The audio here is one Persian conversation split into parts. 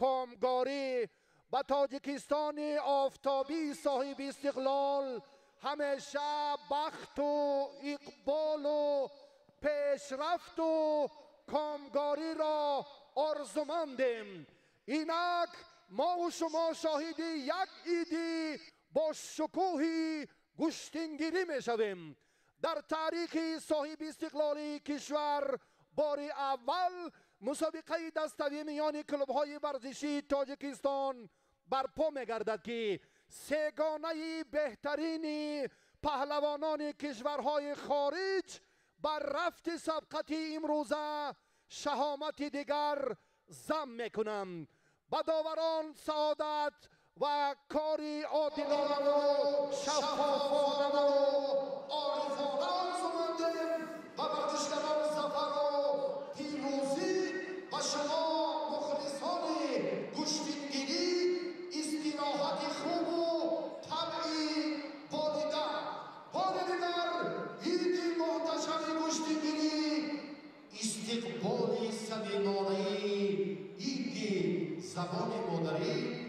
کامگاری و تاجیکستان آفتابی صاحب استقلال همیشه بخت و اقبال و پیشرفت و کامگاری را آرزومندیم. اینک ما و شما شاهد یک عیدی با شکوهی گشتنگیری می شویم. در تاریخ صاحب استقلالی کشور بار اول مسابقه دستوی میان کلوب های ورزشی تاجیکستان برپا می گردد که سگانه بهترین پهلوانان کشورهای خارج بر رفت سبقت امروزه شهامت دیگر ضم می کنند. به داوران سعادت و کاری عادلانه و شفافانه و عارفانه آرزومندیم و ورزشکاران ظفر و پیروزی و شما مخلصان گشتنگیری استراحت خوب و طبعی بالیدن. بار دیگر عید محتشم گشتنگیری استقبال صمیمانه عید زبان مادری.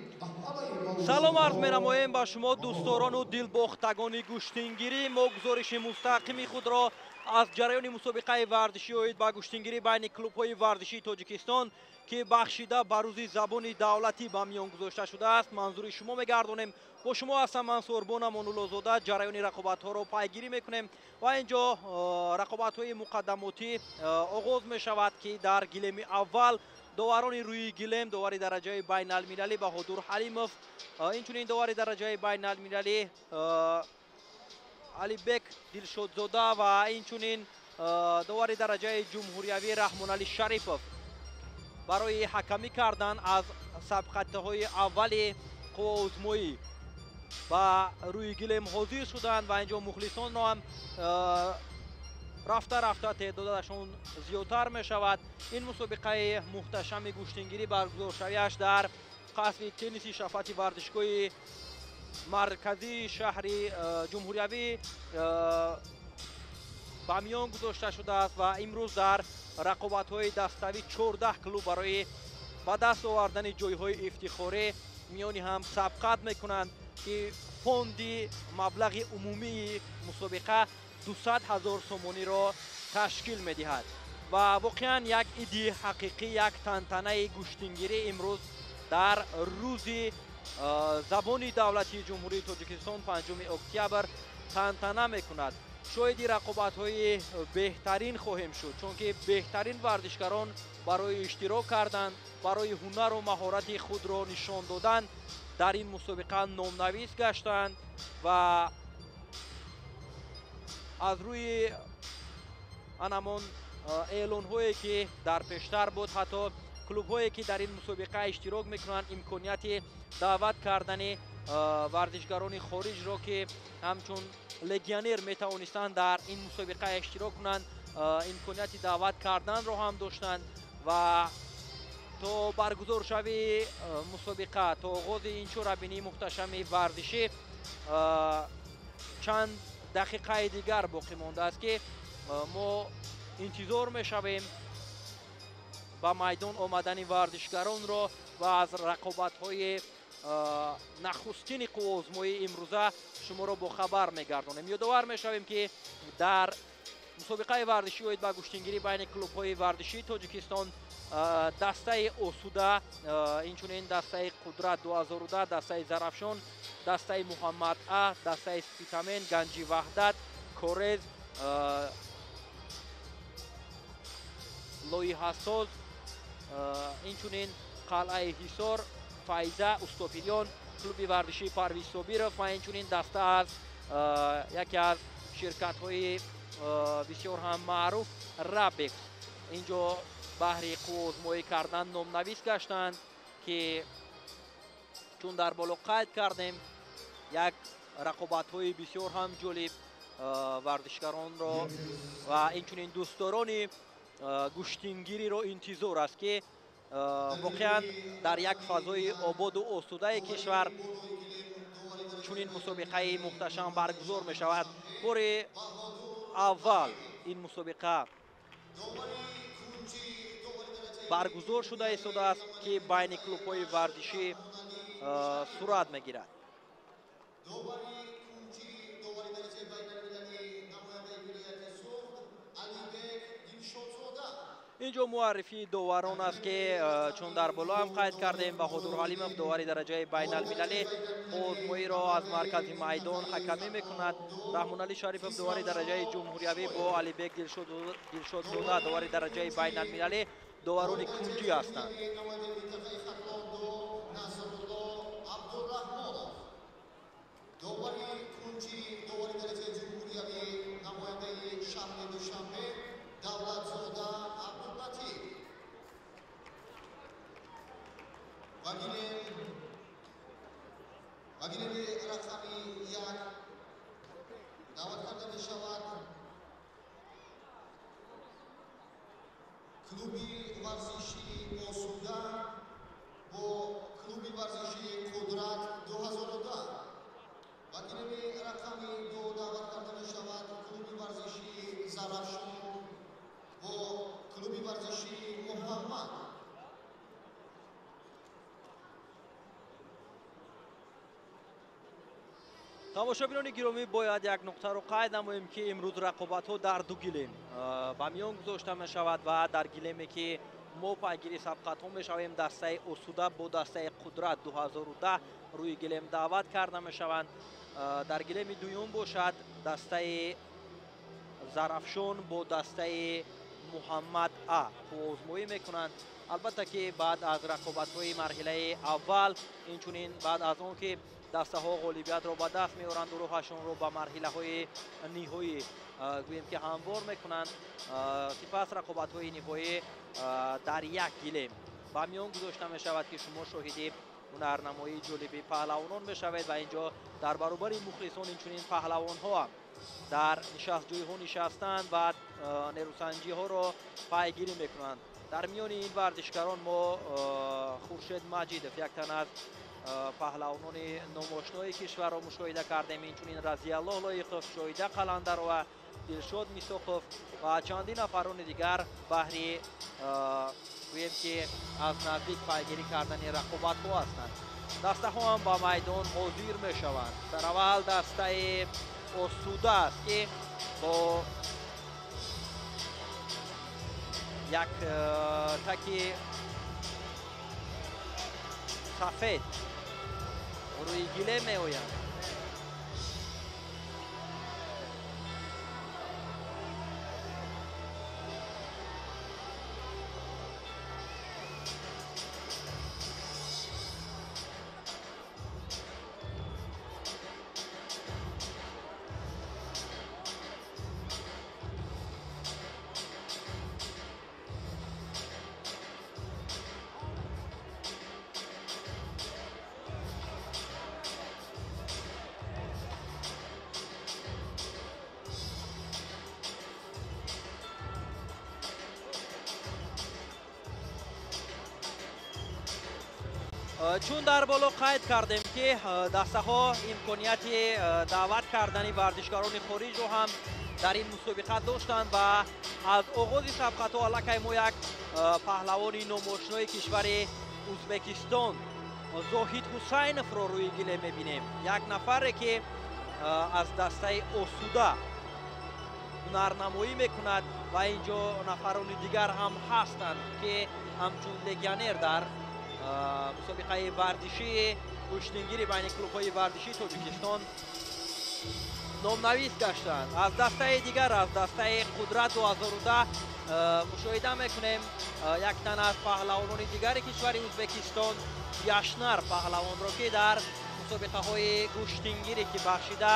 سلام عرض می‌نمایم با شما دوستداران و دلباختگان گشتنگیری. ما گزارش مستقیم خود را از جریان مسابقه ورزشی عید با گشتنگیری بین کلوب‌های ورزشی تاجیکستان که بخشیده به روز زبان دولتی به میان گذاشته شده است منظور شما می‌گردانیم. با شما هستم من سوربان امان‌الله، جریان رقابت‌ها را پیگیری می‌کنیم و اینجا رقابت‌های مقدماتی آغاز می‌شود که در گلیم اول داوران روی گلیم داور درجه بین المللی بهادر حلیموف، اینچنین داور درجه بین المللی علی بک دلشودزاده و اینچنین داور درجه جمهوریوی رحمان علی شریفوف برای حکمی کردن از سبقت‌های اولی قوازمایی و روی گلیم حاضر شدند و اینجا مخلصان را هم رفته تعدادشون زیادتر می شود. این مسابقه محتشم گشتنگیری برگزار شویش در قصر تنیس شفاعتی ورزشگاه مرکزی شهر جمهوریوی به میان گذاشته شده است و امروز در رقابت‌های دستوی 14 کلوب برای به دست آوردن جای‌های افتخاری میانی هم سبقت میکنند که فوندی مبلغ عمومی مسابقه 200,000 سومانی را تشکیل می‌دهد و واقعا یک ایدی حقیقی، یک تنتنه گشتنگیری امروز در روز زبان دولتی جمهوری تاجیکستان 5 اکتبر تنتنه می‌کند. شاید رقابت‌های بهترین خواهیم شد چون که بهترین ورزشکاران برای اشتراک کردن، برای هنر و مهارت خود را نشان دادن در این مسابقه نام‌نویس گشتند و از روی انمان اعلان هایی که در پیشتر بود حتی کلوب هایی که در این مسابقه اشتراک میکنند امکانیت دعوت کردن ورزشکاران خارج را که همچون لگیونر میتوانستند در این مسابقه اشتراک کنند امکانیت دعوت کردن را هم داشتند و تا برگزار شوی مسابقه تا آغاز این چوربینی محتشم ورزشی چند دقیقه دیگر باقی مانده است که ما انتظار می‌شویم با میدان آمدن ورزشکاران را و از رقابت‌های نخستین قوازمایی امروزه شما را با خبر می‌گردانیم. یادآور می‌شویم که در مسابقه ورزشی عید با گشتنگیری بین کلوب‌های ورزشی تاجیکستان دسته اسوده، اینچنین دسته قدرت 2010، دسته زرافشان، دسته محمد ا، دسته سپیتامین، گنجی وحدت، کورز، لوی حساس، اینچنین قلعه حصار، فایزه، استوپیلیون، کلوب ورزشی پرویز صابیرов و اینچنین دسته از یکی از شرکت‌های بسیار هم معروف رابکس اینجا بهر قوازمایی کردن نام‌نویس گشتند که چون در بالا قید کردیم یک رقابت‌های بسیار هم جالب ورزشکاران را و اینچنین دوستداران گشتنگیری را انتظار است که واقعا در یک فضای آباد و آسوده کشور چنین مسابقه محتشم برگزار می شود. بار اول این مسابقه баргузор шуда истодааст ки байни клубҳои варзишӣ сурат мегирад. اینجا معرفی داوران است که چون در بالا هم قید کردیم بهادر حلیمов داوری درجه بین المللی آزمایی را از مرکز میدان حکمی میکند. رحمان علی شریفov داوری درجه جمهوریوی با علی بیگ دلشادزاده داوری درجه بین المللی داوران کنجی هستند. کلوبی ورزشی آسوده با کلوبی ورزشی قدرت 2010 وکیل رقمی دو دعوت کرده می شود کلوبی ورزشی زرافشان با کلوبی ورزشی محمد. тамошобинони гиромӣ бояд як нуқтаро қайд намоем ки имрӯз рақобатҳо дар ду гилем ба миён гузошта мешавад ва дар гилеме ки мо пайгири сабқатҳо мешавем дастаи осуда бо дастаи қудрат 2010 рӯи гилем даъват карда мешаванд. дар гилеми дуюм бошад дастаи зарафшон бо дастаи муҳаммад а озмоӣ мекунанд. албатта ки баъд аз рақобатҳои марҳилаи аввал инчунин баъд аз он ки дастаҳо ғолибиятро ба даст меоранд роҳашонро ба марҳилаҳои ниҳоӣ гӯем ки ҳамвор мекунанд. сипас рақобатҳои ниҳоӣ дар як гилем ба миён гузошта мешавад ки шумо шоҳиди ҳунарнамоии ҷолиби паҳлавонон мешавед ва инҷо дар баробари мухлисон инчунин паҳлавонҳо ҳам дар нишастҷойҳо нишастанд ва нерӯсанҷиҳоро пайгирӣ мекунанд. дар миёни ин варзишгарон мо хуршед маҷидов як тан аз паҳлавонони номошнои кишварро мушоҳида кардем. инчунин разияллоҳ лоиқов, шоҳида қаландаров ва дилшод мисоқов ва чандин нафарони дигар баҳри гӯем ки аз наздик пайгирӣ кардани рақобатҳо ҳастанд. дастаҳо ҳам ба майдон ҳозир мешаванд. сараввал дастаи осуда аст ки бо як таки сафед рӯи гилем меоянд. чун дар боло қайд кардем ки дастаҳо имконияти даъват кардани варзишгарони хориҷро ҳам дар ин мусобиқа доштанд ва аз оғози сабқатҳо аллакай мо як паҳлавони номошнои кишвари ӯзбекистон зоҳид ҳусайновро рӯи гилем мебинем. як нафаре ки аз дастаи осуда ҳунарнамоӣ мекунад ва инҷо нафарони дигар ҳам ҳастанд ки ҳамчун легионер дар мусобиқаи варзишии куштингири байни клубҳои варзишии тоҷикистон номнавис гаштанд. аз дастаи дигар аз дастаи қудрат 2010 мушоҳида мекунем як тан аз паҳлавонони дигари кишвари ӯзбекистон яшнар паҳлавонро ки дар мусобиқаҳои куштингире ки бахшида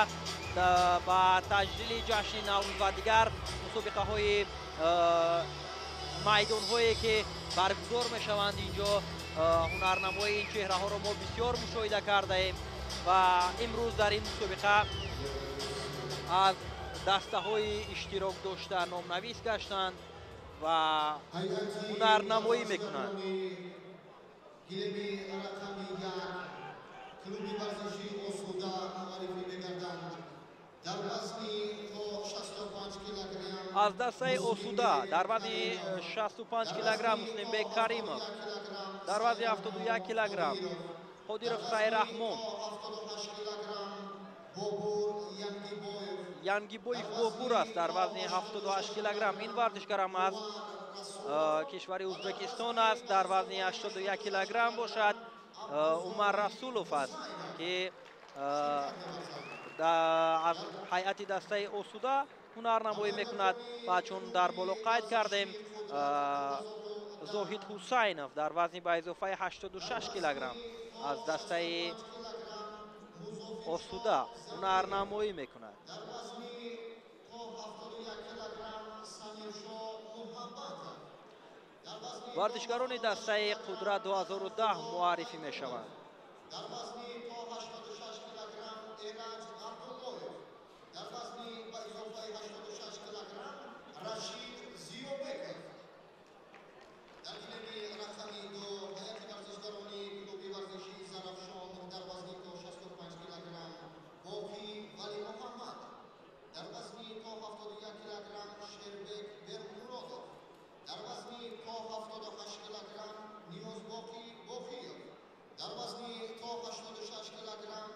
ба таҷлили ҷашни наврӯз ва дигар мусобиқаҳои майдонҳое ки баргузор мешаванд инҷо ҳунарнамои ин чеҳраҳоро мо бисёр мушоҳида кардаем ва имрӯз дар ин мусобиқа аз дастаҳои иштирок дошта номнавис гаштанд ва ҳунарнамоӣ мекунанд. дар вазни то 65 килограмм аз дастаи осуда дар вазни 65 килограмм муслимбек каримов, дар вазни 71 килограмм қодиров сайраҳмон, 78 килограмм бобур янгибоев, янгибоев бобур аст дар вазни 78 килограмм. ин варзишгарам аз кишвари узбекистон аст, дар вазни 81 килограмм бошад. умар расулов аст ки аз ҳайати дастаи осуда ҳунарнамоӣ мекунад ва чун дар боло қайд кардем зоҳид ҳусайнов дар вазни ба изофаи 86 килограмм аз дастаи осуда ҳунарнамоӣ мекунад. дар вазни то 71 килограмм самиршо муҳаммад, дар вазни вардишгарони дастаи қудрат 2010 муаррифӣ мешаванд. дар вазни то 86 килограмм эраҷ абдуллоев, дар вазни ба изофаи 86 килограмм рашид зиёбеков. дар гилеми рақами ду ҳайати варзишгарони клуби варзишии зарафшон дар вазни то 65 килограмм боқӣ вали муҳаммад, дар вазни то 71 килограмм шербек бермуродов, дар вазни то 78 килограмм ниёзбоқӣ боқиев, дар вазни то 86 килограмм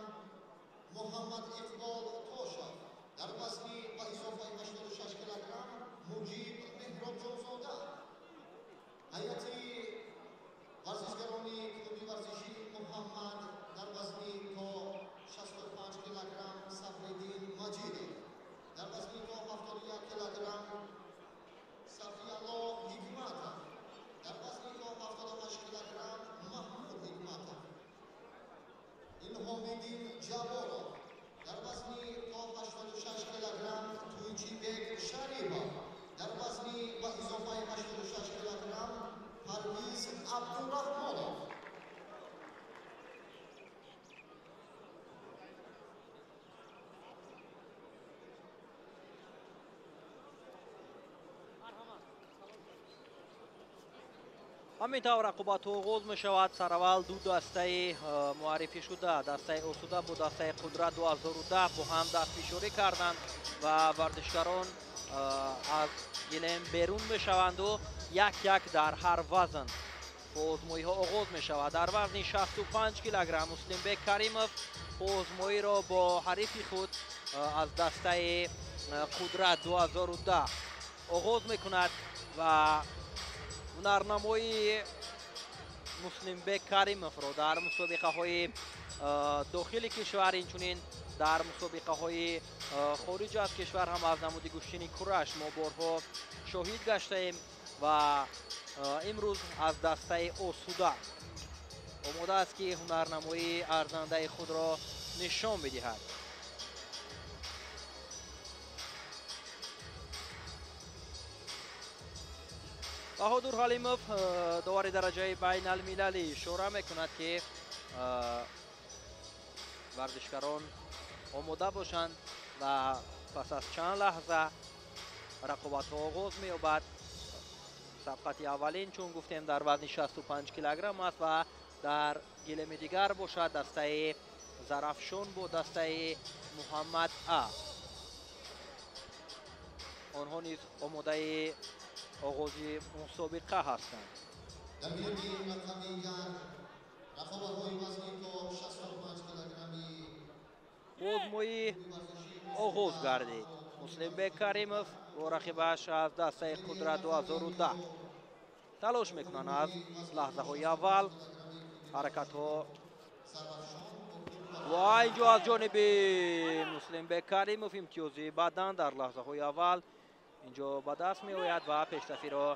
муҳаммад иқбол тошев, дар вазни ба изофаи 86 килограмм муҷиб меҳробҷонзода. ҳайати варзишгарони клуби варзишии муҳаммад дар вазни то 65 килограмм сафиддин маҷидов, дар вазни то 71 килограмм сафиялло ҳикматов, дар вазни то 78 килограмм маҳмуд ҳикматов, илҳомиддин ҷаборов, дар вазни то 86 килограмм туйчибек шарипов, дар вазни ба изофаи 86 килограмм парвиз абдураҳмонов. ҳамин тавр рақобатҳо оғоз мешавад. сараввал ду дастаи муаррифӣ шуда, дастаи осуда бо дастаи қудрат 2010 бо ҳам дастфишорӣ карданд ва вардишгарон аз гилем берун мешаванду як дар ҳар вазн бо озмоиҳо оғоз мешавад. дар вазни 65 килограмм муслимбек каримов озмоиро бо ҳарифи худ аз дастаи қудрат 2010 оғоз мекунад ва ҳунарнамои муслимбек каримовро дар мусобиқаҳои дохили кишвар инчунин дар мусобиқаҳои хориҷ аз кишвар ҳам аз намуди куштини кураш мо борҳо шоҳид гаштаем ва имрӯз аз дастаи осуда омода аст ки ҳунарнамоии арзандаи худро нишон бидиҳад. баҳодур ҳалимов довари дараҷаи байналмилалӣ ишора мекунад ки варзишгарон омода бошанд ва пас аз чанд лаҳза рақобатҳо оғоз меёбад. сабқати аввалин чун гуфтем дар вазни 65 килограмм аст ва дар гилеми дигар бошад дастаи зарафшон бо дастаи муҳаммад а. онҳо низ омодаи оғози мусобиқа ҳастанд. дар гилеми рақами як рақобатҳои вазни то 65 килограмми озмоӣ оғоз гардид. муслимбек каримов бо рақибаш аз дастаи қудрат 2010 талош мекунанд аз лаҳзаҳои аввал ҳаракатҳо ва инҷо аз ҷониби муслимбек каримов имтиёзи бадан дар лаҳзаҳои аввал инҷо ба даст меояд ва пештафиро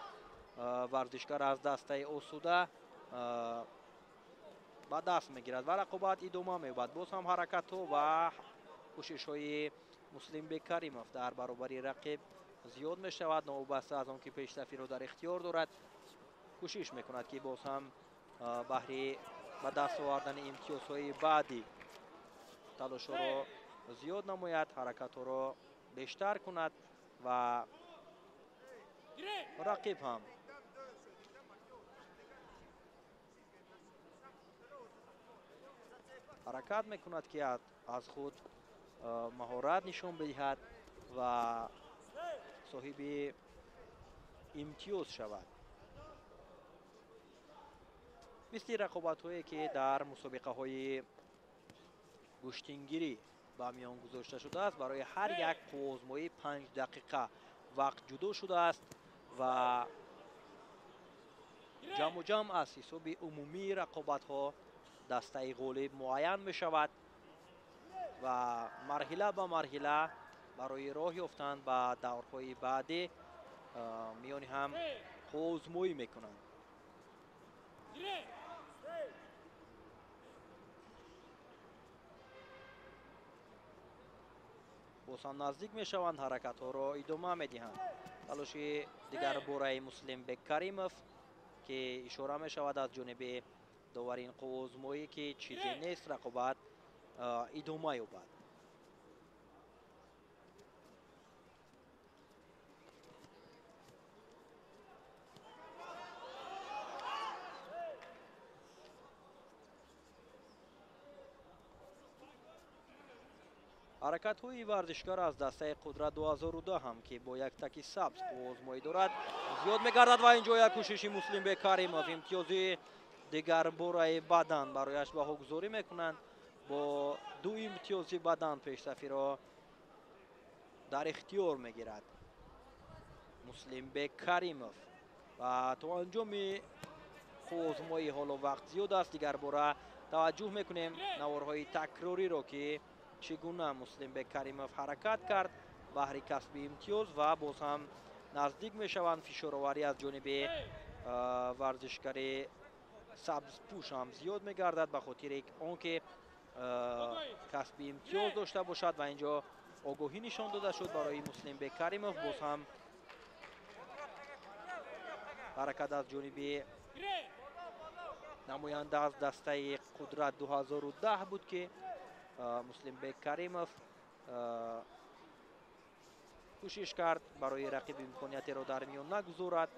варзишгар аз дастаи осуда ба даст мегирад ва рақобат идома меёбад. боз ҳам ҳаракатҳо ва кӯшишҳои муслимбек каримов дар баробари рақиб зиёд мешавад. новобаста аз он ки пештафиро дар ихтиёр дорад кӯшиш мекунад ки боз ҳам баҳри ба даст овардани имтиёзҳои баъдӣ талошҳоро зиёд намояд, ҳаракатҳоро бештар кунад ва рақиб ҳам ҳаракат мекунад ки аз худ مهارت نشون بدهد و صاحب امتیاز شود. مثل رقابت هایی که در مسابقه های گشتینگیری با میان گذاشته شده است، برای هر یک آزمایی 5 دقیقه وقت جدا شده است و جمع از حساب عمومی رقابت ها دسته غالب معین می شود و مرحله به مرحله برای راه یافتن به دورهای بعدی میان هم آزمایی می کنند. باز هم نزدیک می شوند، حرکت ها را ادامه می دهند. تلاش دیگر باره مسلم بک کریموف که اشاره می شود از جانب داورین آزمایی که چیزی نیست، رقابت ادامه یابد. حرکت های ورزشکار از دسته قدرت 2002 هم که با یک تکی سبز آزمایی دارد زیاد میگردد و اینجا یک کوشش مسلم بک کریموف امتیازی دیگر باره بدن برایش بها گذاری میکنند. با 2 امتیازی بدن پیشرفتی را در اختیار میگیرد مسلم بک کریموف و تا انجام آزمایی حالا وقت زیاد است. دیگر باره توجه میکنیم نوارهای تکراری را که چگونه مسلم بک کریموف حرکت کرد بهر کسب امتیاز و باز هم نزدیک میشوند. فشارآوری از جانب ورزشکار سبز پوش هم زیاد میگردد به خاطر آنکه کسب امتیاز داشته باشد و اینجا آگاهی نشان داده شد برای مسلم بک کریموف. باز هم حرکت از جانب نماینده از دسته قدرت 2010 بود که مسلم بک کریموف کوشش کرد برای رقیب امکانیت را در میان نگذارد.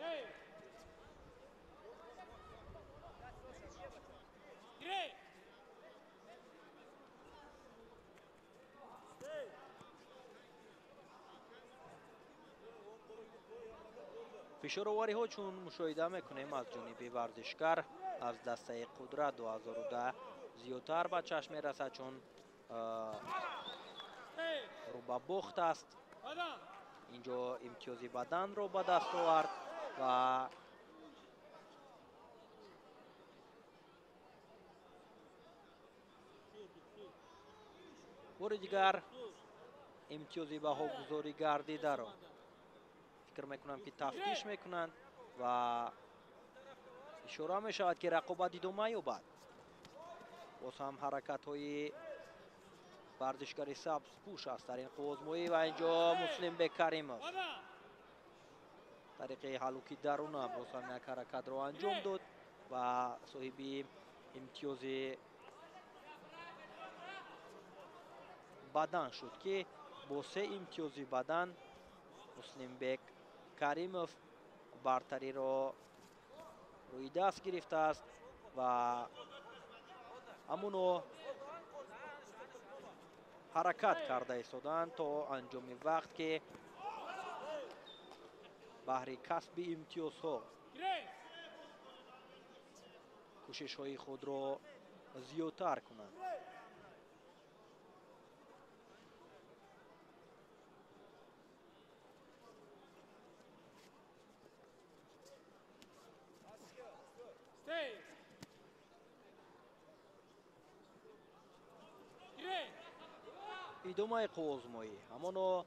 فشارآوری ها چون مشاهده میکنیم از جانب ورزشکار از دسته قدرت 2010 زیادتر به چشم میرسد چون رو به باخت است. اینجا امتیازی بدن رو به دست آورد و بار دیگر امتیازی بها گذاری گردیده را فکر میکنم که تفتیش میکنند و اشاره میشود که رقابت ادامه یابد. باز هم حرکت های ورزشکار سبز پوش است در این آزمایی و اینجا مسلم بک کریموف طریق حلوکی درونه باز هم یک حرکت را انجام داد و صاحب امتیاز بدن شد که با 3 امتیازی بدن مسلم بک کریموف برتری را روی دست گرفته است و همونو حرکت کرده ایستادند تا انجام وقت که بهر کسب امتیازها کوشش های خود را زیادتر کنند. ادامه آزمایی همانو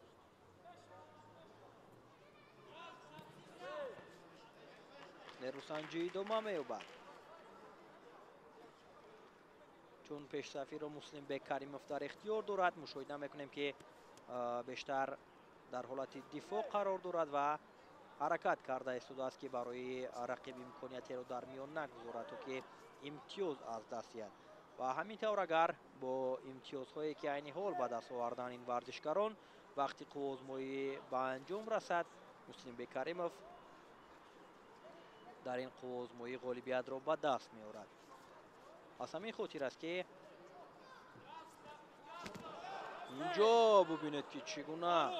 نیروسنجی ادامه می‌یابد چون پیشرفتی را مسلم بک کریموف در اختیار دارد. مشاهده میکنیم که بیشتر در حالت دفاع قرار دارد و حرکت کرده ایستاده است که برای رقیب امکانیتی را در میان نگذارد تا که امتیاز از دست دهد و همینطور اگر با امتیازهایی که عین حال به دست آوردن این ورزشکاران وقتی آزمایی به انجام رسد مسلم بک کریموف در این آزمایی غالبیت را به دست می‌آورد. از همین خاطر است که اینجا ببینید که چگونه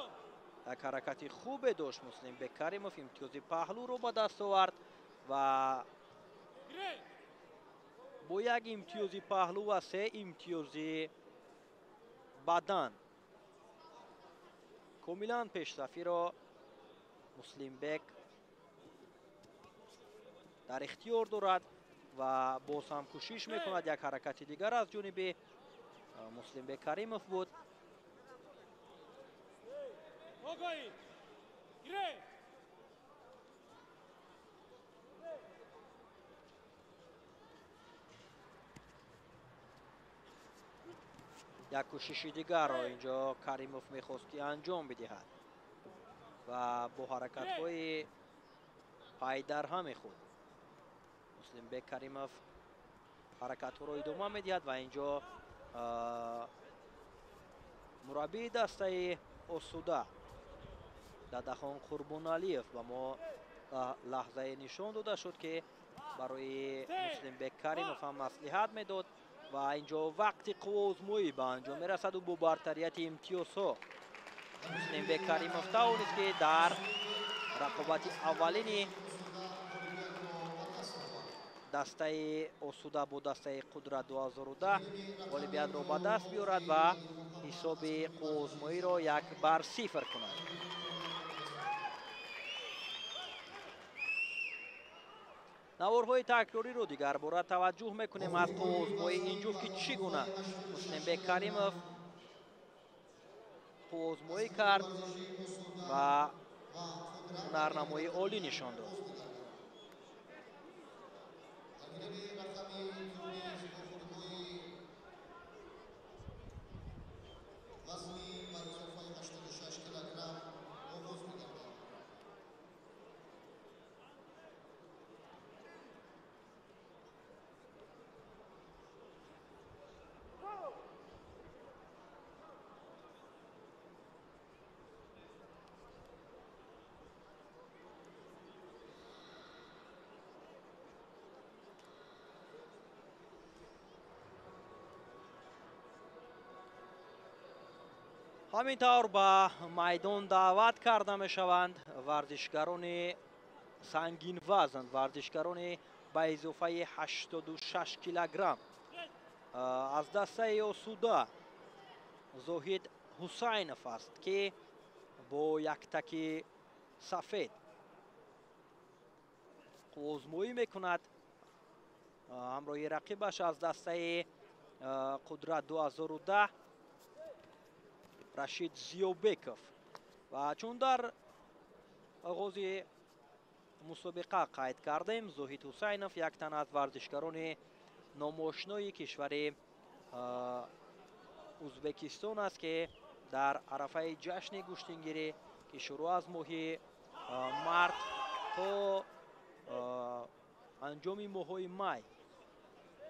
یک حرکتی خوب داشت مسلم بک کریموف. امتیاز پهلو رو به دست آورد و با یک امتیاز پهلو و 3 امتیاز بدن کاملا پیشرفتی را مسلم بک در اختیار دارد و باز هم کوشش میکند. یک حرکت دیگر از جانب مسلم بک کریموف بود. یک کوشش دیگر را اینجا کریموف میخواست که انجام بدهد و با حرکت های پای در هم خود مسلم بک کریموف حرکت را ادامه میدهد و اینجا مربی دسته اسوده ددخان قربانعلیف و ما لحظه نشان داده شد که برای مسلم بک کریموف هم مصلحت میداد و اینجا وقتی قوازمویی به انجام میرسد و با برتریت امتیازها مسلم بک کریموف توانست که در رقابت اولین دسته اسوده با دسته قدرت 2010 غالبیت را به دست بیارد و حساب قوازمویی را 1-0 کند. نوارهای تکراری رو دیگر بار توجه میکنیم از قوازمویی این جفت که چگونه مسلم بک کریموف قوازمویی کرد و هنرنمایی عالی نشان داد. همینطور به میدان دعوت کرده می شوند ورزشگران سنگین وزن، ورزشگران به اضافه 86 کیلوگرم. از دسته اسوده زاهد حسینوف است که با یک تک سفید قوزمویی میکند همراه رقیبش از دسته قدرت 2010 رشید زیوبکوف. و چون در آغاز مسابقه قید کردیم زاهد حسینوف یک تن از ورزشکاران ناماشنای کشور ازبکستان است که در عرفه جشن گوشتنگیری که شروع از ماه مارت تا انجام ماه می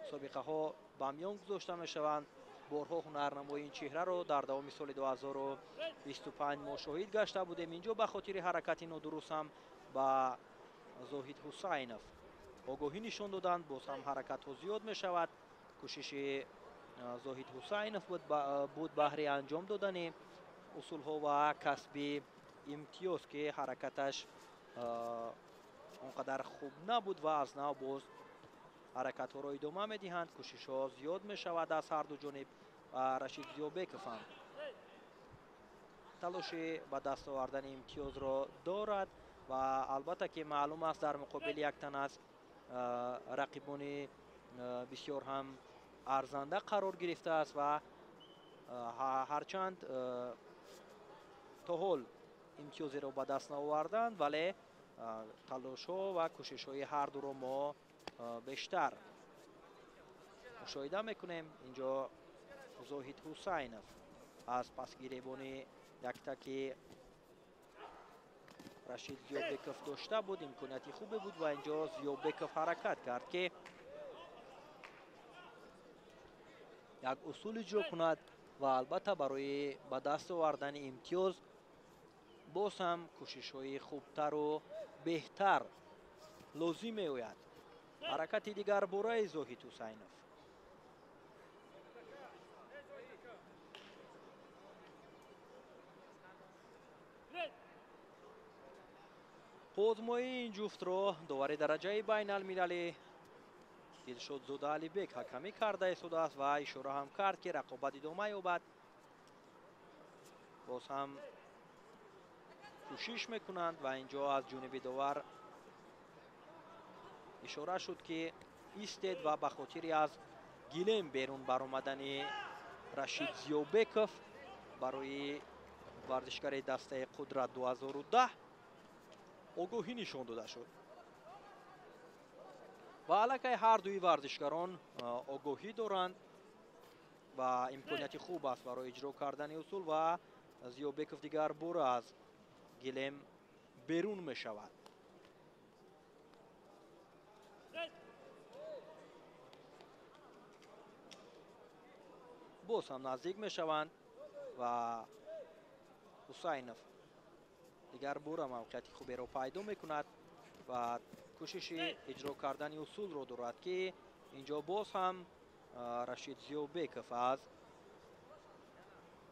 مسابقه ها به میان گذاشته می شوند. بارها هنرنمای این چهره رو در دوام سال 2025 ما شاهد گشته بودیم. اینجا به خاطر حرکت نادرست هم به زاهد حسینوف آگاهی نشان دادند. باز هم حرکت ها زیاد می شود. کوشش زاهد حسینوف بود بهر انجام دادن اصول ها و کسب امتیاز که حرکتش اونقدر خوب نبود و از نو باز حرکت ها را ادامه می دهند. کوشش ها زیاد می شود از هر دو جانب و رشید زیوبکوف هم تلاش به دست آوردن امتیاز را دارد و البته که معلوم است در مقابل یک تن از رقیبان بسیار هم ارزنده قرار گرفته است و هرچند تا حال امتیازی را به دست نآوردند ولی تلاش ها و کوشش های هر دو را ما بیشتر مشاهده میکنیم. اینجا زاهد حسینوف از پس گریبان یک تک رشید زیوبکوف داشته بود، امکانیتی خوبی بود و اینجا زیوبکوف حرکت کرد که یک اصول اجرا کند و البته برای به دست آوردن امتیاز باز هم کوشش های خوبتر و بهتر لازم می آید. حرکت دیگر برای زاهد حسینوف آزمایی این جفت رو دوباره درجه بین المللی دلشد زودالبک حکمی کرده است و اشاره هم کرد که رقابت ادامه یابد. باز هم کوشش میکنند و اینجا از جانب داور اشاره شد که ایستد و به خاطر از گیلم بیرون برآمدن رشید زیوبکوف برای ورزشکار دسته قدرت 2010 آگاهی نشان داده شد و علاقه هر دوی ورزشکاران آگاهی دارند و امکانیت خوب است برای اجرا کردن اصول و زیوبکوف دیگر بار از گیلم بیرون می شود. باز هم نزدیک می شوند و حسینوف دیگر بار موقعیت خوبی را پیدا می کند و کوشش اجرا کردن اصول را دارد که اینجا باز هم رشید زیوبکوف از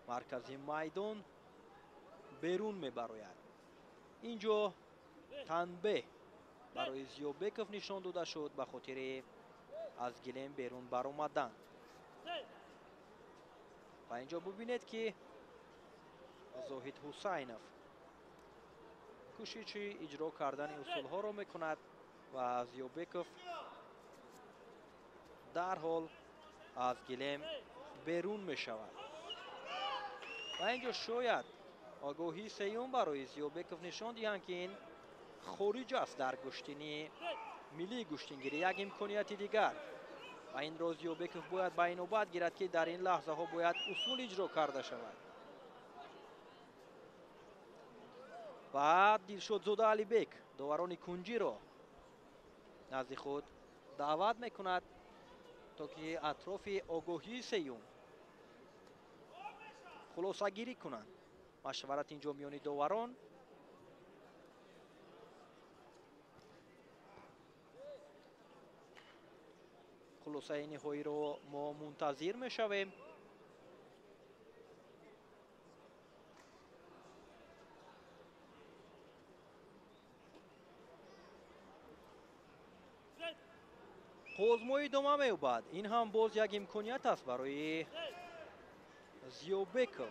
مرکزی میدان بیرون می براید. اینجا تنبیه برای زیوبکوف نشان داده شد به خاطر از گیلم بیرون برآمدن و اینجا ببینید که زاهد حسینوف کوشش اجرا کردن اصول ها را میکند و زیوبکوف در حال از گیلم بیرون می شود و اینجا شاید آگاهی سیوم برای زیوبکوف نشان دهند که این خارج است در گشتنی ملی گشتنگیری یک امکانیت دیگر و این را زیوبکوف باید به نوبت گیرد که در این لحظه ها باید اصول اجرا کرده شود و دلشد زودالبک داوران کنجی را نزد خود دعوت میکند تا که اطراف آگاهی سیوم خلاصه گیری کنند. مشورت اینجا میان داوران خلاصه نهایی رو ما منتظر میشویم. آزمایی ادامه می‌یابد. این هم باز یک امکانیت است برای زیوبکوف.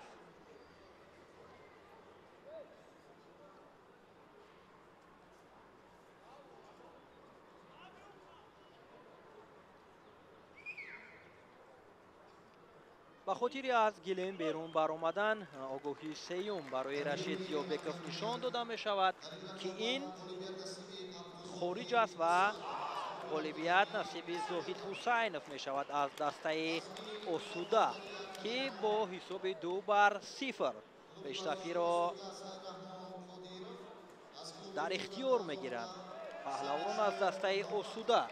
به خاطر از گیلم بیرون برآمدن آگاهی سیوم برای رشید زیوبکوف نشان داده می شود که این خارج است و غالبیت نصیب زاهد حسینوف می شود از دسته آسوده که با حساب 2-0 پیشرفتی را در اختیار می گیرند. پهلوان از دسته آسوده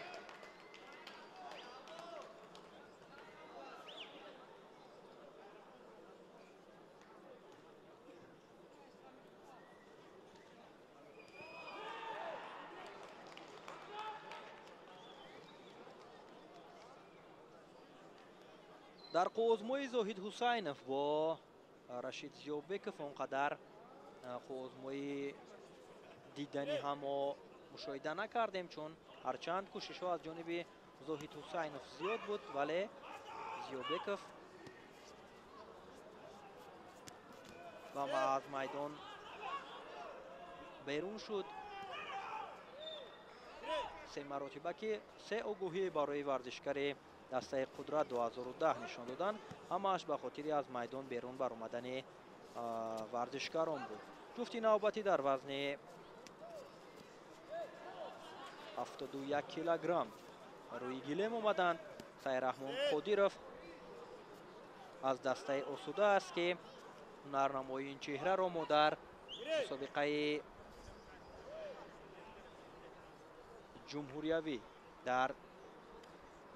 در آزمایی زاهد حسینوف با رشید زیوبکوف اونقدر آزمایی دیدنی هم مشاهده نکردیم چون هرچند کوشش ها از جانب زاهد حسینوف زیاد بود ولی زیوبکوف و از میدان بیرون شد. سه مراتبه که سه آگاهی برای ورزشکار دسته قدرت 2010 نشان دادن همش به خاطر از میدان بیرون برآمدن ورزشکاران بود. جفت نوبتی در وزن 71 کیلوگرم روی گیلم آمدند. سیرحمان قادیروف از دسته آسوده است که هنرنمایی این چهره را ما در مسابقه جمهوریوی در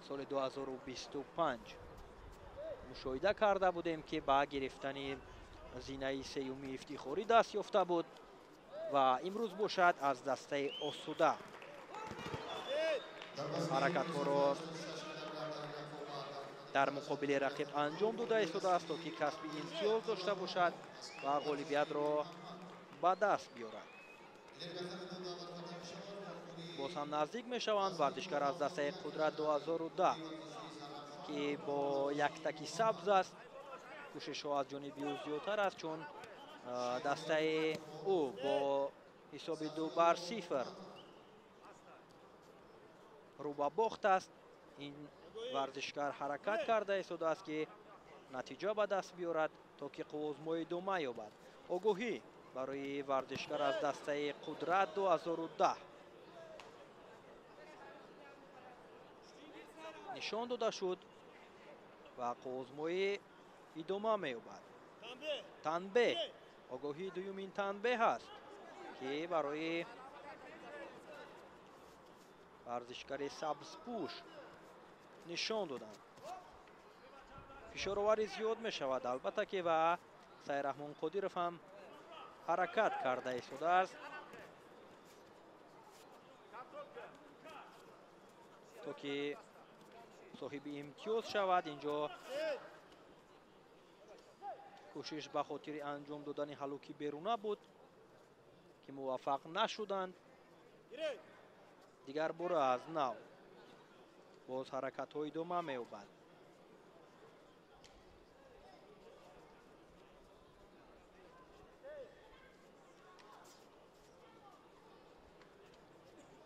سال 2025 مشاهده کرده بودیم که با گرفتن زینه سیومی افتخاری دست یافته بود و امروز باشد از دسته آسوده حرکت ها را در مقابل رقیب انجام داده است تا که کسب امتیاز داشته باشد و غالبیت را به دست بیارد. باز هم نزدیک می شوند. ورزشکار از دسته قدرت 2010 که با یک تکی سبز است. کوشش ها از جانب او زیادتر است چون دسته او با حساب 2-0 رو به باخت است. این ورزشکار حرکت کرده ایستاده است که نتیجه به دست بیارد تا که قوزمای دومه یابد. آگاهی برای ورزشکار از دسته قدرت 2010 نشان داده شد و قوزمای ادامه می‌یابد. تنبه آگاهی دومین تنبه هست که برای ورزشکار سبزپوش نشان دادند. فشارآوری زیاد می شود البته که و سعیرحمان قادیرов هم حرکت کرده ایستاده است تا که صاحب امتیاز شود. اینجا کوشش به خاطر انجام دادن هلوکی بیرونه بود که موفق نشدند. دیگر بار از نو باز حرکت های ادامه می‌یابد.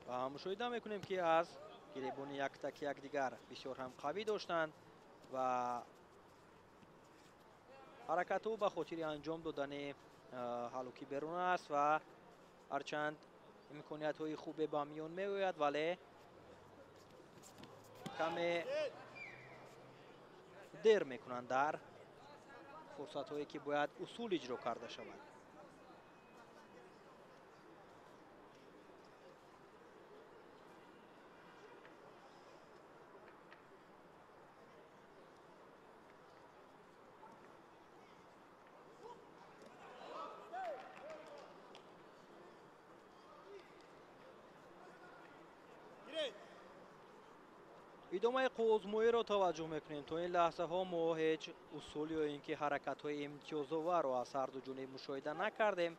و مشاهده میکنیم که از گریبان یک تک یک دیگر بسیار هم قوی داشتند و حرکت ها به خاطر انجام دادن هلوکی بیرون است و هرچند امکانیت های خوبی به میان می آید ولی کمی دیر میکنند در فرصت هایی که باید اصول اجرا کرده شود. ادامه قوزمایی را توجه میکنیم. تا این لحظه ها ما هیچ اصول یا اینکه حرکت های امتیازآور را از هر دو جانب مشاهده نکردیم.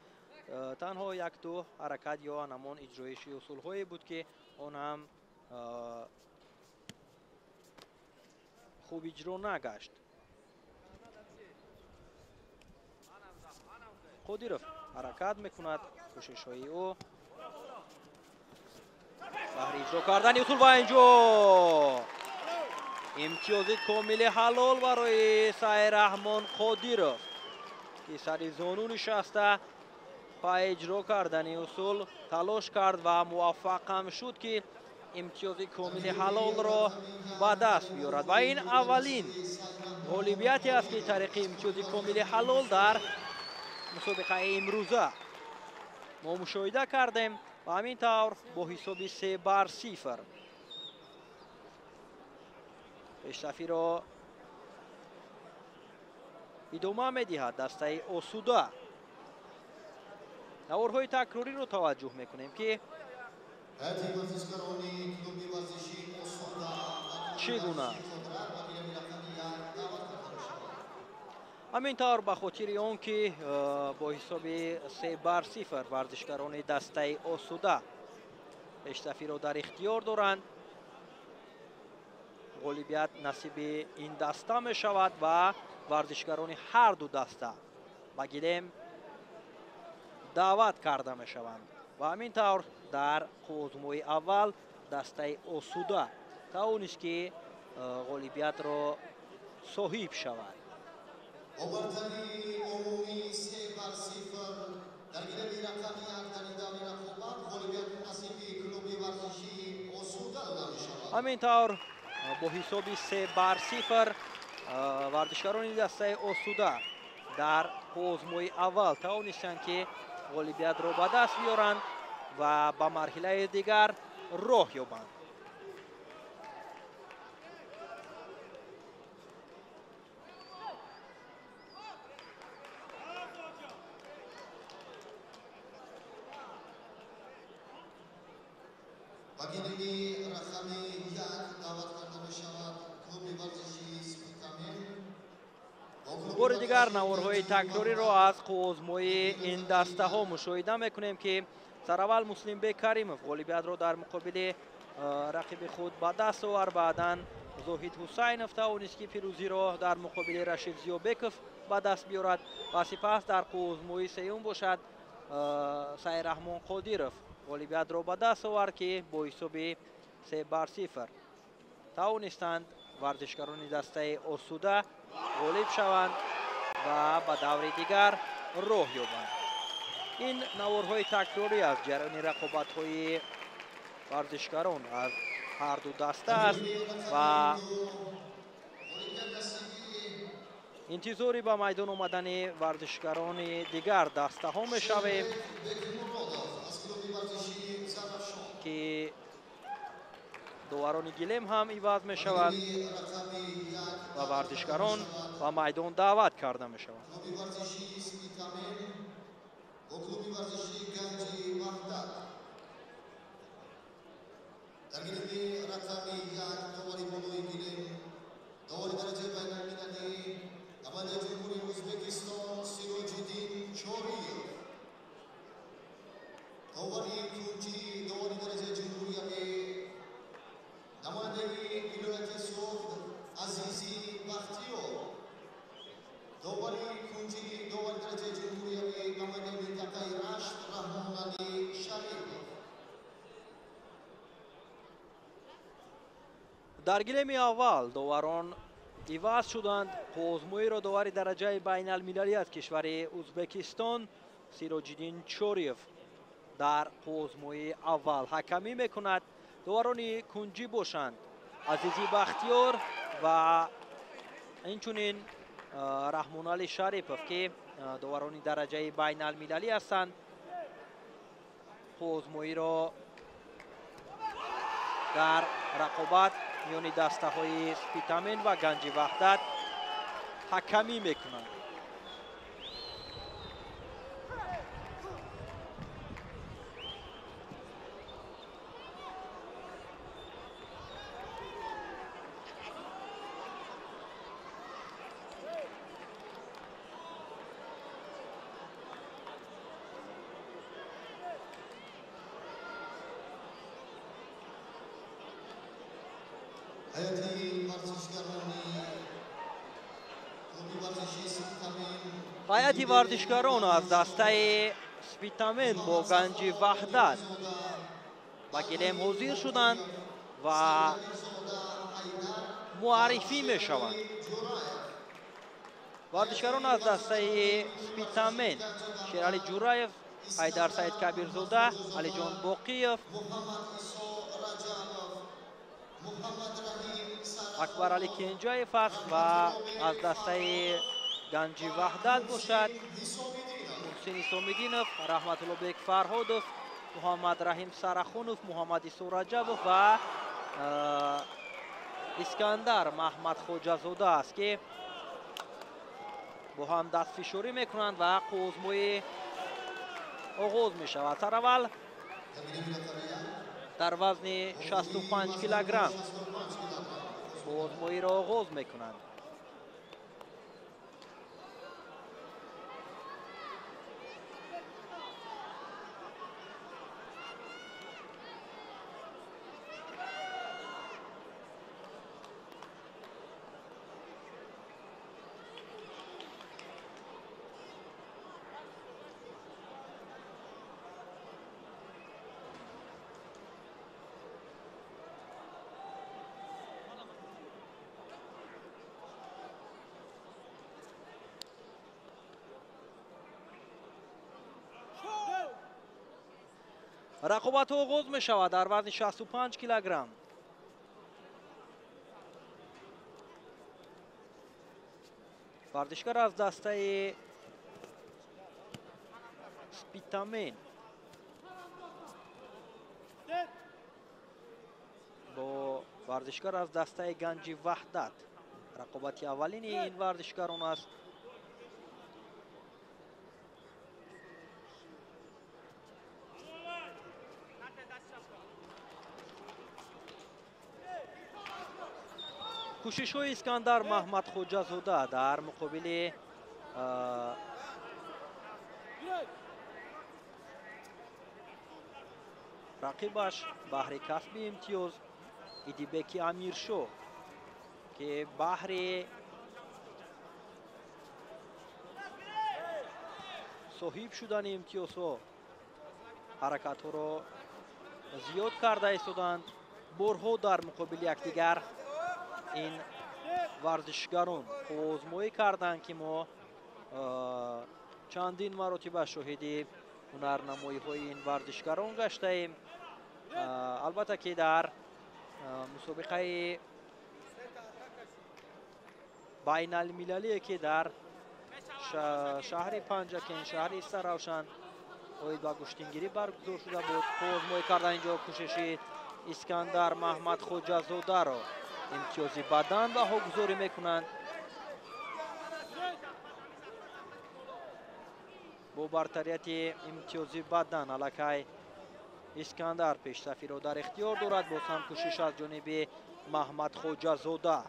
تنها یک دو حرکت یا نمان اجرایش اصول هایی بود که آن هم خوب اجرا نگشت. قادیرов حرکت میکند. کوشش های او بهر اجرا کردن اصول و اینجا امتیاز کامل حلال برای سعیرحمان قادیرov که سر زانو نشسته با اجرا کردن اصول تلاش کرد و موفق هم شد که امتیاز کامل حلال را به دست بیارد و این اولین غالبیتی است که طریق امتیاز کامل حلال در مسابقه امروزه ما مشاهده کردیم و همین طور با حساب 3-0 پیشرفتی را ادامه می‌دهد دسته آسوده. نوارهای تکراری رو توجه میکنیم که چگونه همینطور به خاطر آن که با حساب 3-0 ورزشکاران دسته آسوده پیشرفتی را در اختیار دارند. غالبیت نصیب این دسته می شود و ورزشکاران هر دو دسته به گلیم دعوت کرده می شوند و همینطور در قوزمای اول دسته آسوده توانست که غالبیت را صاحب شود. آوردنی عمومی 3-0 در گیرمی رقم یک در ادامه رقابت غالبیت نصیب کلوب ورزشی آسوده داده می شود. همینطور با حساب 3-0 ورزشکاران دسته آسوده در قوزمای اول توانستند که غالبیت را به دست بیارند و به مرحله دیگر راه یابند. بگیرمی رقم یک دعوت کرده می شود کلوب ورزشی سپیتامین. بار دیگر نوارهای تکراری را از قوزمای این دسته ها مشاهده میکنیم که سرول مسلمبек каримов ғолибиятро дар муқобили рақиби худ ба даст овард. баъдан зоҳид ҳусайнов тавонист ки пирӯзиро дар муқобили рашид зиёбеков ба даст биёрад ва сипас дар қузмӯи сеюм бошад сайраҳмон қодиров ғолибиятро ба даст овард ки бо ҳисоби 3-0 тавонистанд варзишгарони дастаи осуда ғолиб шаванд ва ба даври дигар роҳ ёбанд. ин наворҳои такрорӣ аз ҷараёни рақобатҳои варзишгарон аз ҳарду даста аст ва интизори ба майдон омадани варзишгарони дигар дастаҳо мешавем ки доварони гилем ҳам иваз мешавад ва варзишгарон ба майдон даъват карда мешаванд. در گیرنده رقمی یک دواری بلوی گیریم دواری درجه بین‌المللی نماینده جمهوری ازبکستان سیروجدین چوریف دواری کنجی دواری درجه جمهوری نماینده ولایت سوخت عزیزی بختیار دواری کنجی دواری درجه جمهوری نماینده منطقه رشت رحمان علی شریف дар гилеми аввал доварон иваз шуданд. қузмӯиро довари дараҷаи байналмилалӣ аз кишвари узбекистон сироҷиддин чориев дар қузмӯи аввал ҳакамӣ мекунад. доварони кунҷӣ бошанд азизи бахтиёр ва инчунин раҳмоналӣ шарипов ки доварони дараҷаи байналмилалӣ ҳастанд. қузмӯиро дар рақобат миёни дастаҳои спитамен ва ганҷи ваҳдат ҳакамӣ мекунанд. ҳайати варзишгарон аз дастаи спитамен бо ганҷи ваҳдат ба гилем ҳозир шуданд ва муаррифӣ мешаванд. варзишгарон аз дастаи спитамен шерали ҷураев, ҳайдар саид кабирзода, алиҷон боқиев, акбар али кенҷаев аст ва аз дастаи ганҷи ваҳдат бошад муҳсин исомиддинов, раҳматуллобек фарҳодов, муҳаммад раҳим сарахонов, муҳаммад исо раҷабов ва искандар маҳмад хоҷазода аст ки бо ҳам дастфишорӣ мекунанд ва қузмӯи оғоз мешавад. сараввал дар вазни 65 килограмм қузмӯиро оғоз мекунанд. رقابت آغاز می شود در وزن 65 کیلوگرم. ورزشکار از دسته سپیتامین با ورزشکار از دسته گنجی وحدت. رقابت اولین این ورزشکاران است. کوشش‌های اسکندر محمد خوجازاده در مقابل рақибаш баҳри касби имтиёз идибеки амиршо ки баҳри соҳиб шудани имтиёзҳо ҳаракатҳоро зиёд карда истоданд. Борҳо дар муқобили якдигар ин варзишгарон хузмоӣ карданд ки мо чандин маротиба шоҳиди ҳунарнамоиҳои ин варзишгарон гаштаем. албатта ки дар мусобиқаи байналмилалие ки дар шаҳри Панҷакен, шаҳри Саравшан оид ба куштингирӣ баргузор шуда буд. хузмоӣ кардан инҷо кӯшиши Искандар Маҳмад Хоҷазодаро имтиёзи бадан баҳогузорӣ мекунанд. бо бартарияти имтиёзи бадан аллакай Искандар пешсафиро дар ихтиёр дорад. боз ҳам кӯшиш аз ҷониби Маҳмад Хоҷазода.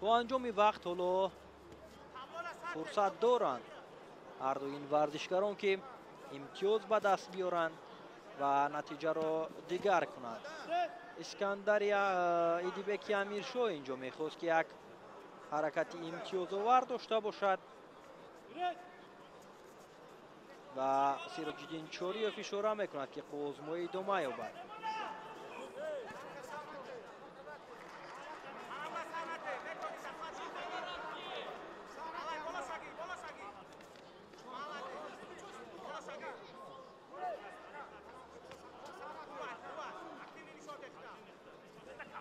то анҷоми вақт ҳоло фурсат доранд ҳарду ин варзишгарон ки имтиёз ба даст биёранд ва натиҷаро дигар кунанд. Искандар идибеки амиршо инҷо мехост ки як ҳаракати имтиёзовар дошта бошад ва Сироҷиддин Чориёв ишора мекунад ки қувозмоӣ идома ёбад.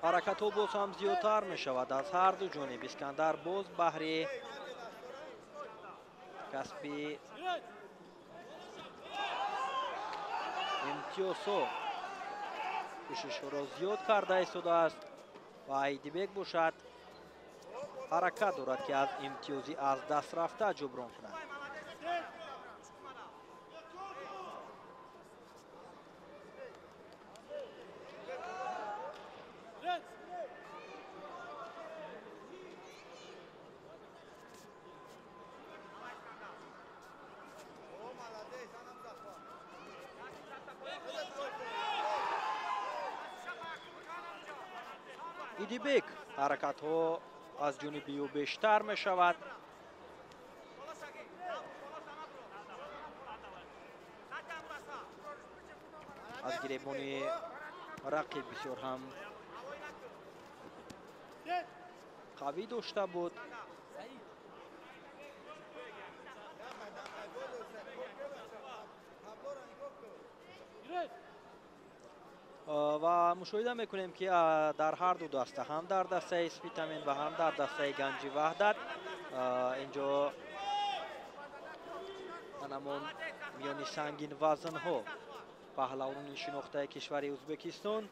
ҳаракатҳо боз ҳам зиёдтар мешавад аз ҳарду ҷониб. Искандар боз баҳри касби имтиёзҳо кӯшишҳоро зиёд карда истодааст ва Айдибек бошад ҳаракат дорад ки аз имтиёзи аз даст рафта ҷуброн кунад. идибек ҳаракатҳо аз ҷониби ӯ бештар мешавад. аз гиребони рақиб бисёр ҳам қавӣ дошта буд. ва мушоҳида мекунем ки дар ҳарду даста ҳам дар дастаи Спитамен ва ҳам дар дастаи Ганҷи Ваҳдат инҷо анамон миёни сангин вазнҳо паҳлавони шинохтаи кишвари Ӯзбекистон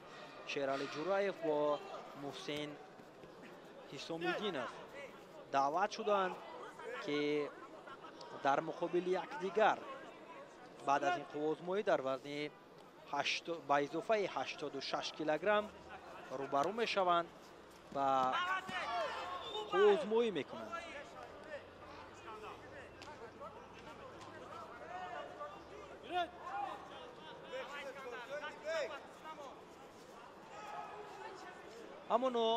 Шерали Ҷураев бо Муҳсин Ҳисомиддинов даъват шуданд ки дар муқобили якдигар баъд аз ин қувозмоӣ дар вазни ба изофаи 86 килограмм рӯбарӯ мешаванд ва қувозмоӣ мекунанд. ҳамоно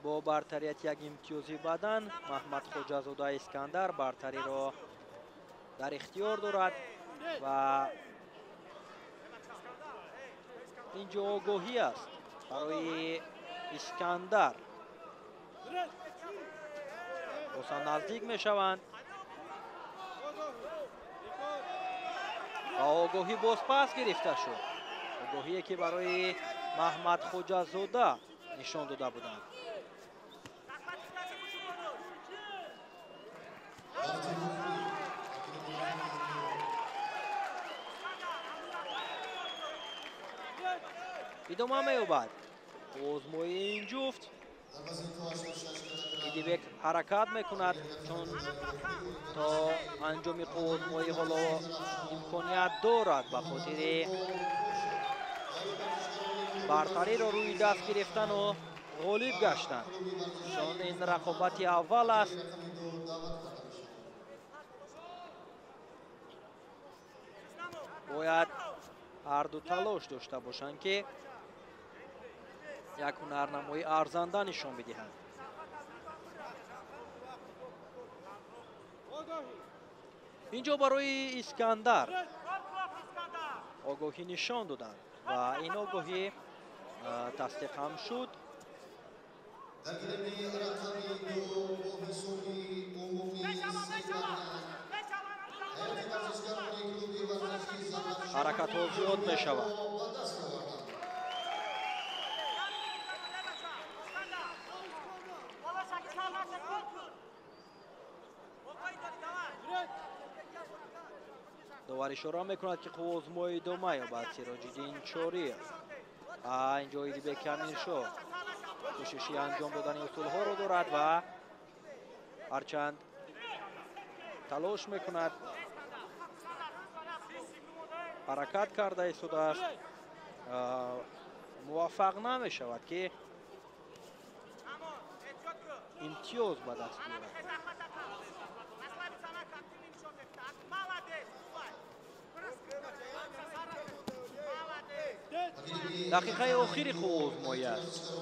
бо бартарияти як имтиёзи бадан Маҳмад Хоҷазода Искандар бартариро дар ихтиёр дорад ва инҷо огоҳӣ аст барои Искандар. бозам наздик мешаванд ва огоҳӣ боз пас гирифта шуд. огоҳие ки барои Маҳмад Хоҷазода нишон дода буданд. идома меёбад қувозмоии ин ҷуфт. ایدیبک حرکت میکند چون تا انجام قوزمایی حالا امکانیت دارد به خاطر برتری را روی دست گرفتن و غالب گشتن چون این رقابت اول است. باید هر دو تلاش داشته باشند که یک هنرنمایی ارزنده نشان بدهند. اینجا برای اسکندر آگاهی نشان دادند و این آگاهی تصدیق هم شد. حرکت ها زیاد می شود. داور اشاره میکند که قوزمای دومه یا بعد سراج‌الدین چوری. اینجا ایدیبک امیرشاه کوششی انجام دادن اصول ها رو دارد و هرچند تلاش میکند حرکت کرده ایستاده است موفق نمی شود که امتیاز به دست بیارد. دقیقه آخری قوزمایی است.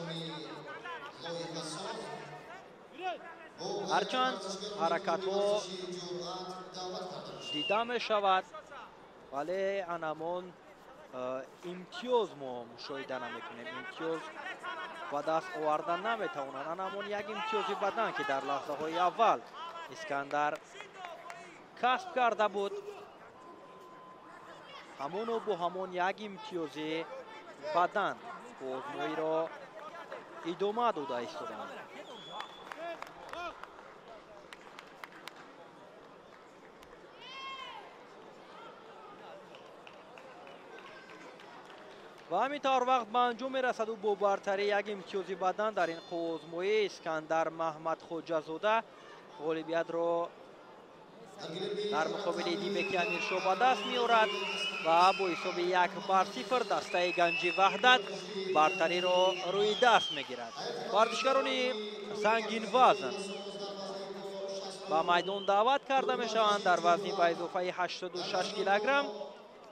هرچند حرکت ها دیده می شود ولی انمان امتیاز ما مشاهده نمی کنیم. امتیاز و دست آوردن نمی توانند. انمان یک امتیازی بدن که در لحظه های اول اسکندر کسب کرده بود همون با همون یک امتیازی بدن قوزمایی را ادامه داده ایستادند. و همینطور وقت به انجام میرسد و با برتری یک امتیازی بدن در این قوزمایی اسکندر محمد خوجازاده غالبیت را در مقابل ایدیبک امیرشاه به دست می‌آورد و با حساب 1-0 دسته گنجی وحدت برتری را روی دست می‌گیرد. ورزشکاران سنگین وزن به میدان دعوت کرده می‌شوند در وزن به اضافه 86 کیلوگرم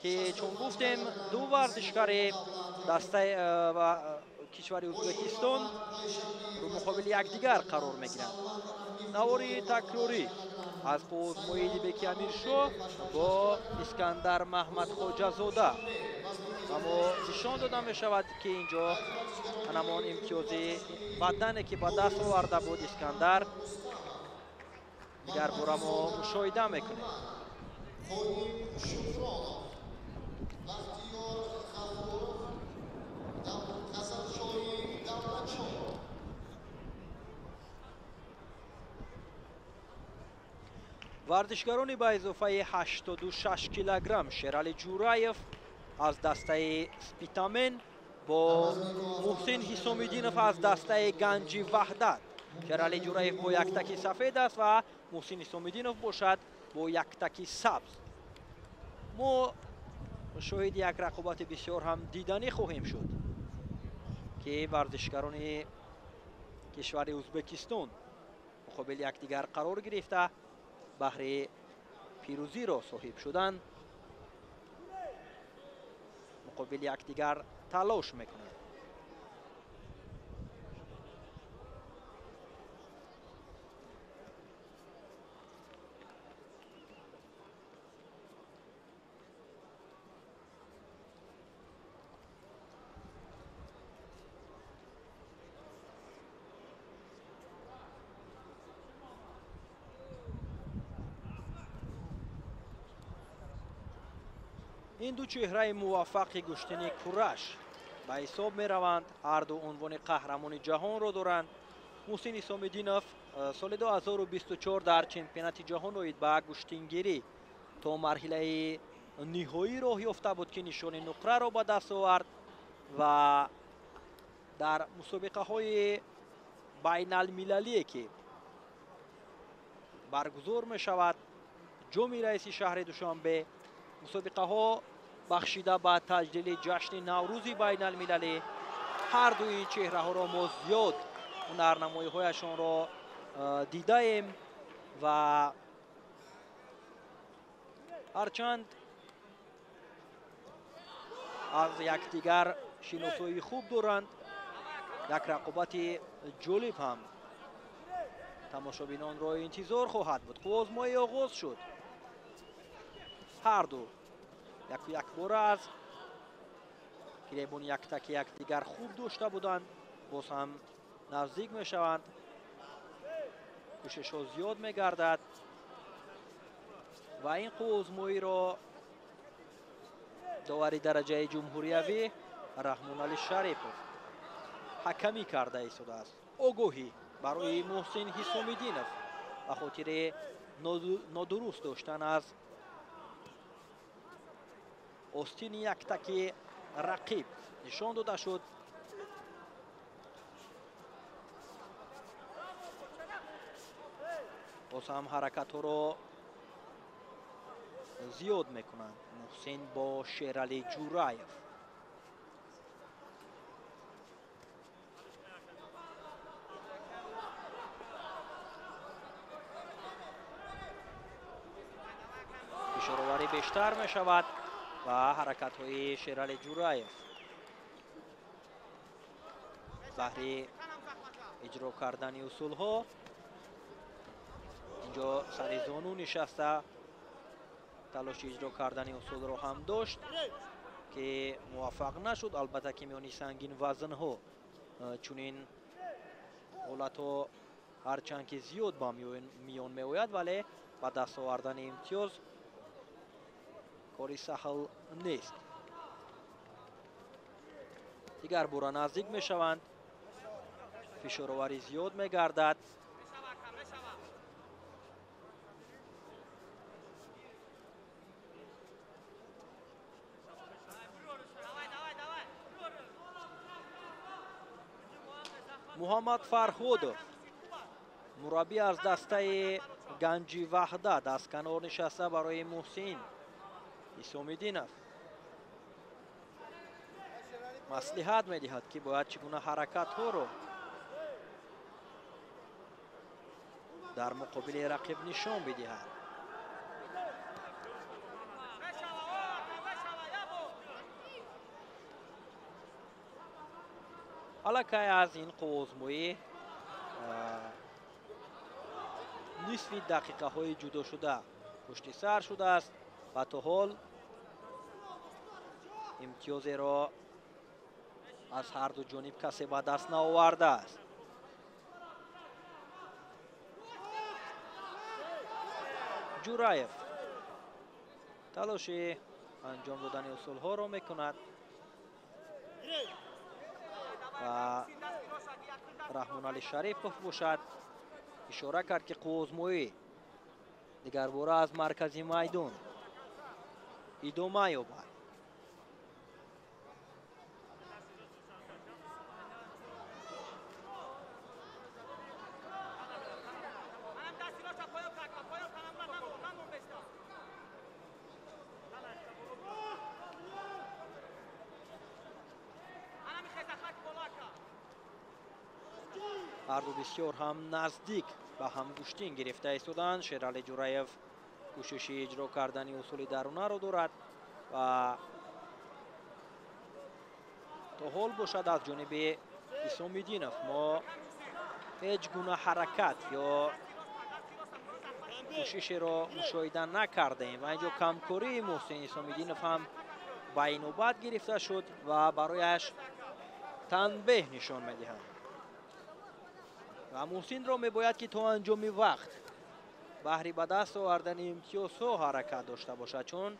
که چون گفتیم دو ورزشکار دسته و کشور ازبکستان رو مقابل یکدیگر قرار می‌گیرند. نواری تکراری از قوزمایی ایدیبک امیرشاه با اسکندر محمد خوجازاده اما نشان داده می شود که اینجا همان امتیازی بدنی که به دست آورده بود اسکندر دیگر بار ما مشاهده میکنیم. ورزشکاران به اضافه 86 کیلوگرم شیرعلی جورایف از دسته سپیتامن با محسن حسامیدینов از دسته گنجی وحدت. شیرعلی جورایف با یک تکی سفید است و محسن حسامیدینov باشد با یک تکی سبز. ما شاهد یک رقابت بسیار هم دیدنی خواهیم شد که ورزشکاران کشور ازبکستان مقابل یکدیگر قرار گرفته بهره پیروزی را صاحب شدن مقابل یکدیگر تلاش میکنند. این دو چهره موفق گشتنی کورش به حساب می روند. هر دو عنوان قهرمان جهان را دارند. محسن حسامیدینov سال 2024 در چمپیونات جهان روید به گشتنگیری تا مرحله نهایی راه یافته بود که نشان نقره را به دست آورد و در مسابقه های بین المللی که баргузор мешавад ҷоми раиси шаҳри Душанбе. мусобиқаҳо бахшида ба таҷдили ҷашни наврӯзи байналмилалӣ. ҳар дуи ин чеҳраҳоро мо зиёд ҳунарнамоиҳояшонро дидаем ва ҳарчанд аз якдигар шиносоии хуб доранд, як рақобати ҷолиб ҳам тамошобинонро интизор хоҳад буд. озмоӣ оғоз шуд. ҳар ду якбора аз гиребони яктаки якдигар хуб дошта буданд. боз ҳам наздик мешаванд. кӯшишҳо зиёд мегардад ва ин озмоиро довари дараҷаи ҷумҳуриявӣ Раҳмоналӣ Шарипов ҳакамӣ карда истодааст. огоҳӣ барои Муҳсин Ҳисомиддинов ба хотири нодуруст доштан аз остини яктаки рақиб нишон дода шуд. боз ҳам ҳаракатҳоро зиёд мекунанд Муҳсин бо Шералӣ Ҷураев. фишороварӣ бештар мешавад ва ҳаракатҳои Шералӣ Ҷураев баҳри иҷро кардани усулҳо инҷо сари зону нишаста талоши иҷро кардани усулро ҳам дошт ки муваффақ нашуд. албатта ки миёни сангин вазнҳо чунин ҳолатҳо ҳарчанд ки зиёд ба миён меояд, вале ба даст овардани имтиёз кори саҳл нест. дигар бора наздик мешаванд. фишороварӣ зиёд мегардад. муҳаммад Фарҳодов мураббӣ аз дастаи Ганҷи Ваҳда дастканор нишаста барои Муҳсин Ҳисомиддинов маслиҳат медиҳад ки бояд чӣ гуна ҳаракатҳоро дар муқобили рақиб нишон бидиҳад. аллакай аз ин қувозмоӣ нисфи дақиқаҳои ҷудошуда пушти сар шудааст ва то ҳол имтиёзеро аз ҳарду ҷониб касе ба даст наовардааст. ҷураев талоши анҷом додани усулҳоро мекунад ва Раҳмоналӣ Шарипов бошад. ишора кард ки қувозмоӣ дигарбора аз маркази майдон идома ёбад. ҳарду бисёр ҳам наздик ба ҳамгӯштин гирифта истоданд. Шералӣ Ҷураев кӯшиши иҷро кардани усули дарунаро дорад ва то ҳол бошад аз ҷониби Ҳисомиддинов мо ҳеҷ гуна ҳаракат ё кӯшишеро мушоҳида накардаем ва инҷо камкории Муҳсин Ҳисомиддинов ҳам ба инобат гирифта шуд ва барояш танбеҳ нишон медиҳанд. ва Муҳсинро мебояд ки то анҷоми вақт баҳри ба даст овардани имтиёзҳо ҳаракат дошта бошад, чун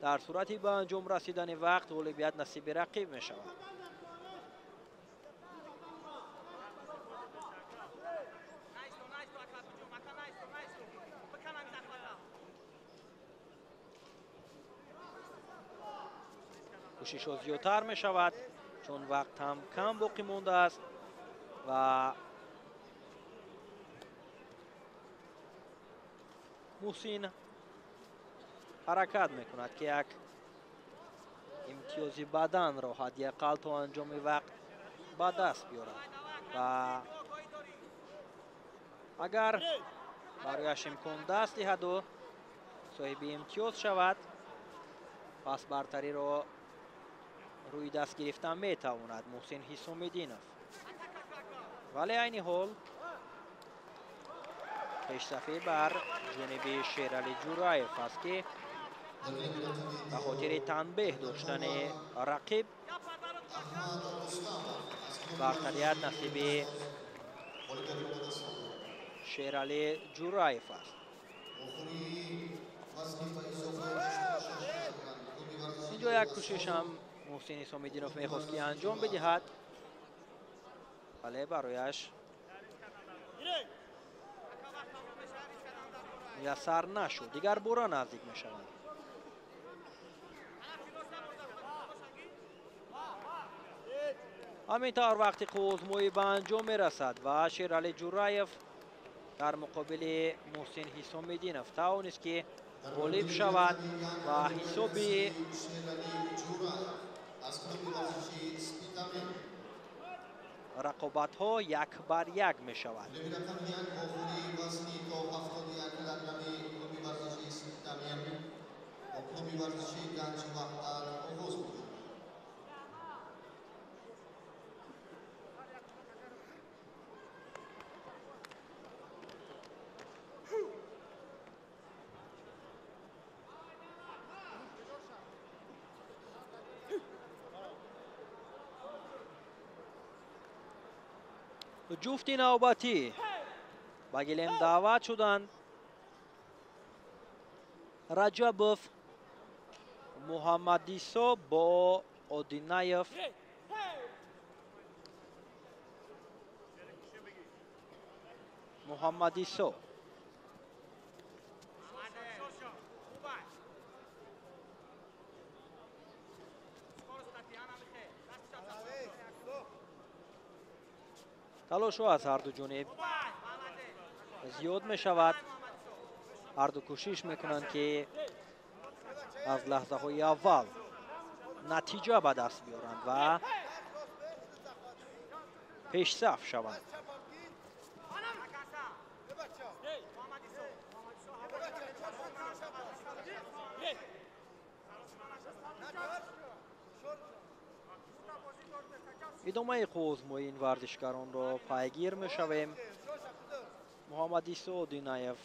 дар сурати ба анҷом расидани вақт ғолибият насиби рақиб мешавад. кӯшишҳо зиёдтар мешавад, чун вақт ҳам кам боқӣ мондааст ва محسن حرکت میکند که یک امتیازی بدن را حداقل تا انجام وقت به دست بیارد و اگر برایش امکان دست دهد و صاحب امتیاز شود پس برتری را روی دست گرفتن میتواند محسن حسام‌الدینov. ولی عین حال پیشرفتی بر جانب شیرعلی جورایف است که به خاطر تنبیه داشتن رقیب برتریت نصیب شیرعلی جورایف است. اینجا یک کوشش هم محسن حسام‌الدینov میخواست که انجام بدهد ولی برایش میسر نشد. دیگر بورا نزدیک میشوند. همینطور وقتی که آزمایی به انجام میرسد و شیرعلی جورایف در مقابل محسن حسام‌الدینov توانست که غالب شود و حساب رقابت ها 1-1 می شود. جفت نوبتی با گلیم دعوت شدند. رجبوف محمدیسو با اودینایف. محمدیسو تلاش از هر دو جانب زیاد می شود. هر دو کوشش میکنند که از لحظه های اول نتیجه به دست بیارند و پیش صف شوند. ادامه آزمایی این ورزشکاران را پیگیر میشویم. محمدیسو اودینایف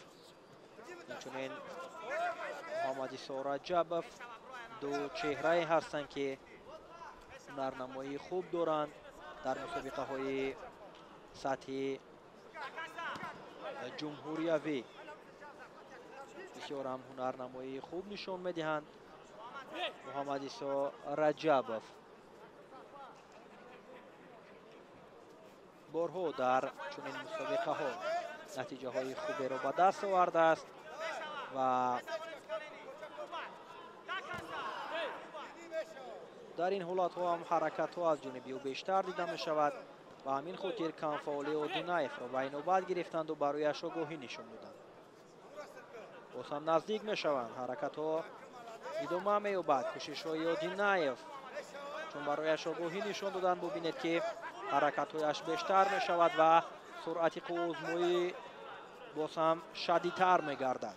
همچنین محمدیسو رجبوف دو چهره هستند که هنرنمایی خوب دارند در مسابقه های سطح جمهوریوی. بسیار هم هنرنمایی خوب نشان میدهند. محمدیسو رجبوف بارها در چنین مسابقه ها نتیجه های خوبی را به دست آورده است و در این حالت ها هم حرکت ها از جانب او بیشتر دیده می شود و همین خاطر کمفعالی اودینایف را به نوبت گرفتند و برایش آگاهی نشان دادند. باز هم نزدیک می شوند. حرکت ها ادامه می یابد. کوشش های اودینایف چون برایش آگاهی نشان دادند ببینید که حرکت هایش بیشتر می شود و سرعت آزمایی باز هم شدیدتر می گردد.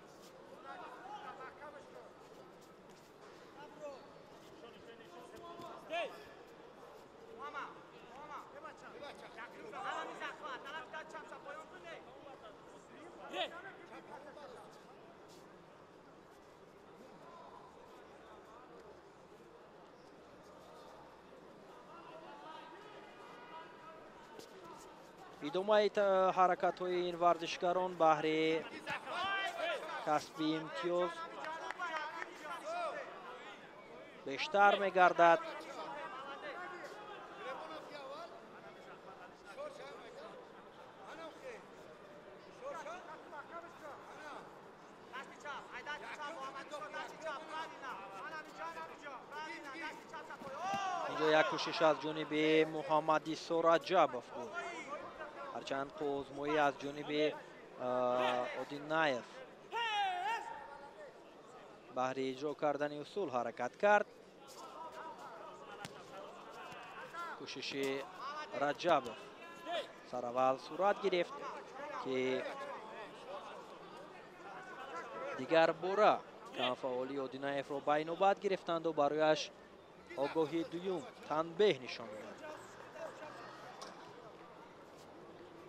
ادامه حرکت های این ورزشکاران بهر کسب امتیاز بیشتر می گردد. اینجا یک کوشش از جانب محمدیسو رجبوف بود. هرچند آزمایی از جانب اودینایف بهره اجرا کردن اصول حرکت کرد. کوشش رجب سر اول صورت گرفت که دیگر باره کمفعالی اودینایف را به نوبت گرفتند و برایش آگاهی دوم تنبیه نشان دادند.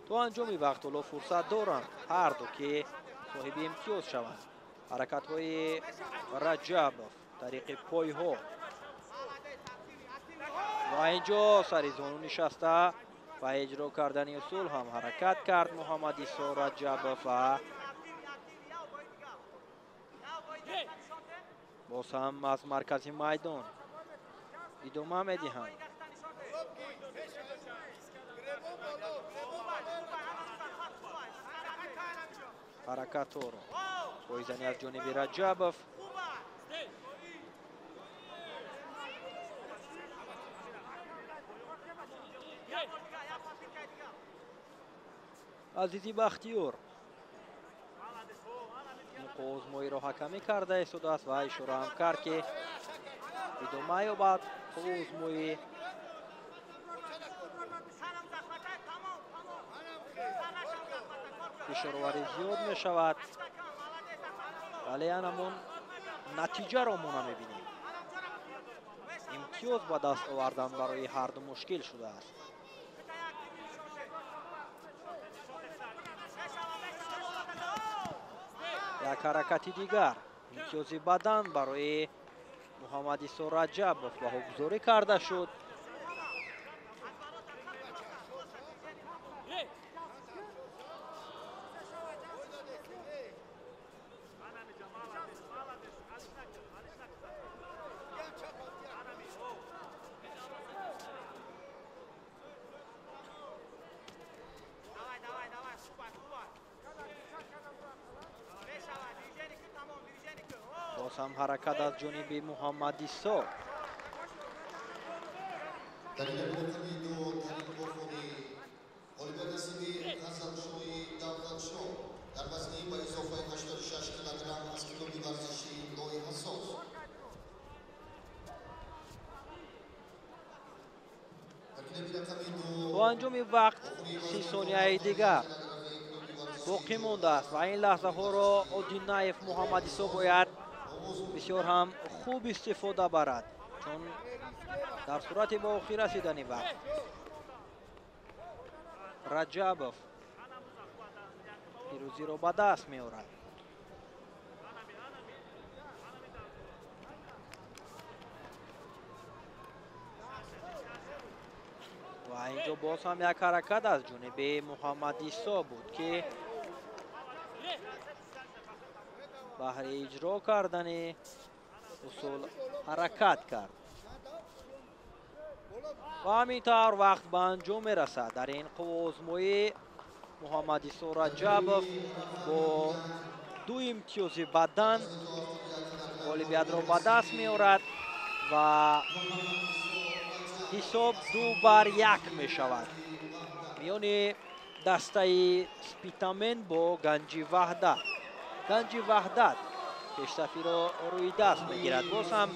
تو انجام وقت الا فرصت دارند هر دو که صاحب امتیاز شوند. حرکت های رجب طریق پای ها و اینجا سر زانو نشسته و اجرا کردن اصول هم حرکت کرد محمد عیسی رجب و باز هم از مرکز میدان ادامه میدهند. حرکت ها را پایزنی از جانب رجب عزیزی بختیار آزمایی را حکمی کرده ایستاده است و اشاره هم کرد که ادامه یابد آزمایی. فشارآوری زیاد می شود ولی همون نتیجه را ما نمیبینیم. امتیاز به دست آوردن برای هر دو مشکل شده است. یک حرکت دیگر امتیاز بدن برای محمد عیسی رجب بهاگذاری کرده شد. باز هم حرکت از جانب محمد عیسی. در این مرتبه دو ترین گفتگوی الیور نصیبی حسنشوی داوودشو در وزنی با اضافه 86 کیلوگرم از کلوب ورزشی لوی حساس. با انجام وقت 30 ثانیه دیگر باقی مانده است و این لحظه ها را اودینایف محمد عیسی باید بسیار هم خوب استفاده برد چون در صورت به آخر رسیدن وقت رجب پیروزی را به دست می آورد. و اینجا باز هم یک حرکت از جانب محمد عیسی بود که بهره اجرا کردن اصول حرکت کرد و همینطور وقت به انجام میرسد. در این آزمایی محمد عیسی رجب با دو امتیاز بدن غالبیت را به دست می‌آورد و حساب 2-1 می شود میان دسته سپیتامن با گنجی وحدت. گنجی وحدت پیشرفتی را روی دست میگیرد. باز هم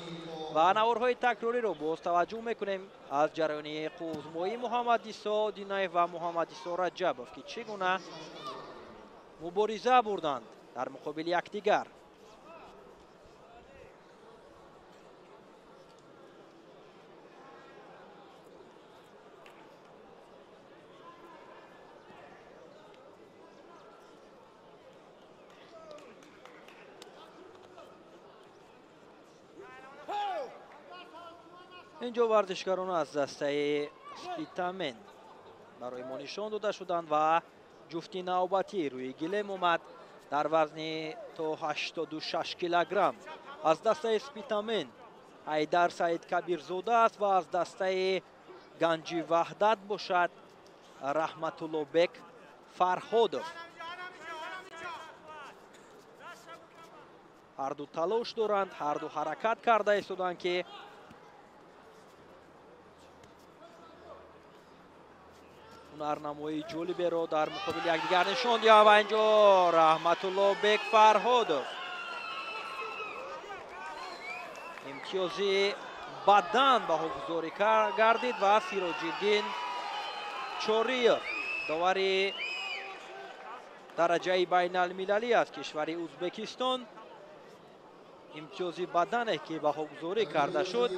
و نوارهای تکراری رو باز توجه میکنیم از جریان آزمایی محمد عیسی دینایف و محمد عیسی رجب که چگونه مبارزه بردند در مقابل یکدیگر. اینجا ورزشکاران از دسته سپیتامن برای ما نشان داده شدند و جفتی نوبتی روی گلیم اومد در وزن تا 86 کیلوگرم. از دسته سپیتامن حیدر سعید کبیرزاده است و از دسته گنجی وحدت باشد رحمت الله بک فرهادov. هر دو تلاش دارند، هر دو حرکت کرده ایستادند که هنرنمایی جالبی را در مقابل یکدیگر نشان دهند و اینجا رحمت الله بک فرهادov امتیازی بدن به حضوری گردید و سیروجیدین چوریف داوری درجه بین المللی از کشور ازبکستان امتیازی بدنه که به حضوری کرده شد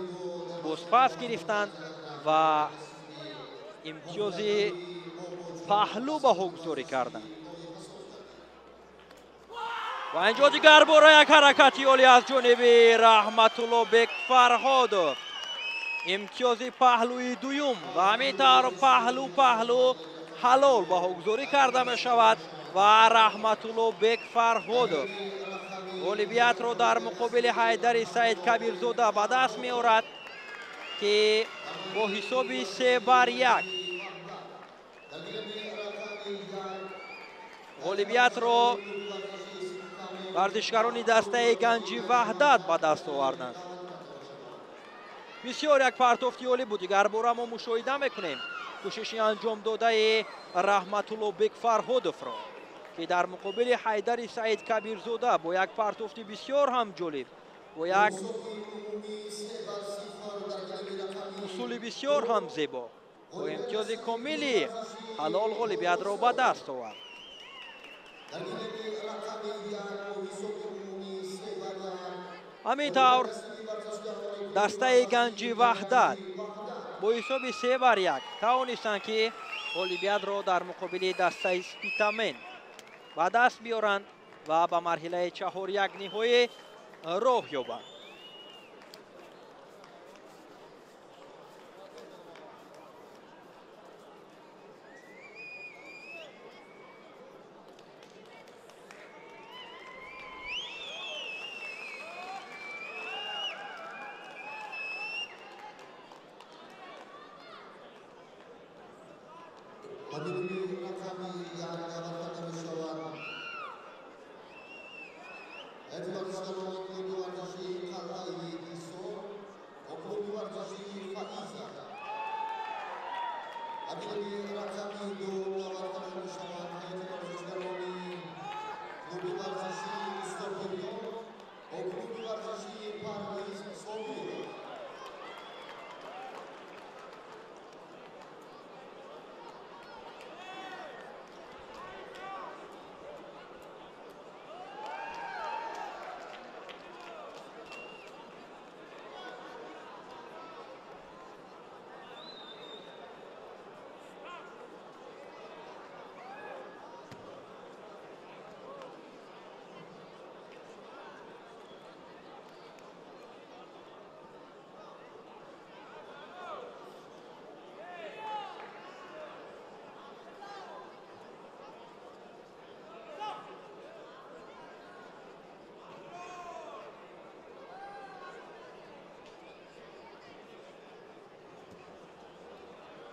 پس گرفتند و امتیازی پهلو به حضوری کردند و اینجا دیگر برای یک حرکتی عالی از جانب رحمت الله بیگ فرهاد امتیازی پهلوی دویم و همینطور پهلو حلال به حضوری کرده می شود و رحمت الله بیگ فرهاد غالبیت را در مقابل حیدر سعید کبیرزاده به دست می آورد که با حساب 3-1 غالبیت را ورزشکاران دسته گنجی وحدت به دست آوردند. بسیار یک پرتافتی عالی بود. دیگر بار ما مشاهده میکنیم کوششی انجام داده رحمت الله بیگ فرهادов را که در مقابل حیدر سعید کبیرزاده با یک پرتافتی بسیار هم جالب با یک اصول بسیار هم زیبا با امتیاز کاملی حلال غالبیت را به دست آورد. همینطور دسته گنجی وحدت با حساب 3-1 توانستند که غالبیت را در مقابل دسته سپیتامن به دست بیارند و به مرحله 4-1 نهایی راه یابند.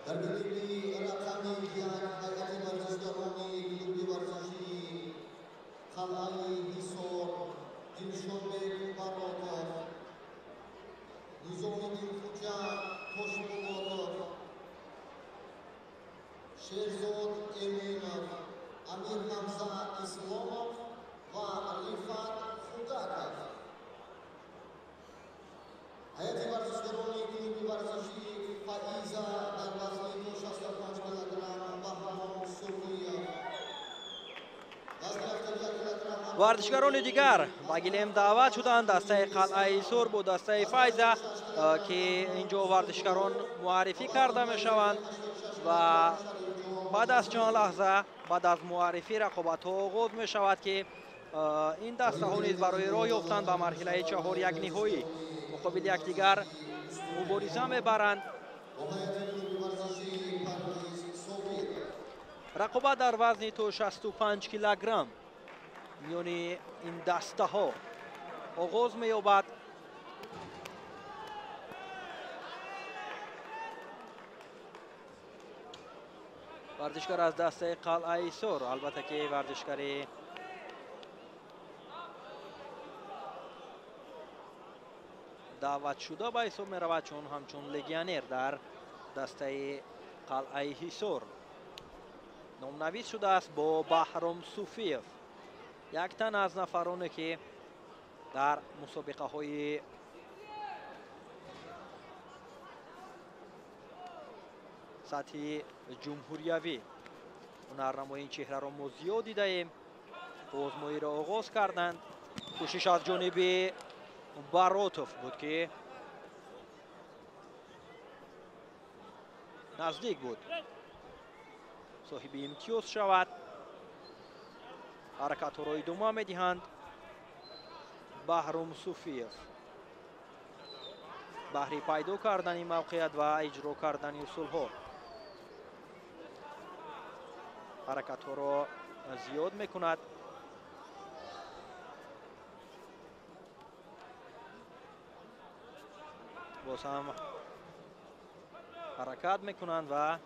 در گروهی رقمی دیگر حیات ورزشکارانی کلوب ورزشی قلعه حصار دلشانبek فراتov نظامیدین خوجا toshpo'latov sherzod eminov amir hamza islomov va rifat xudakov حیات ورزشکارانی کلوب ورزشی فائزه در وزن 65 کیلوگرم بهرام صوفی‌یف ورزشکاران دیگر با گلیم دعوت شدند دسته قلعه ایسور با دسته فایزه که اینجا ورزشکاران معرفی کرده می شوند و بعد از چند لحظه بعد از معرفی رقابت ها آغاز می شود که این دسته ها نیز برای راه یافتن به مرحله 4-1 نهایی مقابل یکدیگر مبارزه می برند. رقابت در وزن تا 65 کیلوگرم میان این دسته ها آغاز می یابد. ورزشکار از دسته قلعه ایسور البته که ورزشکاری دعوت شده به حساب می رود چون همچون لگیانر در دسته قلعه ایسور نامنویس شده است با بهرام صوفی‌یف یک تن از نفرانی که در مسابقه های سطح جمهوریوی. هنرنمای این چهره را ما زیاد دیدیم. آزمایی را آغاز کردند. کوشش از جانب باروتوف بود که نزدیک بود صاحب امتیاز شود. حرکت ها را ادامه میدهند. بهرام صوفیف بهری پیدا کردن این موقعیت و اجرا کردن اصول ها. حرکت ها را زیاد میکند. باز هم حرکت میکنند و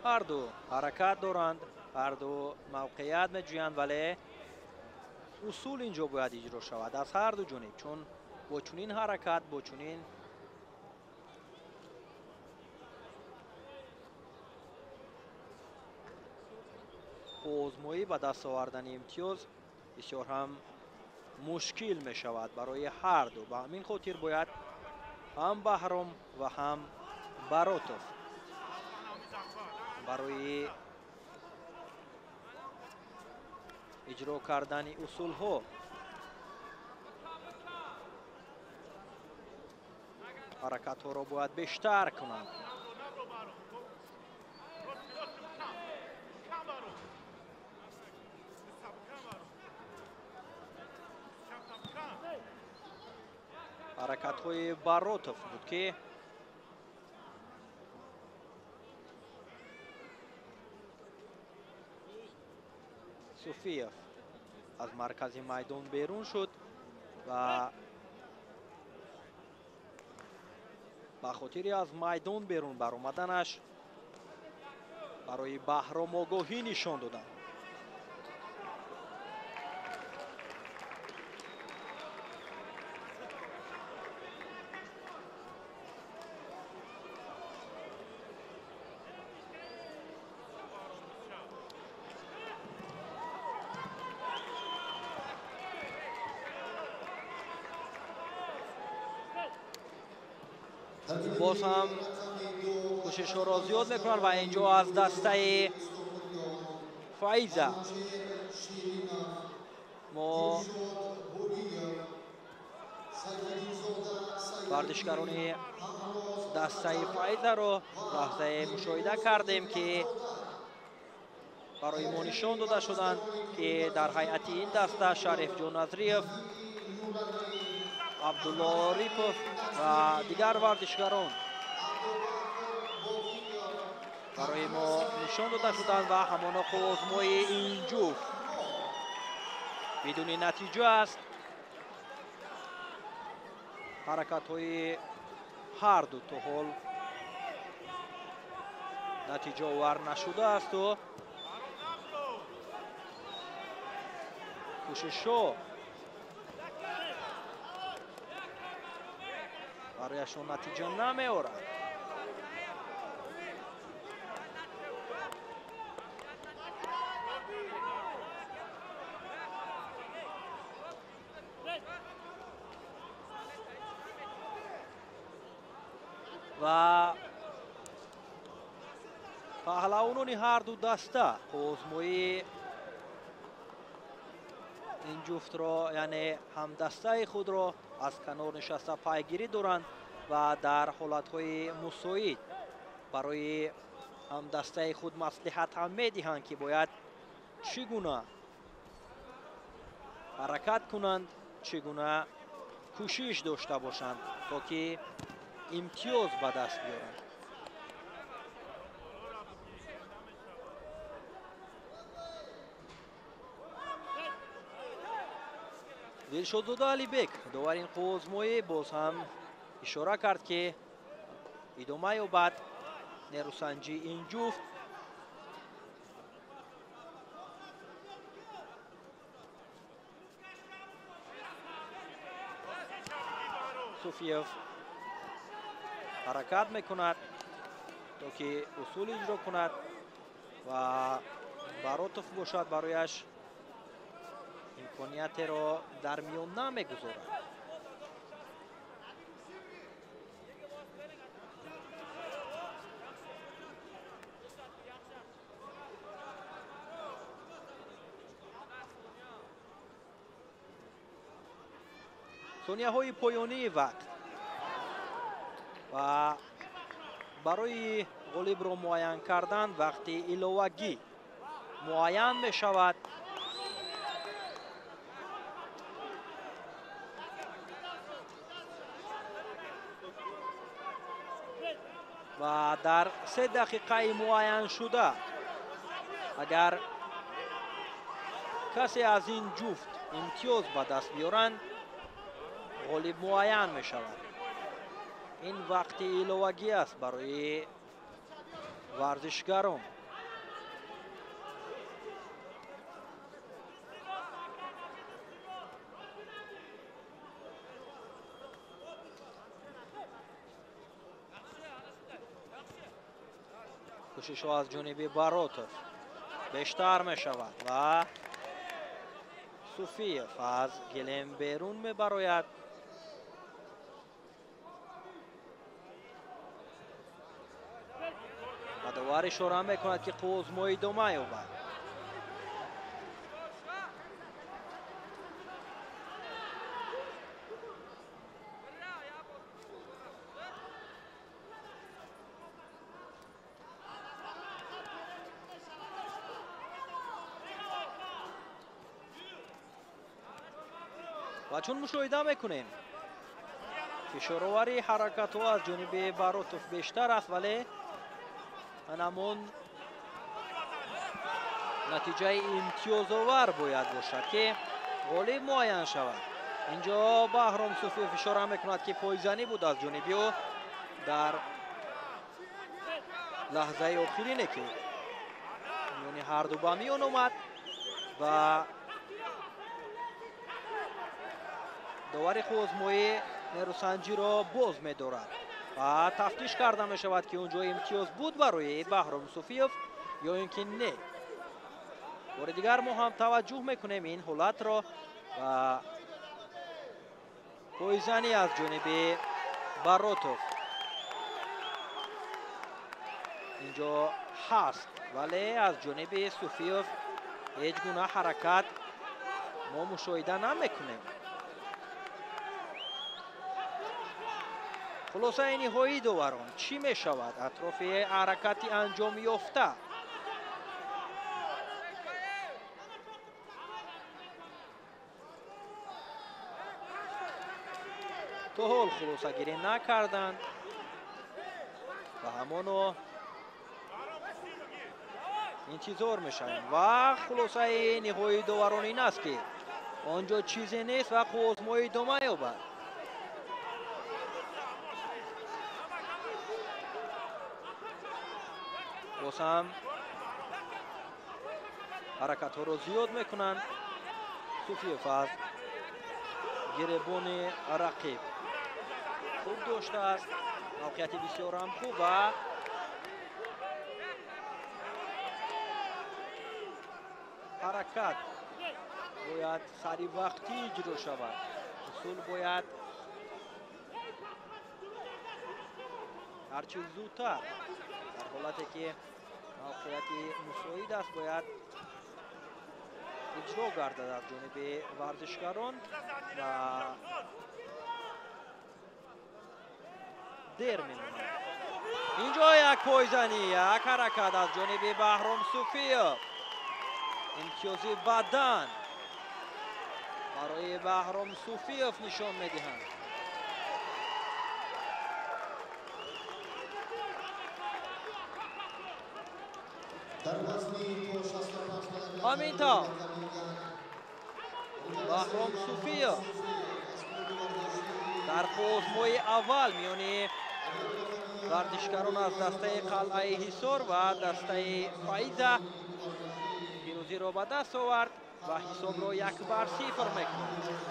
هر دو حرکت دارند، هر دو موقعیت میجویند، ولی اصول اینجا باید اجرا شود از هر دو جانب، چون با چنین حرکت، با چنین آزمایی به دست آوردن امتیاز بسیار هم مشکل می شود برای هر دو. به همین خاطر باید هم بهرام و هم باروتوف برای اجرا کردن اصول ها حرکت ها را باید بیشتر کنند. حرکت های باروتوف بود که صوفیف از مرکز میدان بیرون شد و به خاطر از میدان بیرون برآمدنش برای بهرام آگاهی نشان دادند. باز هم کوشش را زیاد میکنند و اینجا از دسته فایزه ما ورزشکاران دسته فایزه را لحظه مشاهده کردیم که برای ما نشان داده شدند که در هیئت این دسته شریف جان نظریف، عبدالله ریپوف و دیگر ورزشکاران برای ما نشان داده شدند و همانا آزمای این جفت بدون نتیجه است. حرکت های هر دو تا حال نتیجه آور نشده است و کوشش ها برایشان نتیجه نمی آورد. و پهلوانان هر دو دسته آزمایی این جفت را، یعنی هم دسته خود را از کنار نشسته پیگیری دارند و در حالتهای مساعد برای هم دسته خود مصلحت هم میدهند که باید چگونه حرکت کنند، چگونه کوشش داشته باشند تا که امتیاز به دست بیارند. دلشادزاده علیبک داور این آزمایی باز هم اشاره کرد که ادامه یابد نیروسنجی این جفت. صوفیف حرکت میکند تا که اصول اجرا کند و باروتوف باشد برایش امکانیت را در میان نمیگذارد. ثانیه‌های پایانی وقت و برای غالب را معین کردن وقتی ایلوواگی معین می شود و در 3 دقیقه معین شده اگر کسی از این جفت امتیاز به دست بیارند غالب معین می شود. این وقت ایلوواگی است برای ورزشکاران. کوشش از جانب باروتوف بیشتر می شود و صوفیف از گلیم بیرون می براید. و دوباره اشاره می کند که قوزمایی ادامه یابد. و چون مشاهده میکنیم فشارآوری حرکت ها از جانب باروتوف بیشتر است ولی همون نتیجه امتیازآور باید باشد که غالب معین شود. اینجا بهرام صوفیف اشاره میکند که پایزنی بود از جانب او در لحظه آخرینه که یعنی هر دو به میان آمد و داور قوزمایی نیروسنجی را باز می‌دارد و تفتیش کرده می شود که اونجا امتیاز بود برای بهرام صوفیف یا اینکه نه. بار دیگر ما هم توجه میکنیم این حالت را و پایزنی از جانب باروتوف اینجا هست ولی از جانب صوفیف هیچ گونه حرکت ما مشاهده نمیکنیم. خلاصه نهایی داوران چی می شود اطراف حرکتی انجام یافته؟ تا حال خلاصه گیری نکردند و همانو انتظار میشویم و خلاصه نهایی داوران این است که آنجا چیزی نیست و قوزمایی ادامه یابد. باز هم حرکت ها رو زیاد میکنند. صوفیف از گریبان رقیب خوب داشته است، موقعیت بسیار هم خوب و حرکت باید سری وقتی اجرا شود. اصول باید هرچی زودتر در حالتی که موقعیت مساعد است باید اجرا گردد از جانب ورزشکاران و دیر میموند. اینجا یک پایزنی، یک حرکت از جانب بهرام صوفیف، امتیاز بدن برای بهرام صوفیف نشان میدهند. همینطور بهرام صوفیف در قوزمای اول میانی ورزشکاران از دسته قلعه حصار و دسته فایزه پیروزی را به دست آورد و حساب را 1-0 میکند.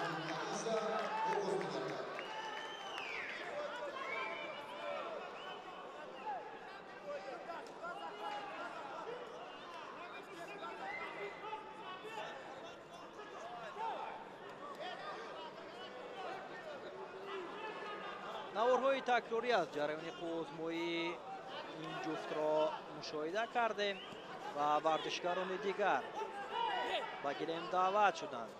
наворҳои такрорӣ аз ҷараёни қувозмоии ин ҷуфтро мушоҳида кардем ва варзишгарони дигар ба гирем даъват шуданд.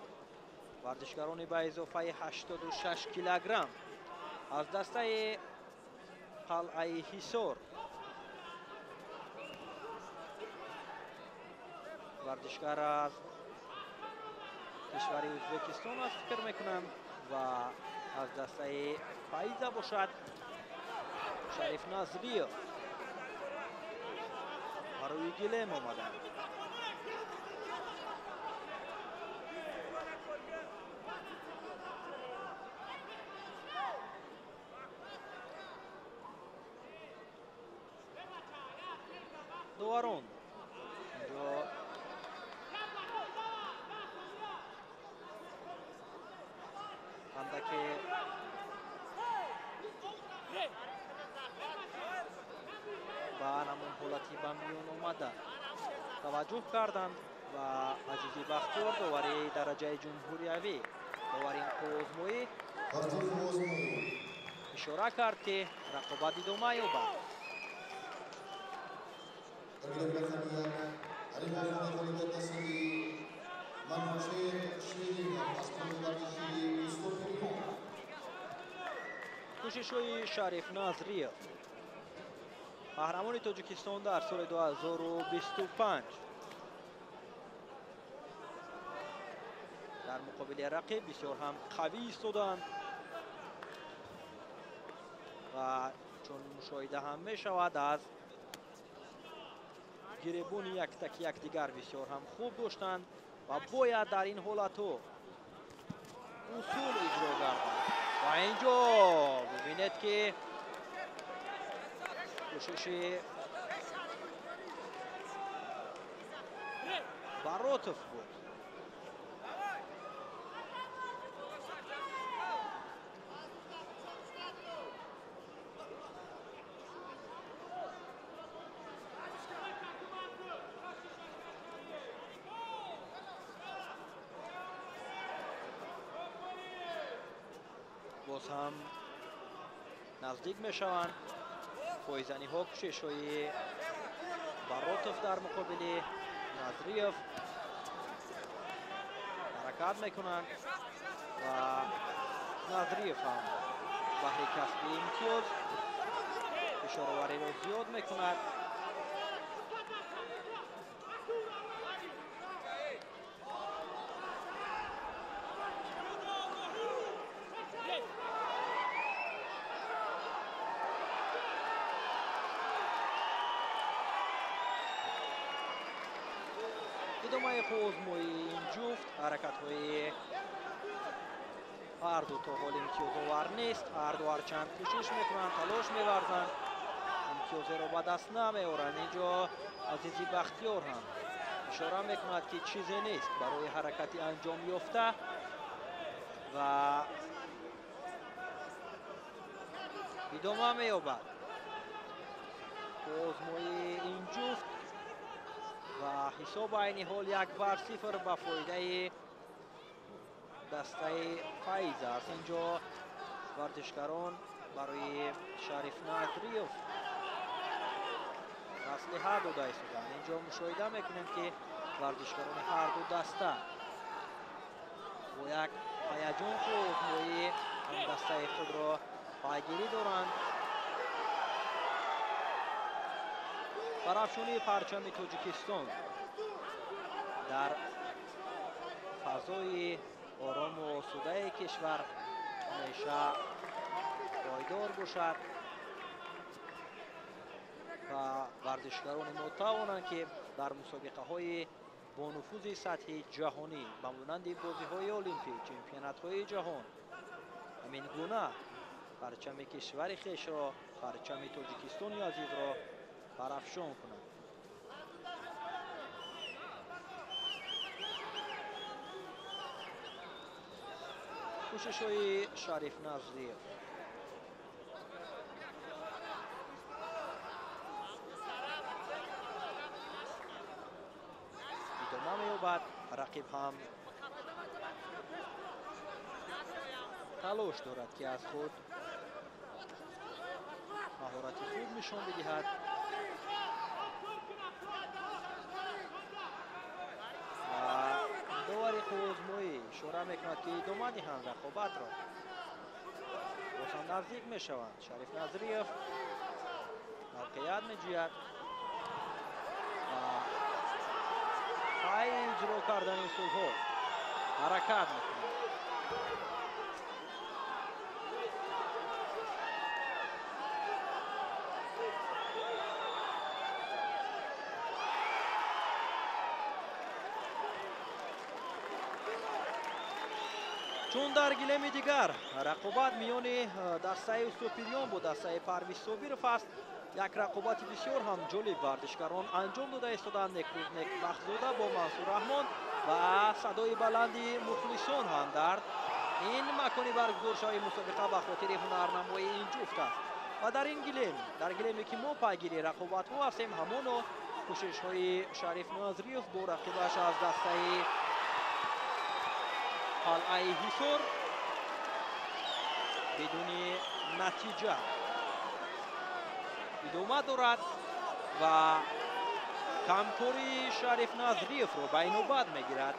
варзишгарони ба изофаи 86 килограмм аз дастаи қалъаи ҳисор. варзишгар аз кишвари ӯзбекистон аст фикр мекунам ва аз дастаи фаиза бошад. шариф назриев барои гилем омаданд. доварон инҷо андаке ба намун ҳолати ба миён омада таваҷҷӯҳ карданд ва азизи бахтиёр доварии дараҷаи ҷумҳуриявӣ доварин қувозмоӣ ишора кард ки рақобат идома ёбад. кӯшишҳои шариф назриев қаҳрамони тоҷикистон дар соли 2025 дар муқобили рақиб бисёр ҳам қавӣ истоданд ва чун мушоҳида ҳам мешавад аз гиребони яктаки якдигар бисёр ҳам хуб доштанд ва бояд дар ин ҳолатҳо усул иҷро гарданд. ва инҷо бибинед ки кӯшиши баротов буд. боз ҳам наздик мешаванд пойзаниҳо. кӯшишҳои баротов дар муқобили назриев ҳаракат мекунанд ва назриев ҳам баҳри касби имтиёз фишоровариро зиёд мекунад. идомаи қувозмоии ин ҷуфт ҳаракатҳои ҳарду то ҳол имтиёзовар нест. ҳарду ҳарчанд кӯшиш мекунанд, талош меварзанд, имтиёзеро ба даст намеоранд. инҷо азизи бахтиёр ҳам ишора мекунад ки чизе нест барои ҳаракати анҷом ёфта ва идома меёбад. қувозмоии ин ҷуфт ва ҳисоб айни ҳол 1-0 ба фоидаи дастаи файз аст. инҷо варзишгарон барои шариф назриев маслиҳат дода истоданд. инҷо мушоҳида мекунем ки варзишгарони ҳарду даста бо як ҳаяҷон қувозмоӣ дастаи худро пайгирӣ доранд. парафшонии парчами тоҷикистон дар фазои орому осудаи кишвар ҳамеша пойдор бошад ва варзишгарони мо тавонанд ки дар мусобиқаҳои бо нуфузи сатҳи ҷаҳонӣ ба монанди бозиҳои олимпӣ, чемпионатҳои ҷаҳон ҳамин гуна парчами кишвари хешро, парчами тоҷикистони азизро парафшон кунанд. кӯшишҳои шариф назриев идома меёбад. рақиб ҳам талош дорад ки аз худ مهارتی خوب نشان بدهد. داوری قوزمویی اشاره میکند که ادامه دهند رقابت را. باز هم نزدیک میشوند. شریف نظریف موقعیت میجوید و پای اجرا کردن اصولها حرکت میکند. چون در گلیم دیگر رقابت میان دسته سوپریون با دسته پرویز صابرов است، یک رقابت بسیار هم جالب ورزشکاران انجام داده ایستادند. نکروزنک بخزاده با منصور رحمان و صدای بلندی مخلصان هم در این مکانی برگزار شده مسابقه به خاطر هنرنمایی این جفت است. و در این گلیم، در گلیمی که ما پیگیری رقابت ها هستیم، همون کوشش های شریف نظریف با رقیبش از دسته قلعه حصار بدون نتیجه ادامه دارد و کمکاری شریف نظریف رو به نوبت میگیرد.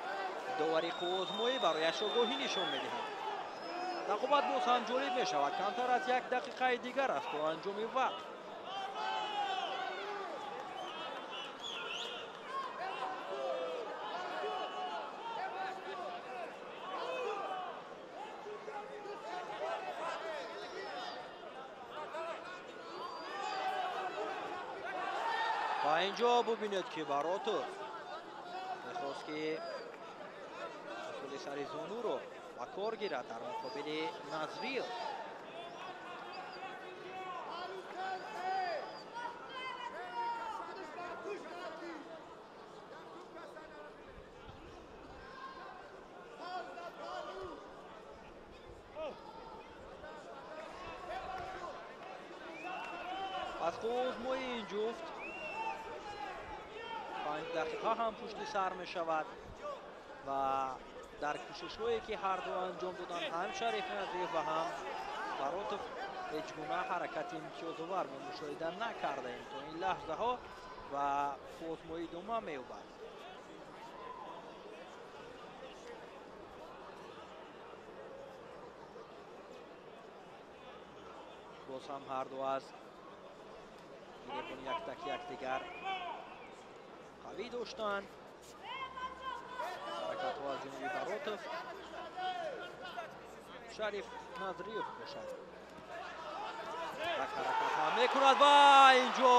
داوری قوزمویی برایش آگاهی نشان میدهد. رقابت باز هم جالب میشود. کمتر از یک دقیقه دیگر است تا انجام وقت. و اینجا ببینید که براتو میخواست که اصول سر زانو رو با کار گیرد در مقابل نظریف. از قوزمویی این جفت 5 دقیقه هم پشت سر می شود و در کوشش هایی که هر دو انجام دادن، هم شریف نظریف و هم براتو هیچ گونه حرکت امتیازآور مشاهده نکرده ایم تا این لحظه ها و قوزمویی ادامه می یابد. باز هم هر دو از یک تک یک دیگر قوی داشتند. حرکت ها از جانب براتف شریف نظریف باشد. حرکت هم میکند و اینجا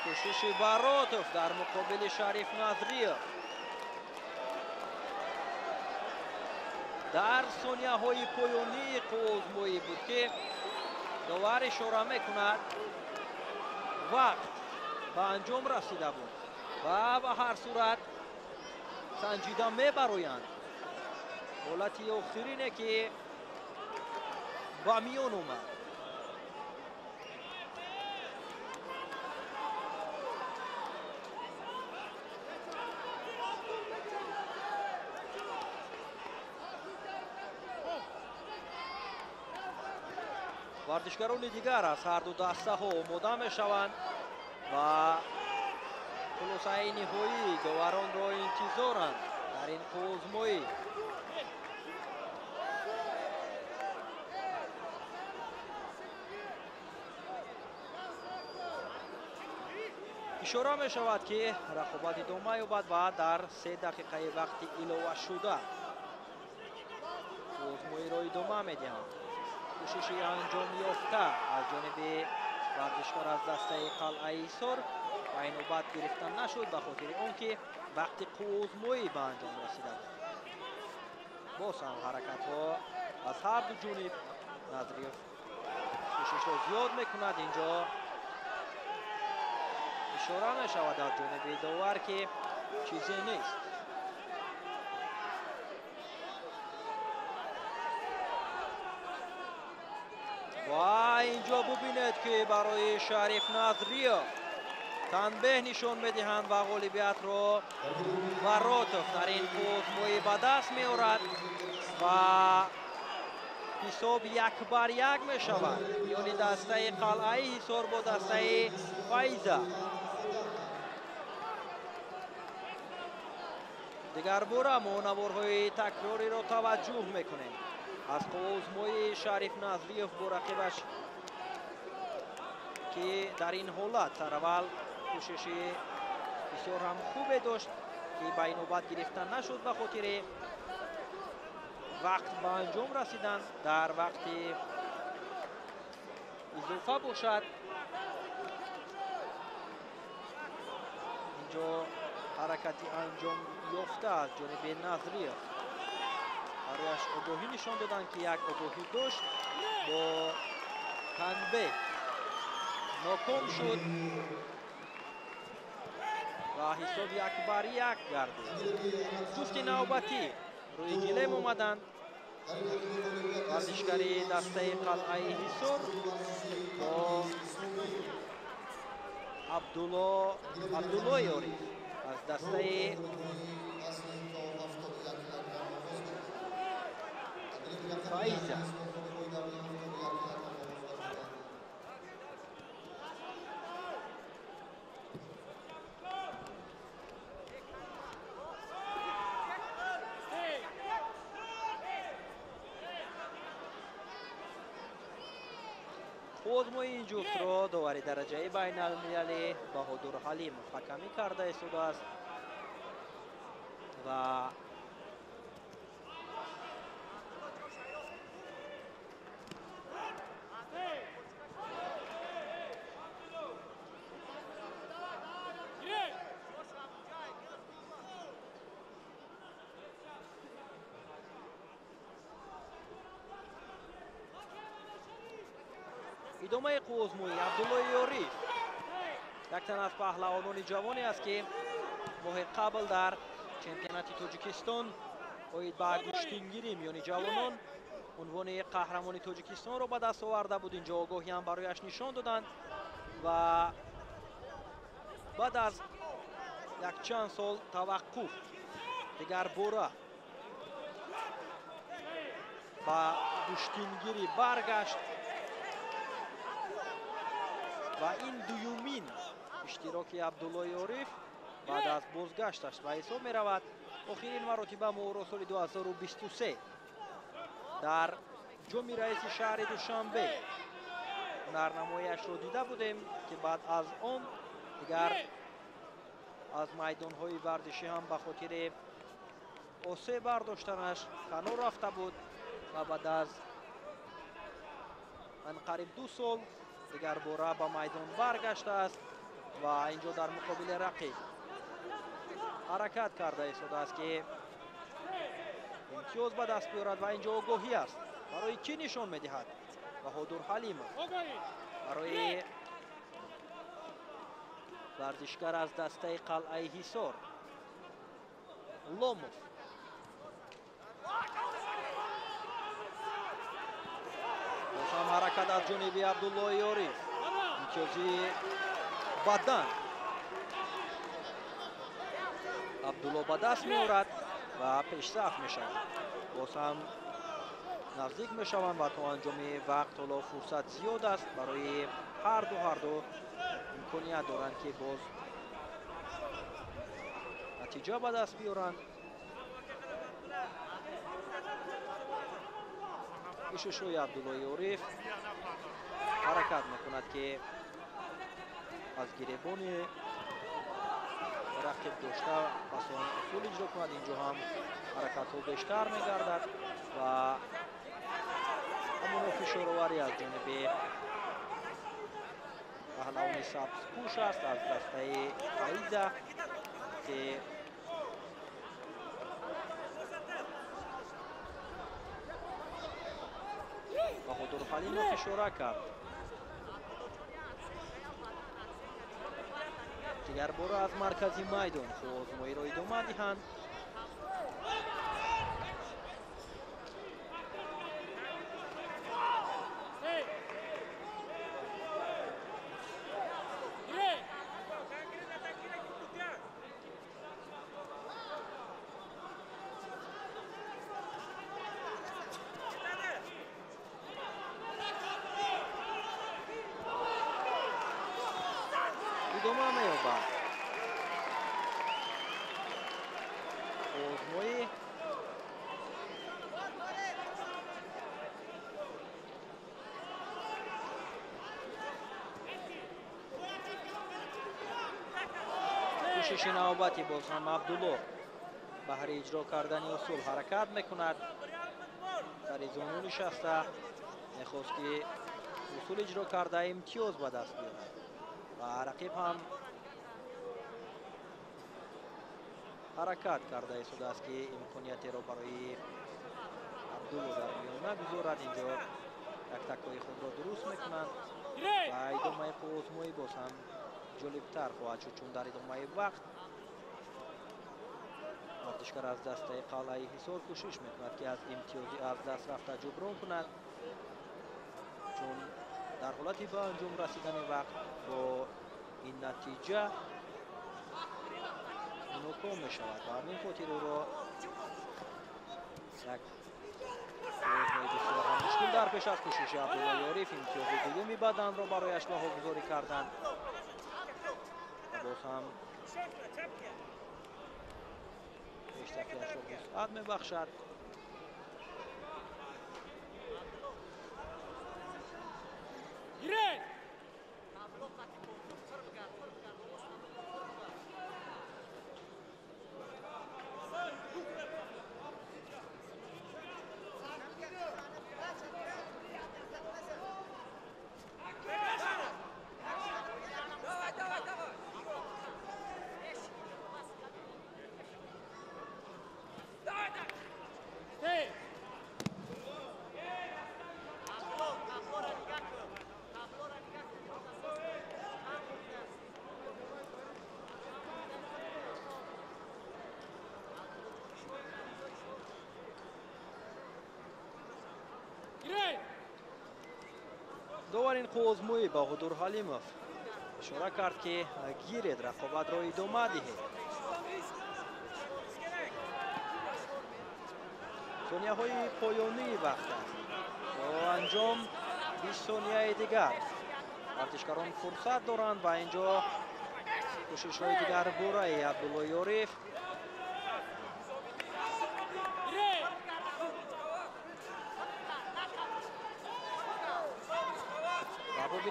کوشش براتف در مقابل شریف نظریف. در ثانیه های پایانی قوزمویی بود که داور اشاره میکند وقت به انجام رسیده بود و به هر صورت سنجیده میبرویند. حالتی آخرینه که با میان اومد. ورزشکاران دیگر از هر دو دسته ها آماده میشوند و خلاصه نهایی داوران را انتظارند در این قوزمویی. اشاره می شود که رقابت ادامه یابد و در 3 دقیقه وقتی علاوه شده قوزمویی را ادامه می دهند. کوششی انجام یافته از جانب ورزشکار از دسته قلعه حصار و این نوبت گرفتن نشد به خاطر آنکه وقتی قوزمویی به انجام رسیده بود. باز هم حرکت ها از هر دو جانب نظریف کوشش را زیاد میکند. اینجا اشاره می شود از جانب داور که چیزی نیست. و اینجا ببینید که برای شریف نظریف تنبیه نشان میدهند و غالبیت را براتف در این قوزمویی به دست میارد و حساب 1-1 می شود میان دسته قلعه حصار با دسته فایزه. دیگر باره ما نوارهای تکراری را توجه میکنیم. از قوزموی شریف نظریف با رقیبش که در این حالت سرول کوشش بسیار هم خوبی داشت که به نوبت گرفتن نشد به خاطر وقت به انجام رسیدن در وقت اضافه باشد. اینجا حرکتی انجام یافته از جانب نظریف، برایش آگاهی نشان دادن که یک آگاهی داشت با تنبه ناکام شد و حساب 1-1 گردید. جفت نوبتی روی گلیم اومدن. ورزشگری دسته قلعه حصار با عبدالله یاری از دسته فایزه. قوزموی این جفت را داوری درجه بین المللی بهادر حلیم حکمی کرده ایستاده است و ادامه قوزموی عبدالله یاری یک تن از پهلوانان جوانی است که ماه قبل در چمپیونات تاجیکستان باید به گشتینگیری میان جوانان عنوان قهرمان تاجیکستان را به دست آورده بود. اینجا آگاهی هم برایش نشان دادند و بعد از یک چند سال توقف دیگر باره به گشتینگیری برگشت و این دویومین اشتراک عبدالله یاری بعد از بازگشتش به حساب می رود. آخرین مراتب ما سال 2023 در جام رئیس شهر دوشنبه هنرنمایی‌اش را دیده بودیم که بعد از آن دیگر از میدان‌های ورزشی هم به خاطر آسیب برداشتنش کنار رفته بود و بعد از قریب 2 سال دیگر باره به میدان برگشته است و اینجا در مقابل رقیب حرکت کرده ایستاده است که امتیاز به دست بیارد و اینجا آگاهی است. برای کی نشان میدهد؟ بهادر حلیم برای ورزشگر از دسته قلعه حصار لوموف. باز هم حرکت از جانب عبدالله یاری، امتیازی بدن عبدالله به دست می‌آورد و پیشرفت می‌شود. باز هم نزدیک می‌شوند و تا انجام وقت حالا فرصت زیاد است برای هر دو امکانیت دارند که باز نتیجه به دست بیارند. کوشش‌های عبدالله یاری حرکت می‌کند که از گریبان رقیب داشته پسان اصول اجرا کند. اینجا هم حرکت ها بیشتر می‌گردد و همون فشاروری از جانب پهلوان سبز پوش است از دسته فایزه که بهادر حلیم فشاره کرد. دیگر باره از مرکزی میدان قوزمویی را ادامه دهند. намеёбад. озмоӣ кӯшиши навбати боз ҳам Абдулло баҳри иҷро кардани усул ҳаракат мекунад. сари зону нишаста мехост ки усул иҷро карда имтиёз ба даст биёрад ва рақиб ҳам ҳаракат карда истодааст ки имкониyateро барои Абдулло дар миён нагузорад. инҷо тактакҳои худро дуруст мекунанд ва идомаи озмоӣ боз ҳам ҷолибтар хоҳад шуд, чун дар идомаи вақт вартишгар аз дастаи қалъаи ҳисор кӯшиш мекунад ки аз имтиёзи аз даст рафта ҷуброн кунад, чун дар ҳолати ба анҷом расидани вақт бо ин натиҷа ноком мешавад ва ҳамин хотир ӯро як озмои бисёр ҳам мушкил дар пеш аз кӯшиши Абдуллои Ориф имтиёзи дуюми баданро барояш баҳогузорӣ карданд. боз ҳам пештафиашро вусъат мебахшад. доварин қозмоӣ ба Ҳудур Ҳалимов ишора кард ки гиред, рақобатро идома диҳед. сонияҳои поёнии вақт аст. бо анҷом 20 сонияи дигар вартишгарон фурсат доранд ва инҷо кӯшишҳои дигар бораи Абдуллои Ориф.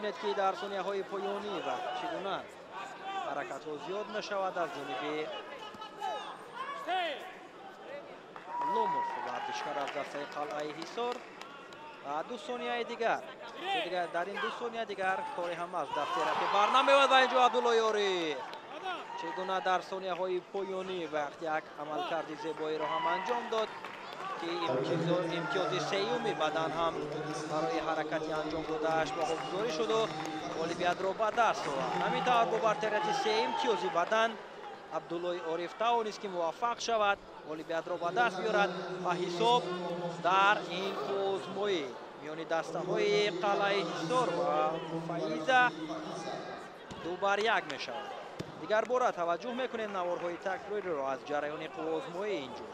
бинед ки дар сонияҳои поёнии вақт чӣ гуна ҳаракатҳо зиёд мешавад аз ҷониби Ломов вартишгар аз дастаи қалъаи ҳисор. 2 сонияи дигар дар ин 2 сония дигар кори ҳам аз дасти рақиб бар намеояд ва инҷо Абдуллои Ориф чӣ гуна дар сонияҳои поёнии вақт як амалкарди зебоиро ҳам анҷом дод ки имтиёзи сеюми бадан ҳам барои ҳаракати анҷом додааш баҳогузорӣ шуду олимпиадро ба даст овард. ҳамин тавр бо бартарияти 3 имтиёзи бадан Абдуллои Ориф тавонист ки муваффақ шавад, олимпиадро ба даст биёрад ва ҳисоб дар ин озмоӣ миёни дастаҳои қалъаи ҳисор ва Фаиза 2-1 мешавад. дигар бора таваҷҷӯҳ мекунем наворҳои такрориро аз ҷараёни озмоӣ инҷо.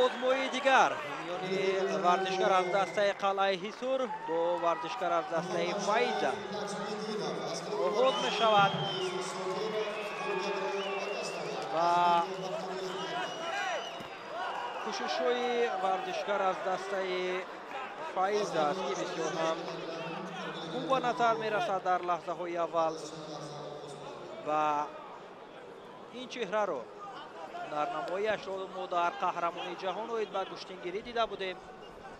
озмоии дигар миёни вартишгар аз дастаи қалъаи ҳисор бо вартишгар аз дастаи Фаиза. باز می شود و کوشش‌های ورزشکار از دسته فایز است که بسیار هم خوب به نظر می رسد در لحظه های اول و این چهره رو در نمایش رو ما در قهرمانی جهان و به گشتنگیری دیده بودیم.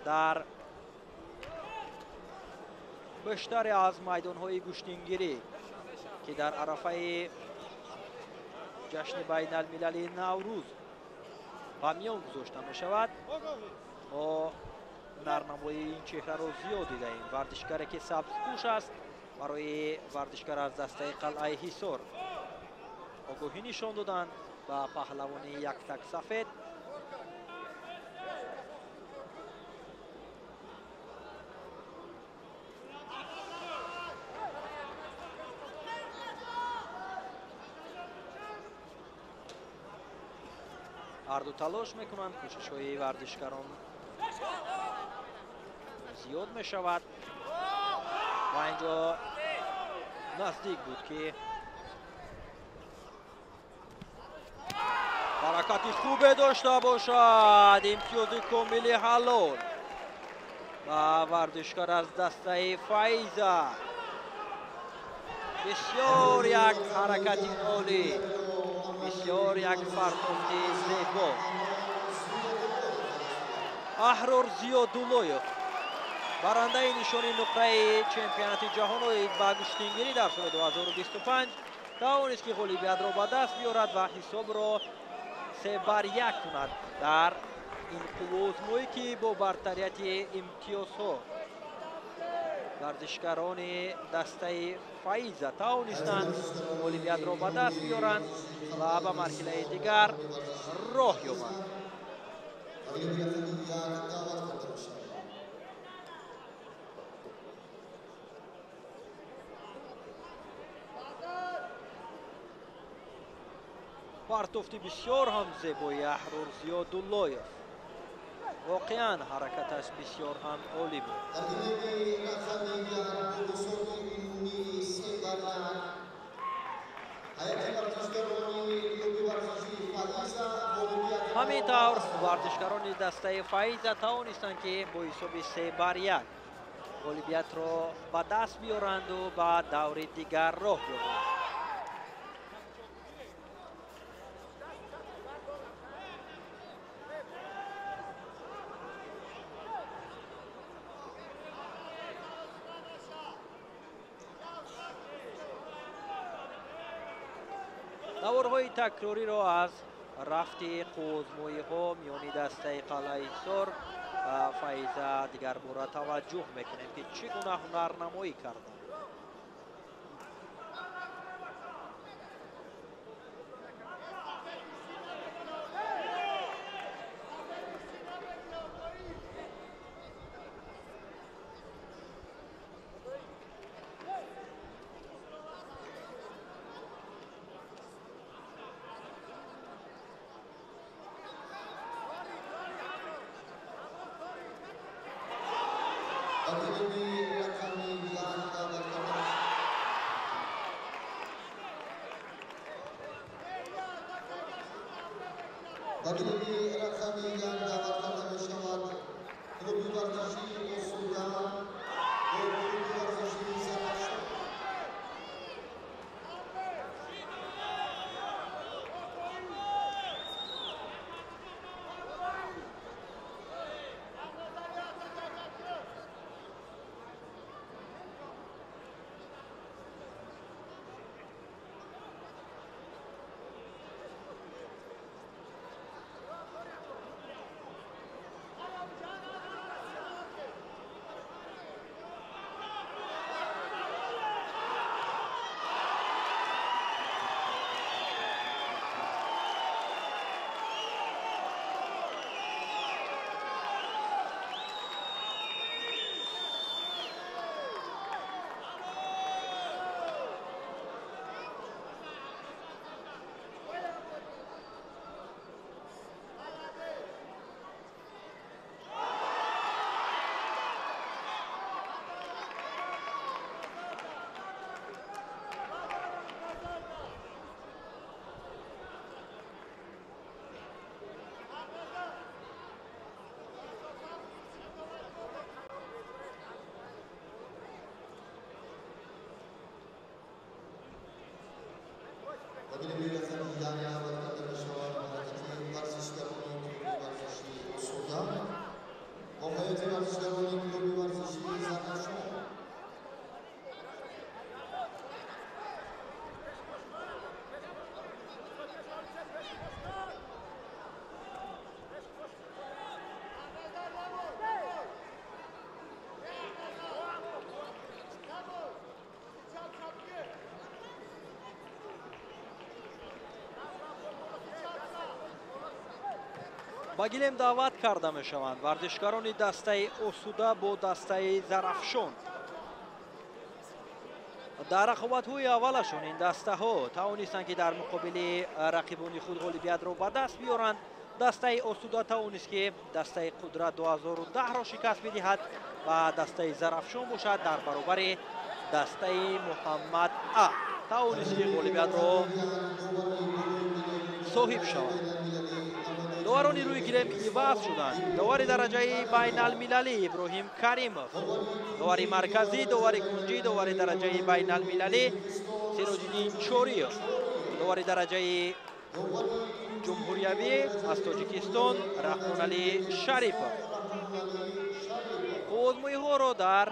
در بیشتر از میدان های گشتنگیری که در عرفه جشن بین المللی نوروز و میان گذاشته می شود ما نرنمایی این چهره رو زیاد دیده ایم. ورزشکاری که سبز پوش است برای ورزشکار از دسته قلعه حصار آگاهی نشان دادند و پهلوانی یک تک سفید. هر دو تلاش میکنند، کوشش های ورزشکاران زیاد می شود و اینجا نزدیک بود که حرکتی خوب داشته باشد. امتیاز کاملی حلال و ورزشکار از دسته فایزه. بسیار یک حرکت عالی، بسیار یک پرتاب زیبا. احرار زیا دولایف برنده نشانی نقره چمپیونات جهان و گشتنگیری در سال 2025 توانست که الیمپیاد را به دست بیارد و حساب را 3-1 کند در این قوازمایی که با برتریت امتیازها ورزشکاران دسته فایزه توانستند الیمپیاد را به دست بیارند و به مرحله دیگر راه یابند. پرتافت بسیار هم زیبای احرار زیا دولایف، واقعا حرکتش بسیار هم عالی بود. همینطور ورزشکاران دسته فایزه توانستند که با حساب 3-1 الیمپیاد را به دست بیارند و به دور دیگر راه یابند. دورهای تکراری را از رفت قوزمایی ها میانی دسته قلعه حصار و فایزه دیگر باره توجه میکنیم که چگونه هنرنمایی کردند. ба гилем даъват карда мешаванд варзишгарони дастаи осуда бо дастаи зарафшон. дар рақобатҳои аввалашон ин дастаҳо тавонистанд ки дар муқобили рақибони худ ғолибиятро ба даст биёранд. дастаи осуда тавонист ки дастаи қудрат 2010-ро шикаст бидиҳад ва дастаи зарафшон бошад дар баробари дастаи муҳаммад А тавонист ки ғолибиятро соҳиб шавад. доварони рӯи гилем иваз шуданд. довари дараҷаи байналмилалӣ Иброҳим Каримов, довари марказӣ, довари кунҷӣ, довари дараҷаи байналмилалӣ Сироҷиддин Чориев, довари дараҷаи ҷумҳуриявӣ аз Тоҷикистон Раҳмоналӣ Шарипов. озмӯиҳоро дар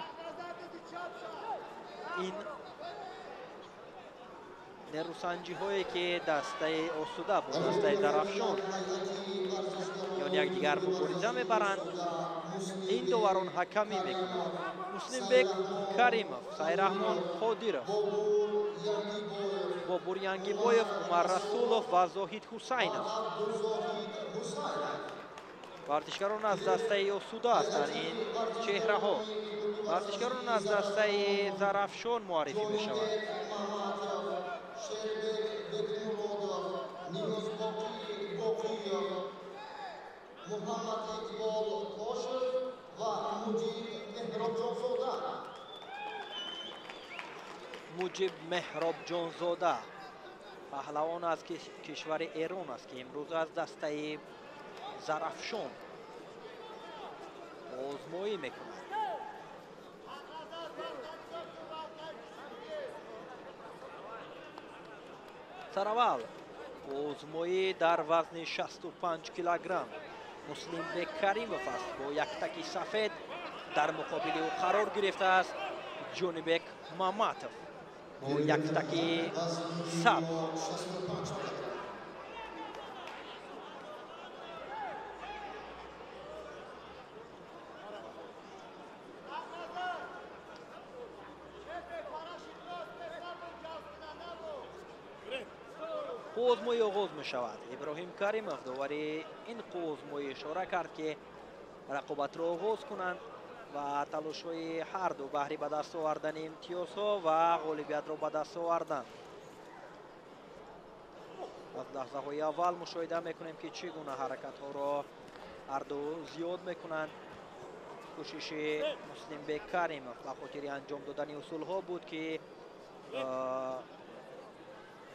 ин нерӯсанҷиҳое ки дастаи осуда бо дастаи зарафшон ё якдигар мубориза мебаранд, ин доварон ҳакамӣ мекунанд. Муслимбек Каримов, Сайраҳмон Қодиров, Бобур Янгибоев, Умар Расулов ва Зоҳид Ҳусайнов. вартишгарон аз дастаи осуда аст дар ин чеҳраҳо. вартишгарон аз дастаи зарафшон муаррифӣ мешаванд. муҷиб меҳробҷонзода паҳлавон аз кишвари Эрон аст ки имрӯз аз дастаи зарафшон озмоӣ мекунад. сараввал озмоӣ дар вазни 65 килограмм Муслимбек Каримов аст. бо яктаки сафед дар муқобили ӯ қарор гирифтааст Ҷонибек Маматов бо яктаки сабз. қуозмоӣ оғоз мешавад. Иброҳим Каримов довари ин қуозмоӣ ишора кард ки рақобатро оғоз кунанд ва талошҳои ҳарду баҳри ба даст овардани имтиёзҳо ва ғолибиятро ба даст овардан. аз лаҳзаҳои аввал мушоҳида мекунем ки чӣ гуна ҳаракатҳоро ҳарду зиёд мекунанд. кӯшиши Муслимбек Каримов ба хотири анҷом додани усулҳо буд ки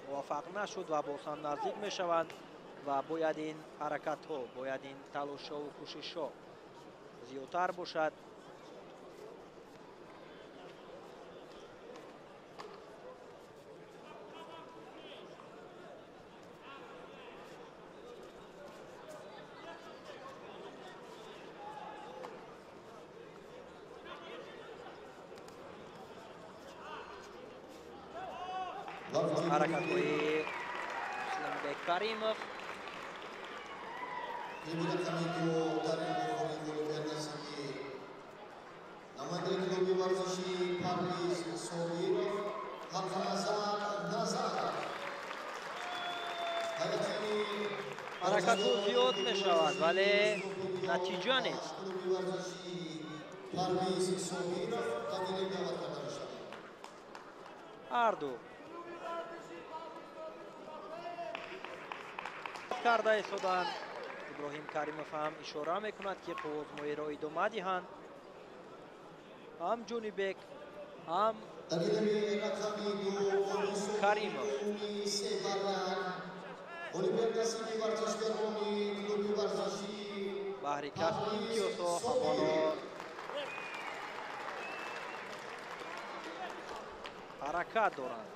муваффақ нашуд ва боз наздик мешаванд ва бояд ин ҳаракатҳо, бояд ин талошҳову кӯшишҳо зиёдтар бошад. ҳаракатҳои Муслимбек Каримов ҳаракатҳо зиёд мешавад вале натиҷа нест. ҳарду карда истоданд. Иброҳим Каримов ҳам ишора мекунад ки қуозмоиро идома диҳанд. ҳам Ҷонибек, ҳам Каримов. баҳри касби имтиёзҳо ҳамоно ҳаракат доранд.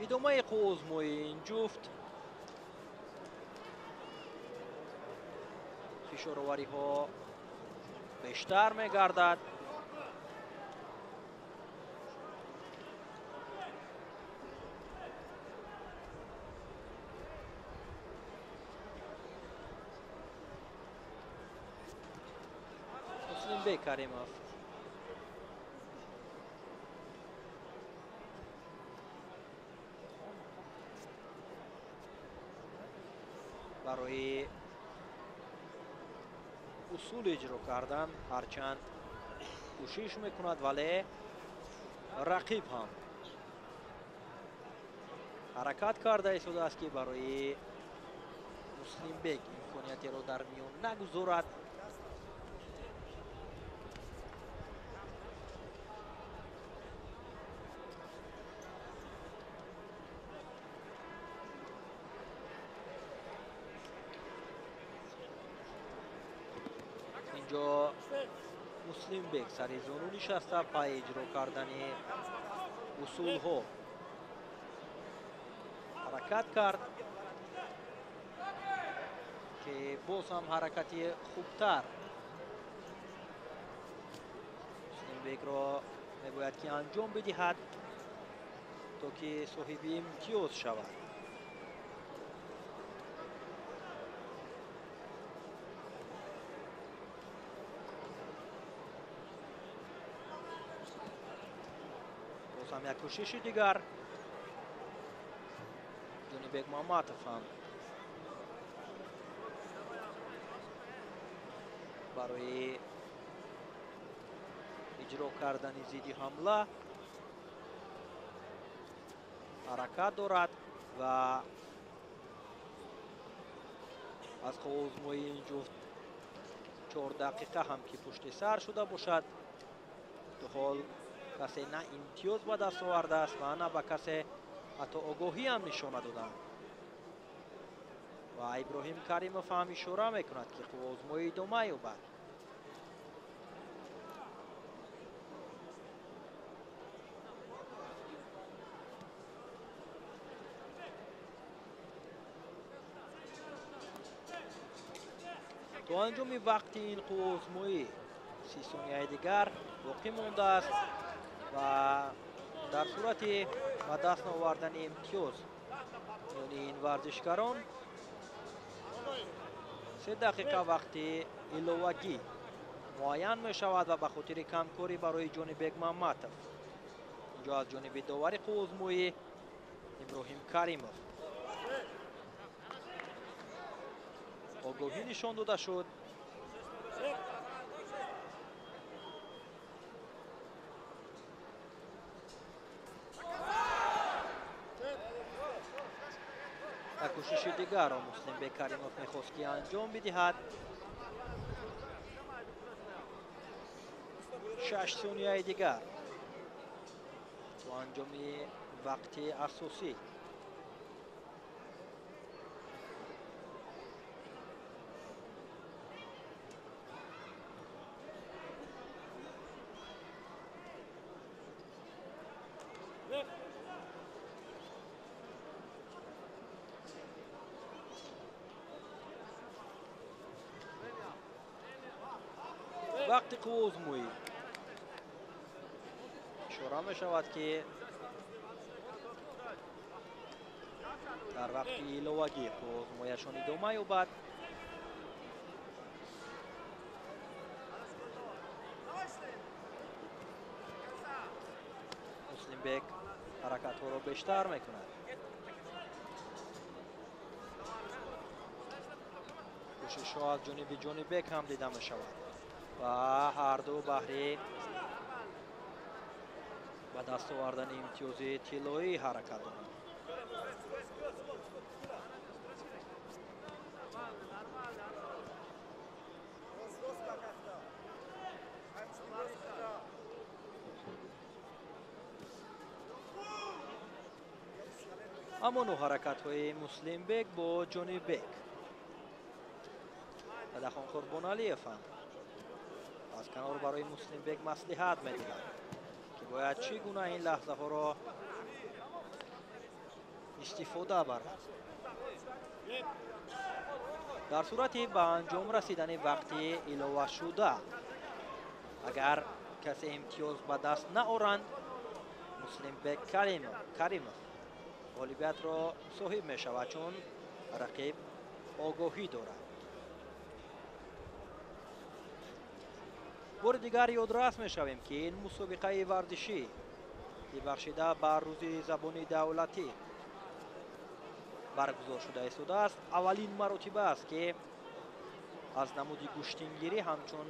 идомаи қуозмои ин ҷуфт фишоровариҳо бештар мегардад. муслимбек каримов барои усул иҷро кардан, ҳарчанд кӯшиш мекунад, вале рақиб ҳам ҳаракат карда истодааст ки барои муслимбек имкониятеро дар миён нагузорад. инҷо муслимбек сари зону нишаста пай иҷро кардани усулҳо ҳаракат кард ки боз ҳам ҳаракати хубтар муслимбекро мебояд ки анҷом бидиҳад то ки соҳиби имтиёз шавад. боз ҳам як кӯшиши дигар. ҷонибек муҳаммадов ҳам барои иҷро кардани зидди ҳамла ҳаракат дорад ва аз хоҳозмоии ин ҷуфт 4 дақиқа ҳам ки пушти сар шуда бошад, то ҳол касе на имтиёз ба даст овардааст ва на ба касе ҳатто огоҳӣ ҳам нишона доданд. ва иброҳим каримов ҳам ишора мекунад ки хоҳозмои идома ёбад. то анҷоми вақти ин хоҳозмоӣ 30 сонияи дигар боқӣ мондааст ва дар сурати ба даст овардани имтиёз миёни ин варзишгарон 3 дақиқа вақти иловагӣ муайян мешавад ва ба хотири камкорӣ барои ҷонибек муҳаммадов инҷо аз ҷониби довари хоҳозмоӣ иброҳим каримов огоҳӣ нишон дода шуд. як кӯшиши дигарро муслимбек каримов мехост ки анҷом бидиҳад. 6 сонияи дигар то анҷоми вақти асосӣ. вақти хоҳозмоӣ ишора мешавад ки дар вақти иловагӣ хоҳозмояшон идома ёбад. муслимбек ҳаракатҳоро бештар мекунад. кӯшишҳо аз ҷониби ҷонибек ҳам дида мешавад ва ҳарду баҳри ба даст овардани имтиёзи тиллоӣ ҳаракат доранд. ҳамону ҳаракатҳои муслимбек бо ҷонибек дадахон қурбоналиев ҳам аз канор барои муслимбек маслиҳат медиҳад ки бояд чӣ гуна ин лаҳзаҳоро истифода барад. дар сурати ба анҷом расидани вақти иловашуда агар касе имтиёз ба даст наоранд, муслимбек каримов ғолибиятро соҳиб мешавад, чун рақиб огоҳӣ дорад. بار دیگر یادرس میشویم که این مسابقه ورزشی بخشیده بر روز زبان دولتی برگزار شده است. اولین مرتبه است که از نمود گشتینگیری همچون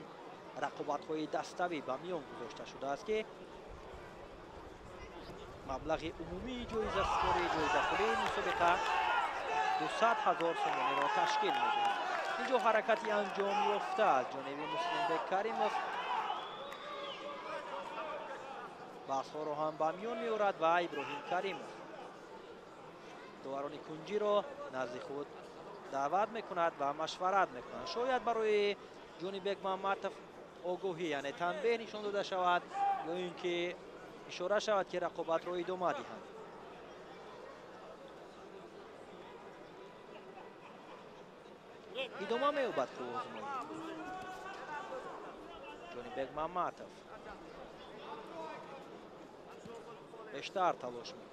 رقابت‌های دستوی به میان گذاشته شده است که مبلغ عمومی جایزه پولی مسابقه 200,000 سومانی را تشکیل می‌دهد. اینجا حرکتی انجام یافته از جانب مسلم بک کریموف بحث‌ها را هم به میان می‌آورد و ابراهیم کریموف داوران کنجی را نزد خود دعوت می‌کند و مشورت می‌کند. شاید برای جانی بک محمد آگاهی یعنی تنبیه نشان داده شود یا اینکه اشاره شود که رقابت را ادامه دهند. ادامه می‌یابد آزمایی جانی بک محمد بیشتر تلاش می‌کند.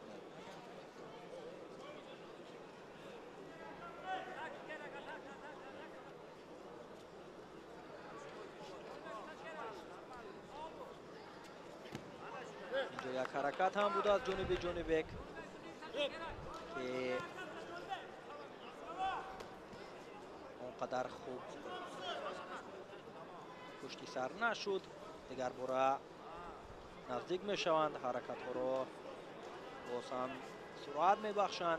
اینجا یک حرکت هم بود از جانب جانی بک که اونقدر خوب پشت سر نشد. دیگر باره نزدیک می شوند، حرکت ها را باز هم سرعت می بخشند.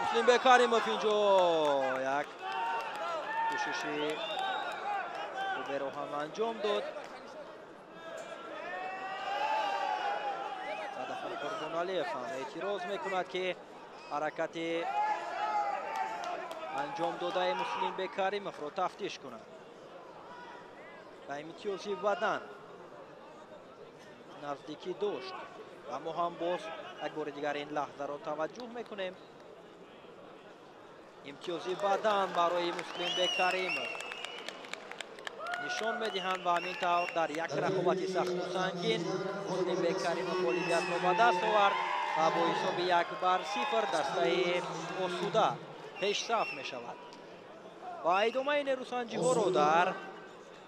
مسلم بک کریموف اینجا یک کوششی خوبی رو هم انجام داد. صدف قربانعلیف هم اعتراض میکند که حرکت انجام داده مسلم بک کریموف رو تفتیش کند. به امتیازی بدن نزدیکی داشت و ما هم باز یک بار دیگر این لحظه را توجه میکنیم. امتیازی بدن برای مسلم بک کریموف نشان میدهند و همین طور در یک رقابت سخت و سنگین مسلم بک کریموف اولویت را به دست آورد و با حساب 1-0 دسته آسوده پیش صف می شود. و ادامه نیروسنجی ها را در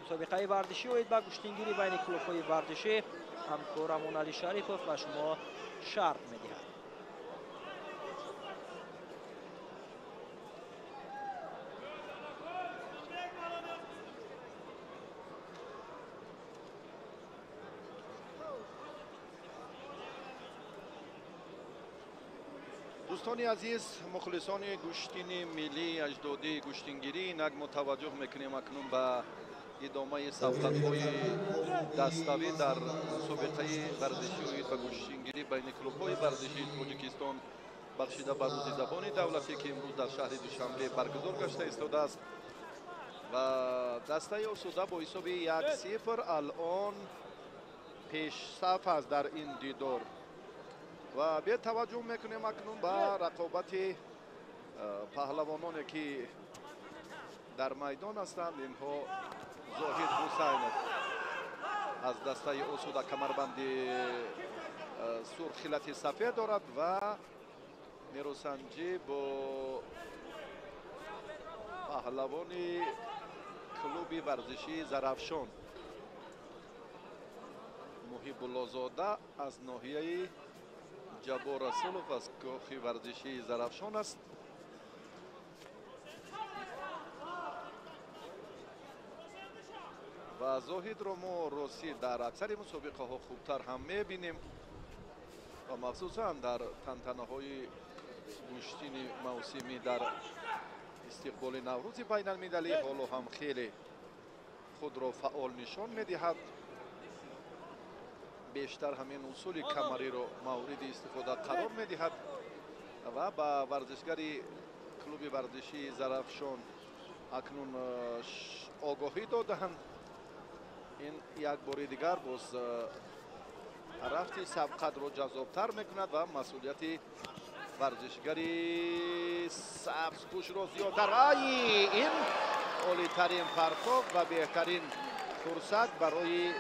مسابقه ورزشی و به گشتینگیری بین کلوب های ورزشی همکارمون علی شریفوف و شما شرح می دهد. دوستان عزیز، مخلصان گشتین ملی اجدادی گشتینگیری اینک متوجه میکنیم اکنون به ادامه سبقت‌های دستوی در مسابقه ورزشی و گشتینگیری بین کلوب‌های ورزشی تاجیکستان بخشیده بر روز زبان دولتی که امروز در شهر دوشنبه برگزار گشته ایستاده است و دسته آسوده با حساب 1-0 الان پیش صف است در این دیدار و به توجه میکنیم اکنون به رقابت پهلوانانی که در میدان هستند. اینها زاهد حسین از دسته آسوده کمربند سرخ خلط سفید دارد و نیروسنجی با پهلوان کلوب ورزشی زرافشان محیب الله زاده از ناحیه جبار رسولوف از کاخ ورزشی زرافشان است. و زاهد را ما راستی در اکثر مسابقه ها خوبتر هم میبینیم و مخصوصا در تنتنه های گشتین موسمی در استقبال نوروز بین المللی حالا هم خیلی خود را فعال نشان میدهد. بیشتر همین اصول کمری را مورد استفاده قرار میدهد و با ورزشگری کلوب ورزشی زرافشان اکنون آگاهی دادند. این یک بار دیگر باز رفت سبقت را جذابتر میکند و مسئولیت ورزشگری سبز پوش را زیادتر. این عالی ترین پرتاب و بهترین فرصت برای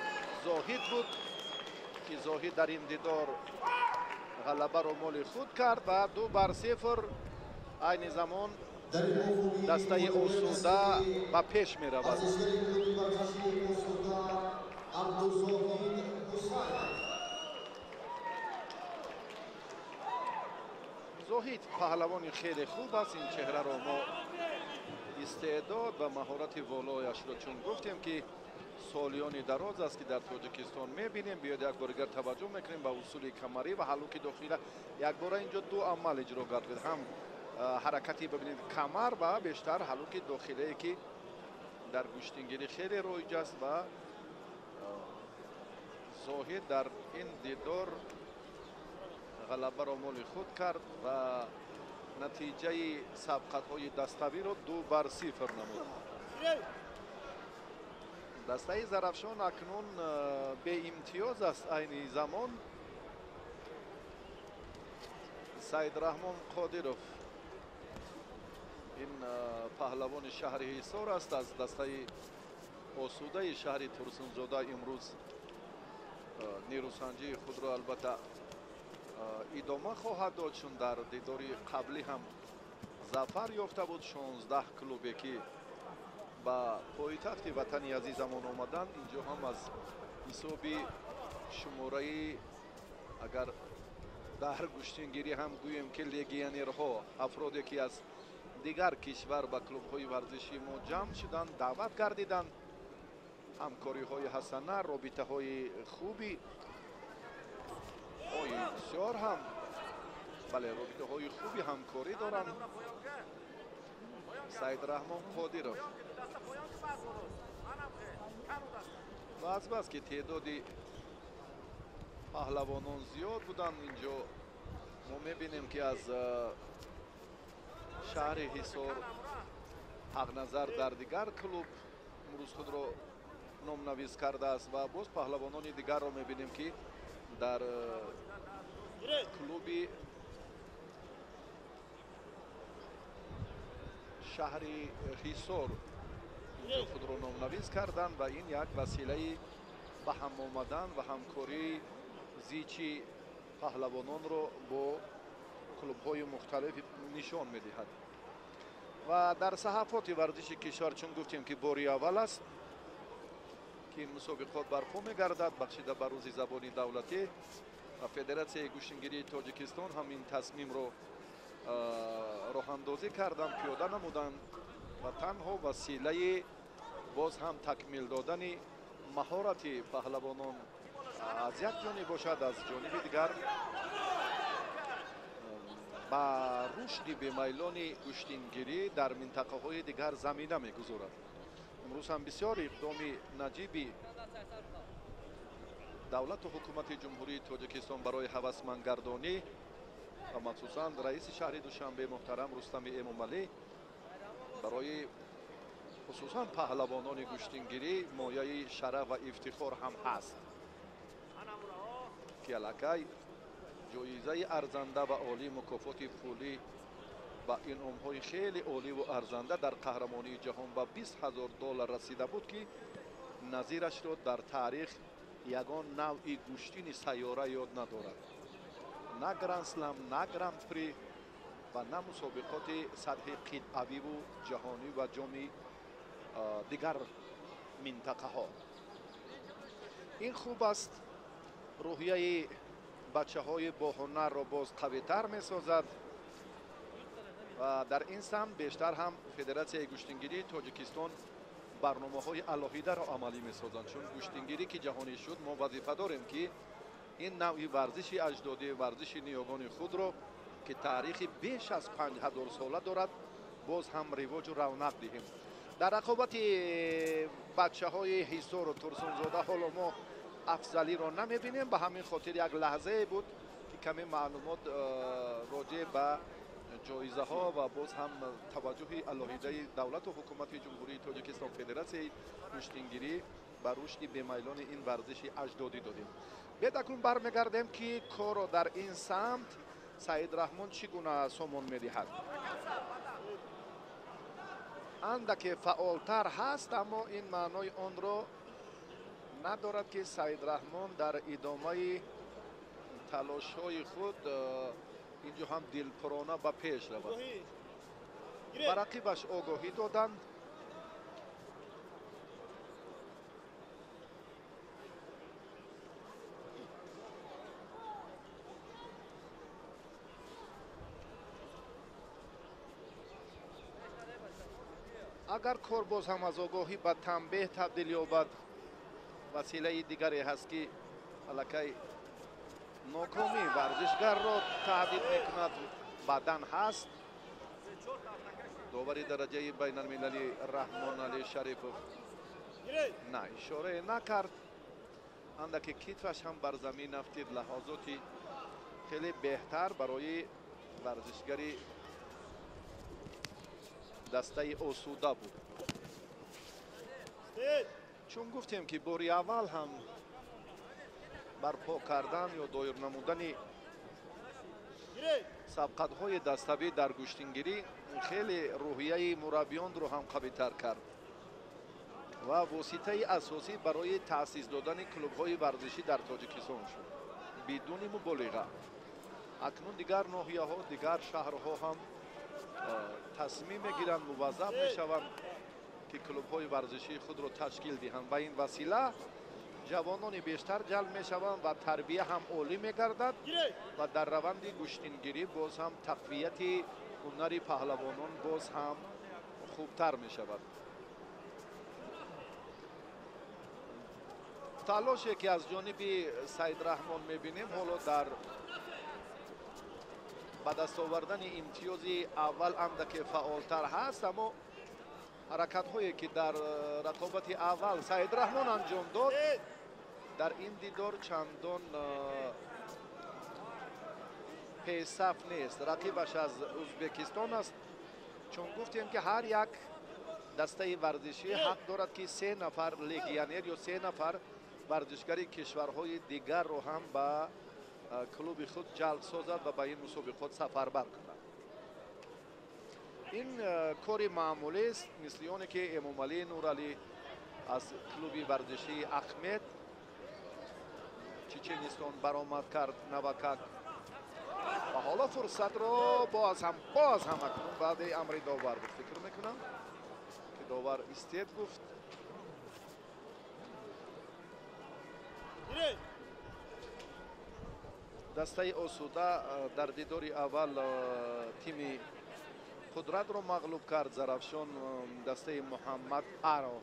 زاهد بود که زاهد در این دیدار غلبه را مال خود کرد و 2-0 عین زمان дастаи осуда ба пеш меравад. зоҳид паҳлавони хеле хуб аст. ин чеҳраро мо истеъдод ва маҳорати волояшро чун гуфтем ки солиёни дароз аст ки дар тоҷикистон мебинем. биёед як бор дигар таваҷҷӯҳ мекунем ба усули камарӣ ва ҳаллуки дохила. якбора инҷо ду амал иҷро гардид, ҳам ҳаракати бибинед камар ва бештар ҳаллуки дохилае ки дар гӯштингирӣ хеле роиҷ аст. ва зоҳид дар ин дидор ғалабаро моли худ кард ва натиҷаи сабқатҳои dastavîро 2-0 намуд. дастаи зарафшон акнун беимтиёз аст. айни замон саидраҳмон қодиров, ин паҳлавони шаҳри ҳисор аст, аз дастаи осудаи шаҳри турсунзода имрӯз нерӯсанҷии худро албатта идома хоҳад дод, чун дар дидори қаблӣ ҳам зафар ёфта буд. 16 клубе ки ба пойтахти ватани азизамон омаданд, инҷо ҳам аз ҳисоби шумораи агар дар гӯштингирӣ ҳам гӯем ки легионерҳо, афроде ки аз дигар кишвар ба клубҳои варзиши мо ҷамъ шуданд, даъват гардиданд. ҳамкориҳои ҳасана, робитаҳои хуби бисёр ҳам бале робитаҳои хуби ҳамкорӣ доранд. саидраҳмон қодиров баъз ки теъдоди паҳлавонон зиёд буданд, инҷо мо мебинем ки аз шаҳри ҳисор ҳақназар дар дигар клуб имрӯз худро номнавис кардааст ва боз паҳлавонони дигарро мебинем ки дар клуби шаҳри ҳисор инҷо худро номнавис карданд ва ин як василаи ба ҳам омадан ва ҳамкории зичи паҳлавононро бо клубҳои мухталиф нишон медиҳад. ва дар саҳафоти варзиши кишвар чун гуфтем ки бори аввал аст ки ин мусобиқот барпо мегардад, бахшида ба рӯзи забони давлатӣ ва федератсияи гӯштингирии тоҷикистон ҳам ин тасмимро роҳандозӣ карданд, пиёда намуданд ва танҳо василаи боз ҳам такмил додани маҳорати паҳлавонон аз як ҷониб бошад, аз ҷониби дигар ба рушди бемайлони гӯштингирӣ дар минтақаҳои дигар замина мегузорад. имрӯз ҳам бисёр иқдоми наҷиби давлату ҳукумати ҷумҳурии тоҷикистон барои ҳавасмандгардонӣ ва махсусан раиси шаҳри душанбе муҳтарам рустами эмомалӣ барои хусусан паҳлавонони гӯштингирӣ мояи шараф ва ифтихор ҳам ҳаст ки аллакай ҷоизаи арзанда ва олӣ, мукофоти пулӣ ба инъомҳои хеле оливу арзанда дар қаҳрамонии ҷаҳон ба $20,000 расида буд ки назирашро дар таърих ягон навъи гӯштини сайёра ёд надорад. на гранд-слам, на гранд-при ва на мусобиқоти сатҳи қитъавиву ҷаҳонӣ ва ҷоми дигар минтақаҳо. ин хуб аст, рӯҳияи бачаҳои боҳунарро боз қавитар месозад ва дар ин самт бештар ҳам федератсияи гӯштингирии тоҷикистон барномаҳои алоҳидаро амалӣ месозанд, чун гӯштингирӣ ки ҷаҳонӣ шуд, мо вазифа дорем ки ин навъи варзиши аҷдодӣ, варзиши ниёгони худро ки таърихи беш аз 5000 сола дорад, боз ҳам ривоҷу равнақ диҳем. дар рақобати бачаҳои ҳисору турсунзода ҳоло мо афзалиро намебинем, ба ҳамин хотир як лаҳзае буд ки каме маълумот роҷеъ ба ҷоизаҳо ва боз ҳам таваҷҷӯҳи алоҳидаи давлату ҳукумати ҷумҳурии тоҷикистон, федератсияи гӯштингирӣ ба рушди бемайлони ин варзиши аҷдодӣ додем. бед акнун бармегардем ки корро дар ин самт саидраҳмон чӣ гуна сомон медиҳад. андаке фаъолтар ҳаст, аммо ин маънои онро надорад ки саидраҳмон дар идомаи талошҳои худ инҷо ҳам дилпурона ба пеш равад. ба рақибаш огоҳӣ доданд. агар кор боз ҳам аз огоҳӣ ба танбеҳ табдил ёбад, василаи дигаре ҳаст ки аллакай нокомӣ варзишгарро таҳдид мекунад, баъдан ҳаст. довари дараҷаи байналмилалӣ раҳмон али шарифов на ишорае накард, андаке китфаш ҳам бар замин афтид. лаҳозоти хеле беҳтар барои варзишгари дастаи осуда буд. чун гуфтем ки бори аввал ҳам барпо кардан ё доир намудани сабқатҳои dastavӣ дар гӯштингирӣ хеле рӯҳияи мураббиёнро ҳам қавитар кард ва воситаи асосӣ барои таъсис додани клубҳои варзишӣ дар тоҷикистон шуд, бидуни муболиға. акнун дигар ноҳияҳо, дигар шаҳрҳо ҳам тасмим мегиранд, муваззаф мешаванд ки клубҳои варзишии худро ташкил диҳанд. ба ин васила ҷавонони бештар ҷалб мешаванд ва тарбия ҳам олӣ мегардад ва дар раванди гӯштингирӣ боз ҳам тақвияти ҳунари паҳлавонон боз ҳам хубтар мешавад. талоше ки аз ҷониби Саидраҳмон мебинем ҳоло дар ба даст овардани имтиёзи аввал андаке фаъолтар ҳаст, аммо ҳаракатҳое ки дар рақобати аввал Саидраҳмон анҷом дод, дар ин дидор чандон песаф нест. рақибаш аз Узбекистон аст. чун гуфтем ки ҳар як дастаи варзишӣ ҳақ дорад ки 3 нафар легионер ё 3 нафар варзишгари кишварҳои дигарро ҳам ба клуби худ ҷалб созад ва ба ин мусобиқот сафарбар кунад. ин кори маъмулест, мисли оне ки Эмомалӣ Нуралӣ аз клуби варзишии Ахмед Чеченистон баромад кард навакак ва ҳоло фурсатро боз ҳам акнун баъди амри довар буд. фикр мекунам ки довар истед гуфт. дастаи осуда дар дидори аввал тими қудратро мағлуб кард. зарафшон дастаи Муҳаммад Аро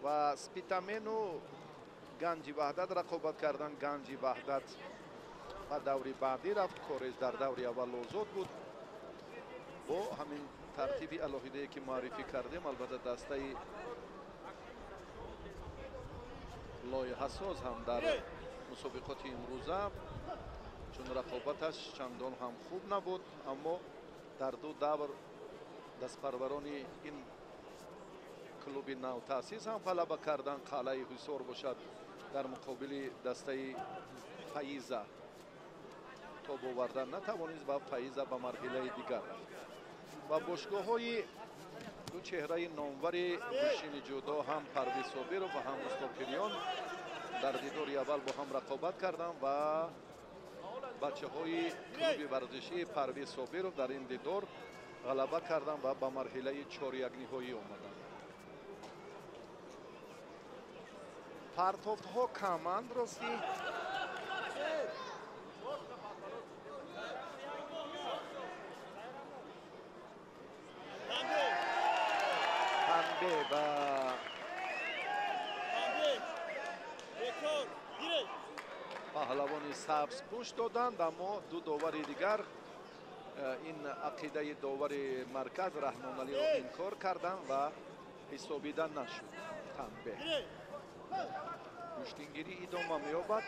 ва Спитамену ганҷи ваҳдат рақобат кардан. ганҷи ваҳдат ба даври баъдӣ рафт. кореш дар даври аввал озод буд. бо ҳамин тартиби алоҳидае ки муаррифӣ кардем, албатта дастаи лоиҳасоз ҳам дар мусобиқоти имрӯза, чун рақобаташ чандон ҳам хуб набуд, аммо дар ду давр дастпарварони ин клуби навтаъсис ҳам ғалаба кардан. қалъаи ҳисор бошад дар муқобили дастаи Фаиза тоб овардан натавонист ва Фаиза ба марҳилаи дигар рафт. ва бошгоҳҳои ду чеҳраи номвари гӯшини ҷудо ҳам Парвиз Собиров ва ҳам Мустопиниён дар дидори аввал бо ҳам рақобат карданд ва бачаҳои клуби варзишии Парвиз Собиров дар ин дидор ғалаба карданд ва ба марҳилаи чорякниҳоӣ омаданд. партофтҳо каманд ростӣ. танбе ба паҳлавони сабз пӯш доданд, аммо ду довари дигар ин ақидаи довари марказ Раҳмоналиро инкор карданд ва ҳисобида нашуд. танбе гӯштингирӣ идома меёбад.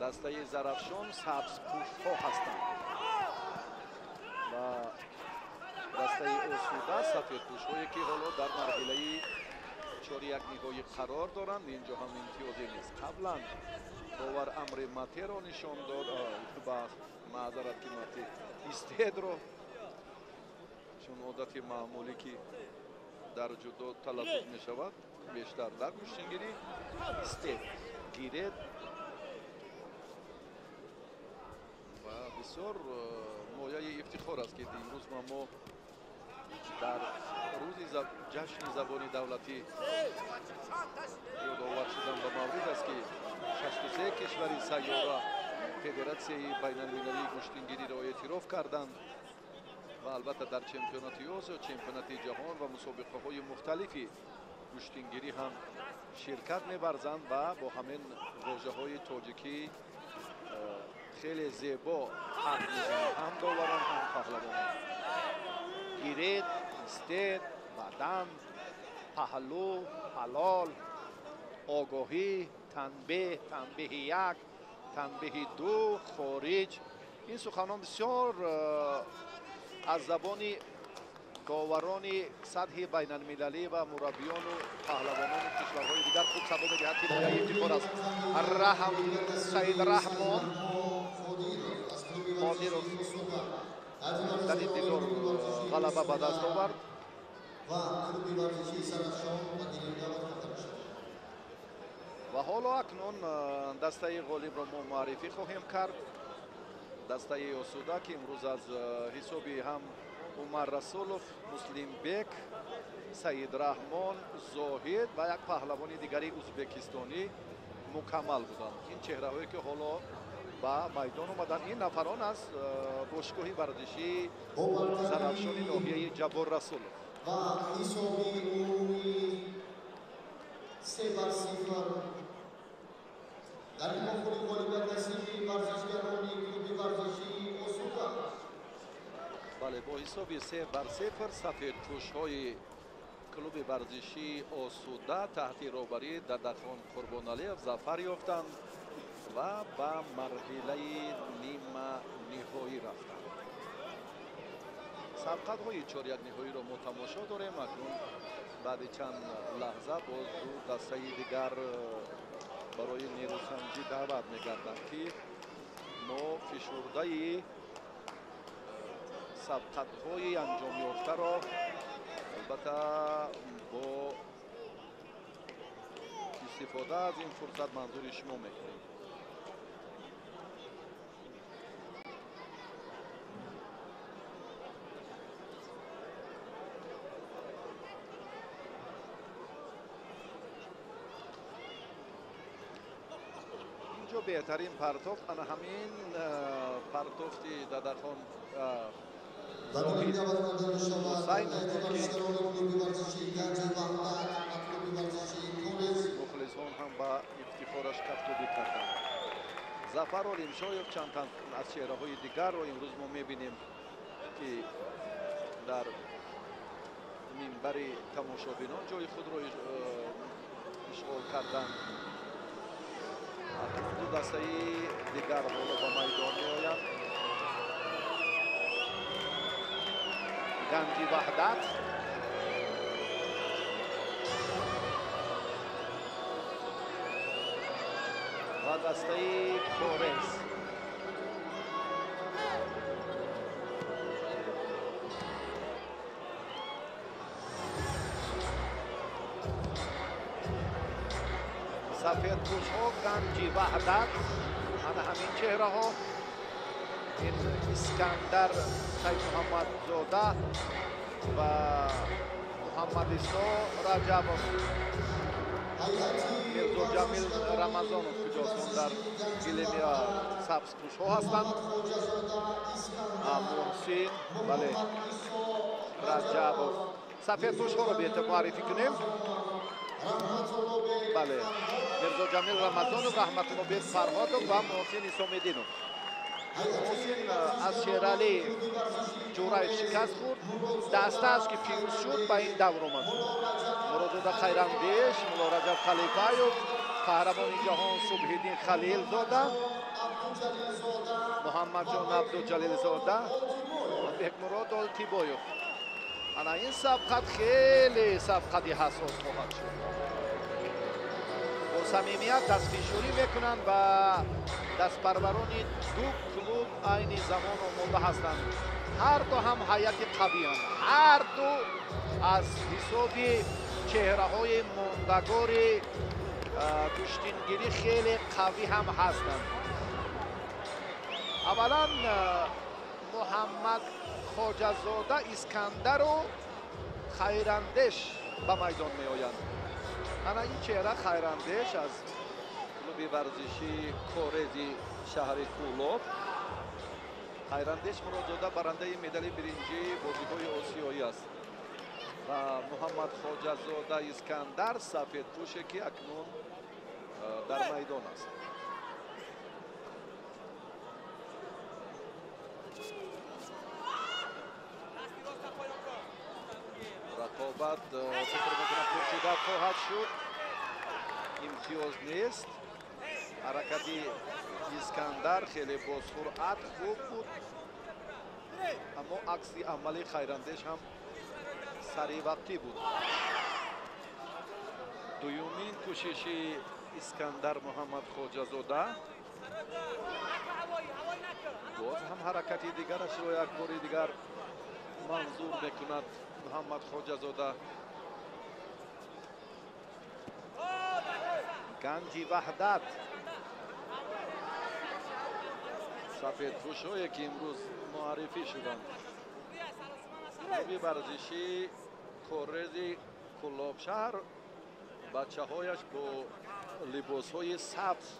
дастаи Зарафшон сабзпӯшҳо ҳастанд ва дастаи Осуда сафедпӯшҳое ки ҳоло дар марҳилаи чорякниҳоӣ қарор доранд. инҷо ҳам имтиёзе нест. қаблан довар амри Матеро нишон дод. маъзарат ки Мате истедро, чун одати маъмулӣ ки дар ҷудо талаффуз мешавад бештар дар гӯштингирӣ истед гиред ва بسیار مایه افتخار است که امروز ما در روز جشن زبان دولتی یادآور شدن به مورد است که 63 کشور سیاره فدراسیای بین‌المللی گوشتنگیری را اعتراف کردند و البته در چمپیونات آسیا، چمپیونات جهان و مسابقه‌های مختلفی گوشتنگیری هم شرکت می‌ورزند و با همین واژه‌های تاجیکی خیلی زیبا حرف می‌زنند، هم داوران هم پهلوانان. گیرید، استید، بدن، پهلو، حلال، آگاهی، تنبیه، تنبیه یک، تنبیه دو، خارج. این سخنان بسیار از زبان داوران سطح بین المللی و مربیان و پهلوانان کشورهای دیگر خوب سبا می‌دهد که مایه افتخار است. سعید رحمان مادیرov در این دیدار غلبه به دست آورد. و حالا اکنون دسته غالب را ما معرفی خواهیم کرد. دسته آسوده که امروز از حسابی هم عمر رسولوف، مسلم بک، سعید رحمان، زاهد و یک پهلوان دیگری ازبکستانی مکمل بودند. این چهره‌هایی که حالا با میدان آمدند، این نفران از باشگاه ورزشی زنفشان ناحیه جبار رسولوف. و حسابی عمومی 3-0 در این مخوری غالبیت نصیب ورزشگران کلوب ورزشی آسوده. بله، با حساب 3-0 سفیدپوش‌های کلوب ورزشی آسوده تحت رهبری ددخان قربانعلی‌اف ظفر یافتند و به مرحله نیمه نهایی رفتند. سبقت‌های 4-1 نهایی را ما تماشا داریم. اکنون بعد چند لحظه باز دو دسته دیگر برای نیروسنجی دعوت می‌گردند که ما فشرده سبقت‌های انجام یافته را البته با استفاده از این فرصت منظور شما می‌کنیم. اینجا بهترین پرتافت انا همین پرتافتی ددخان مخلصان هم با افتخارش کفتوبی کردند. ظفر و ریمشایف چند تن از چهره‌های دیگر رو امروز ما می‌بینیم که در منبر تماشابینان جای خود رو اشغال کردند. دو دسته دیگر حالا با میدان می‌آیند. گنجی وحدت و دسته کورس. سفید پوش‌ها گنجی وحدت، همین چهره ها. این اسکندر سید محمد زاده و محمد اسا رجبوف. میرزا جمیل رمضانوف کجاست؟ در گلمی سبز پوش ها هستند. محسن، بله، رجبوف. سفید پوش ها رو بیت معرفی کنیم. بله، میرزا جمیل رمضانوف، رحمت الله بیت فرهادوف و محسن اسامدینوف. محسن از شیرالی جورایف شکست خورد. دسته است که پیروز شد به این دور آمد. مرادزاده خیراندیش، مولا رجب خلیفه‌یوف، قهرمان جهان صبح‌الدین خلیل زاده، محمد جان عبدالجلیل زاده و بهمراد آلتیبایوف. انا این سبقت خیلی سبقتی حساس خواهد شد. با صمیمیت دستفشاری میکنند و دستپروران دو کلوب عین زمان آماده هستند. هر دو هم هیئت قوی هستند. هر دو از حساب چهره های ماندگار کشتینگیری خیلی قوی هم هستند. اولا محمد خوجه‌زاده اسکندر و خیراندیش به میدان می آیند. انا این چهره خیراندیش از کلوب ورزشی کورزی شهر کولوب. خیراندیش مرادزاده برنده مدال برنجی بازی‌های آسیایی است و محمد خوجه‌زاده اسکندر سفید پوشه که اکنون در میدان است. رقابت فکر میکنم پرشیده خواهد شد. امتیاز نیست. حرکتی اسکندر خیلی با سرعت خوب بود، اما عکس عملی خیراندیش هم سریع وقتی بود. دومین کوشش اسکندر محمد خوجه‌زاده. باز هم حرکتی دیگرش رو یک بار دیگر منظور میکند محمد خوجه‌زاده. گنجی وحدت سفید پوش‌هایی که امروز معرفی شدند. کلوب ورزشی کورزی کولوب شهر بچه‌هایش با لباس‌های سبز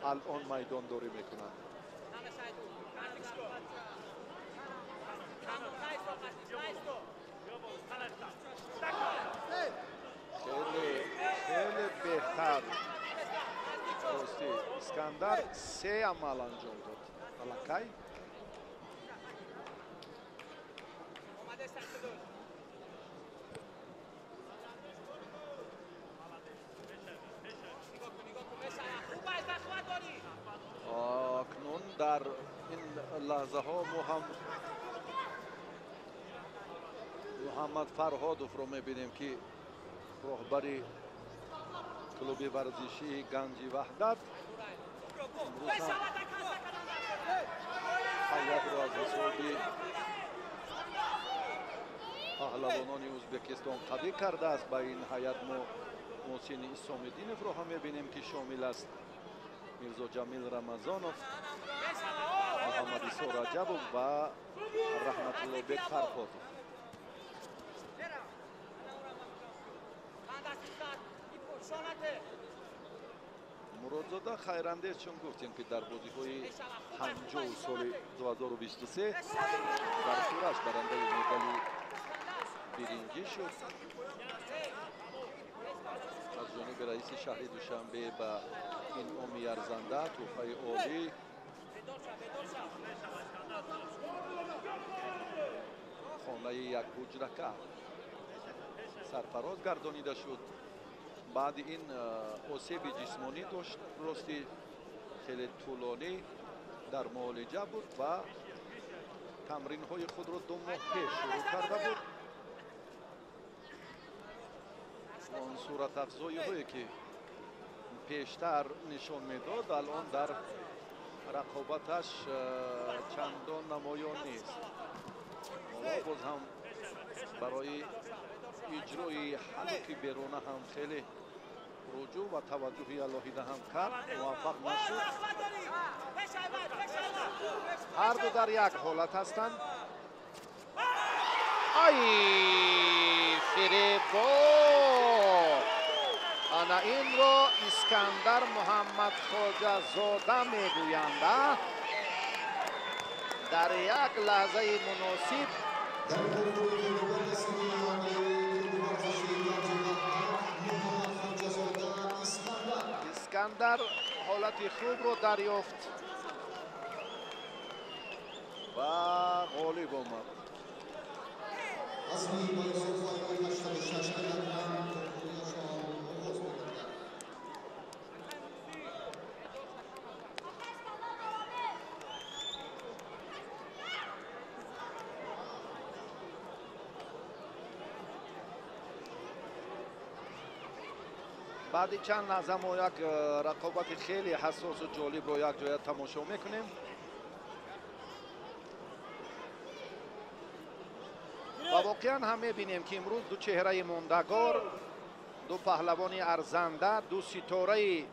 الان میدان داری میکنند. خیلی بهتر راستی اسکندر سه عمل انجام داد. الکی اکنون در این لحظه ها محمد فرهادوف رو میبینیم که راهبری کلوب ورزشی گنجی وحدت امروز هم هیئت رو از حسابی پهلوانان ازبکستان قوی کرده است. با این هیئت محسن اسام‌الدینov رو هم میبینیم که شامل است میرزا جمیل رمضانوف، محمد عیسی رجبوف و رحمت الله بیگ فرخاتوف. مرادزاده خیراندیش چون گفتیم که در بازی‌های هنجو سال 2023 در سورش برنده مدال برنجی شد. از جانب رئیس شهر دوشنبه به انعام ارزنده تحفه عالی خانه یک حجرکه سرفراز گردانیده شد. بعد این آسیب جسمانی داشت، راستی خیلی طولانی در معالجه بود و تمرین های خود را 2 ماه پیش شروع کرده بود. آن صورت افزایی هایی که پیشتر نشان میداد الان در رقابتش چندان نمایان نیست. حالا باز هم برای اجرای حلقه بیرونه هم خیلی رجوع و توجهی الهیده هم کرد، موفق نشد. هر دو در یک حالت هستند. فریبو انا این را اسکندر محمد خوجه‌زاده میگویند. در یک لحظه مناسب اسکندر حالت خوب رو دریافت و غالب آمد. بعد چند لحظه ما یک رقابت خیلی حساس و جالب رو یک جای تماشا میکنیم. و واقعا هم میبینیم که امروز دو چهره ماندگار، دو پهلوان ارزنده، دو ستاره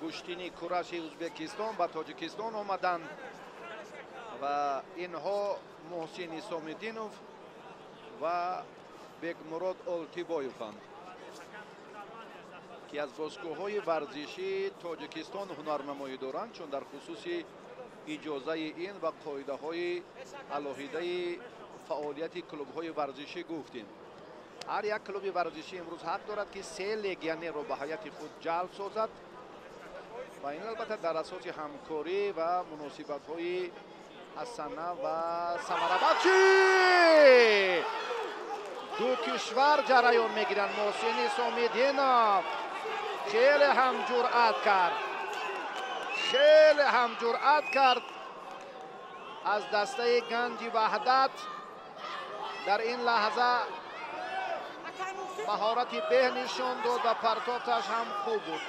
گوشتینی کوراشی ازبکستان با تاجیکستان آمدند و اینها محسن اسام‌الدینов و بگمراد اولتیبایوفند که از باشگاه‌های ورزشی تاجیکستان هنرنمایی دارند، چون در خصوص اجازه این و قاعده‌های علاهیده فعالیت کلوب‌های ورزشی گفتیم. هر یک کلوب ورزشی امروز حق دارد که 3 لگیونر را به هیئت خود جلب سازد و این البته در اساس همکاری و مناسبت‌های حسنه و ثمره‌بخش دو کشور جریان میگیرند. محسن اسام‌الدینov خیلی هم جرأت کرد از دسته گنج وحدت در این لحظه مهارت به نشان داد و پرتابش هم خوب بود.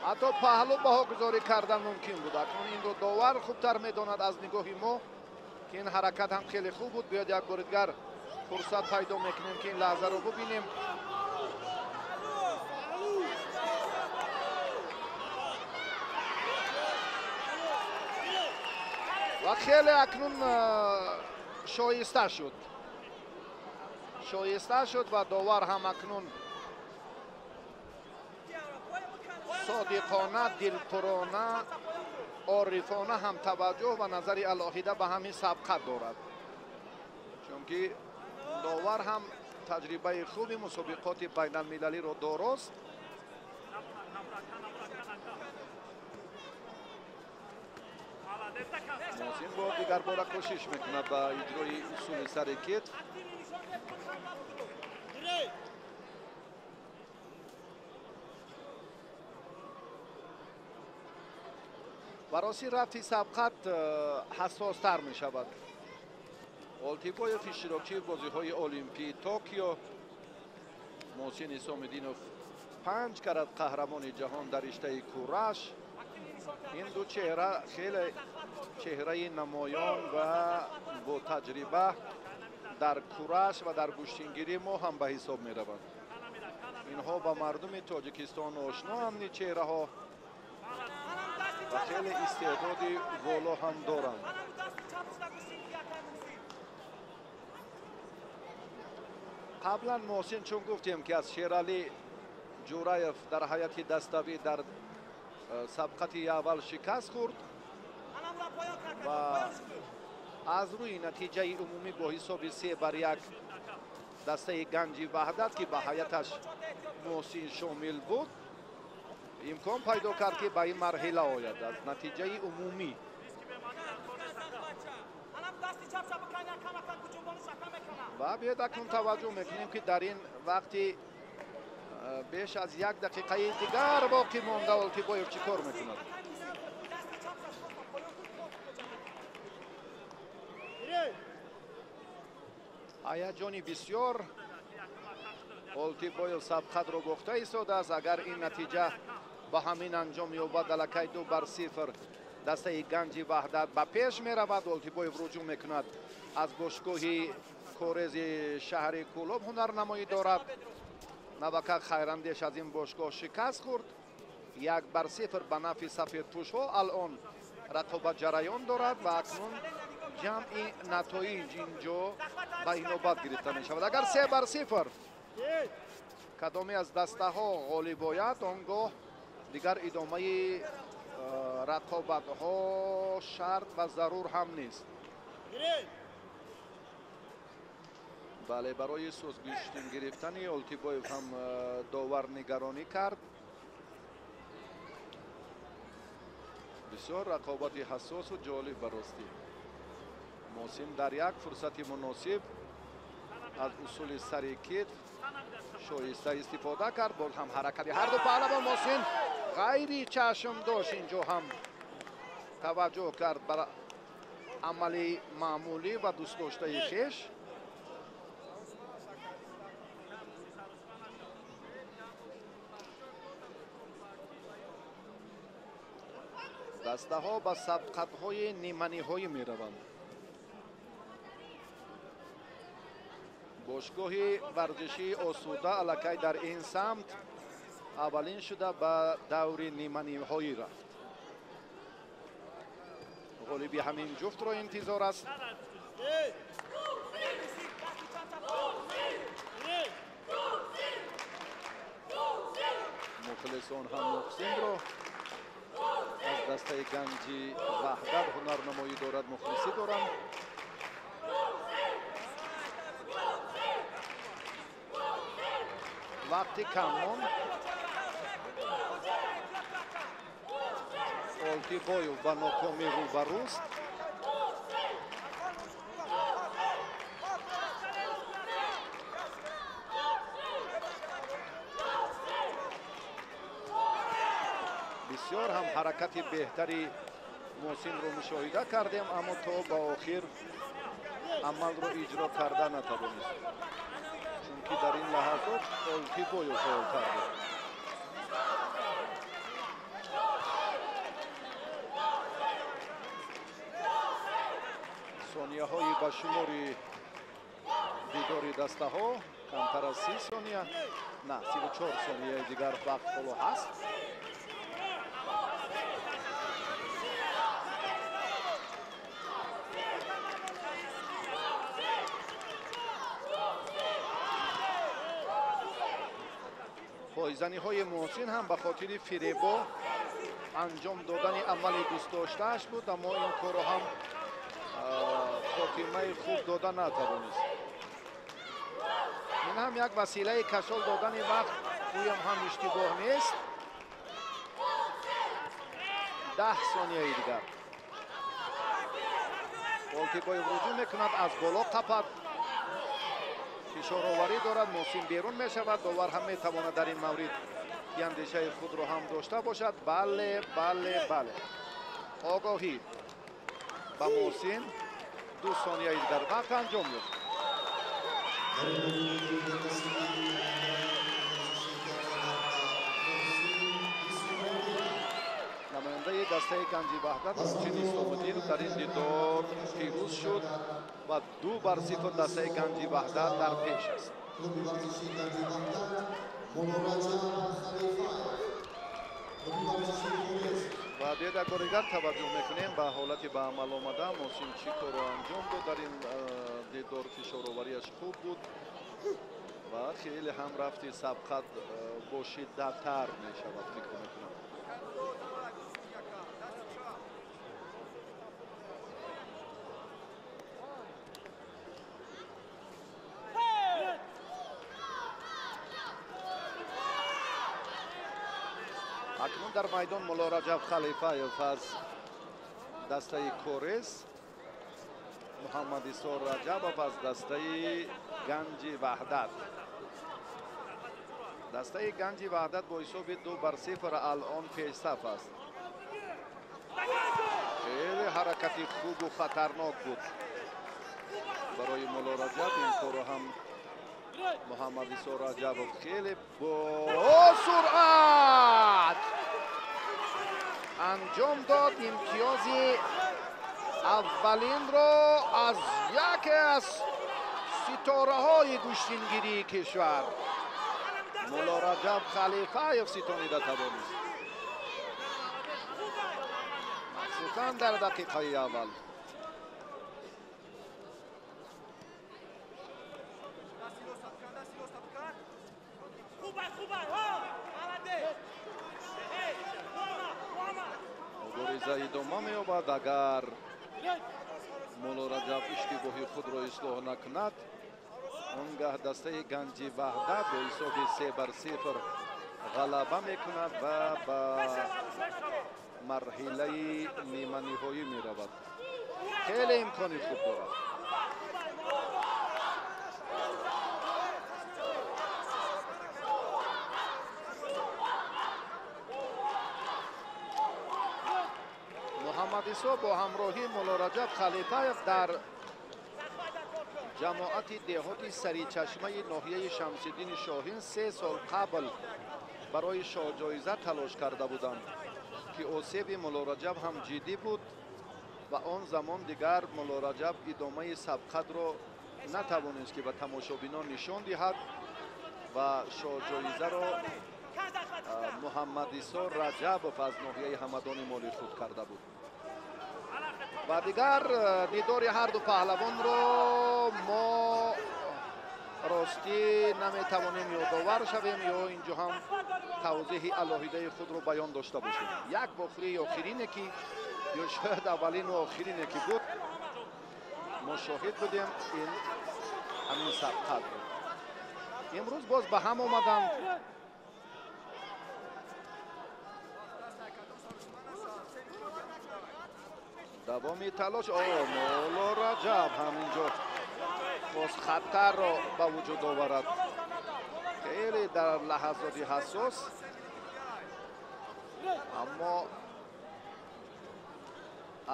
حتی پهلو بهاگذاری کردن ممکن بود. اکنون این رو داور خوبتر میداند از نگاه ما که این حرکت هم خیلی خوب بود. بیاد یک بار دیگر فرصت پیدا میکنیم که این لحظه رو ببینیم. و خیلی اکنون شایسته شد و داور هم اکنون صادقانه، دلپرانه، عارفانه هم توجه و نظر الهیده به همین سبقت دارد، چون که داور هم تجربه خوبی مسابقات بین المللی رو دارست. محسن با دیگر بار کوشش میکند با اجرای اصول سر کتف. برای رفت سبقت حساس تر می شود. اولتیبایوف اشتراکی بازی‌های المپی توکیو، محسن اسام‌الدینov 5 کرات قهرمان جهان در رشته کورش. این دو چهره خیلی چهره نمایان و با تجربه در کورش و در گوشتینگیری ما هم به حساب می روند. اینها با مردم تاجیکستان آشنا هم چهره ها و خیلی استعداد والا هم دارند. قبلا محسن چون گفتیم که از شیرالی جورایف در هیئت دستاوی در سبقت اول شکست خورد و از روی نتیجه عمومی با حساب 3-1 دسته گنج وحدت که به هیئتش محسن شامل بود امکان پیدا کرد که به این مرحله آید. از نتیجه عمومی و بیاید اکنون توجه میکنیم که در این وقتی بیش از 1 دقیقه دیگر باقی مانده اولتیبایوف چی کار میکند؟ هیجانی بسیار. اولتیبایوف سبقت رو باخته ایستاده است. اگر این نتیجه با همین انجام یابد الکی 2-0 دسته گنج وحدت به پیش می رود. اولتیبایوف رجوع میکند از باشگاه کورز شهر کولوب هنرنمایی دارد. نوکر خیراندیش از این باشگاه شکست خورد. 1-0 به نفع سفید پوش ها الان رقابت جریان دارد و اکنون جمعی نتایج اینجا به اینوبت گرفته می شود. اگر 3-0 کدامی از دسته ها غالب آید آنگاه دیگر ادامه رقابت ها شرط و ضرور هم نیست. بله، برای سوزگوشتن گرفتن اولتیبایوف هم داور نگرانی کرد. بسیار رقابت حساس و جالب براستی. محسن در یک فرصت مناسب از اصول سر کتف شایسته استفاده کرد. باز هم حرکت هر دو پهلوان. محسن غیری چشم داشت، اینجا هم توجه کرد برای عملی معمولی و دوست داشته خویش. دسته ها به سبقت های نیمنی های می روند. باشگاه ورزشی آسوده الکی در این سمت اولین شده به دور نیمه‌نهایی رفت. غالبی همین جفت را انتظار است. مخلصان هم محسن را از دسته گنجی وحدت هنرنمایی دارد، مخلصی دارند. وقتی کمون Oltiboyev با ناکامی روبروست. بسیار هم حرکت بهتری محسن رو مشاهده کردیم، اما تا با آخر عمل رو اجرا کرده نتوانست، چون که در این لحظات Oltiboyev فعال کرده. ثانیه های با شماری دیداری دسته ها کمتر از 30 ثانیه، نه 34 ثانیه دیگر وقت بالا هست. پایزنی های محسن هم به خاطر فریبا انجام دادن عمل دوست داشتهش بود، اما این کار هم خاتمه خوب دادن نتوانست. این هم یک وسیله کشال دادن وقت گویم هم اشتباه نیست. 10 ثانیه دیگر Oltiboyev رجوع میکند، از بالا قپد فشار آوری دارد، محسن بیرون میشود. داور هم میتواند در این مورد اندیشه خود رو هم داشته باشد. بله بله بله، آگاهی با محسن. 2 ثانیه دیگر وقت انجام یافت. نماینده دسته گنجی وحدت محسن اسلام‌الدین در این دیدار پیروز شد و 2-0 دسته گنجی وحدت در پیش است. و دیگر کارگر توجه میکنیم به حالتی به عمل آمده محسن چی کار انجام داد در این دیدار. فشار آوریش خوب بود و خیلی هم رفتی سبقت با شدت تر می شود فکر میکنم. اکنون در میدان مولا رجب خلیفه‌یف از دسته کورس، محمد ایسا رجبов از دسته گنجی وحدت. دسته گنجی وحدت با حساب 2-0 الان پیشرفت است. خیلی حرکت خوب و خطرناک بود برای مولا رجب. این کارو هم محمد ایسا رجبov خیلی با سرعت انجام داد. امتیاز اولین را از یکی از ستاره های گشتینگیری کشور مولا رجب خلیفه‌یف ستانیده توانست، مخصوصا در دقیقه اول. مبارزه ادامه می‌یابد اگر مولا رجب اشتباهی خود را اصلاح نکند. آنگاه دسته گنجی وحدت با حساب 3-0 غلبه میکند و به مرحله نیمه نهایی میرود. خیلی امکانی خوب دارد. محمد ایسا با همراهی مولا رجب خلیفه‌یف در جماعت دهاتی سریچشمه ناحیه شمس‌الدین شاهین 3 سال قبل برای شاه جایزه تلاش کرده بودند که آسیب مولا رجب هم جدی بود و آن زمان دیگر مولا رجب ادامه سبقت را نتوانست که به تماشابینان نشان دهد و شاه جایزه را муҳаммадисо раҷабов аз ноҳияи ҳамадони молӣ худ карда буд. ва дигар дидори ҳарду паҳлавонро мо ростӣ наметавонем ёдовар шавем ё инҷо ҳам тавзеҳи алоҳидаи худро баён дошта бошем. як бохӯрии охирине ки ё шояд аввалину охирине ки буд мо шоҳид будем ин ҳамин сабқат буд. имрӯз боз ба ҳам омаданд. давоми талош моло раҷаб ҳаминҷо боз хатарро ба вуҷуд оварад. хеле дар лаҳазоти ҳассос, аммо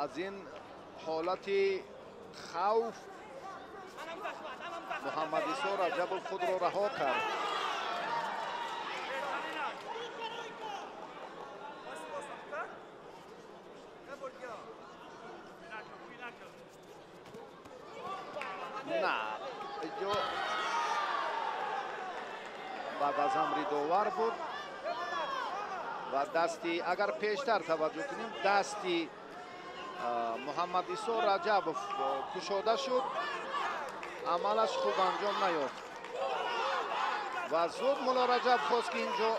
аз ин ҳолати хавф муҳаммадисо раҷабов худро раҳо кард. ҷо баъд аз амридовар буд ва дасти агар пештар таваҷҷӯҳ кунем дасти муҳаммадисо раҷабов кушода шуд, амалаш хуб анҷом наёфт ва зуд мулло раҷаб хост ки инҷо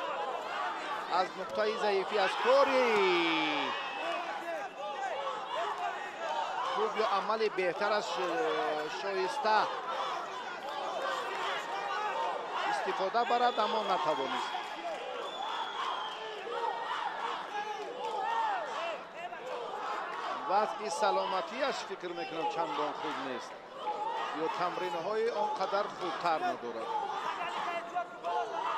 аз нуқтаи заифӣ аз кори хуб ё амали беҳтараш шоиста истифода барад, аммо натавонист. вазъи саломатиаш фикр мекунам чандон хуб нест ё тамринҳои он қадар хубтар надорад.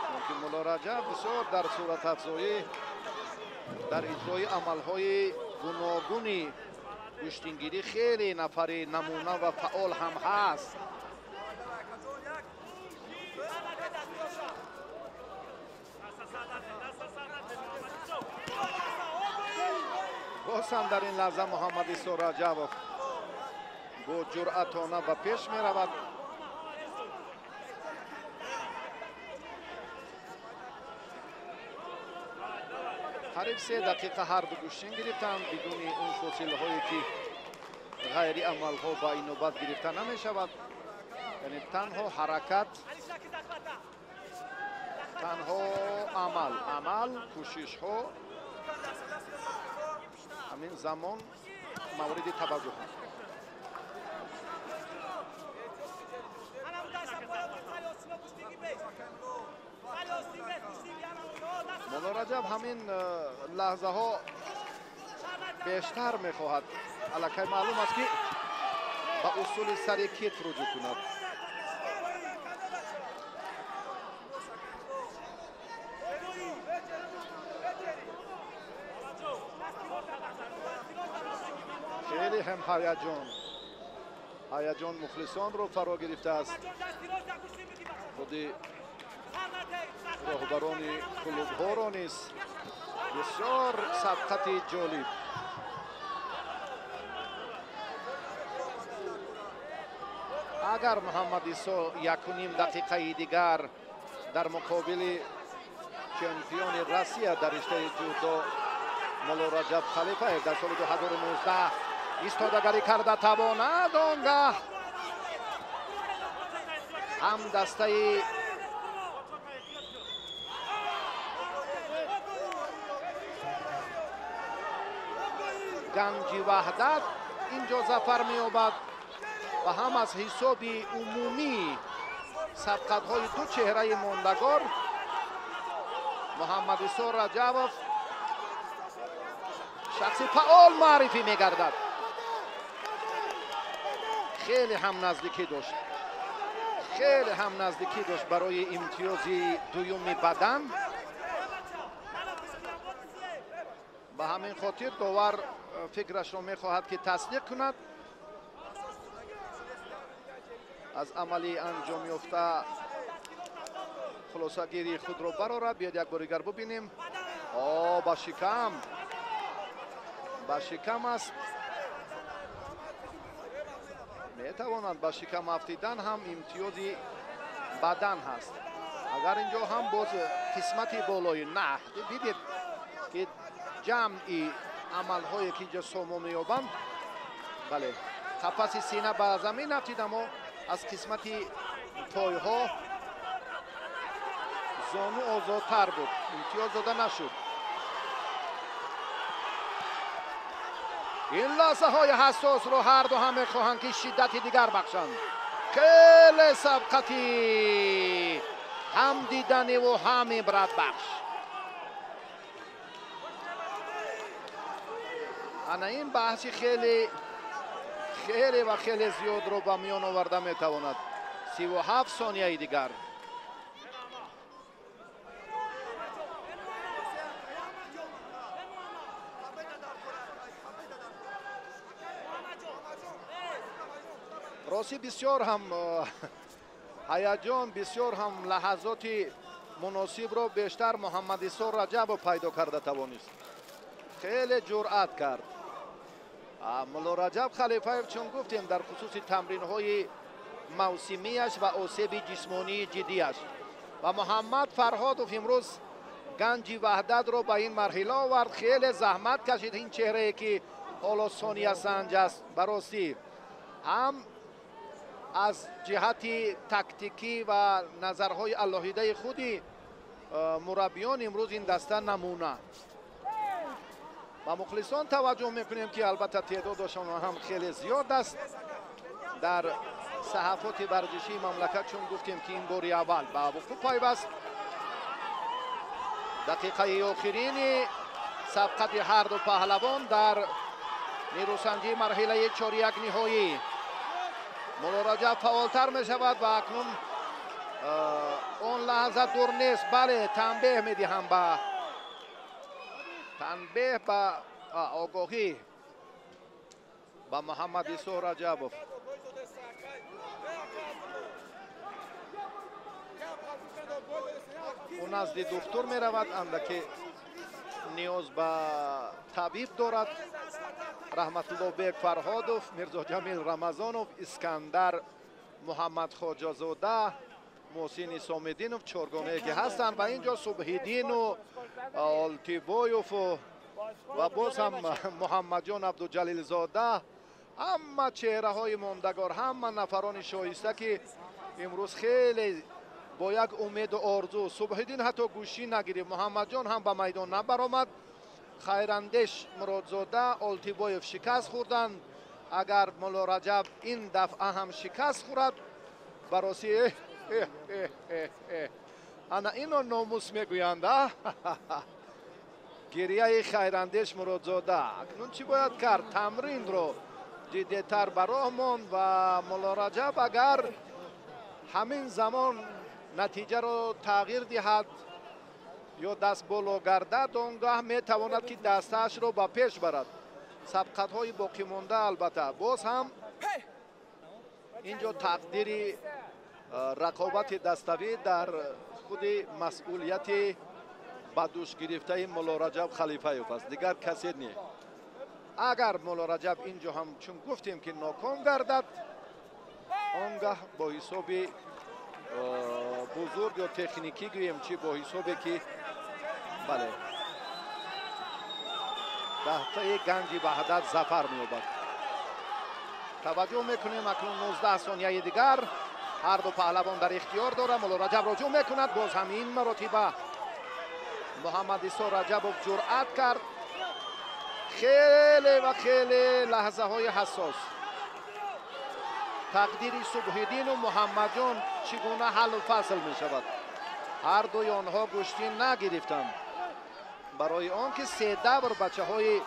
чунки мулло раҷаб бисёр дар суратафзоӣ дар иҷрои амалҳои гуногуни гӯштингирӣ хеле нафари намуна ва фаъол ҳам ҳаст. бозам дар ин лаҳза муҳаммадисо раҷабов бо ҷуръатона ба пеш меравад. қариб 3 дақиқа ҳарду гӯштин гирифтанд бидуни он фосилаҳое ки ғайри амалҳо ба инобат гирифта намешавад. яъне танҳо ҳаракат, танҳо амал, кӯшишҳо ҳамин замон мавриди таваҷҷӯҳ аст. мулло раҷаб ҳамин лаҳзаҳо бештар мехоҳад аллакай маълум аст ки ба усули сари китф руҷӯъ кунад. хеле ҳам ҳаяҷон мухлисонро фаро гирифтааст. худи роҳбарони клубҳоро низ бисёр сабқати ҷолиб. агар муҳаммадисо 1.5 дақиқаи дигар дар муқобили чемпиони Россия дар риштаи ҷудо мулло Раҷаб Халифаев дар соли 2019 истодагарӣ карда тавонад, он гаҳ ҳам дастаи ганҷи ваҳдат инҷо зафар меёбад ва ҳам аз ҳисоби умумӣ сабқатҳои ду чеҳраи мондагор муҳаммадисо раҷабов шахси фаъол маърифӣ мегардад. хеле ҳам наздикӣ дошт барои имтиёзи дуюми бадан. ба ҳамин хотир довар фикрашро мехоҳад ки тасдиқ кунад. аз амали анҷом ёфта хулосагирии худро барорад. биёд як бори дигар бубинем. ба шикам аст. метавонад ба шикам афтидан ҳам имтиёзи бадан ҳаст. اگر اینجا هم باز قسمتی بالای نه دیدید که جمعی عملهایی که اینجا سامو میابند بله قفس سینه به زمین افتید اما از قسمتی پایها زانو آزادتر بود امتیاز داده نشد این لحظه های حساس رو هر دو هم میخواهند که شدتی دیگر بخشند خیلی سبقتی هم دیدنی و هم عبرت بخش انا این بحثی خیلی و خیلی زیاد رو با میان آورده میتواند 37 ثانیه دیگر راستی بسیار هم هیجان بسیار هم لحظات مناسب رو بیشتر محمد عیسی رجب پیدا کرده توانست خیلی جرأت کرد مولا رجب خلیفه چون گفتیم در خصوص تمرین های موسمیش و آسیب جسمانی جدیش و محمد فرهادوف امروز گنج وحدت رو به این مرحله آورد خیلی زحمت کشید این چهره که حالا ثانیه سنج است براستی هم از جهت تکتیکی و نظرهای علاهیده خودی مربیان امروز این دسته نمونه و مخلصان توجه میکنیم که البته تعدادشان هم خیلی زیاد است در صحافت ورزشی مملکت چون گفتیم که این باری اول به وقوع پیوست دقیقه آخرین سبقت هر دو پهلوان در نیروسنجی مرحله 4-1 نهایی مولا رجب فعالتر می شود و اکنون اون لحظه دور نیست بله تنبیه می دهم به آگاهی با محمد عیسی رجبوف اون نزد دکتر می رود اندکی نیاز به طبیب دارد رحمت الله بیگ فرهادوف میرزا جمیل رمضانوف اسکندر محمد خواجه زاده محسن سامیدینوف چهارگانه که هستند و اینجا صبحیدین و آلتیبایوف و باز هم محمد جان عبدالجلیل زاده همه چهره های ماندگار همه نفران شایسته که امروز خیلی با یک امید و آرزو صبحیدین حتی گوشی نگیرید محمد جان هم به میدان نبرآمد خیراندیش مرادزاده آلتیبایوف شکست خوردند اگر مولا رجب این دفعه هم شکست خورد براسی انا اینو ناموس میگویند گریه خیراندیش مرادزاده اکنون چی باید کرد تمرین رو جدیتر براه ماند و مولا رجب اگر همین زمان نتیجه رو تغییر دهد یا دست بالا گردد آنگاه میتواند که دستش رو به پیش برد سبقت های باقی مانده البته باز هم اینجا تقدیر رقابت دستوی در خود مسئولیت به دوش گرفته مولا رجب خلیفه است دیگر کسی نیست اگر مولا رجب اینجا هم چون گفتیم که ناکام گردد آنگاه با حساب بزرگ یا تکنیکی گویم چی با حسابی که بله دهته گنج وحدت ظفر می‌یابد توجه میکنیم اکنون 19 ثانیه دیگر هر دو پهلوان در اختیار داره مولا رجب رجوع میکند باز همین مراتبه محمد عیسی رجبوف جرأت کرد خیلی و خیلی لحظه های حساس تقدیر صبحیدین و محمد جان چگونه حل و فصل می شود هر دوی آنها گشتی نگرفتند برای آنکه سه دور بچه های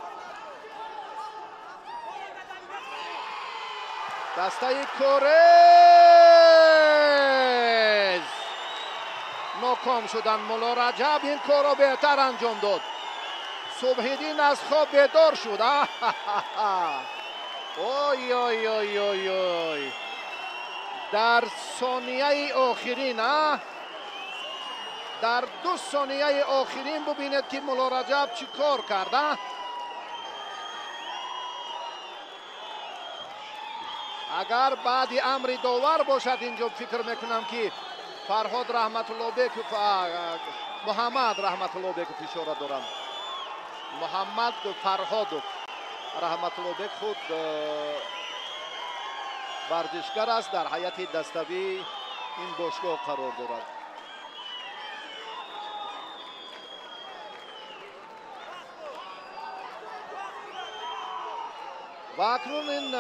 دسته کوریز ناکام شدن مولا رجب این کار را بهتر انجام داد صبحیدین از خواب بیدار شد اوی اوی اوی اوی اوی در ثانیه آخرین در 2 ثانیه آخرین ببینید که مولا رجب چی کار کرده اگر بعد امر داور باشد اینجا فکر میکنم که فرهاد رحمت الله بیک محمد رحمت الله بیک اشاره دارند. محمد فرهاد رحمت الله بیک خود ورزشگر است، در هیئت دستوی این باشگاه قرار دارد. و اکنون این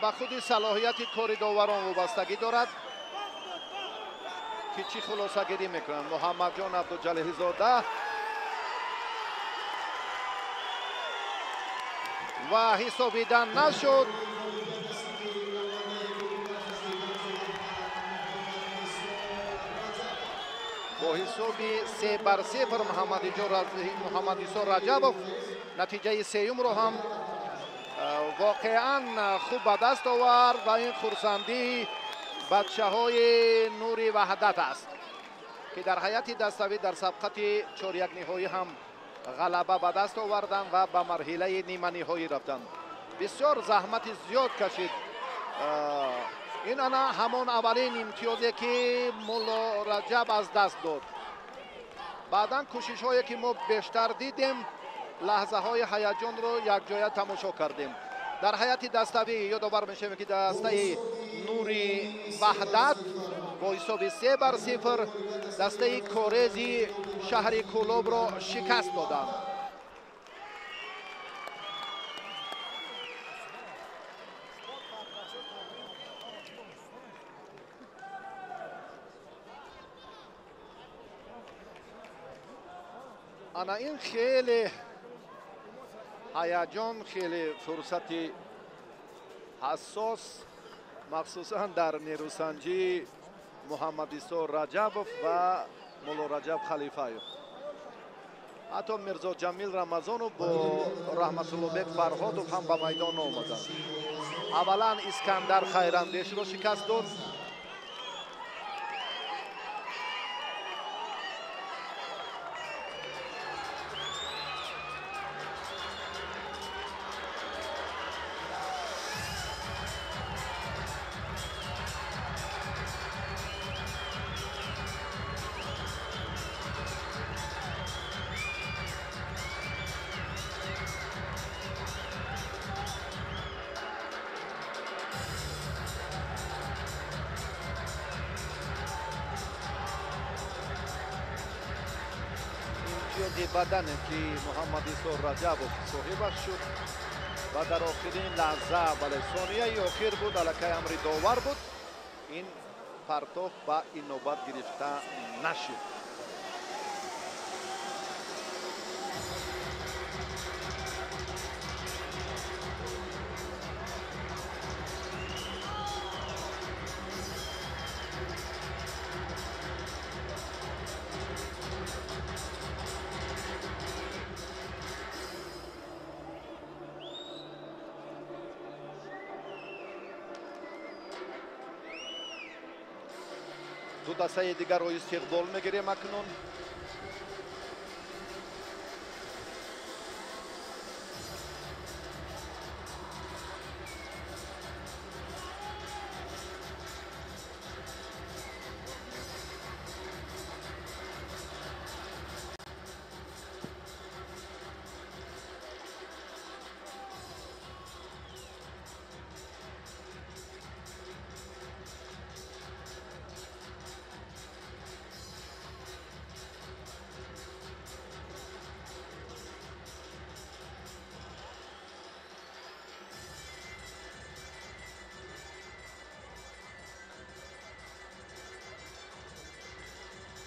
به خود صلاحیت کار داوران وابستگی دارد که چی خلاصه گیری میکنند. محمد جان عبدالجلیلی زاده و حسابیدن نشد. با حسابی 3-0 محمد عیسی رجبوف نتیجه سیوم رو هم واقعا خوب به دست آورد و این خرسندی بچه های نور وحدت است که در هیئت دستوی در سبقت 4-1 نهایی هم غلبه به دست آوردند و به مرحله نیمه نهایی رفتند. بسیار زحمت زیاد کشید. این انا همان اولین امتیازی که مولا رجب از دست داد. بعدا کوشش هایی که ما بیشتر دیدیم، لحظه های هیجان رو یک جای تماشا کردیم. در هیئت دستوی یادآور میشیم که دسته نوری وحدت با حساب 3-0 دسته کارزی شهر کولوب را شکست دادند. انا این خیلی هیجان، خیلی فرصت حساس مخصوصا در نیروسنجی محمد عیسی رجبوف و مولا رجب خلیفه. حتی میرزا جمیل رمضانوف با رحمت الله بیک فرهادوف هم به میدان آمدند. اولا اسکندر خیراندیش را شکست داد. بدن که محمد عیسی رجبوف صاحبش شد و در آخرین لحظه بله ثانیه آخر بود، الکی امر داور بود، این پرتاب به این نوبت گرفته نشد. دو دسته دیگر رو استقبال میگیریم اکنون.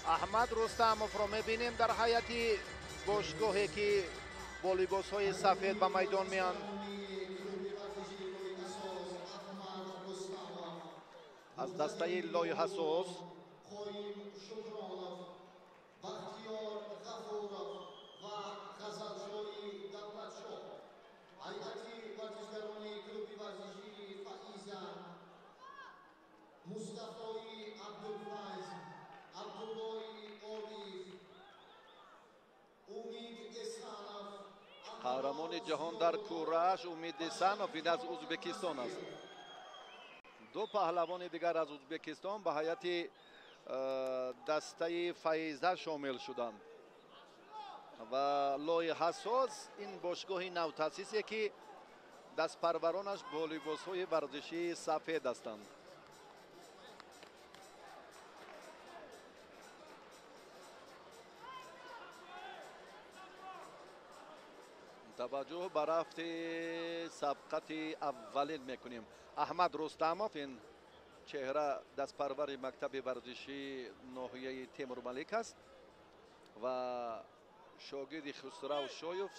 احمد رستموف رو میبینیم در هیئت باشگاهی که با لباس های سفید به میدان میان. از دسته لای حساس قهرمان جهان در کورش امید اسانوف این از ازبکستان است. دو پهلوان دیگر از ازبکستان به هیئت дастаи фаиза шомил шуданд ва лоиҳасоз ин бошгоҳи навтаъсисе ки дастпарваронаш бо либосҳои варзишии сафед ҳастанд. таваҷҷӯҳ ба рафти сабқати аввалин мекунем. аҳмад рустамов ин чеҳра дастпарвари мактаби варзишии ноҳияи темурмалик аст ва шогирди хусрав шоев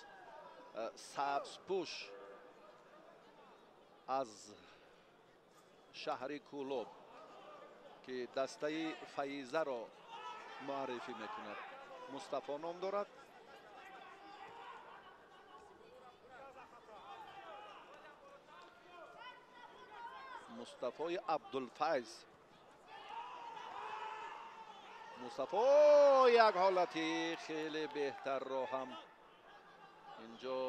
сабзпӯш аз шаҳри кӯлоб ки дастаи фаизаро муаррифӣ мекунад. мустафо ном дорад. мустафои абдулфайз. мустафо як ҳолати хеле беҳтарро ҳам инҷо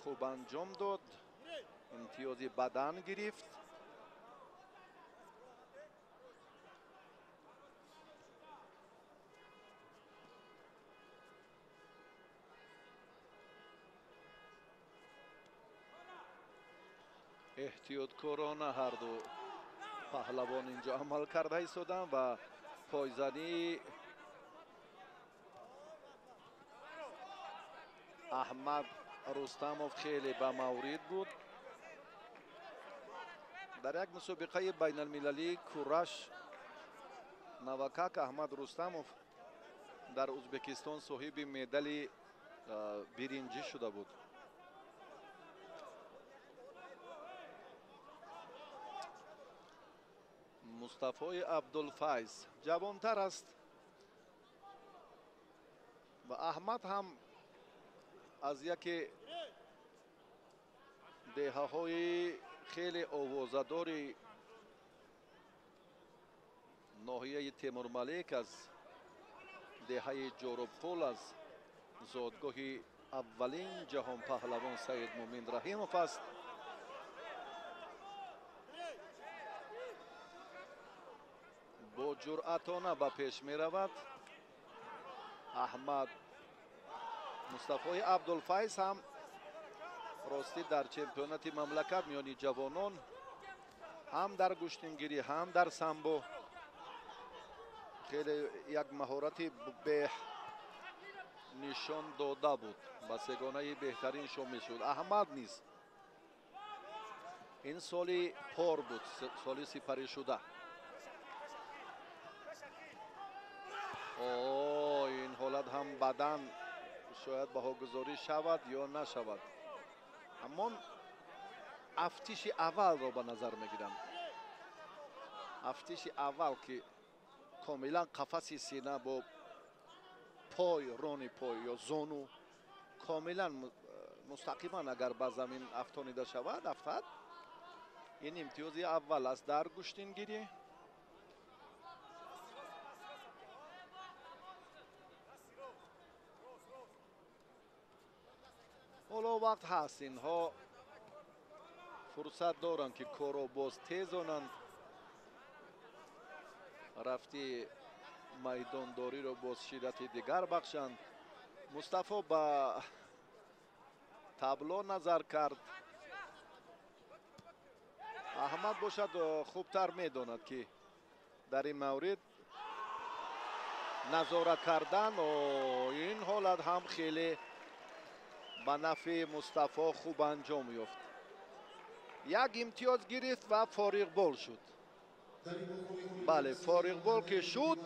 хуб анҷом дод. имтиёзи бадан гирифт. эҳтиёткорона ҳарду паҳлавон инҷо амал карда истоданд ва пойзанӣ аҳмад рустамов хеле ба маврид буд. дар як мусобиқаи байналмилалии кураш навакак аҳмад рустамов дар ӯзбекистон соҳиби медали биринҷӣ шуда буд. мустафои абдулфайз ҷавонтар аст ва аҳмад ҳам аз яке деҳаҳои хеле овозадори ноҳияи темурмалик аз деҳаи ҷорубқул аз зодгоҳи аввалин ҷаҳонпаҳлавон саид мумин раҳимов аст. бо ҷуръатона ба пеш меравад аҳмад. мустафои абдулфайз ҳам ростӣ дар чемпионати мамлакат миёни ҷавонон ҳам дар гӯштингирӣ ҳам дар самбо хеле як маҳорати беҳ нишон дода буд. ба сегонаи беҳтарин шомил шуд. аҳмад низ ин соли пор буд, соли сипаришуда. ин ҳолат ҳам бадан шояд баҳогузорӣ шавад ё нашавад. ҳамон афтиши аввалро ба назар мегирам. афтиши аввал ки комилан қафаси сина бо пой, рони пой ё зону комилан мустақиман агар ба замин афтонида шавад, афтад, ин имтиёзи аввал аст дар гӯштингирӣ. ҳоло вақт ҳаст, инҳо фурсат доранд ки корро боз тезонанд, рафти майдондориро боз шиддати дигар бахшанд. мустафо ба табло назар кард. аҳмад бошад хубтар медонад ки дар ин маврид назорат кардан. ин ҳолат ҳам хеле ба нафъи мустафо хуб анҷом ёфт. як имтиёз гирифт ва фориғбол шуд. бале, фориғбол ки шуд,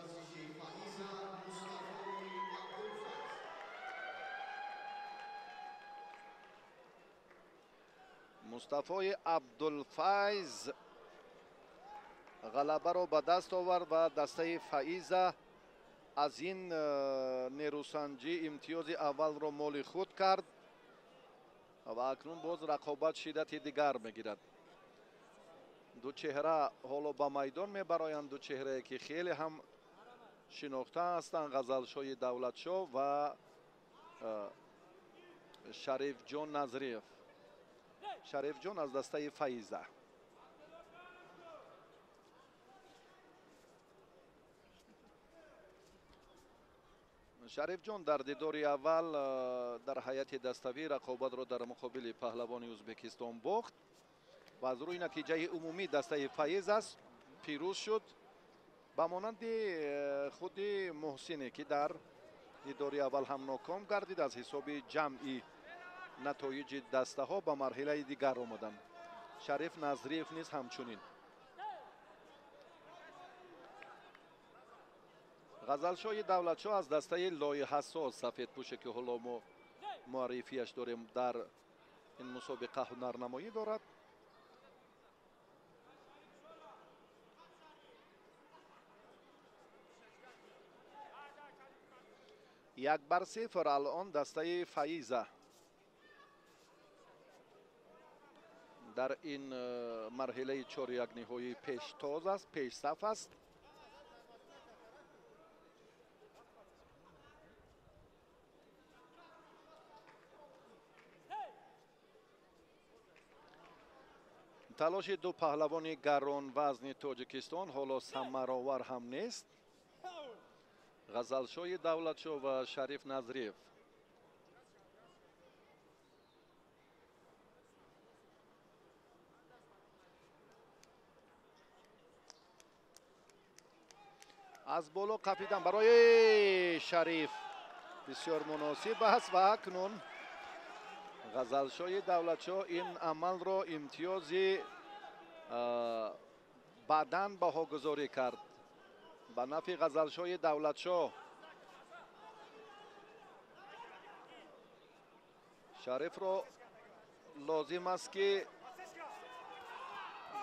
мустафои абдулфайз ғалабаро ба даст овард ва дастаи фаиза аз ин нерӯсанҷӣ имтиёзи аввалро моли худ кард ва акнун боз рақобат шиддати дигар мегирад. ду чеҳра ҳоло ба майдон мебароянд. ду чеҳрае ки хеле ҳам шинохта ҳастанд. ғазалшои давлатшоҳ ва шарифҷон назриев. шарифҷон аз дастаи фаиза. шариф ҷон дар дидори аввал дар ҳайати dastavӣ рақобатро дар муқобили паҳлавони ӯзбекистон бохт ва аз рӯи натиҷаи умумӣ дастаи фаиз аст пирӯз шуд ба монанди худи муҳсине ки дар дидори аввал ҳам ноком гардид аз ҳисоби ҷамъи натоиҷи дастаҳо ба марҳилаи дигар омаданд. шариф назриев низ ҳамчунин. ғазалшоҳи давлатшоҳ аз дастаи лоиҳасоз сафедпӯше ки ҳоло мо муаррифиаш дорем дар ин мусобиқа ҳунарнамоӣ дорад. як бар сифр алон дастаи фаиза дар ин марҳилаи чорякниҳоӣ пештоз аст, пешсаф аст. талоши ду паҳлавони гаронвазни тоҷикистон ҳоло самаровар ҳам нест. ғазалшоҳи давлатшоҳ ва шариф назриев. аз боло қапидан барои шариф бисёр муносиб аст ва акнун ғазалшоҳи давлатшоҳ ин амалро имтиёзи бадан баҳогузорӣ кард ба нафи ғазалшоҳи давлатшоҳ. шарифро лозим аст ки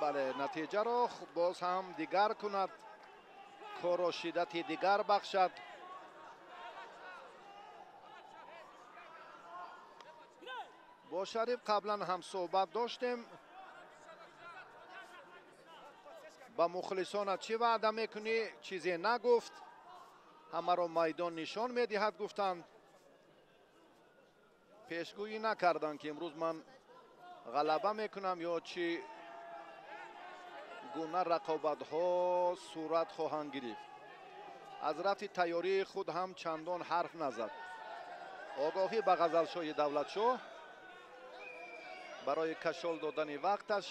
бале натиҷаро боз ҳам дигар кунад, корро шиддати дигар бахшад. бо шариф қаблан ҳам суҳбат доштем. ба мухлисонат чӣ ваъда мекунӣ? чизе нагуфт. ҳамаро майдон нишон медиҳад гуфтанд. пешгӯӣ накарданд ки имрӯз ман ғалаба мекунам ё чӣ гуна рақобатҳо сурат хоҳанд гирифт. аз рафти тайёрии худ ҳам чандон ҳарф назад. огоҳӣ ба ғазалшоҳи давлатшоҳ барои кашол додани вақташ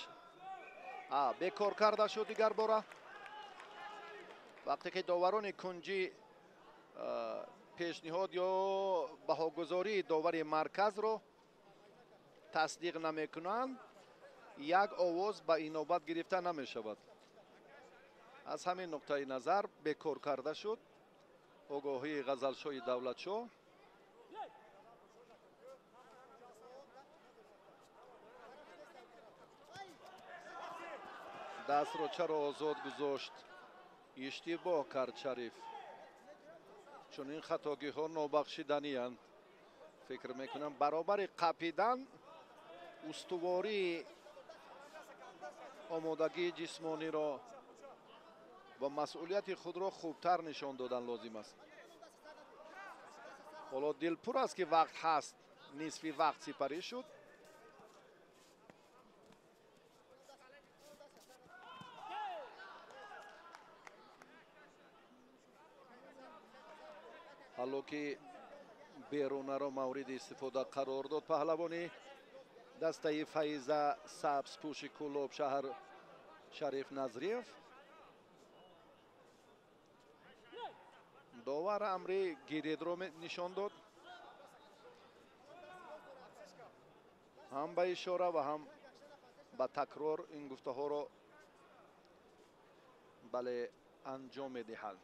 бекор карда шуд дигар бора. вақте ки доварони кунҷи пешниҳод ё баҳогузории довари марказро тасдиқ намекунанд, як овоз ба инобат гирифта намешавад. аз ҳамин нуқтаи назар бекор карда шуд огоҳии ғазалшоҳи давлатшоҳ. дастро чаро озод гузошт? иштибоҳ кард шариф. чунин хатогиҳо нобахшиданиянд. фикр мекунам баробари қапидан устувории омодагии ҷисмониро ва масъулияти худро хубтар нишон додан лозим аст. ҳоло дилпур аст ки вақт ҳаст. нисфи вақт сипарӣ шуд. ҳалло ки берунаро мавриди истифода қарор дод паҳлавони дастаи фаиза сабзпӯши кӯлоб шаҳр шариф назриев. довар амри гиридро нишон дод. ҳам ба ишора ва ҳам ба такрор ин гуфтаҳоро бале анҷом медиҳад.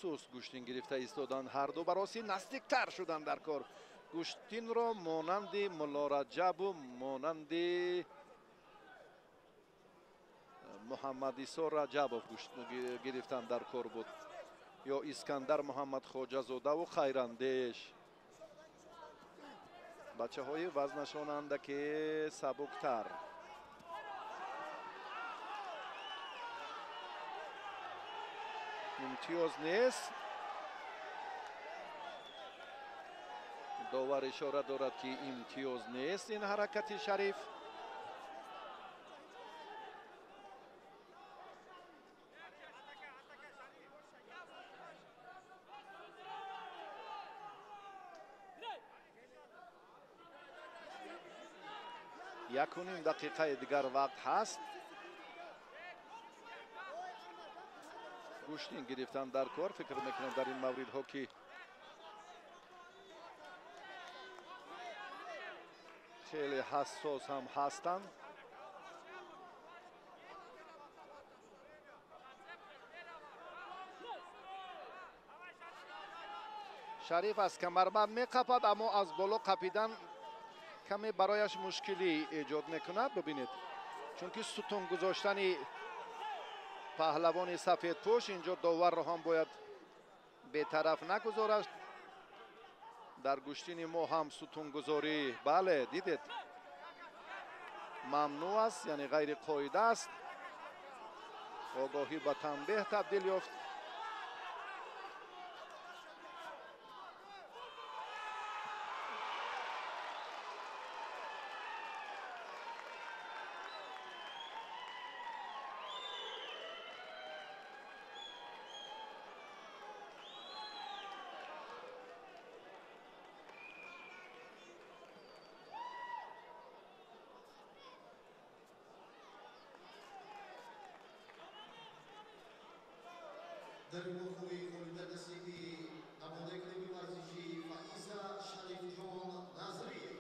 суст гӯштин гирифта истоданд. ҳарду бароси наздиктар шуданд дар кор. гӯштинро монанди мулло раҷабу монанди муҳаммадисо раҷабов гирифтанд дар кор буд ё искандар муҳаммадхоҷазодаву хайрандеш. бачаҳои вазнашон андаке сабуктар. имтиёз нест. довар ишора дорад ки имтиёз нест ин ҳаракати шариф. 1.5 دقیقه دیگر وقت هست. گوشتین گرفتن در کار. فکر میکنم در این مورد ها که خیلی حساس هم هستند. شریف از کمربند میقپد، اما از بالا قپیدن کمی برایش مشکلی ایجاد میکند. ببینید چون که ستون گذاشتن پهلوان سفید پوش، اینجا داور رو هم باید بی‌طرف نگذارد. در گوشتین ما هم ستون گذاری بله دیدید ممنوع است، یعنی غیر قاعده است. آگاهی به تنبیه تبدیل یافت. در مخوی خورده دستی نماده کلیبی ورزشی فائزه شریف جان نظریف.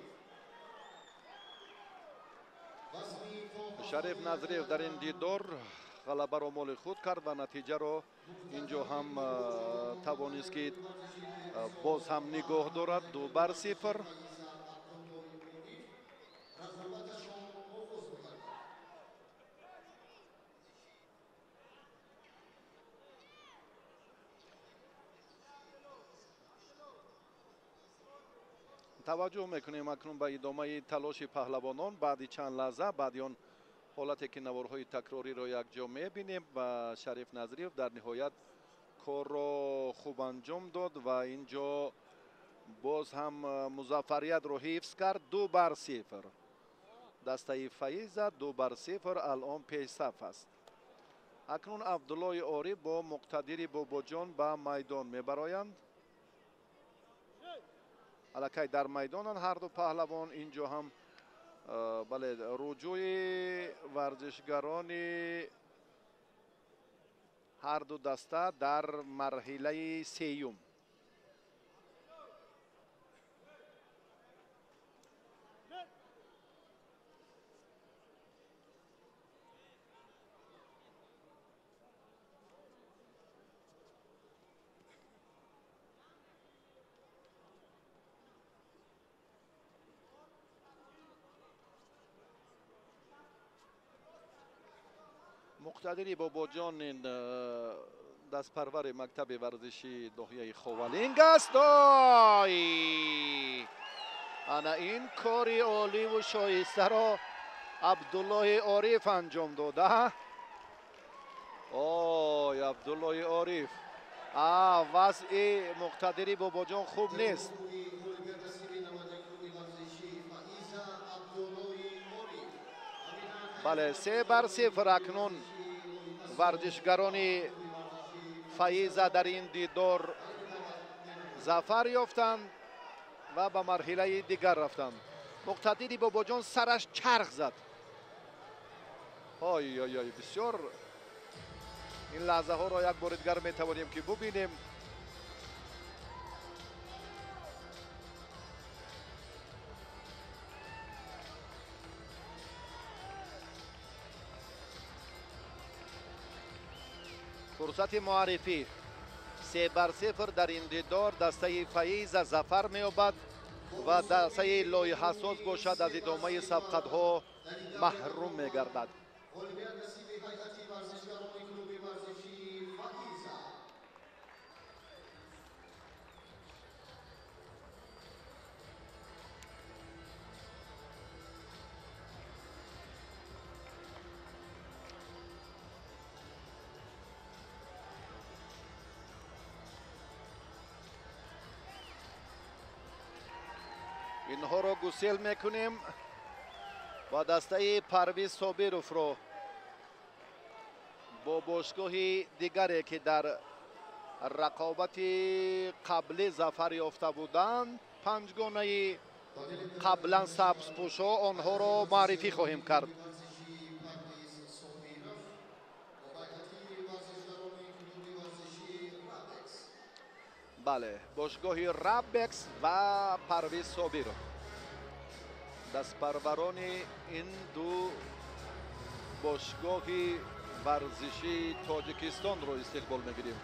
شریف نظریف در این دیدار غلبه را مال خود کرد و نتیجه را اینجا هم توانست که باز هم نگاه دارد. 2-0. توجه میکنیم اکنون به ادامه تلاش پهلوانان. بعد چند لحظه بعد آن حالتی که نوارهای تکراری را یک جا میبینیم و شریف نظریف در نهایت کار را خوب انجام داد و اینجا باز هم مظفریت را حفظ کرد. 2-0 دسته فایزه 2-0 الان پیش صف است. اکنون عبدالله عارف با مقتدر باباجان به میدان میبرایند. الکی در میدان هر دو پهلوان. اینجا هم بله رجوع ورزشگران هر دو دسته در مرحله سیوم. مقتدری باباجان دست پرور مکتب ورزشی دهیه خوالینگ است. انا این کاری عالی و شایسته را عبدالله عارف انجام داده. عبدالله عارف وضع مقتدری باباجان خوب نیست. بله 3-0 اکنون ورزشگران فایزه در این دیدار ظفر یافتند و به مرحله دیگر رفتند. مقتدری باباجان سرش چرخ زد. بسیار این لحظه ها را یک بار دیگر می توانیم که ببینیم. فرصت معرفی 3-0 در این دیدار دسته فایزه ظفر می‌یابد و دسته لای حساس باشد از ادامه سبقت‌ها محروم می‌گردد. اینها را گسیل میکنیم و دسته پرویز صابروف را با باشگاه دیگری که در رقابت قبلی ظفر یافته بودند 5 گانه قبلا سبزپوش‌ها آنها را معرفی خواهیم کرد. بله، باشگاه رابکس و پرویز صابرov دستپروران این دو باشگاه ورزشی تاجیکستان رو استقبال می‌گیریم.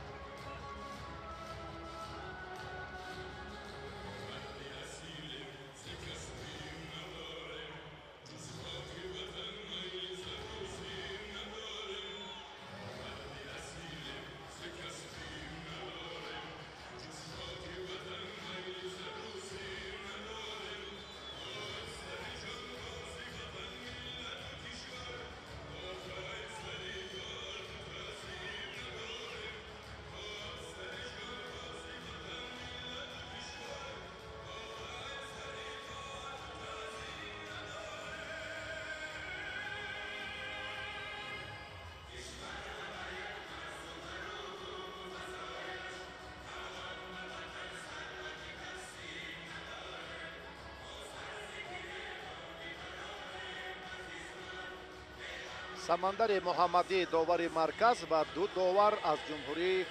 самандари муҳаммадӣ довари марказ ва ду довар аз ҷумҳурии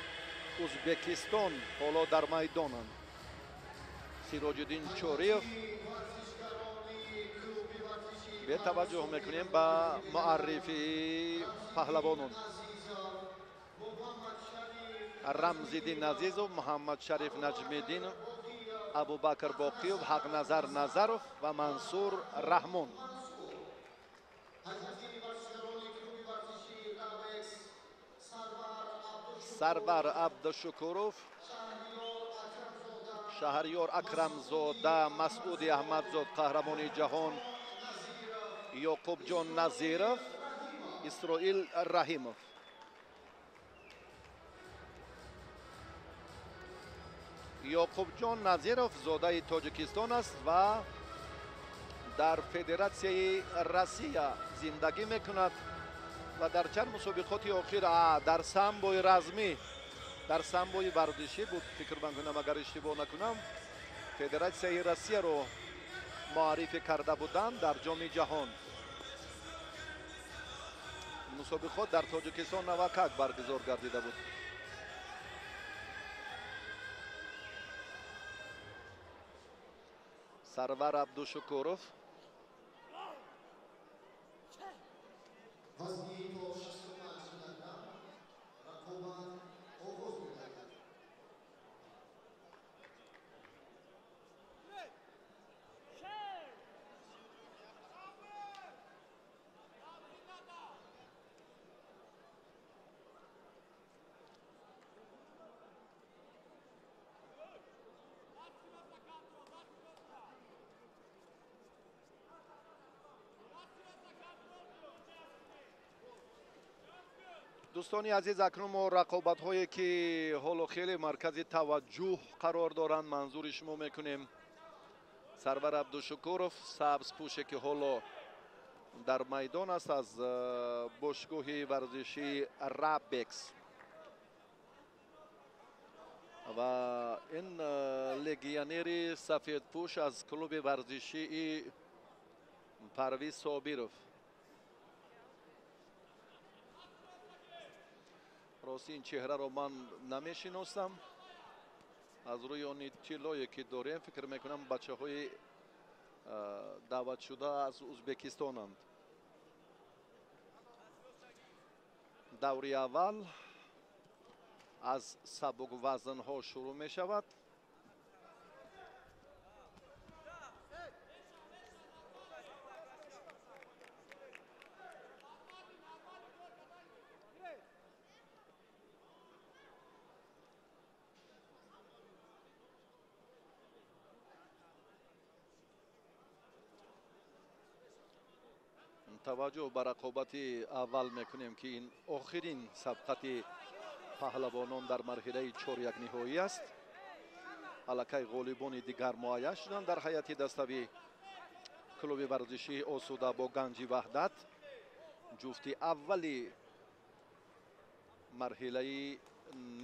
ӯзбекистон ҳоло дар майдонанд. сироҷуддин чориев. бетаваҷҷӯҳ мекунем ба муаррифии паҳлавонон. рамзиддин азизов, муҳаммадшариф наҷмиддинов, абубакр боқиев, ҳақназар назаров ва мансур раҳмон. сарвар абдушукуров, шаҳрёр акрамзода, масъуди аҳмадзод, қаҳрамони ҷаҳон, ёқубҷон назиров, исроил раҳимов. ёқубҷон назиров зодаи тоҷикистон аст ва дар федератсияи Россия зиндагӣ мекунад ва дар чанд мусобиқоти охир дар самбои размӣ, дар самбои варзишӣ буд, фикр мекунам, агар иштибоҳ накунам, федератсияи Россияро муаррифӣ карда буданд дар ҷоми ҷаҳон. мусобиқот дар тоҷикистон навакак баргузор гардида буд. сарвар абдушукуров. дӯстони азиз, акнун мо рақобатҳое ки ҳоло хеле маркази таваҷҷӯҳ қарор доранд манзури шумо мекунем. сарвар абдушукуров, сабзпӯше ки ҳоло дар майдон аст аз бошгоҳи варзишии рабекс ва ин легионери сафедпӯш аз клуби варзишии парвиз собиров. рости ин чеҳраро ман намешиносам. аз рӯи он иттилое ки дорем, фикр мекунам бачаҳои даъватшуда аз ӯзбекистонанд. даври аввал аз сабуквазнҳо шурӯъ мешавад. таваҷҷӯҳ ба рақобати аввал мекунем ки ин охирин сабқати паҳлавонон дар марҳилаи чорякниҳоӣ аст. аллакай ғолибони дигар муайян шуданд дар ҳайати даставӣ клуби варзишии осуда бо ганҷи ваҳдат. ҷуфти аввали марҳилаи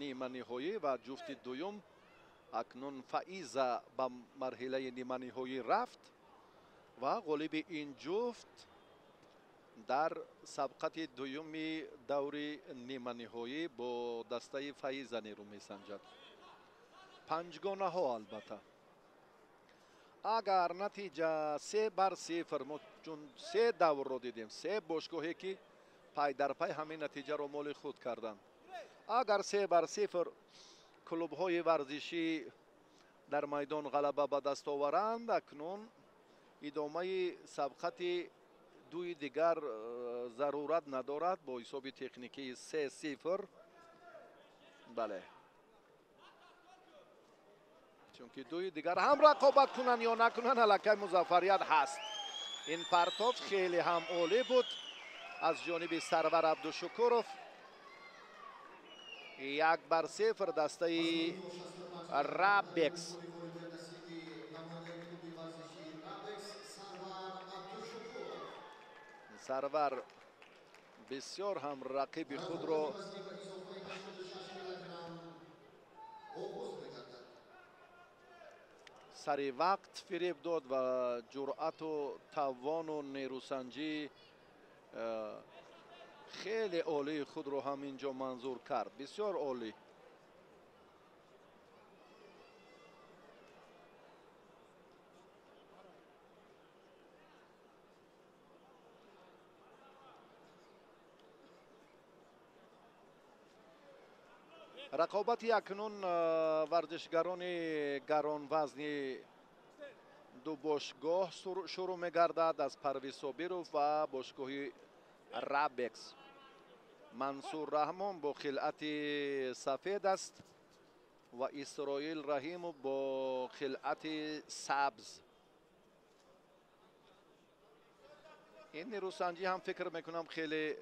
ниманиҳоӣ ва ҷуфти дуюм اکنون فائزه به مرحله نیمه نهایی رفت و غالب این جفت در سبقت دوم دور نیمه نهایی با دسته فائزه نیرو میسنجد. پنجگانه ها البته اگر نتیجه 3-0 ما چون 3 دور رو دیدیم، 3 باشگاهی که پای در پای همین نتیجه رو مال خود کردند. اگر 3-0 کلوب های ورزشی در میدان غلبه به دست آورند، اکنون ادامه سبقت دوی دیگر ضرورت ندارد با حساب تکنیکی 3-0. بله، چون که دوی دیگر هم رقابت کنن یا نکنن الکی مظفریت هست. این پرتاب خیلی هم عالی بود از جانب سرور عبدالشکورов. 1-0 دسته رابکس. سرور بسیار هم رقیب خود را سری وقت فریب داد و جرأت و توان و نیروسنجی خیلی عالی خود رو هم اینجا منظور کرد. بسیار عالی. رقابت اکنون ورزشگران گران وزنی دو باشگاه شروع می‌گردد از پرویز صابرov و باشگاه رابکس. منصور رحمان با خلعت سفید است و اسرائیل رحیمov با خلعت سبز. این نیروسنجی هم فکر میکنم خیلی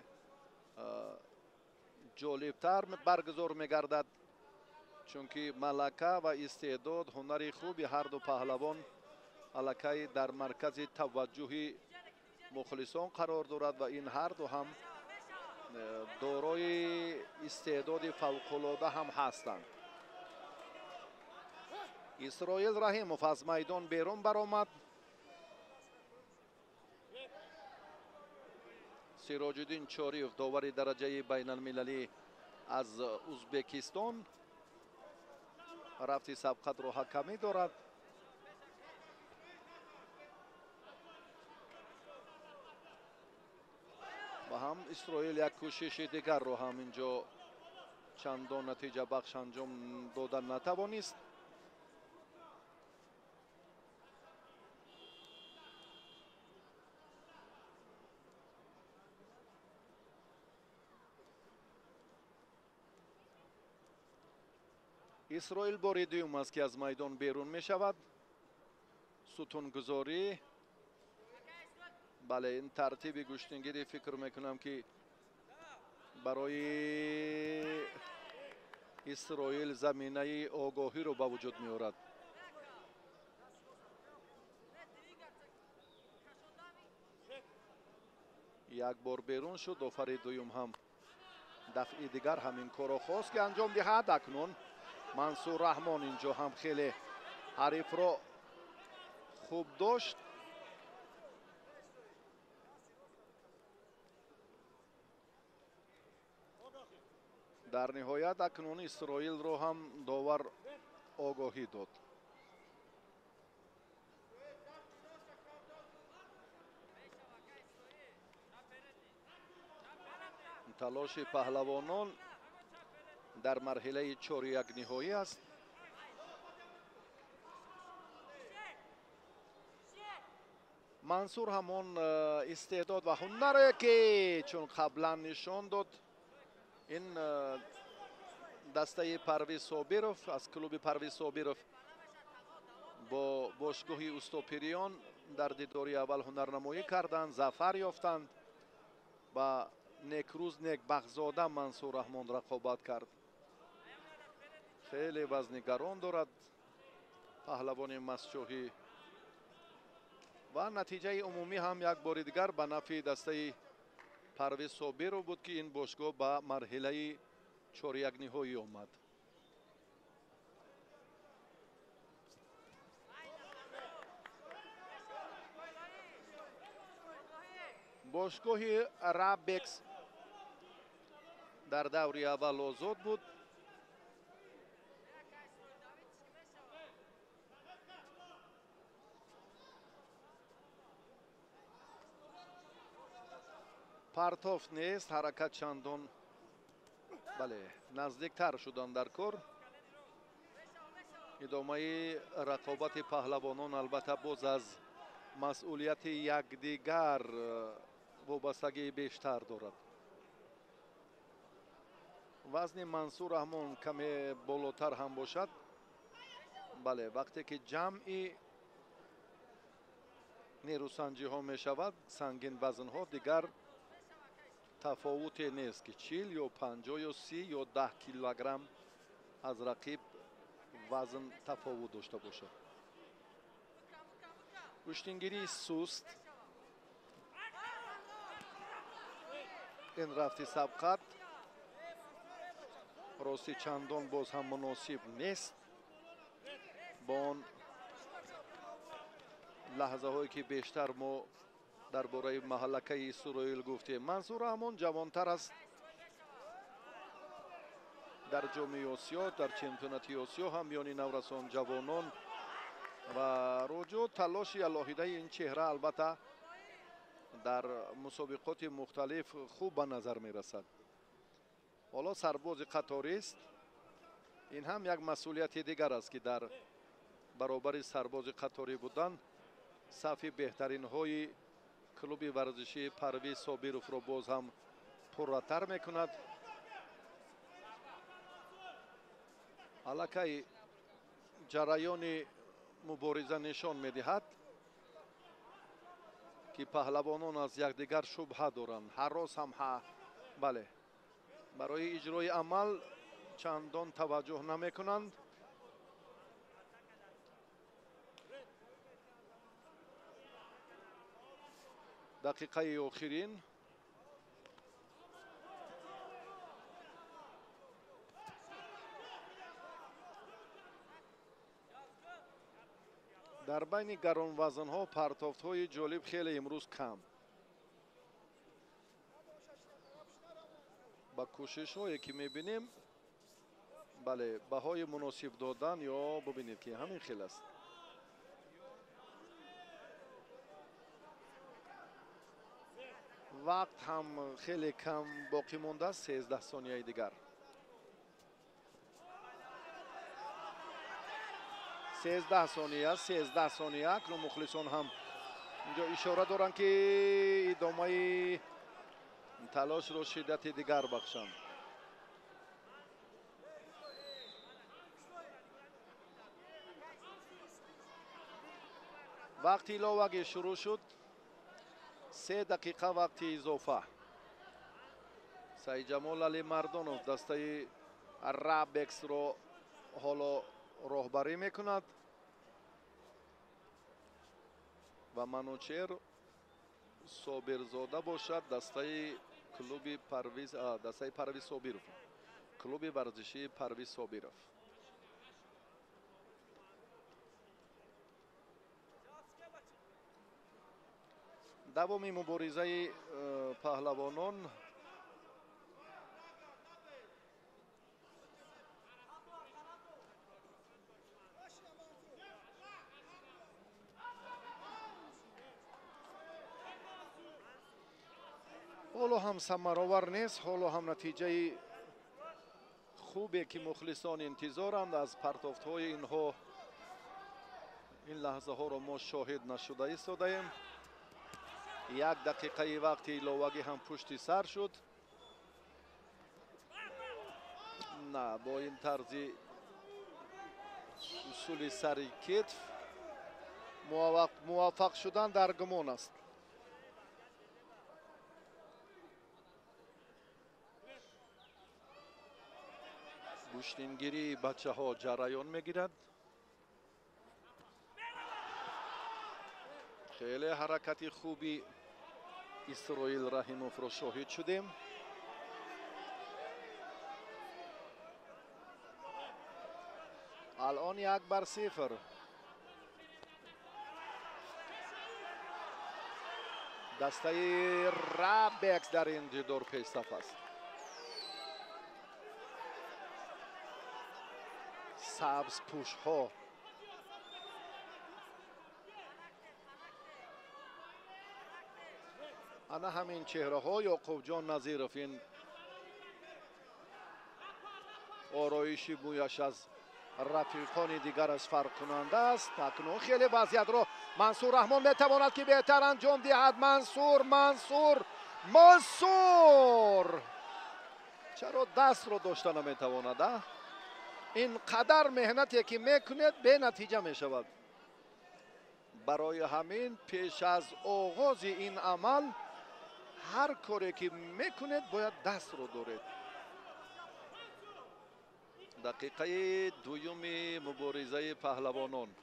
جالبتر برگزار میگردد، چون که ملکه و استعداد هنر خوبی هر دو پهلوان الکی در مرکز توجه مخلصان قرار دارد و این هر دو هم دارای استعداد فوق‌العاده هم هستند. اسرائیل رحیمov از میدان بیرون برآمد. سیراج‌الدین چاریوف داور درجه بین المللی از ازبکستان رفتی سبقت رو حکمی دارد. و هم اسرائیل یک کوشش دیگر رو هم اینجا چندان نتیجه بخش انجام دادن نتوانست. اسرائیل بار دوم است که از میدان بیرون می شود. ستون گذاری. بله، این ترتیب گشتنگیری فکر میکنم که برای اسرائیل زمینه آگاهی رو به وجود می آورد. یک بار بیرون شد، دفعه دوم هم دفعه دیگر همین کار رو خواست که انجام دهد. اکنون منصور رحمان اینجا هم خیلی حریف رو خوب داشت. در نهایت اکنون اسرائیل رو هم داور آگاهی داد. تلاش پهلوانان در مرحله 4 نهایی است. منصور همون استعداد و هنری که چون قبلا نشان داد، این دسته پرویز صابرov از کلوب پرویز صابرov با باشگاه استوپریان در دیداری اول هنرنمایی کردند، ظفر یافتند. و نیکروز نیکبختزاده منصور رحمان رقابت کرد. خیلی وزن گران دارد پهلوان مسجوحی و نتیجه عمومی هم یک بار دیگر به نفع دسته پرویز صابرov بود که این باشگاه به مرحله 4 نهایی آمد. бошгоҳи рабекс дар даври аввал озод буд. партоф нест, ҳаракат чандон бале наздиктар шудан дар кор. идомаи рақобати паҳлавонон албатта боз аз масъулияти якдигар вобастагии бештар дорад. вазни Мансур Раҳмон каме болотар ҳам бошад, бале вақте ки ҷамъи нерӯсанҷиҳо мешавад, сангин вазнҳо дигар тафовуте нест ки 40 ё 50 ё 30 ё 10 килограмм аз рақиб вазн тафовут дошта бошад. куштингирии суст, ин рафти сабқат рости чандон боз ҳам муносиб нест. бо он лаҳзаҳое ки бештар мо дар бораи маҳаллакаи Исроил гуфтем. Мансур Раҳмон ҷавонтар аст. дар ҷоми Осиё, дар чемпионати Осиё ҳам миёни наврасон ҷавонон ва роҷо талоши алоҳидаи ин чеҳра албатта дар мусобиқоти мухталиф хуб ба назар мерасад. ҳоло сарбози қаторист. ин ҳам як масъулияти дигар аст ки дар баробари сарбози қаторӣ будан сафи беҳтаринҳои клуби варзишии Парвиз Собировро боз ҳам пурратар мекунад. аллакай ҷараёни мубориза нишон медиҳад ки паҳлавонон аз якдигар шубҳа доранд. ҳаррос ҳам бале барои иҷрои амал чандон таваҷҷӯҳ намекунанд. дақиқаи охирин дар байни гаронвазнҳо партофтҳои ҷолиб хеле имрӯз кам. ба кӯшишҳое ки мебинем бале баҳои муносиб додан ё бубинед ки ҳамин хел аст. вақт ҳам хеле кам боқӣ мондааст. 13 сонияи дигар. 13 сония, 13 сония. акнун мухлисон ҳам инҷо ишора доранд ки идомаи талошро шиддати дигар бахшанд. вақти иловагӣ шурӯъ шуд. 3 дақиқа вақти изофа. Саидҷамол Алимардонов дастаи Рабексро ҳоло роҳбарӣ мекунад ва Манучер Собирзода бошад дастаи клуби Парвиз Собиров, клуби варзишии Парвиз Собиров. давоми муборизаи паҳлавонон ҳоло ҳам самаровар нест. ҳоло ҳам натиҷаи хубе ки мухлисон интизоранд аз партофтҳои инҳо. ин лаҳзаҳоро мо шоҳид нашуда истодаем. 1 дақиқаи вақти иловагӣ ҳам пушти сар шуд. на бо ин тарзи усули сари кетф муваффақ шудан дар гумон аст. гӯштингирии бачаҳо ҷараён мегирад. хеле ҳаракати хуби Исроил Раҳимовро шоҳид шудем. алон 1-0. دسته رابکس در این جدار پیشتاف است. سبز پوش ها انا همین چهره ها یعقوب جان نظیرов این آرایشی بویش از رفیقان دیگرش فرق کننده است. اکنون خیلی وضعیت رو منصور رحمان میتواند که بهتر انجام دهد. منصور چرا دست رو داشته نمیتواند؟ این قدر مهنتی که میکند به نتیجه میشود. برای همین پیش از آغاز این عمل هر کاری که میکند باید دست رو دارید. دقیقه دوم مبارزه پهلوانان.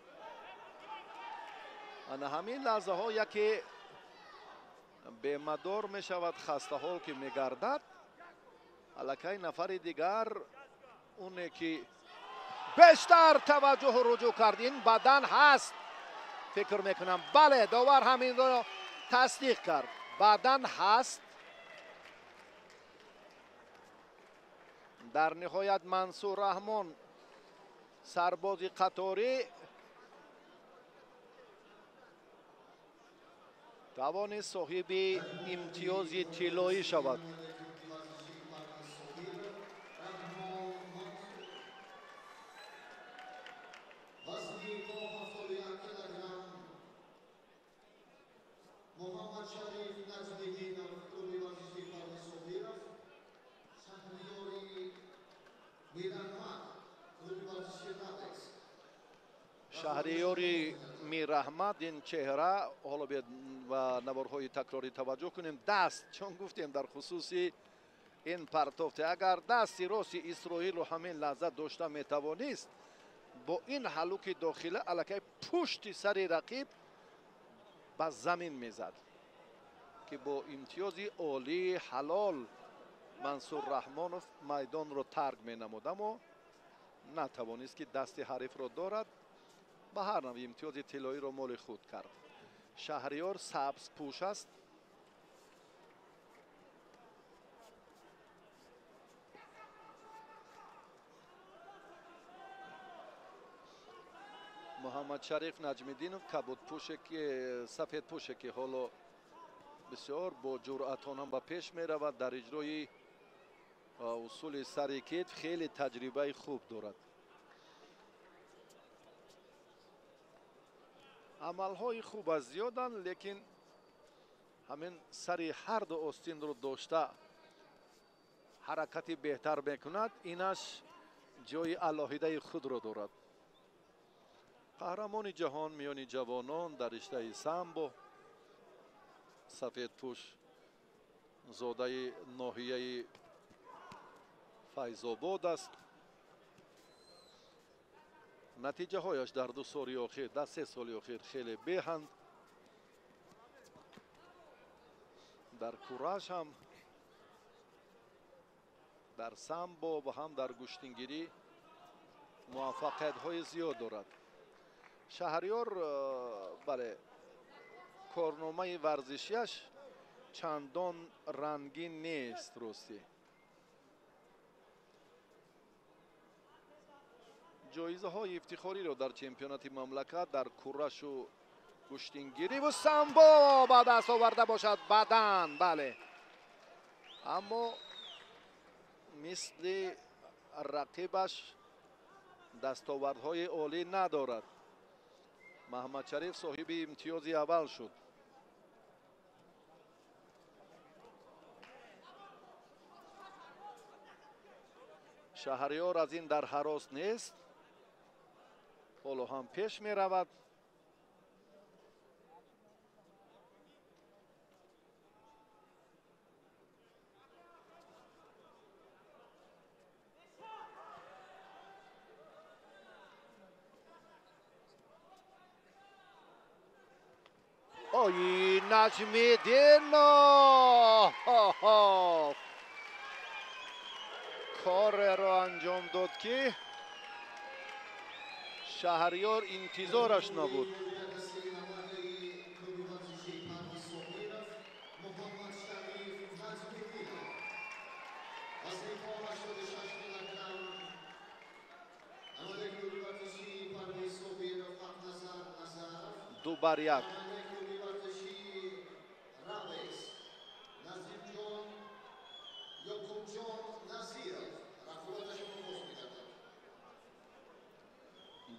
انا همین لحظه ها یکی به مدار می شود خسته حال که می گردد. الکی نفر دیگر اونه که بیشتر توجه رجوع کرد. این بدن هست فکر میکنم. بله داور همین رو تصدیق کرد. بدن هست. در نهایت منصور رحمان سرباز قطاری توانست صاحب امتیاز طلایی شود. شهریاری میرحمد این چهره حالا بیاد و نوارهای تکراری توجه کنیم. دست چون گفتیم در خصوصی این پرتافته اگر دستی راستی اسرائیل رو همین لحظه داشته میتوانست با این حلوک داخله الکی پشت سر رقیب به زمین میزد که با امتیازی عالی حلال منصور رحمانوف میدان رو ترک می نمود اما نتوانست که دست حریف رو دارد. به هر نوع امتیاز طلایی رو مال خود کرد. شهریار سبز پوش است. محمد شریف نجمیدینov کبود پوشه که سفید پوشه که حالا بسیار با جرأتانه به پیش می رود. در اجرای اصول سر کتف خیلی تجربه خوب دارد. عملهای خوب از زیادن لیکن همین سری هر دو آستین رو داشته حرکتی بهتر میکند. اینش جای علاهیده خود رو دارد. قهرمان جهان میان جوانان در رشته سامبو سفید پوش زاده ناحیه فیض‌آباد است. نتیجه هایش در 2 سال اخیر در 3 سال اخیر خیلی بهند. در کورش هم در سامبو و هم در گشتنگیری موفقیت های زیاد دارد. شهریار بله کارنامه ورزشیش چندان رنگین نیست راستی. جایزه های افتخاری رو در چمپیونات مملکت در کورش و گشتنگیری و سامبو با دست آورده باشد. بدن بله اما مثل رقیبش دستاوردهای عالی ندارد. محمد شریف صاحب امتیازی اول شد. شهریار از این در هراس نیست. حالا هم پیش می رود. اوی نجمیدین کار رو انجام داد که شهریار انتظارش نبود. بر یک.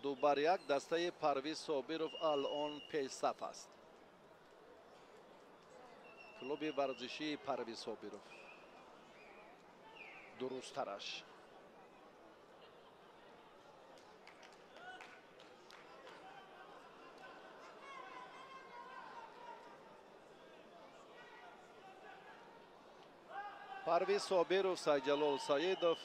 دو بر یک دسته پرویز صابرов الان پیش صف است. کلوب ورزشی پرویز صابرов درست ترش. پرویز صابرов سیدجلال سیدов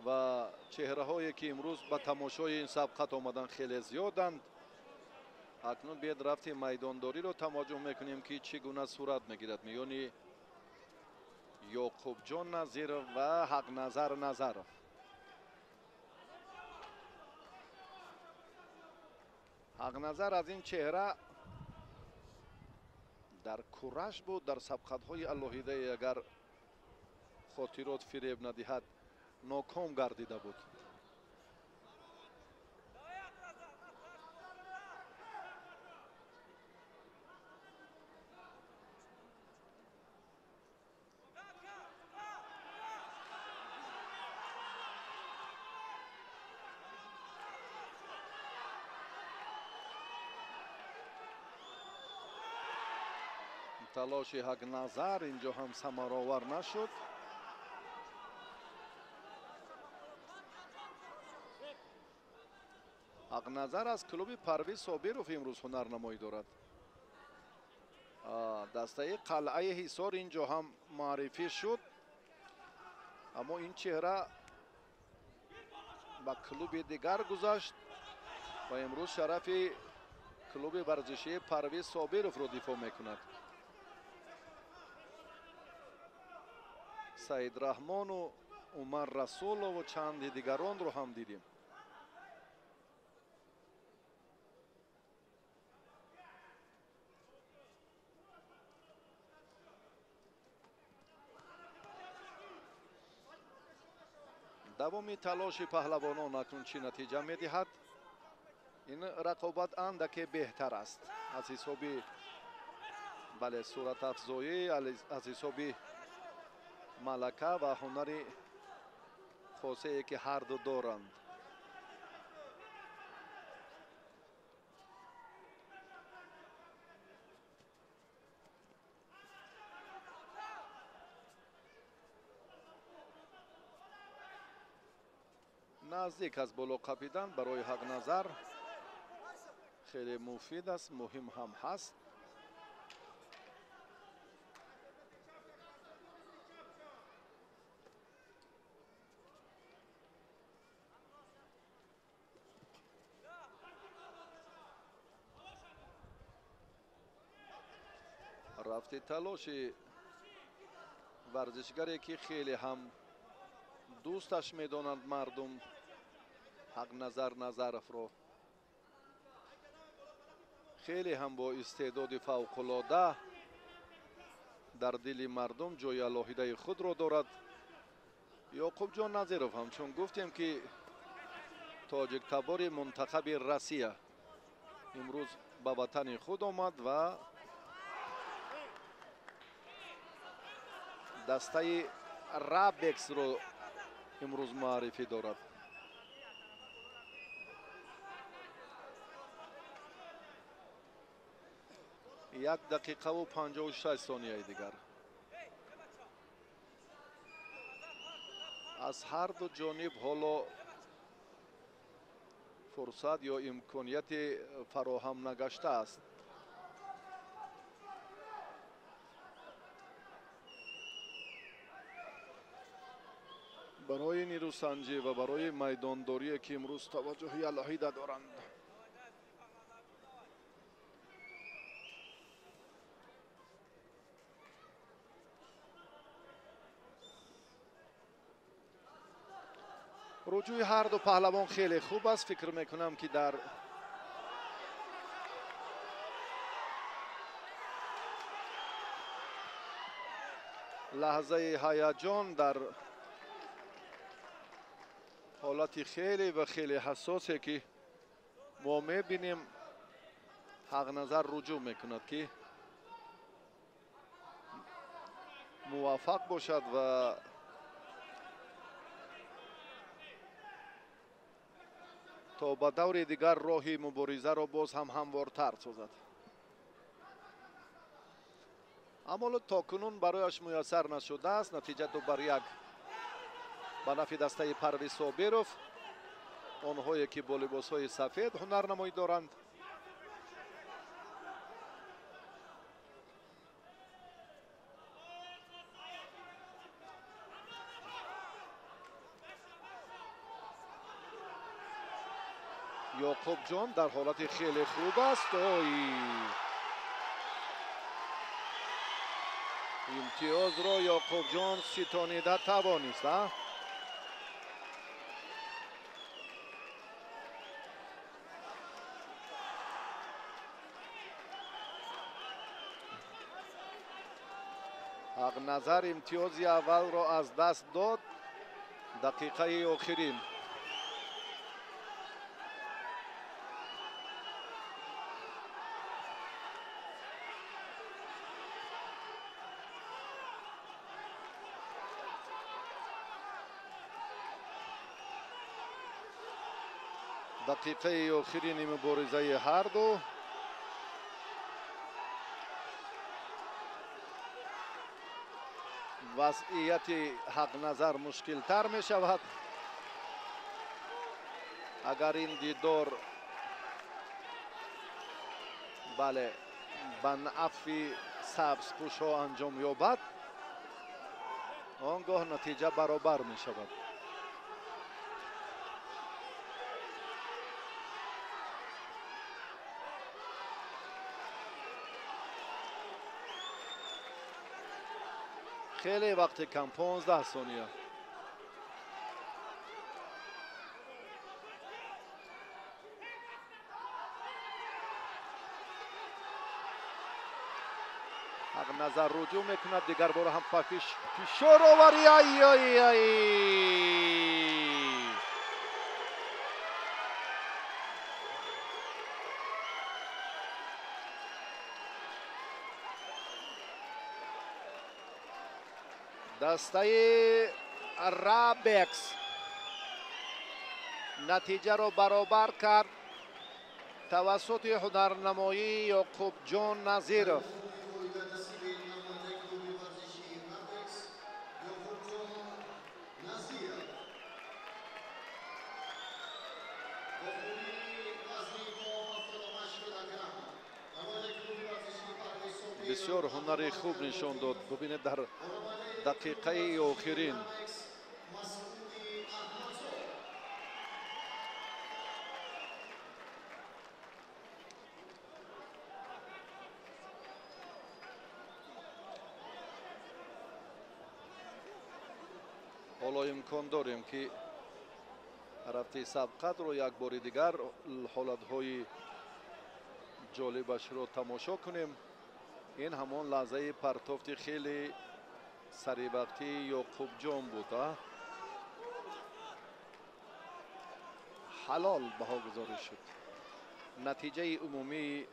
و چهره هایی که امروز به تماشای این سبقت آمدن خیلی زیادند. اکنون بیاید رفت میدانداری رو توجه میکنیم که چگونه صورت میگیرد میانی یعقوب جان نظیرov و حقنظر نظرov. حقنظر از این چهره در کورش بود، در سبقت های الهیده اگر خاطرات فریب ندهد ناکام گردیده بود. تلاش حقنظر اینجا هم ثمرآور نشد. حقنظر از کلوب پرویز صابرov امروز هنرنمایی دارد. دسته قلعه حصار اینجا هم معرفی شد، اما این چهره به کلوب دیگر گذشت و امروز شرف کلوب ورزشی پرویز صابرov رو دفاع میکند. سعید رحمان و عمر رسولov و چند دیگران رو هم دیدیم. دوامی تلاش پهلوانان اکنون چی نتیجه میدهد؟ این رقابت اندکی بهتر است از حسابی بله صورت افزایی، از حسابی ملکه و هنر خاصی که هر دو دارند. نزدیک از بالا قپیدن برای حقنظر خیلی مفید است، مهم هم هست. رفت تلاش ورزشگری که خیلی هم دوستش میدانند مردم حقنظر نظرov رو، خیلی هم با استعداد فوق‌العاده در دل مردم جای الهیده خود را دارد. یعقوب جان نظیرov هم چون گفتیم که تاجیک تبار منتخب روسیه امروز به وطن خود آمد و دسته رابکس رو امروز معرفی دارد. یک دقیقه و 56 ثانیه دیگر از هر دو جانب حالا فرصت یا امکانیت فراهم نگشته است. برای نیروسنجی و برای میدانداری که امروز توجه الهیده دارند. رجوع هر دو پهلوان خیلی خوب است. فکر میکنم که در لحظه هیجان، در حالت خیلی و خیلی حساسی که ما میبینیم حق نظر رجوع میکند که موفق باشد و تا به دور دیگر راه مبارزه را باز هم هموارتر سازد. اما تاکنون برایش میسر نشده است. نتیجه 2-1 به نفع دسته پرویز صابرов. آنهایی که با لباسهای سفید هنرنمایی دارند. یعقوب جان در حالت خیلی خوب است. امتیاز را یعقوب جان ستانیده توانست. حق نظر امتیاز اول را از دست داد. دقیقه آخرین. دقیقه آخرین مبارزه هر دو. وضعیت حق نظر مشکل تر می شود. اگر این دیدار بله به نفع سبزپوش ها انجام یابد آنگاه نتیجه برابر می شود. خیلی وقت کم 15 ثانیه. حق نظر رجوع میکند. دیگر بار هم فشار آوری. دسته رابکس نتیجه را برابر کرد توسط هنرنمایی یعقوب جان نظیرov. بسیار هنری خوب نشان داد. ببینید در دقیقه آخرین حالا امکان داریم که رفته سبقت رو یک بار دیگر حالتهای جالبش رو تماشا کنیم. این همان لحظه پرتافت خیلی سری وقتی یعقوب جان بود. حلال بها گذاری شد. نتیجه عمومی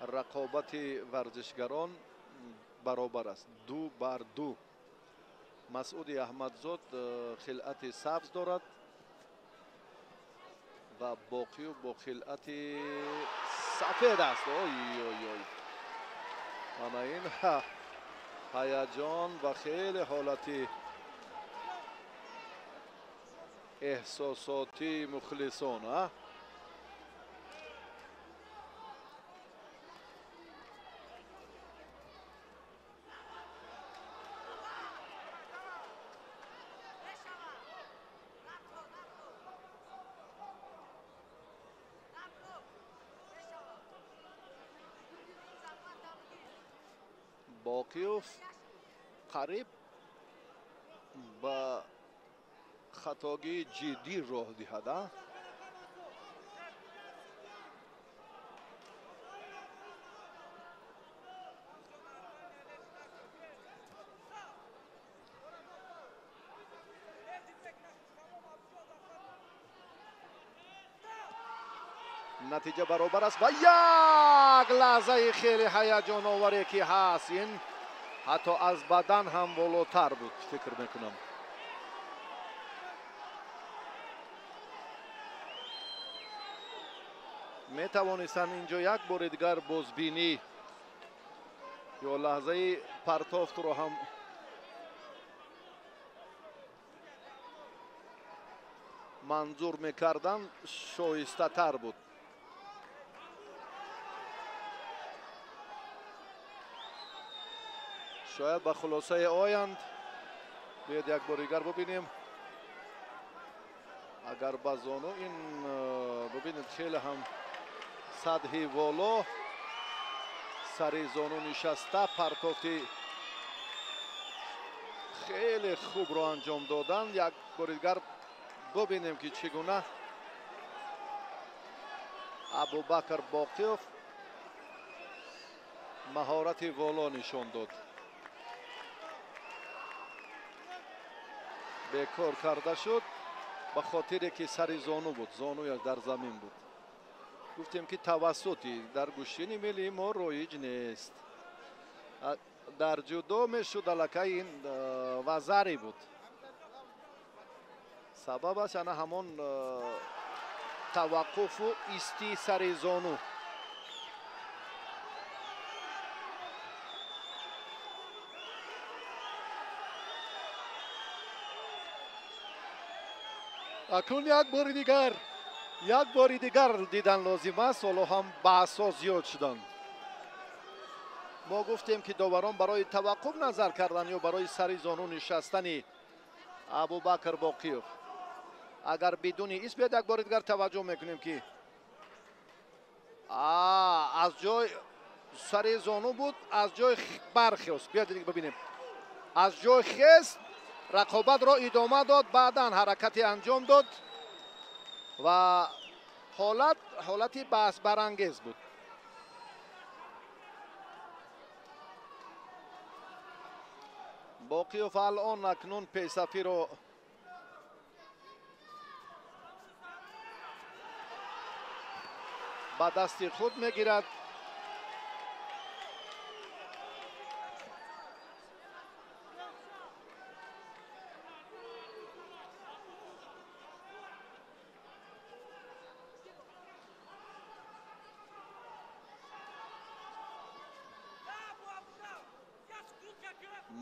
رقابت ورزشگران برابر است. 2-2. مسعود احمدزاد خلعت سبز دارد و باقی با خلعت سفید است. انا این هیجان و خیلی حالتی احساساتی مخلصان. باقیوف قریب به خطاگی جدی راه دهد. натиҷа баробар аст ва як лаҳзаи хеле ҳаяҷоноваре ки ҳаст, ин ҳатто аз бадан ҳам болотар буд, фикр мекунам. метавонистанд инҷо як бори дигар бозбинӣ ё лаҳзаи партофтро ҳам манзур мекарданд, шоистатар буд. шояд ба хулосае оянд. биёед як бори дигар бубинем. агар ба зону ин бубинед хеле ҳам сатҳи воло, сари зону нишаста партофти хеле хубро анҷом доданд. як бори дигар бубинем ки чӣ гуна Абубакр Боқиёв маҳорати воло нишон дод. бекор карда шуд ба хотире ки сари зону буд, зонуяш дар замин буд. гуфтем ки тавассути дар гӯштини миллии мо роиҷ нест. дар ҷудо мешуд аллакай ин вазари буд. сабабаш ана ҳамон таваққуфу истии сари зону. акнун як бори дигар дидан лозим аст. ҳоло ҳам баҳсҳо зиёд шуданд. мо гуфтем ки доварон барои таваққуф назар кардан ё барои сари зону нишастани Абубакр Боқиёв. агар бидуни ис биёед як бори дигар таваҷҷӯҳ мекунем ки аз ҷой сари зону буд, аз ҷой бархест. биёед бибинем. аз ҷой хест, рақобатро идома дод, баъдан ҳаракате анҷом дод ва ҳолати баҳсбарангез буд. боқиёв алон акнун песафиро ба дасти худ мегирад.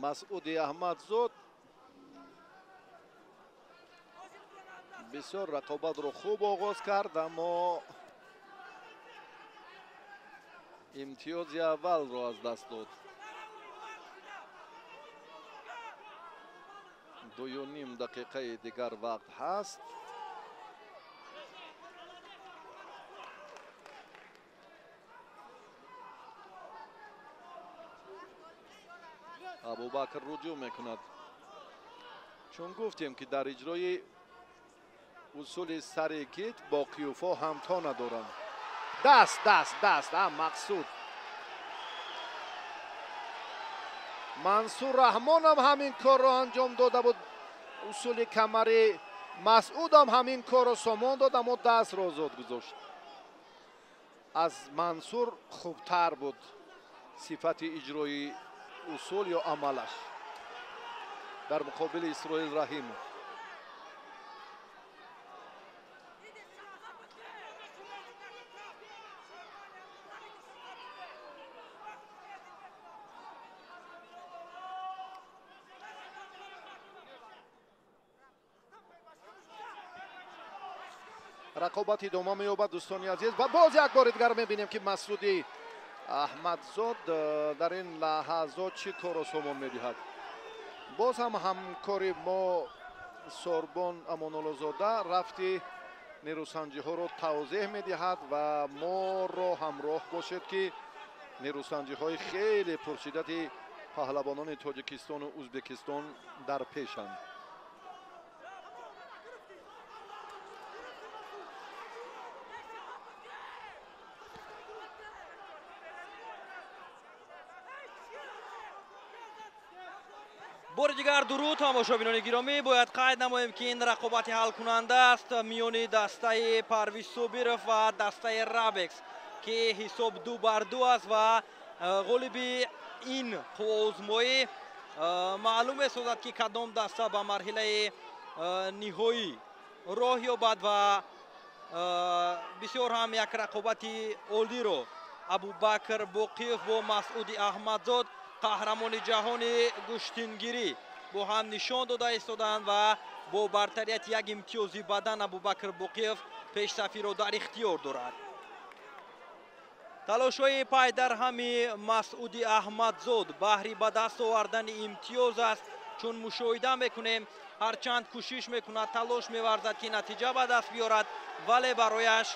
масъуди аҳмадзод бисёр рақобатро хуб оғоз кард, аммо имтиёзи аввалро аз даст дод. 2.5 дақиқаи дигар вақт ҳаст. абубакр руҷӯъ мекунад. чун гуфтем ки дар иҷрои усули сари кит боқиёвҳо ҳамто надоранд. даст мақсуд. мансур раҳмонам ҳамин корро анҷом дода буд. усули камари масъудам ҳамин корро сомон дод, аммо дастро озод гузошт. аз мансур хубтар буд сифати иҷрои усул ё амалаш дар муқобили Исроил Раҳимов. рақобат идома меёбад дӯстони азиз ва боз як бори дигар мебинем ки масъуди аҳмадзод дар ин лаҳазот чӣ корро сомон медиҳад. боз ҳам ҳамкори мо Сорбон Амоноллозода рафти нерӯсанҷиҳоро тавзеҳ медиҳад ва моро ҳамроҳ бошед ки нерӯсанҷиҳои хеле пуршиддати паҳлавонони Тоҷикистону Ӯзбекистон дар пешанд. بار دیگر درود تماشابینان گرامی، باید قید نماییم که این رقابت حل کننده است میان دسته پرویز صابرов و دسته رابکس که حساب 2-2 است و غالب این آزمایی معلوم است که کدام دسته به مرحله نهایی راه یابد و بسیار هم یک رقابت عالی رو ابوبکر باقیف با مسعود احمدزاد قهرمان جهان گشتینگیری با هم نشان داده ایستادند و با برتریت یک امتیازی بدن ابوبکر باقیف پیشرفتی را در اختیار دارد. تلاش‌های پای در همی مسعود احمدزاد بهری به دست آوردن امتیاز است، چون مشاهده میکنیم هرچند کوشش میکند تلاش می‌ورزد که نتیجه به دست بیارد ولی برایش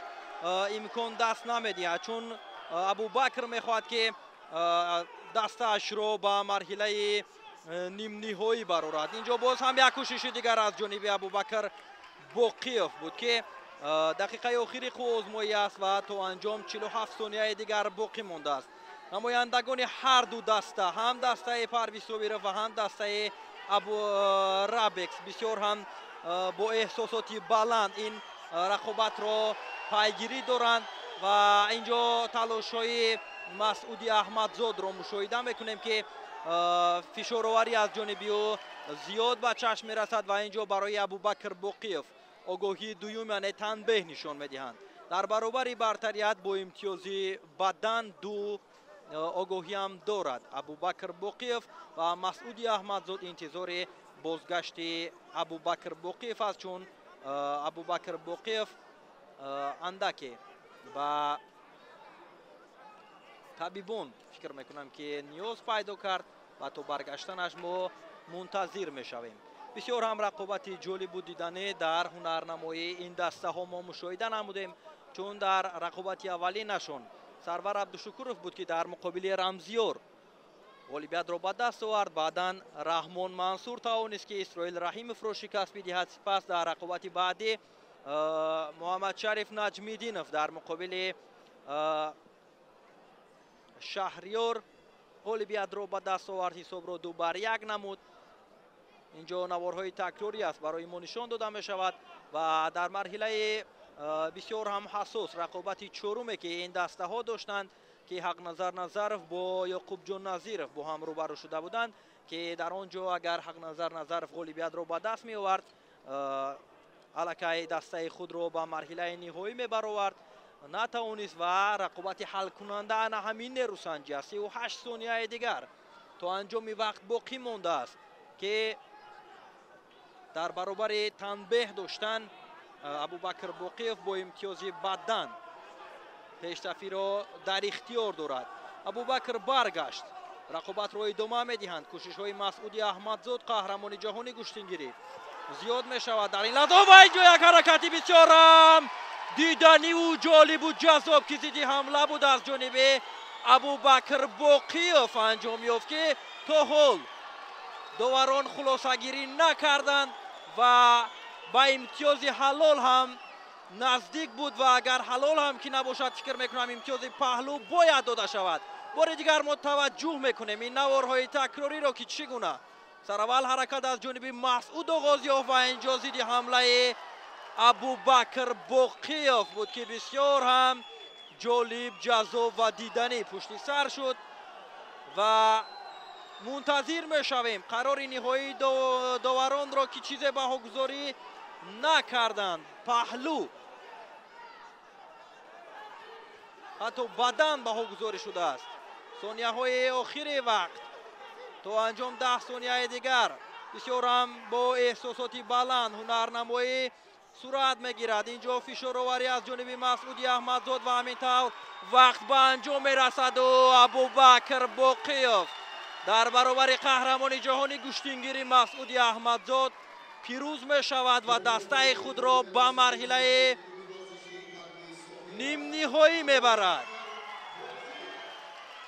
امکان دست نمیدهد، چون ابوبکر میخواهد که دستش را به مرحله نیم نهایی برآورد. اینجا باز هم یک کوشش دیگر از جانب ابوبکر باقیف بود که دقیقه آخری آزمایی است و تا انجام 47 ثانیه دیگر باقی مانده است. نمایندگان هر دو دسته، هم دسته پرویز صابرов و هم دسته رابکس، بسیار هم با احساساتی بلند این رقابت را پیگیری دارند و اینجا تلاش‌های مسعود احمدزاد را مشاهده میکنیم که فشارآوری از جانب او زیاد به چشم میرسد و اینجا برای ابوبکر باقیف آگاهی دوم یعنی تنبیه نشان میدهند. در برابر برتریت با امتیازی بدن دو آگاهی هم دارد ابوبکر باقیف و مسعود احمدزاد. انتظار بازگشت ابوبکر باقیف است، چون ابوبکر باقیف اندکی و طبیبان فکر میکنم که نیاز پیدا کرد و تا برگشتنش ما منتظر میشویم. بسیار هم رقابت جالب بود دیدنی در هنرنمایی این دسته ها ما مشاهده نمودیم، چون در رقابت اولینشون سرور عبدالشکورov بود که در مقابل رمزیار غالبیت را به دست آورد. بعدا رحمان منصور توانست که اسرائیل رحیمov را شکست بدهد. سپس در رقابت بعدی محمد شریف نجمیدینov در مقابل شهریار غالبیت را به دست آورد. حساب را 2-1 نمود. اینجا نوارهای تکراری است برای ما نشان داده می شود و در مرحله بسیار هم حساس رقابت چهارمی که این دسته ها داشتند که حق نظرov با یعقوب جان نظیرov با هم روبرو شده بودند که در آنجا اگر حق نظرov غالبیت را به دست می آورد الکی دسته خود را به مرحله نهایی می برآورد، نتوانست و رقابت حل کننده انا همین نیروسنجی است. 38 ثانیه دیگر تا انجام وقت باقی مانده است که در برابر تنبیه داشتن ابوبکر باقیف با امتیازی بدن پیشرفتی را در اختیار دارد. ابوبکر برگشت، رقابت را ادامه میدهند. کوشش های مسعود احمدزاد قهرمان جهانی گشتینگیری زیاد می شود در این لحظه و اینجا یک حرکتی بسیار دیدنی و جالب و جذاب که ضد حمله بود از جانب ابوبکر باقیف انجام یافت که تا حال داوران خلاصه‌گیری نکردند و با امتیاز حلال هم نزدیک بود و اگر حلال هم که نباشد فکر میکنم امتیاز پهلو باید داده شود. بار دیگر ما توجه میکنیم این نوارهای تکراری را که چگونه سراول حرکت از جانب مسعود آغاز یافت و اینجا ضد حمله ابوبکر باقیف بود که بسیار هم جالب، جذاب و دیدنی پشت سر شد و منتظر میشویم قرار نهایی داوران را که چیز بهاگذاری نکردند. پهلو حتی بدن بهاگذاری شده است. ثانیه های آخری وقت تا انجام 10 ثانیه دیگر بسیار هم با احساساتی بلند هنرنمایی صورت میگیرد. اینجا فشارآوری از جانب مسعود احمدزاد و همینطور وقت به انجام میرسد و ابوبکر باقیف در برابر قهرمان جهانی گشتینگیری مسعود احمدزاد پیروز می شود و دسته خود را به مرحله نیم نهایی می برد.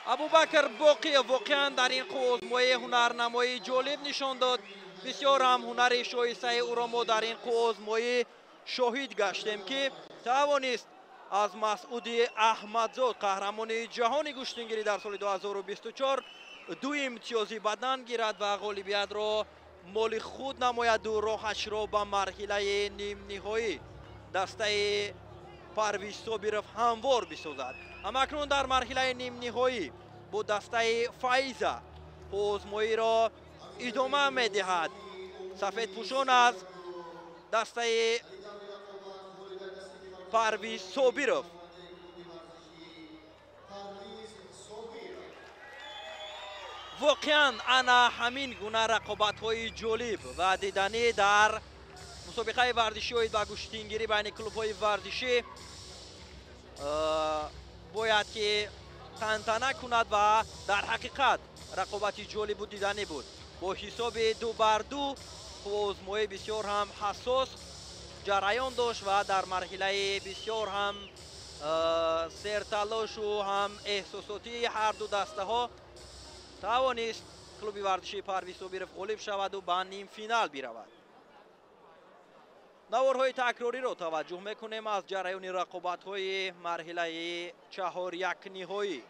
ابوبکر باقیف واقعا در این آزمایی هنرنمایی جالب نشان داد. بسیار هم هنر شایسته او را ما در این آزمایی شاهد گشتیم که توانست از مسعود احمدزاد قهرمان جهانی گشتینگیری در سال 2024 ду имтиёзи бадан гирад ва ғолибиятро моли худ намояду роҳашро ба марҳилаи нимниҳоӣ дастаи парвиз собиров ҳамвор бисозад. ҳамакнун дар марҳилаи нимниҳоӣ бо дастаи фаиза озмоиро идома медиҳад. сафедпӯшон аз дастаи парвиз собиров. воқеан ана ҳамин гуна рақобатҳои ҷолиб ва диданӣ дар мусобиқаи варзишӣ оид ба гӯштингирӣ байни клубҳои варзишӣ бояд ки тантана кунад ва дар ҳақиқат рақобати ҷолибу диданӣ буд. бо ҳисоби 2-2 озмоӣ бисёр ҳам ҳассос ҷараён дошт ва дар марҳилаи бисёр ҳам серталошу ҳам эҳсосотии ҳарду дастаҳо тавонист клуби варзишии парвиз собиров ғолиб шаваду ба нимфинал биравад. наворҳои такрориро таваҷҷӯҳ мекунем аз ҷараёни рақобатҳои марҳилаи 4-1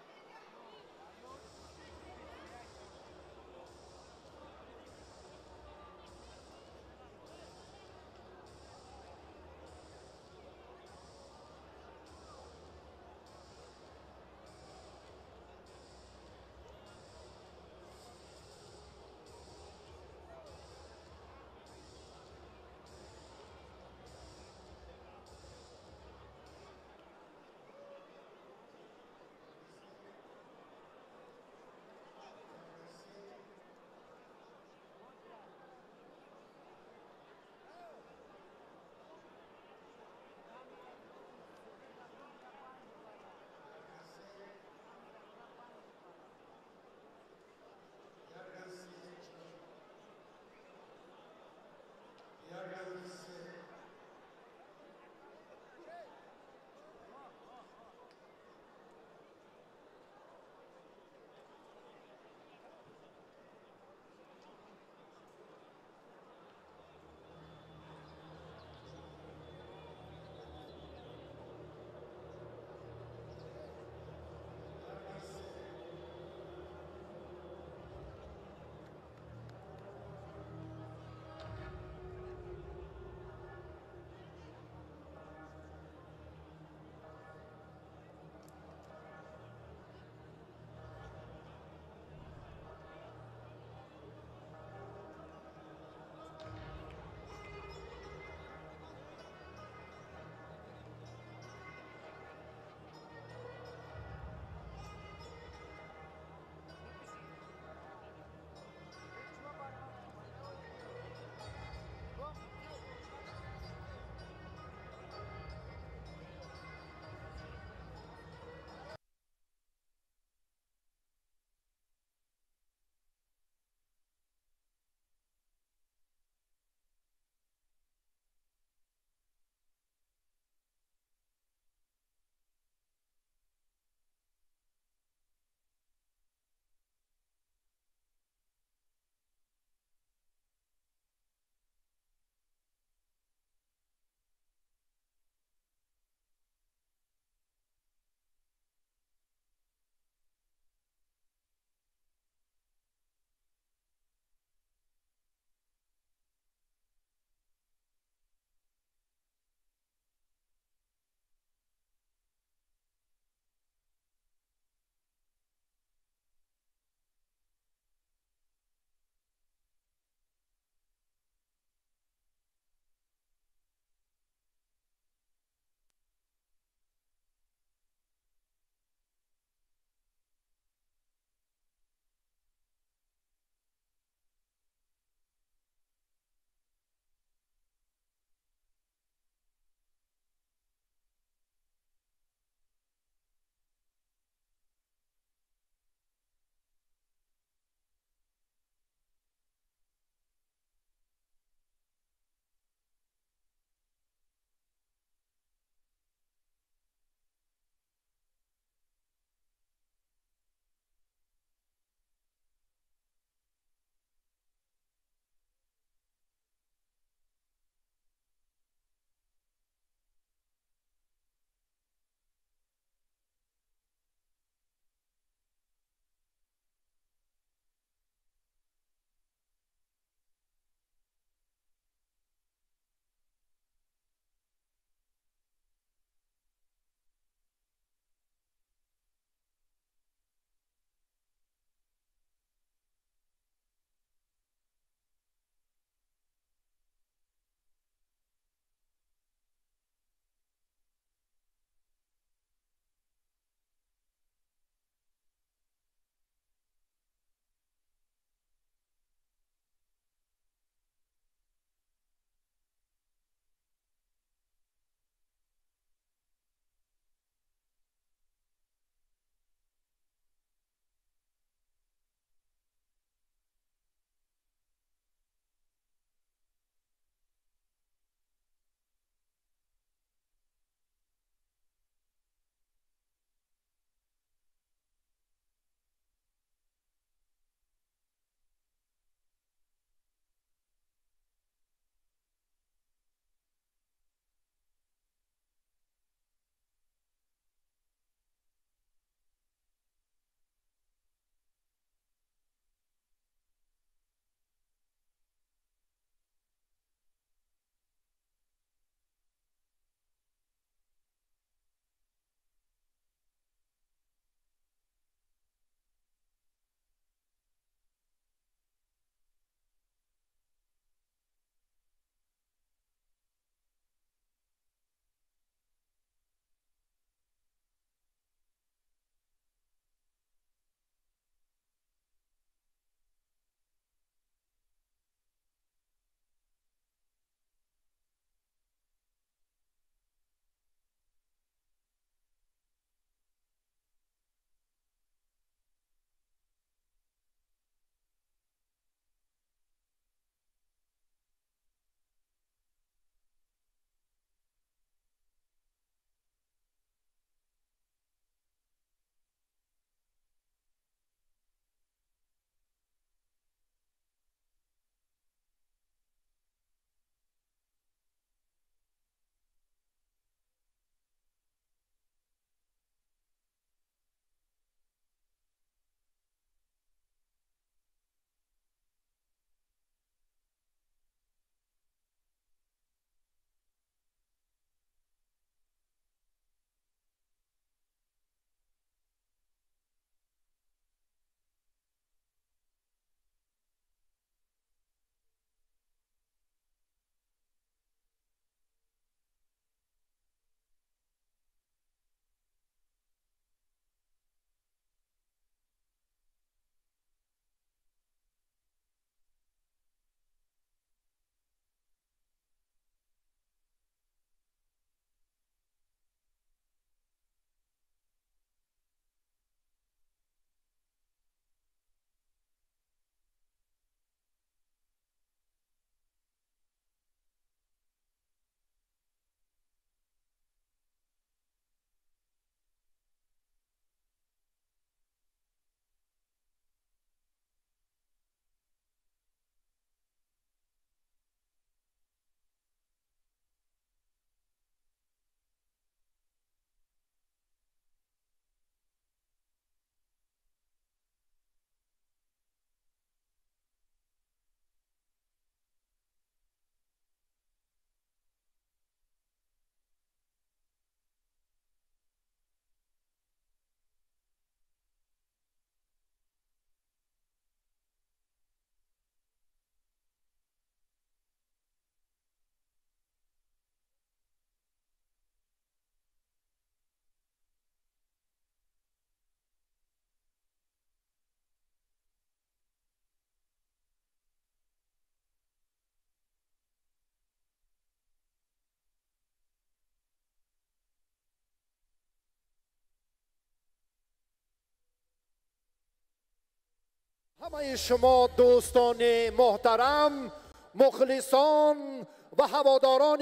همه شما دوستان محترم، مخلصان و هواداران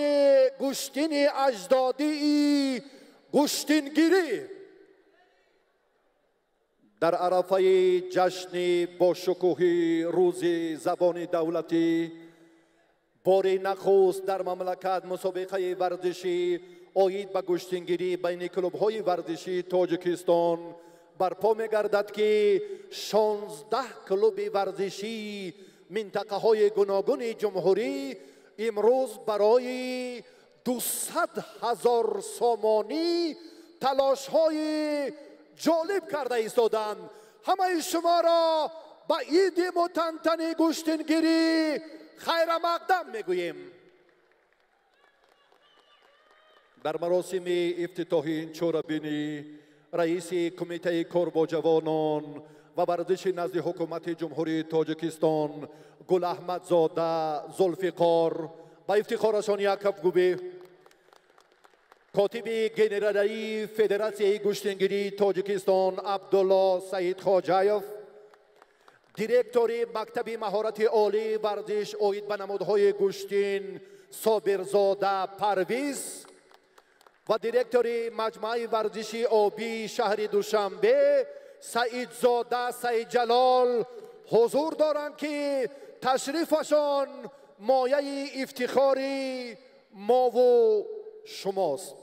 گشتین اجدادی گشتینگیری، در عرفه جشن با شکوه روز زبان دولتی بار نخست در مملکت مسابقه ورزشی آید به گشتینگیری بین کلوب‌های ورزشی تاجیکستان برپا می‌گردد که 16 کلوب ورزشی منطقه‌های گوناگون جمهوری امروز برای 200,000 سامانی تلاش‌های جالب کرده ایستادند. همه شما را با عید متنطن گشتینگیری خیر مقدم میگوییم. در مراسم افتتاحی این چهاربینی رئیس کمیته کار با جوانان و ورزش نزد حکومت جمهوری تاجیکستان گل احمدزاده ذوالفقار با افتخارشان یک کفگوبه، کاتب گنرالی فدراسیون گشتینگیری تاجیکستان عبدالله سعید خواجایف، دیرکتور مکتب مهارت عالی ورزش آید به نمودهای گشتین صابرزاده پرویز و دیرکتور مجمع ورزشی آبی شهر دوشنبه سعیدزاده سعید جلال حضور دارند که تشریفشان مایه افتخاری ما و شماست.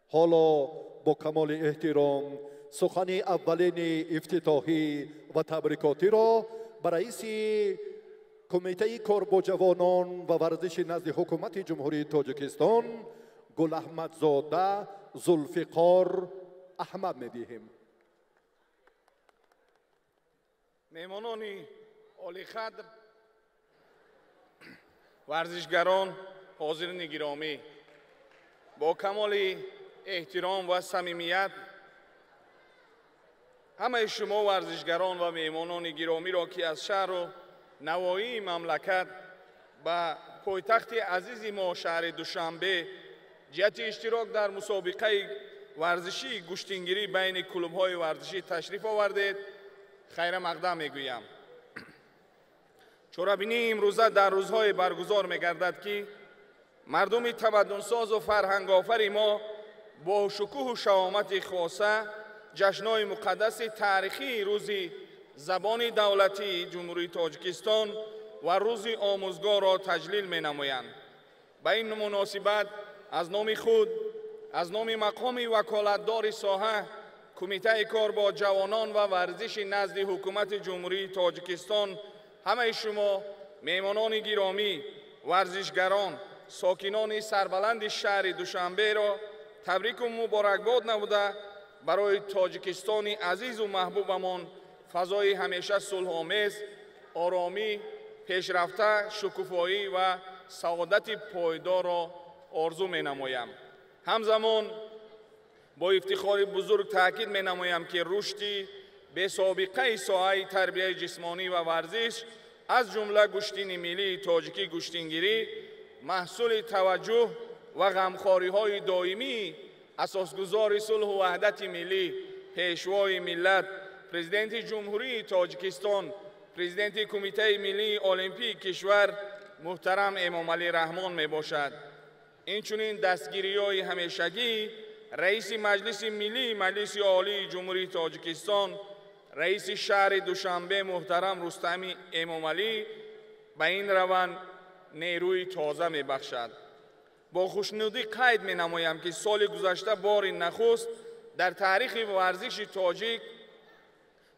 حالا با کمال احترام سخن اولین افتتاحی و تبریکاتی را به رئیس کمیته کار با جوانان و ورزش نزد حکومت جمهوری تاجیکستان گل احمدزاده ذوالفقار احمد می‌دهیم. مهمانان عالی قدر، ورزشگران، حاضرین گرامی، با کمال احترام و صمیمیت همه شما ورزشگران و مهمانان گرامی را که از شهر و نواحی مملکت به پایتخت عزیز ما شهر دوشنبه جهت اشتراک در مسابقه ورزشی گشتینگیری بین کلوب‌های ورزشی تشریف آوردید خیر مقدم میگویم. چهاربینی امروزه در روزهای برگزار می‌گردد که مردم تمدن‌ساز و فرهنگ آفر ما با شکوه و شهامت خاصه جشن‌های مقدس تاریخی روز زبان دولتی جمهوری تاجیکستان و روز آموزگار را تجلیل می‌نمایند. به این مناسبت از نام خود، از نام مقام وکالتدار ساحه کمیته کار با جوانان و ورزش نزد حکومت جمهوری تاجیکستان همه شما مهمانان گرامی، ورزشگران، ساکنان سربلند شهر دوشنبه را تبریک و مبارکباد نموده برای تاجیکستان عزیز و محبوبمان فضای همیشه صلح‌آمیز، آرامی، پیشرفته، شکوفایی و سعادت پایدار را آرزو می‌نمایم. همزمان با افتخار بزرگ تاکید می‌نمایم که رشد بی‌سابقه ساحه تربیت جسمانی و ورزش از جمله گشتین ملی تاجیکی گشتینگیری محصول توجه و غمخواری‌های دائمی اساسگزار صلح و وحدت ملی، پیشوای ملت، پرزیدنت جمهوری تاجیکستان، پرزیدنت کمیته ملی المپیک کشور محترم امامعلی رحمان می باشد. اینچنین دستگیری‌های همیشگی رئیس مجلس ملی مجلس عالی جمهوری تاجیکستان، رئیس شهر دوشنبه محترم رستم امامعلی به این روند نیروی تازه می بخشد. با خوشنودی قید می نمایم که سال گذشته بار نخست در تاریخ ورزش تاجیک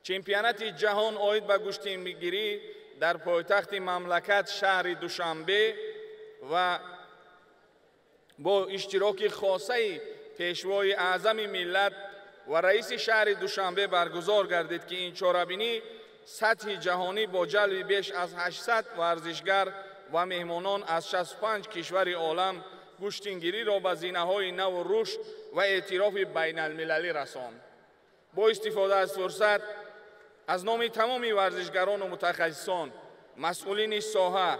چمپیونات جهان آید به گشتینگیری در پایتخت مملکت شهر دوشنبه و با اشتراک خاصه پیشوای اعظم ملت و رئیس شهر دوشنبه برگزار گردید که این چهاربینی سطح جهانی با جلب بیش از 800 ورزشگر و مهمانان از 65 کشور عالم گشتینگیری را به زینه‌های نو و رشد و اعتراف بین المللی رساند. با استفاده از فرصت از نام تمام ورزشگران و متخصصان، مسئولین ساحه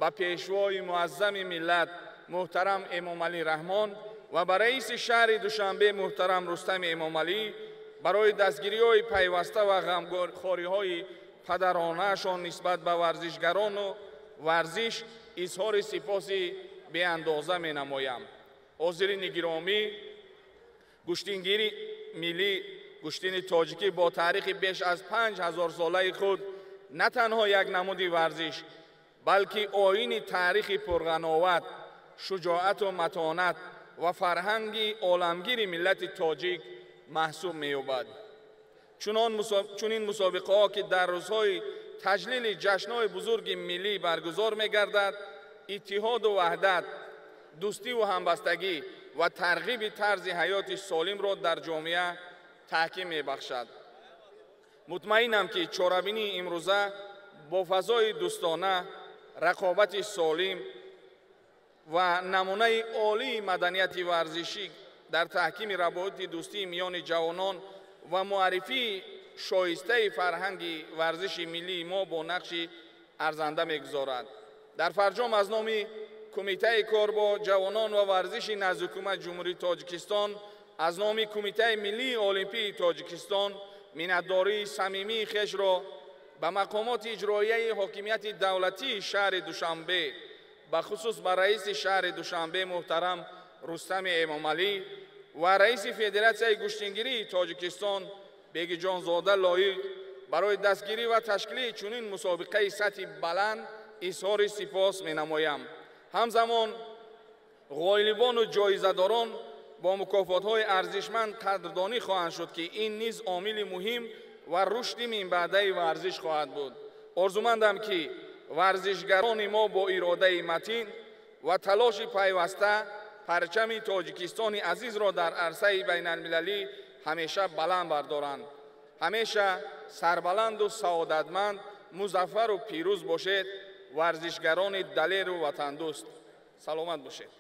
و پیشوای معظم ملت محترم امامعلی رحمان و به رئیس شهر دوشنبه محترم رستم امامعلی برای دستگیری‌های پیوسته و غمخواری‌های падаронаашон нисбат ба варзишгарону варзиш изҳори сипоси беандоза менамоям. ҳозирини гиромӣ, гӯштингири миллӣ гӯштини тоҷикӣ бо таърихи беш аз 5000 солаи худ на танҳо як намуди варзиш, балки оини таърихи пурғановат, шуҷоату матонат ва фарҳанги оламгири миллати тоҷик маҳсуб меёбад. чунин мусобиқаҳо ки дар рӯзҳои таҷлили ҷашнҳои бузурги миллӣ баргузор мегардад, иттиҳоду ваҳдат, дӯстиву ҳамбастагӣ ва тарғиби тарзи ҳаёти солимро дар ҷомеа таҳким мебахшад. мутмаинам ки чорабинии имрӯза бо фазои дӯстона, рақобати солим ва намунаи олии маданияти варзишӣ дар таҳкими раводити дӯстии миёни ҷавонон ва муаррифии шоистаи фарҳанги варзиши миллии мо бо нақши арзанда мегузорад. дар фарҷом аз номи кумитаи кор бо ҷавонон ва варзиши наздҳукумати ҷумҳурии тоҷикистон, аз номи кумитаи миллии олимпии тоҷикистон миннатдории самимии хешро ба мақомоти иҷроияи ҳокимияти давлатии шаҳри душанбе, бахусус ба раиси шаҳри душанбе муҳтарам рустами эмомалӣ ва раиси федератсияи гӯштингирии тоҷикистон бегиҷонзода лоиқ барои дастгирӣ ва ташкилии чунин мусобиқаи сатҳи баланд изҳори сипос менамоям. ҳамзамон ғоилибону ҷоизадорон бо мукофотҳои арзишманд қадрдонӣ хоҳанд шуд ки ин низ омили муҳим ва рушди минбаъдаи варзиш хоҳад буд. орзумандам ки варзишгарони мо бо иродаи матин ва талоши пайваста парчами тоҷикистони азизро дар арсаи байналмилалӣ ҳамеша баланд бардоранд. ҳамеша сарбаланду саодатманд, музаффару пирӯз бошед варзишгарони далеру ватандӯст. саломат бошед.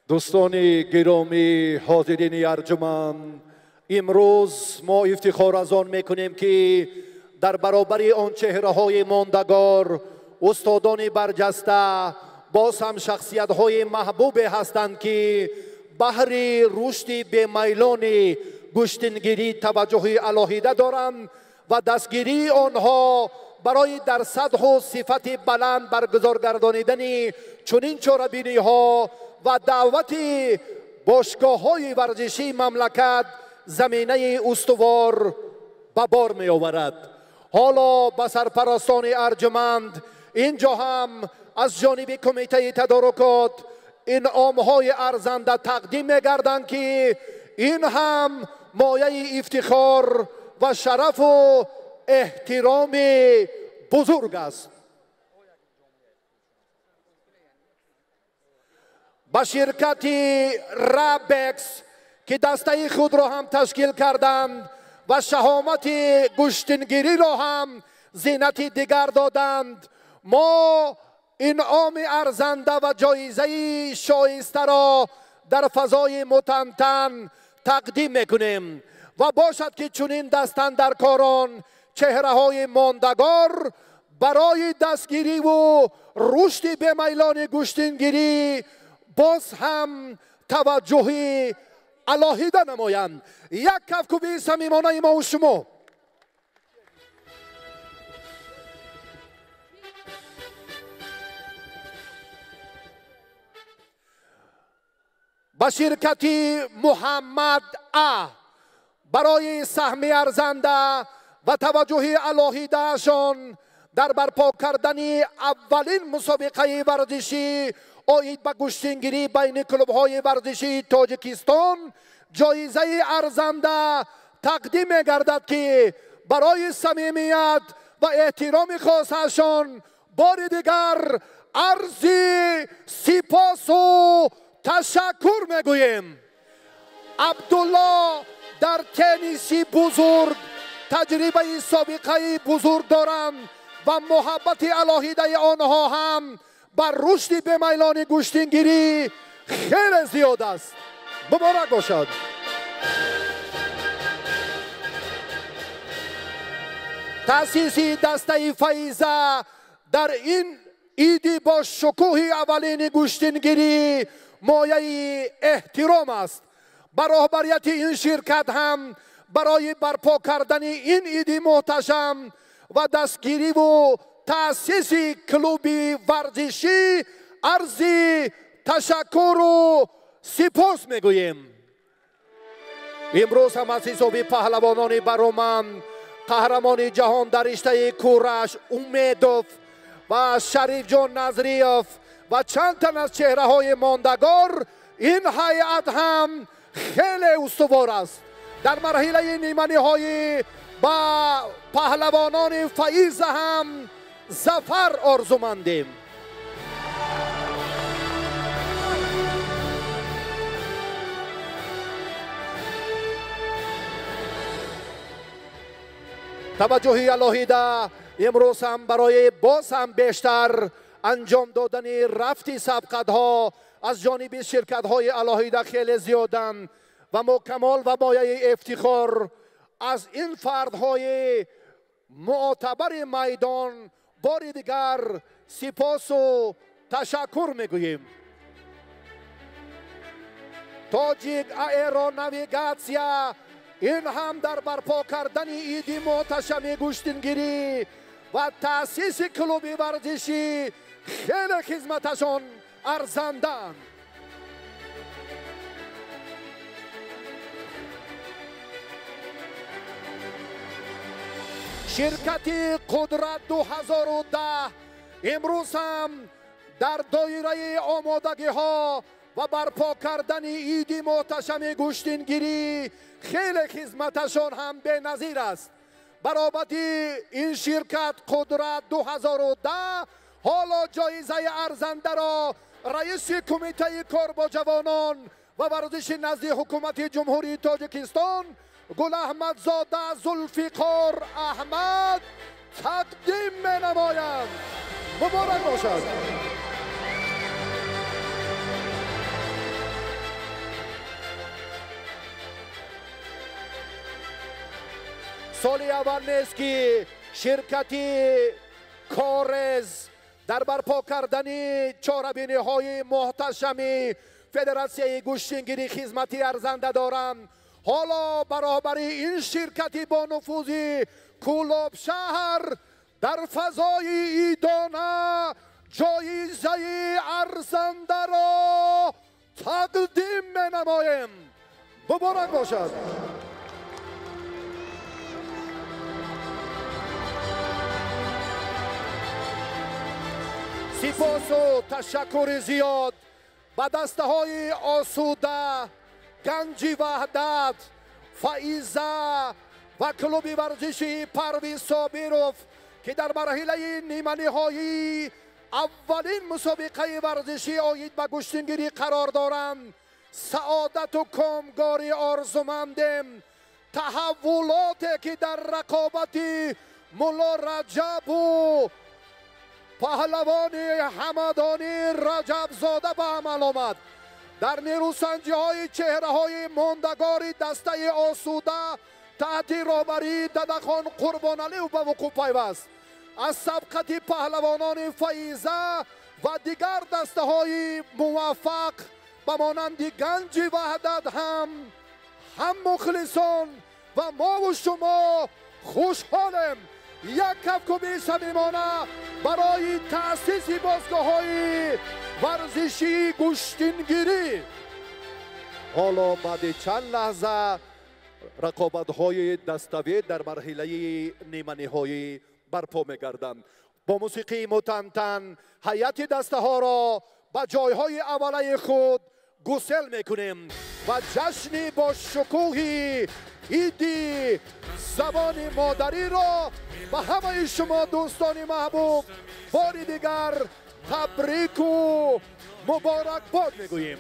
دوستان گرامی حاضرین ارجمند، امروز ما افتخار از آن میکنیم که در برابر آن چهره های ماندگار استادان برجسته باز هم شخصیت های محبوب هستند که بهر رشد بیمیلان گوشتنگیری توجه علاهیده دارند و دستگیری آنها برای در سطح و صفت بلند برگزار گردانیدن چنین چاره‌بینی ها و دعوت باشگاه های ورزشی مملکت زمینه استوار به بار می آورد. حالا به سرپرستان ارجمند اینجا هم از جانب کمیته تدارکات انعام های ارزنده تقدیم می گردند که این هم مایه افتخار و شرف و احترام بزرگ است. با شرکت رابکس که دسته خود را هم تشکیل کردند و شهامت گشتنگیری را هم زینت دیگر دادند، ما انعام ارزنده و جایزه شایسته را در فضای متمتن تقدیم میکنیم و باشد که چنین دستاندرکاران چهره های ماندگار برای دستگیری و رشد به میلان گشتنگیری باز هم توجه علاهیده نمایند. یک کفکوبی صمیمانه ما و شما. با شرکت محمد برای سهم ارزنده و توجه علاهیده‌شان در برپا کردن اولین مسابقه ورزشی آید به گشتنگیری بین کلوب‌های ورزشی تاجیکستان جایزه ارزنده تقدیم می‌گردد که برای صمیمیت و احترام خاصشان بار دیگر عرض سپاس و تشکر میگوییم. عبدالله در تنیسی بزرگ تجربه سابقه بزرگ دارند و محبت الهیده آنها هم بر رشد به میلان گشتنگیری خیلی زیاد است. مبارک باشد. تأسیس دسته فیضه در این عید با شکوه اولین گشتنگیری مایه احترام است. برابریت این شرکت هم برای برپا کردن این عید محتشم و دستگیری و تأسیس کلوب ورزشی عرض تشکر و سپاس میگوییم. امروز هم از حساب پهلوانان برامن قهرمان جهان در رشته کورش امیدوف و شریف جان نظریف و چند تن از چهره های ماندگار این هیئت هم خیلی استوار است. در مرحله نیمه نهایی با پهلوانان فیض هم ظفر آرزومندیم. توجه الهیده امروز هم برای باز هم بیشتر انجام دادن رفتی سبقت‌ها از جانب شرکت‌های الهیده خیلی زیادن و ما کمال و مایه افتخار از این فردهای معتبر میدان بار دیگر سپاس و تشکر میگوییم. تاجیک ایرو نویگاسیا این هم در برپا کردن عید محتشم گشتنگیری و تأسیس کلوب ورزشی خیلی خدمتشان ارزندند. شرکت قدرت 2010 امروز هم در دایره آمادگی ها و برپا کردن عید محتشم گشتنگیری خیلی خدمتشان هم به نظیر است. برابری این شرکت قدرت 2010 حالا جایزه ارزنده را رئیس کمیته کار با جوانان و ورزش نزد حکومت جمهوری تاجیکستان گل احمد زاده ذوالفقار احمد تقدیم می نمایند. مبارک باشد. سال اول نیست که شرکتی کارز در برپا کردن چهاربینی های محتشم فدراسیون گشتنگیری خدمتی ارزنده دارند. حالا برابر این شرکتی با نفوذ کلوب شهر در فضای ایدانه جایزه ارزنده را تقدیم می نماییم. مبارک باشد. سپاس و تشکر زیاد به دسته های آسوده، گنجی وحدت، فائزه و کلوب ورزشی پرویز صابرов که در مرحله نیمه نهایی اولین مسابقه ورزشی آید به گشتنگیری قرار دارند. سعادت و کامگاری آرزومندیم. تحولاتی که در رقابت مولا رجب و پهلوان همدانی رجب زاده به عمل آمد. در نیروسنجی های چهره های ماندگار دسته آسوده تحت رهبری ددخان قربان علی و به وقوع پیوست. از سبقت پهلوانان فیضه و دیگر دسته های موفق به مانند گنج وحدت هم مخلصان و ما و شما خوشحالیم. یک کفکوبی صمیمانه برای تأسیس باشگاه های ورزشی گشتنگیری. حالا بعد چند لحظه رقابت های دستاوی در مرحله نیمه نهایی برپا می‌گردند. با موسیقی متنتن هیئت دسته ها را به جایهای اولیه خود گسل میکنیم و جشن با شکوه عید زبان مادری را به همه شما دوستان محبوب بار دیگر تبریک و مبارکباد میگوییم.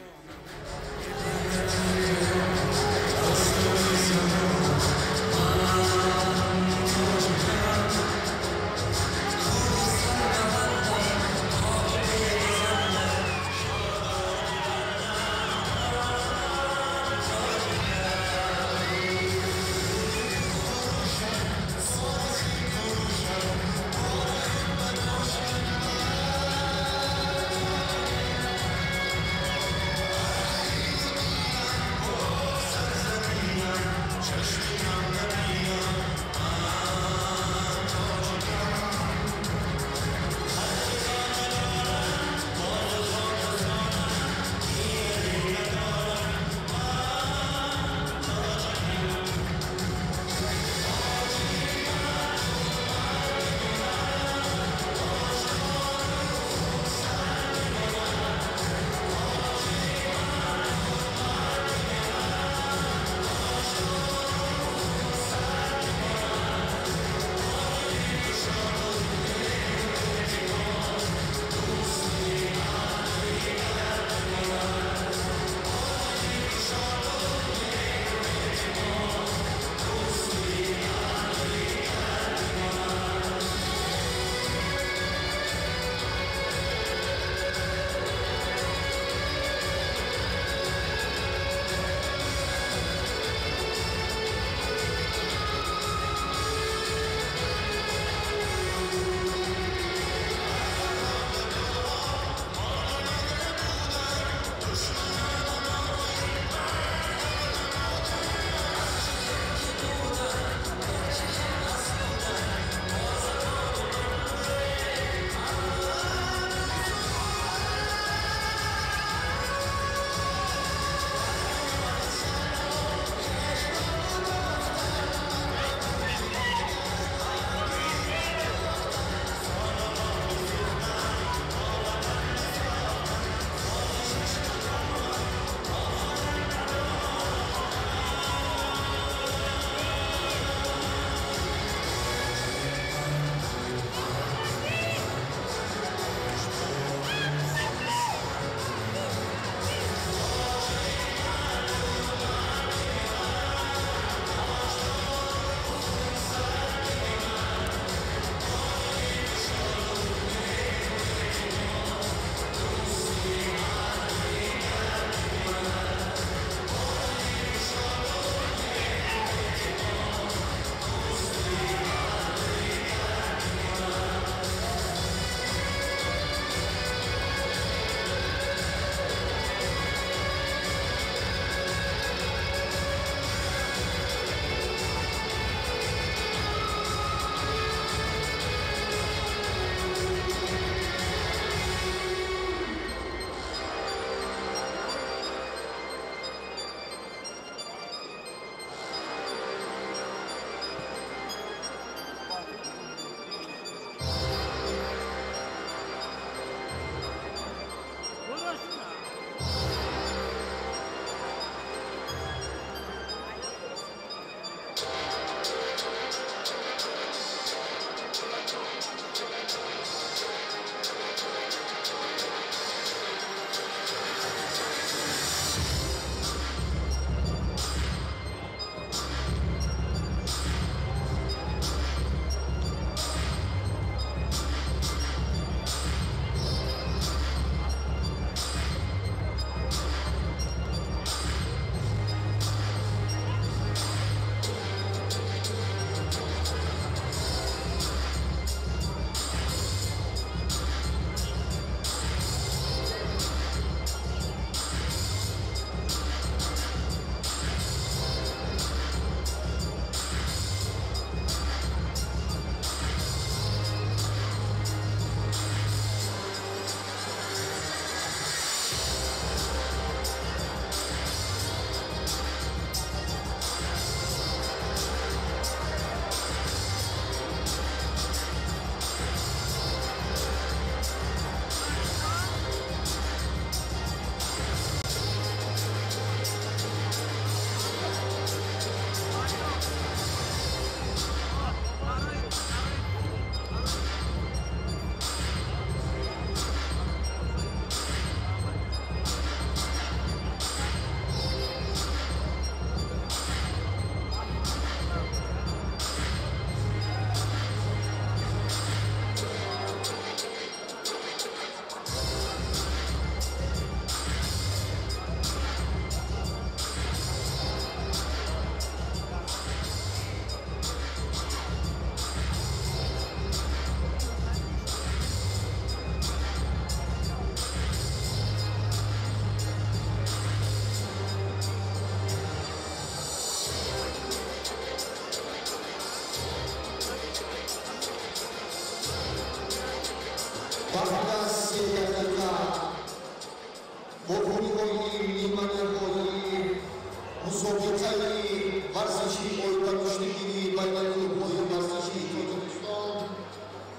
Musofiqai varzishi oyda güçlükleri bayraklı boyu varzishi Tojikiston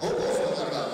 Oğuz Bakar'dan.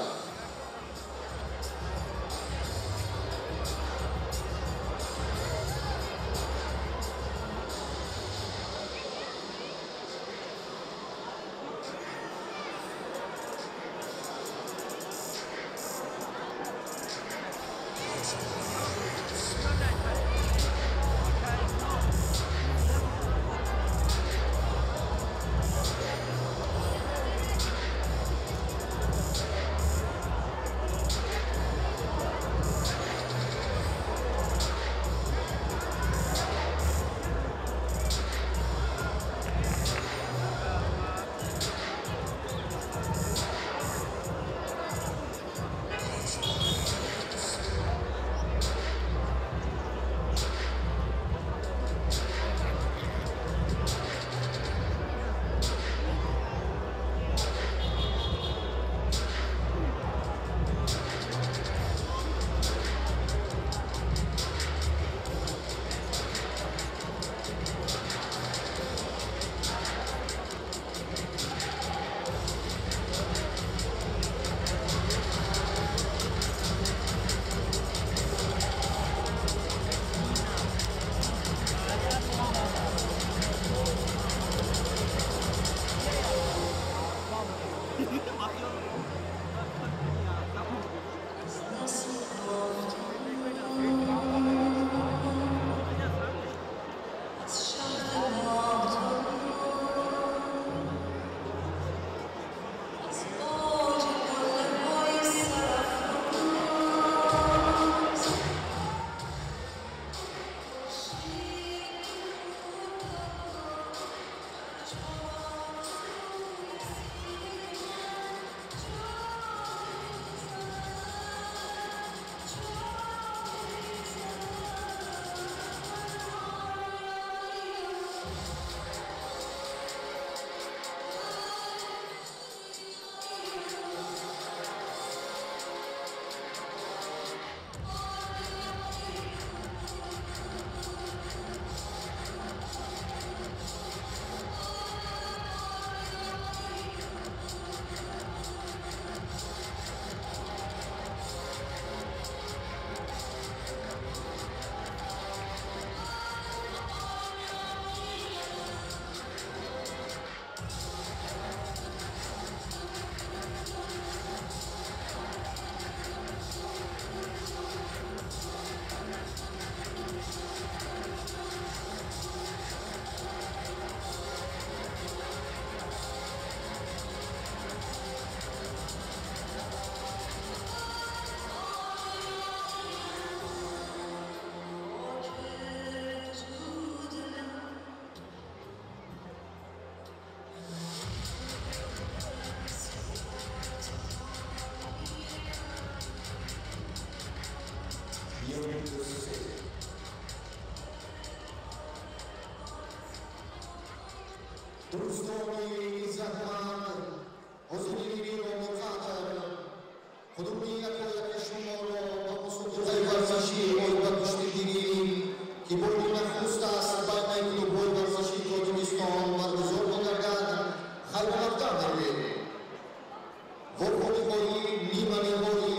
Durustoni Zahman, Hozini Mokhatar, Khudumia Koya Shumoro, Musukai Varzashi, Oiba Kushtini, Kibolina Fusta, Sabai Klubo Varzashi, Tojikiston, Margazor Bakargan, Khalbakta, Vokoli Hori, Nimani Hori,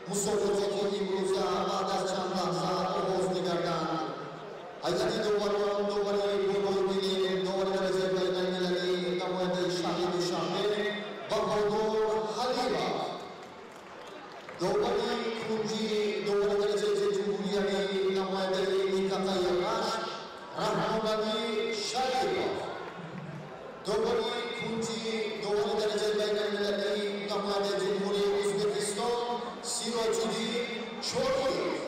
Musofoki Musa, Adas Chanda, Ohoz Bakargan, Ayati Domaron, Domani, Domani, Domani, Domani kunci domani terjadi jumhuriyah nama dari kata Yarash Rahmani Sharif. Domani kunci domani terjadi nama dari jumhuriyah Uzbekistan Sirojudi Chori.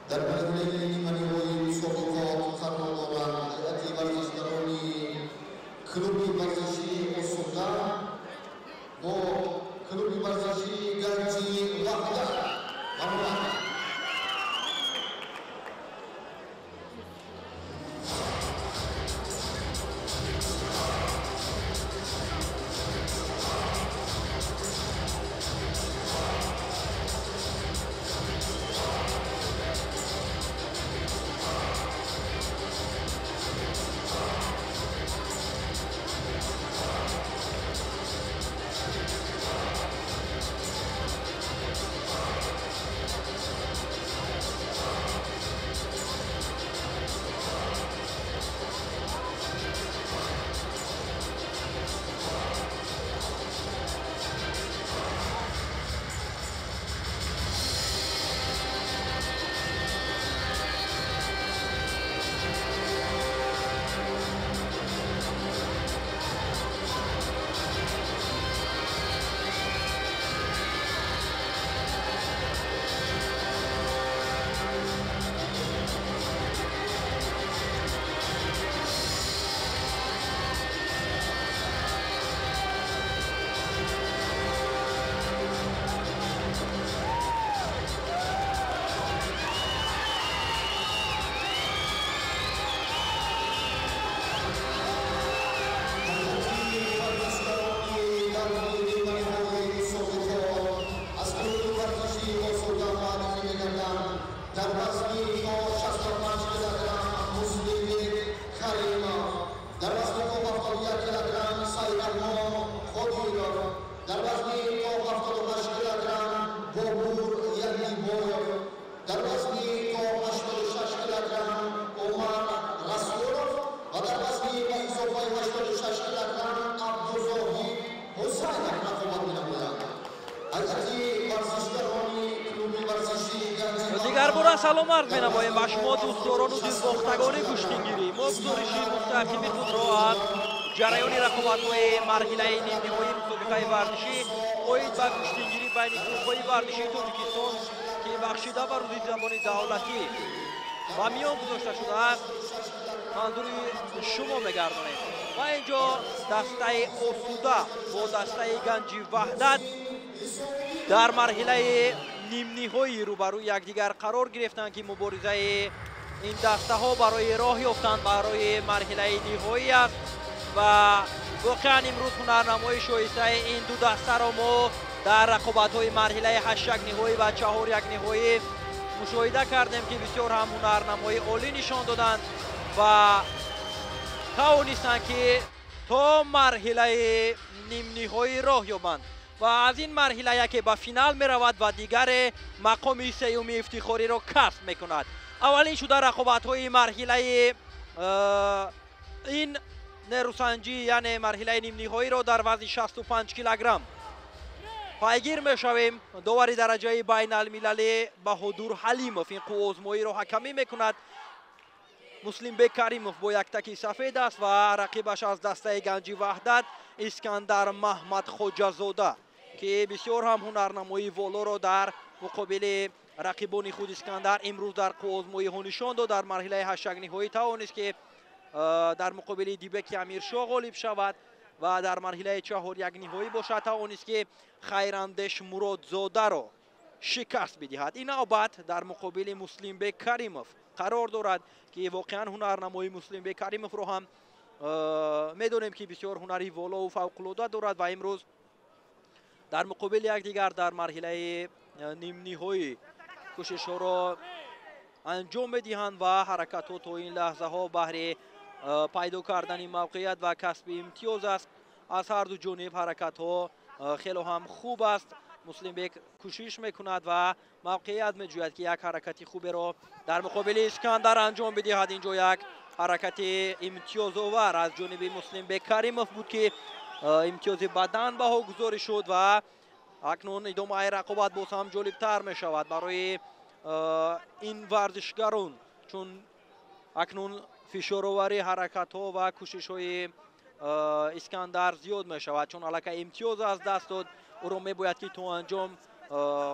Dan pada ini menilai sokong karena orang akibat sekarang Klubi Varzashi Osoda, Klubi Varzashi Ganji Wahda, Amman. дигар бора салом арз менамоем ба шумо дӯстдорону дилбохтагони куштингирӣ. мо гузориши мустақими худро аз ҷараёни рақобатҳои марҳилаи нимниҳои мусобиқаи варзишӣ оид ба куштингирӣ байни клубҳои варзишии тоҷикистон ки бахшида ба рӯзи забони давлатӣ ба миён гузошта шудааст манзури шумо мегардонем. ва инҷо дастаи осуда бо дастаи ганҷи ваҳдат дар марҳилаи нимниҳои рӯбарӯи якдигар қарор гирифтанд ки муборизаи ин дастаҳо барои роҳ ёфтан барои марҳилаи ниҳоӣ аст ва воқеан имрӯз ҳунарнамои шоистаи ин ду дастаро мо дар рақобатҳои марҳилаи 8 ниҳоӣ ва 4 ниҳоӣ мушоҳида кардем ки бисёр ҳам ҳунарнамои олӣ нишон доданд ва тавонистанд ки то марҳилаи нимниҳоӣ роҳ ёбанд ва аз ин марҳила яке ба финал меравад ва дигаре мақоми сеюми ифтихориро касб мекунад. аввалин шуда рақобатҳои марҳилаи ин нерӯсанҷӣ яъне марҳилаи нимниҳоиро дар вазни 65 килограмм пайгир мешавем. довари дараҷаи байналмилалӣ Баҳодур Ҳалимов ин қуввозмоиро ҳакамӣ мекунад. Муслимбек Каримов бо яктаки сафед аст ва рақибаш аз дастаи ганҷи ваҳдат Искандар Маҳмадхоҷазода ки бисёр ҳам ҳунарнамои волоро дар муқобили рақибони худ Искандар имрӯз дар қуввозмоиҳо нишон дод. дар марҳилаи 8 ниҳоӣ тавонист ки дар муқобили Дибеки Амиршоҳ ғолиб шавад ва дар марҳилаи 4 ниҳоӣ бошад тавонист ки Хайрандеш Муродзодаро шикаст бидиҳад. ин навбат дар муқобили Муслимбек Каримов қарор дорад ки воқеан ҳунарнамои Муслимбек Каримовро ҳам медонем ки бисёр ҳунари волову фавқулода дорад ва имрӯз дар муқобили якдигар дар марҳилаи нимниҳоӣ кӯшишҳоро анҷом медиҳанд ва ҳаракатҳо то ин лаҳзаҳо баҳри пайдо кардани мавқеият ва касби имтиёз аст. аз ҳарду ҷониб ҳаракатҳо хело ҳам хуб аст. Муслимбек кӯшиш мекунад ва мавқеият меҷӯяд ки як ҳаракати хуберо дар муқобили Искандар анҷом бидиҳад. инҷо як ҳаракати имтиёзовар аз ҷониби Муслимбек Каримов буд ки имтиёзи бадан баҳо гузорӣ шуд ва акнун идомаи рақобат боз ҳам ҷолибтар мешавад барои ин варзишгарон, чун акнун фишоровари ҳаракатҳо ва кӯшишҳои Искандар зиёд мешавад, чун аллакай имтиёз аз даст дод. ӯро мебояд ки то анҷом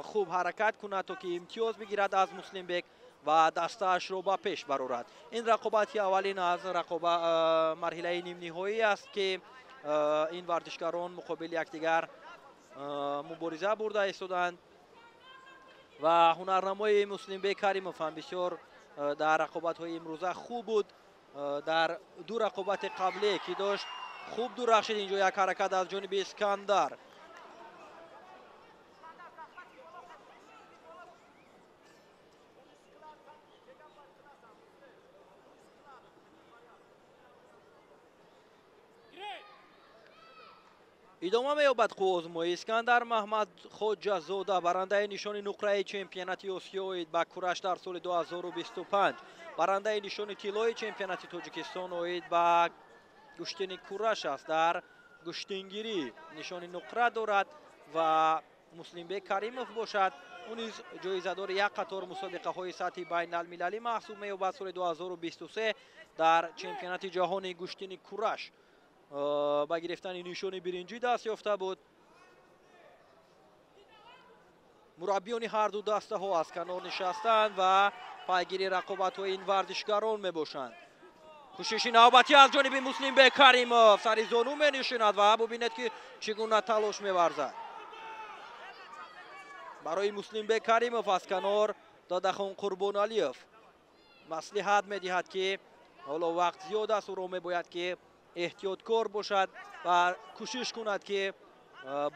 хуб ҳаракат кунад то ки имтиёз бигирад аз Муслимбек ва дастаашро ба пеш барорад. ин рақобати аввалин аз марҳилаи нимниҳоӣ аст ки ин варзишгарон муқобили якдигар мубориза бурда истоданд ва ҳунарнамои Муслимбек Каримов ҳам бисёр дар рақобатҳои имрӯза хуб буд. дар ду рақобати қаблие ки дошт хуб дурахшид. инҷо як ҳаракат аз ҷониби Искандар. идома меёбад қуввозмоӣ. Искандар Маҳмадхоҷазода барандаи нишони нуқраи чемпионати Осиё оид ба кураш дар соли 2025, барандаи нишони тиллои чемпионати Тоҷикистон оид ба гӯштини кураш аст. дар гӯштингирӣ нишони нуқра дорад ва Муслимбек Каримов бошад. ӯ низ ҷоизадори як қатор мусобиқаҳои сатҳи байналмилалӣ маҳсуб меёбад. соли 2023 дар чемпионати ҷаҳони гӯштини кураш ба гирифтани нишони биринҷӣ даст ёфта буд. мураббиёни ҳарду дастаҳо аз канор нишастанд ва пайгири рақобатҳои ин варзишгарон мебошанд. кӯшиши навбатӣ аз ҷониби Муслимбек Каримов сари зону менишинад ва бубинед ки чӣ гуна талош меварзад. барои Муслимбек Каримов аз канор Дадахон Қурбоналиев маслиҳат медиҳад ки ҳоло вақт зиёд аст, ӯро мебояд ки эҳтиёткор бошад ва кӯшиш кунад ки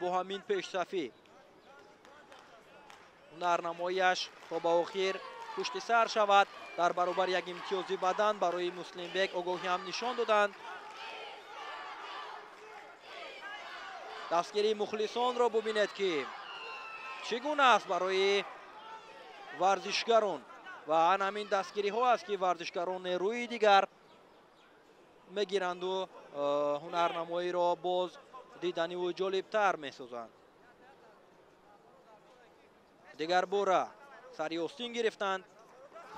бо ҳамин пешсафӣ ҳунарнамояш то ба охир пушти сар шавад. дар баробар як имтиёзи бадан барои Муслимбек огоҳӣ ҳам нишон доданд. дастгирии мухлисонро бубинед ки чӣ гуна аст барои варзишгарон ва ан ҳамин дастгириҳо аст ки варзишгарон нерӯи дигар мегиранду ҳунарнамоиро боз диданиву ҷолибтар месозанд. дигар бора سری استین گرفتند.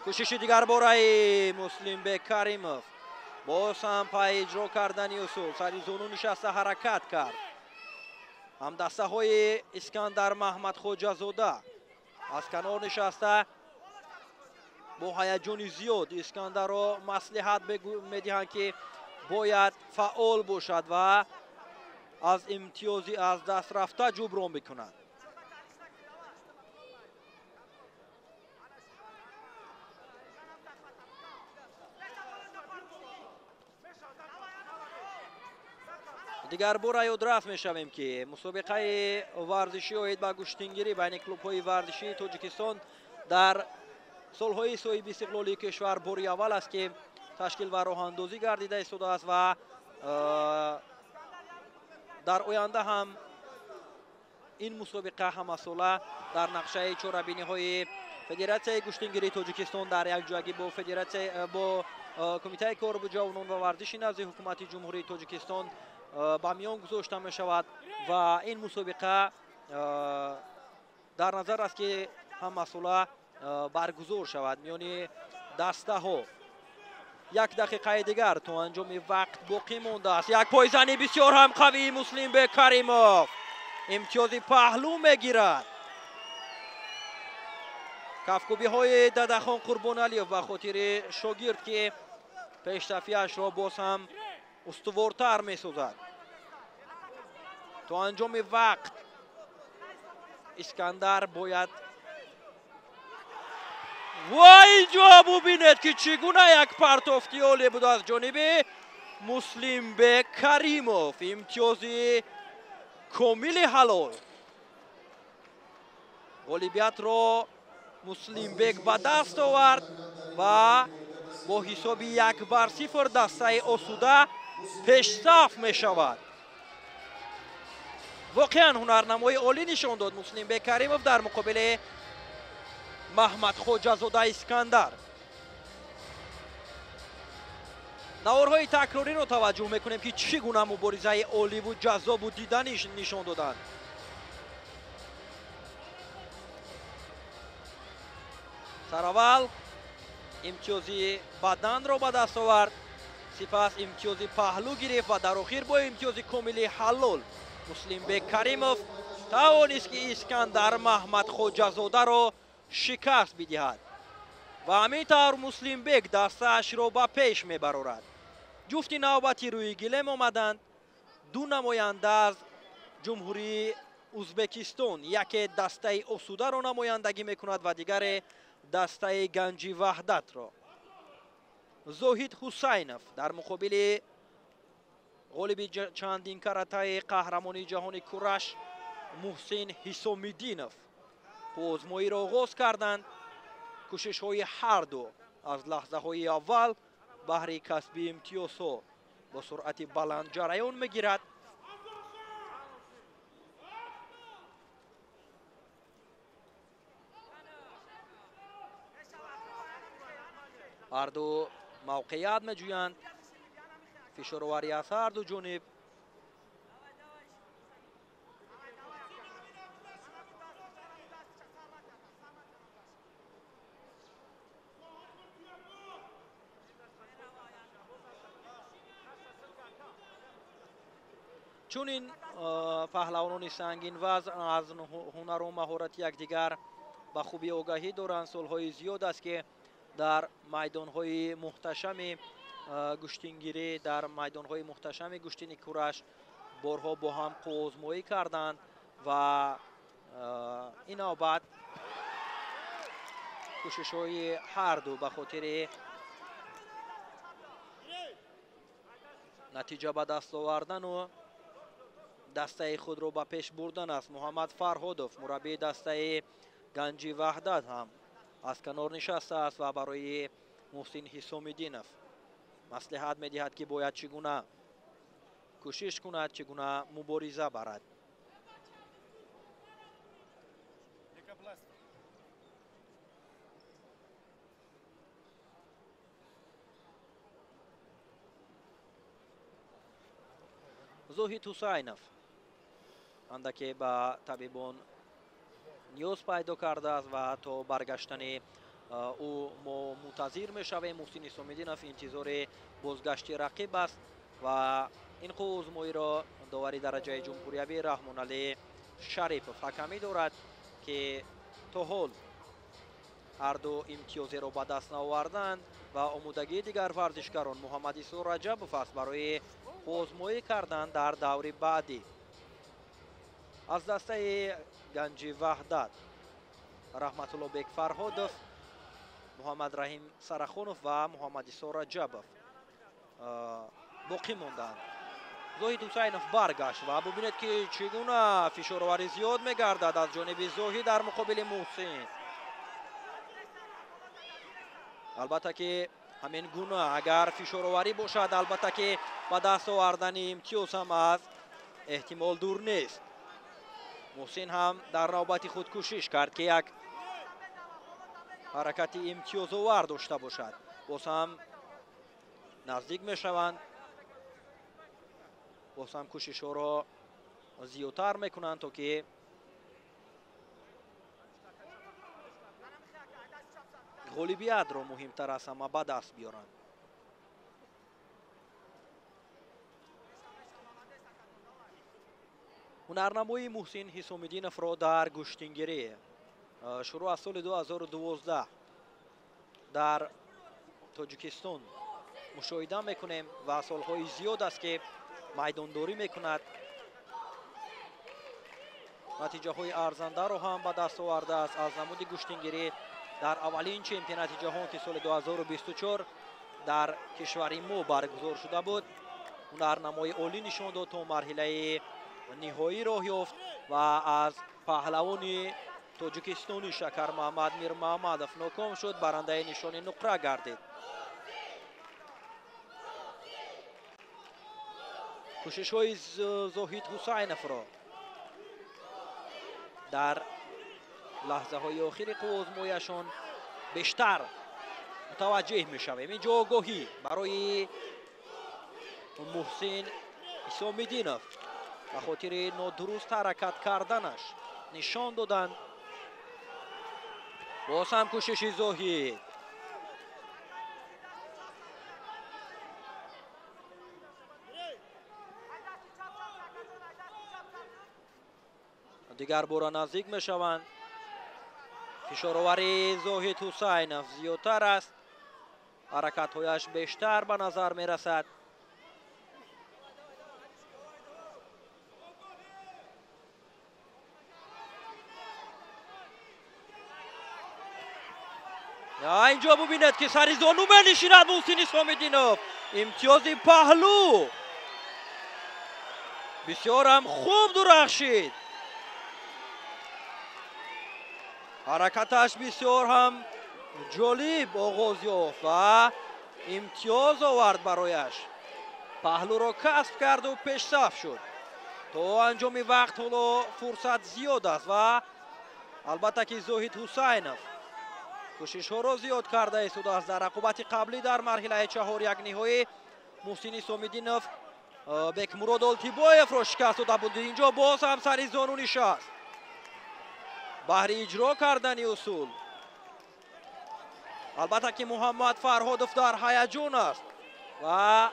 کوشش دیگر برای مسلمبek کریمov. باز هم پای اجرا کردن اصول سری زانو نشسته حرکت کرد. هم دسته های اسکندر محمد خوجازاده از کنار نشسته با هیجان زیاد اسکندر را مصلحت میدهند که باید فعال باشد و از امتیازی از دست رفته جبران بکند. دیگر بار یادرس میشویم که مسابقه ورزشی اوید با گشتینگیری بین کلوب‌های ورزشی تاجیکستان در سالهای صاحب استقلالی کشور بار اول است که تشکیل و راه اندازی گردیده ایستاده است و در آینده هم این مسابقه هم مسئله در نقشه چهاربینی های فدراسیون گشتینگیری تاجیکستان در یک جایگی با کمیته کار با جوانان و ورزش نزد حکومت جمهوری تاجیکستان با میان گذاشته می شود و این مسابقه در نظر است که هم مسئله برگزار شود میان دسته ها. یک دقیقه دیگر تو انجام وقت باقی مانده است. یک پایزنی بسیار هم قوی مسلمبek کریمov امتیاز پهلو میگیرد. کفکوبی های ددخان قربانعلیov به خاطر شاگرد که پیشرفتی‌اش را باز هم استوارتر می‌سازد. تو انجام وقت اسکندر باید وای جا ببینید که چگونه یک پرتافتی عالی بود از جانب مسلمبek کریمov. امتیازی کامل حلال. غالبیت را مسلمبek به دست آورد و با حساب 1-0 دسته آسوده پیشرفت می شود. واقعا هنرنمای عالی نشان داد مسلمبek کریمov در مقابل محمد خوجازاده اسکندر. نوارهای تکراری رو توجه میکنیم که چگونه مبارزه عالی و جذاب و دیدنیش نشان دادند. سراول امتیازی بدن را به دست آورد، سپس امتیازی پهلو گرفت و در آخر با امتیازی کامل حلال مسلمبek کریمov توانست که اسکندر محمد خوجازاده را شکست بدهد و همینطور مسلمبek دستش را به پیش میبرد. جفت نوبتی روی گلیم آمدند. دو نماینده از جمهوری ازبکستان، یکی دسته آسوده را نمایندگی میکند و دیگر دسته گنجی وحدت را. زاهد حسینov در مقابل غالب چندین کرته قهرمانی جهانی کورش محسن حسامیدینov آزمایی را آغاز کردند. کوشش های هر دو از لحظه های اول بهر کسب امتیازها با سرعت بلند جریان میگیرد. هر دو موقعیت میجویند. فشارآوری از هر دو جانب. چون این پهلوانان سنگین وزن از هنر و مهارت یکدیگر به خوبی آگاهی دارند. سالهای زیاد است که در میدانهای محتشم گشتینگیری، در میدانهای محتشم گشتین کورش بارها با هم آزمایی کردند و این نوبت کوشش های هر دو به خاطر نتیجه به دست آوردن و دسته خود را به پیش بردن است. محمد فرهادov مربی دسته گنجی وحدت هم از کنار نشسته است و برای محسن حسامیدینov مصلحت میدهد که باید چگونه کوشش کند، چگونه مبارزه برد. زاهد حسینov اندکی به طبیبان نیاز پیدا کرده است و تا برگشتن او ما منتظر میشویم. محسن اسام‌الدینов انتظار بازگشت رقیب است و این آزمایی را داوری درجه جمهوری رحمان علی شریف حکمی دارد که تا حال هر دو امتیازی را به دست نآوردند و آمادگی دیگر ورزشکاران محمد عیسی رجبов است برای آزمایی کردن در دور بعدی. از دسته گنجی وحدت رحمت الله بیگ فرهادov، محمد رحیم سرخانov و محمد عیسی رجبov باقی موندند. زاهد حسینov برگشت و ببینید که چگونه فشارآوری زیاد میگردد از جانب زاهد در مقابل محسن. البته که همین گونه اگر فشارآوری باشد البته که به دست آوردن امتیاز هم از احتمال دور نیست. محسن هم در نوبت خود کوشش کرد که یک حرکت امتیاز آور داشته باشد. باز هم نزدیک می شوند، باز هم کوشش ها را زیادتر می کنند تا که غالبیت را مهمتر از همه به دست بیارند. هنرنمایی محسن حسام‌الدینов را در گشتنگیری شروع از سال 2012 در تاجیکستان مشاهده میکنیم و سالهای زیاد است که میدانداری میکند. نتیجه های ارزنده را هم به دست آورده است. از نمود گشتنگیری در اولین چمپیونات جهان که سال 2024 در کشور ما برگزار شده بود هنرنمای عالی نشان داد تا مرحله نهایی راه یافت و از پهلوان تاجیکستانی شکر محمد میر محمدov ناکام شد، برنده نشان نقره گردید. کوشش های زاهد حسینov را در لحظه های آخر آزمایشان بیشتر متوجه می شویم. اینجا آگاهی برای محسن اسام‌الدینov به خاطر نادرست حرکت کردنش نشان دادند. باز هم کوشش زاهد. دیگر بار نزدیک می شوند. فشارآوری زاهد حسینov زیادتر است، حرکت هایش بیشتر به نظر می رسد. اینجا ببینید که سری زانو بنشیند محسن اسام‌الدینov. امتیاز پهلو بسیار هم خوب درخشید. حرکتش بسیار هم جالب آغاز یافت و امتیاز آورد برایش. پهلو را کسب کرد و پیش صف شد. تا انجام وقت حالا فرصت زیاد است و البته که زاهد حسینov کوشش ها را زیاد کرده است و در رقابت قبلی در مرحله 4 یک نهایی محسن اسام‌الدینov بکمراد آلتیبایف را شکست داده بود. اینجا باز هم سری زانو نشست. بهر اجرا کردن اصول البته که محمد فرهادov در هیجان است و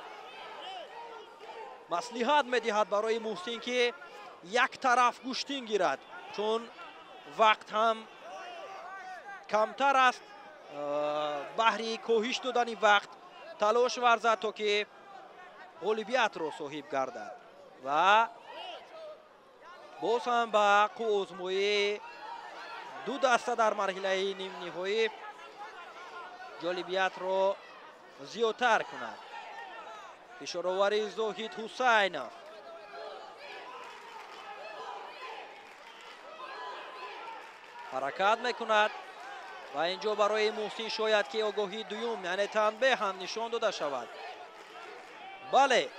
مصلحت میدهد برای محسن که یک طرف گوشتین گیرد چون وقت هم کمتر است. بهر کاهش دادن وقت تلاش ورزد تا که غالبیت را صاحب گردد و باز هم به آزمایی دو دسته در مرحله نیم نهایی جالبیت را زیادتر کند. فشارآوری زاهد حسینov حرکت میکند و اینجا برای محسن شاید که آگاهی دوم یعنی تنبیه هم نشان داده شود. بله،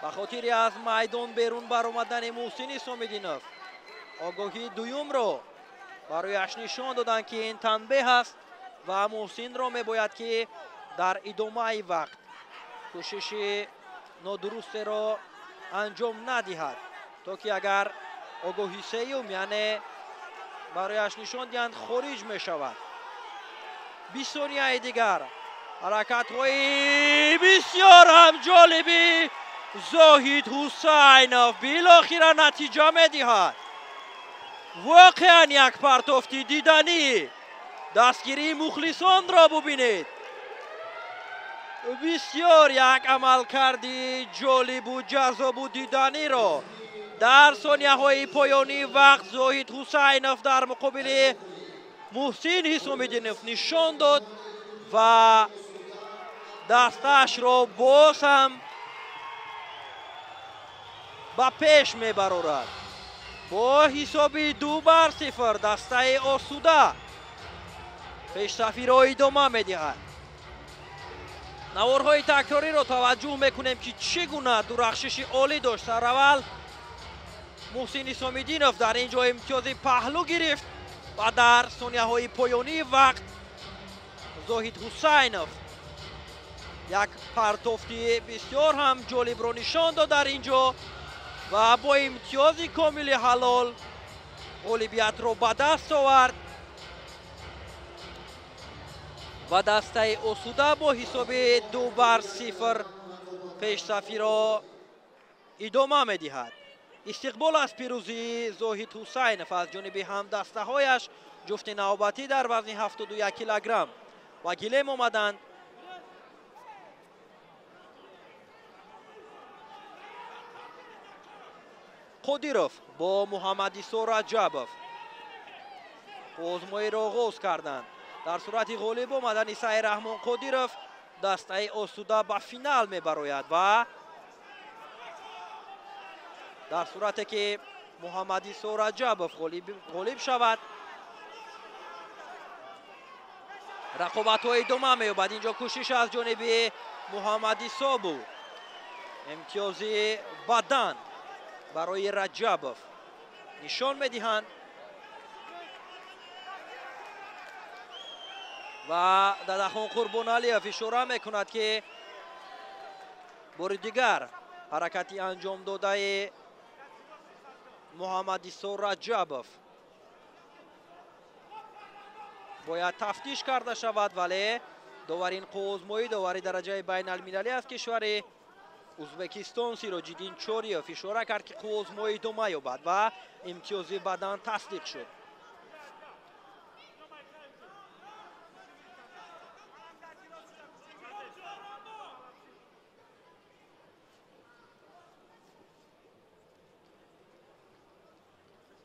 به خاطر از میدان بیرون برآمدن محسن اسام‌الدینov آگاهی دوم را برایش نشان دادند که این تنبیه است و محسن را میباید که در ادامه وقت کوشش نادرست را انجام ندهد تا که اگر آگاهی سیوم یعنی برایش نشان دهند خارج می شود. 20 ثانیه دیگر حرکت های بسیار هم جالبی زاهید حسینов بالاخره نتیجه می دهد. واقعا یک پرتافتی دیدنی دستگیری مخلصان را ببینید. بسیار یک عمل کردی جالب و جذاب و دیدنی را در ثانیه های پایانی وقت زاهید حسینov در مقابل محسن حسام‌الدینov نشان داد و دستش را باز هم به پیش میبرد. با حساب 2-0 دسته آسوده پیشرفتی را ادامه میدهد. نوارهای تکراری را توجه میکنیم که چگونه درخشش عالی داشت. در اول محسن حسام‌الدینov در اینجا امتیاز پهلو گرفت و در ثانیه های پایانی وقت زاهید حسینov یک پرتافتی بسیار هم جالب را نشان داد در اینجا و با امتیاز کامل حلال غالبیت را به دست آورد و دسته آسوده با حساب 2-0 پیشرفتی را ادامه می‌دهد. استقبال از پیروزی زاهید حسینov از جانب هم دسته هایش جفت نوبتی در وزن 71 کیلوگرم و گلیم آمدند. قادیروف با محمدیسا رجبov آزمایی را آغاز کردند. در صورت غالب آمدن عیسی رحمان قادیروف دسته آسوده به فینال میبراید و در صورتی که محمدیسا رجبov غالب شود رقابت های ادامه می‌یابد. اینجا کوشش از جانب محمدیسا بود. امتیاز بدن برای رجبov نشان می‌دهند و ددخان قربانعلیov اشاره می‌کند که بار دیگر حرکتی انجام داده محمدیسا رجبov باید تفتیش کرده شود، ولی داورین قوزمایی داوری درجه بین المللی از کشور ازبکستان سیراج‌الدین چوریوف اشاره کرد که قوزمایی ادامه یابد و امتیاز بدن تصدیق شد.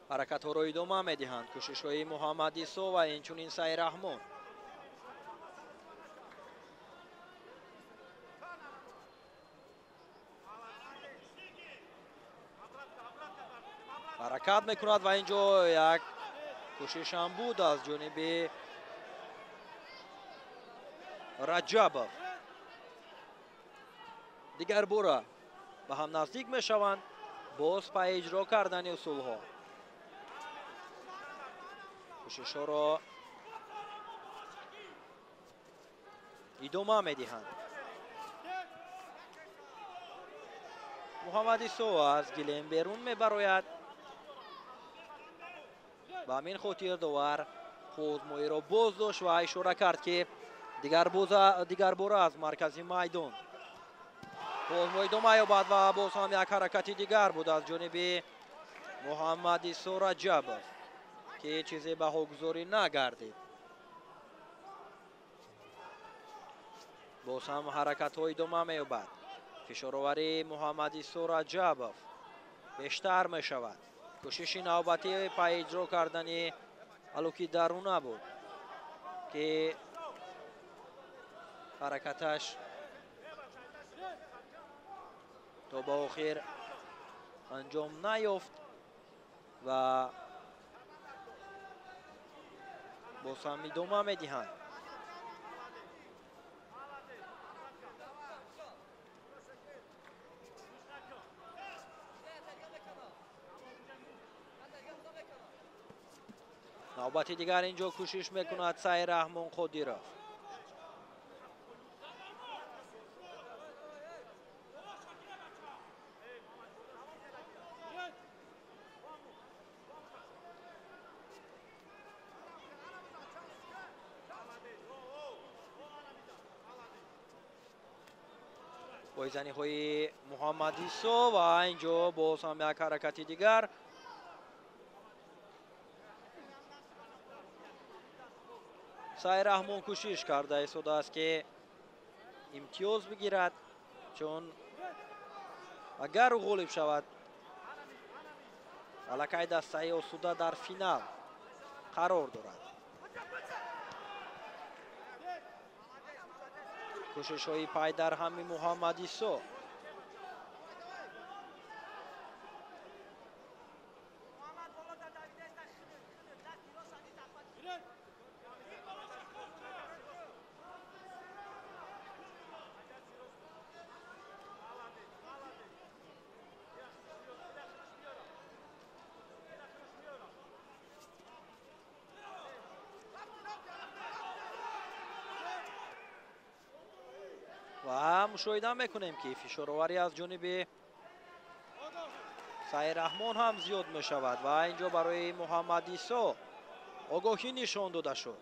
حرکت ها را ادامه می‌دهند کوشش های محمدیسا و اینچنین سعی رحمان. حرکت میکند و اینجا یک کوشش هم بود از جانب رجبov. دیگر باره به هم نزدیک میشوند باز پای اجرا کردن اصول ها. کوشش ها را ادامه میدهند. محمدیسا از گلیم بیرون میبراید. به همین خاطر داور قوزمایی را باز داشت و اشاره کرد که دیگر باره از مرکزی میدان قوزمایی ادامه یابد و باز هم یک حرکت دیگر بود از جانب محمدیسا رجبov که چیزی به حقگذاری نگردید. باز هم حرکت های ادامه می‌یابد. فشارآوری محمدیسا رجبov بیشتر می شود. کوشش نوبتی پای اجرا کردن الوکی درونه بود که حرکتش تا به آخر انجام نیافت و باز هم ادامه می‌دهند. نوبت دیگر اینجا کوشش میکند سعی رحمان قادیروف. پایزنی های محمد ایسا و اینجا باز هم یک حرکتی دیگر. سعی رحمان کوشش کرده ایستاده است که امتیاز بگیرد، چون اگر غالب شود الکای دسته آسوده در فینال قرار دارد. کوشش های پای در همی محمد ایسا. و مشاهده میکنیم که فشارآوری از جانب سعی رحمان هم زیاد می شود و اینجا برای محمد ایسا آگاهی نشان داده شد.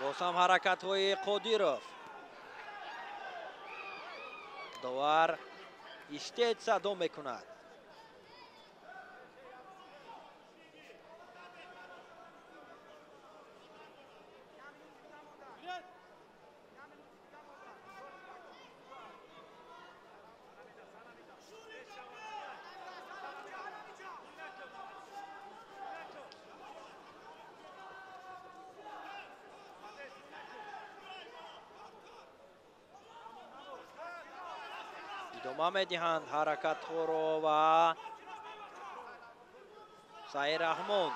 باز هم حرکت های قادیروف. داور استید صدا میکند. ادامه میدهند حرکت ها را و سعی رحمان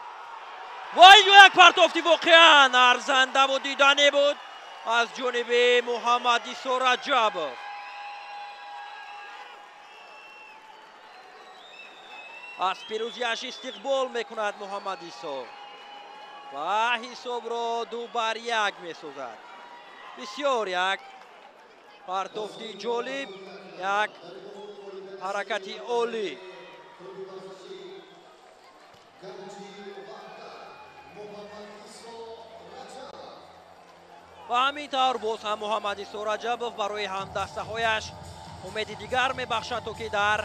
و اینجا یک پرتافتی واقعا ارزنده و دیدنی بود از جانب محمد ایسا رجب. از پیروزیش استقبال میکند محمد ایسا و حساب را 2-1 میسازد. بسیار یک پرتافتی جالب، یک حرکتی عالی. و همینطور باز هم محمد ایسا رجب برای همدسته هایش امید دیگر میبخشد تا که در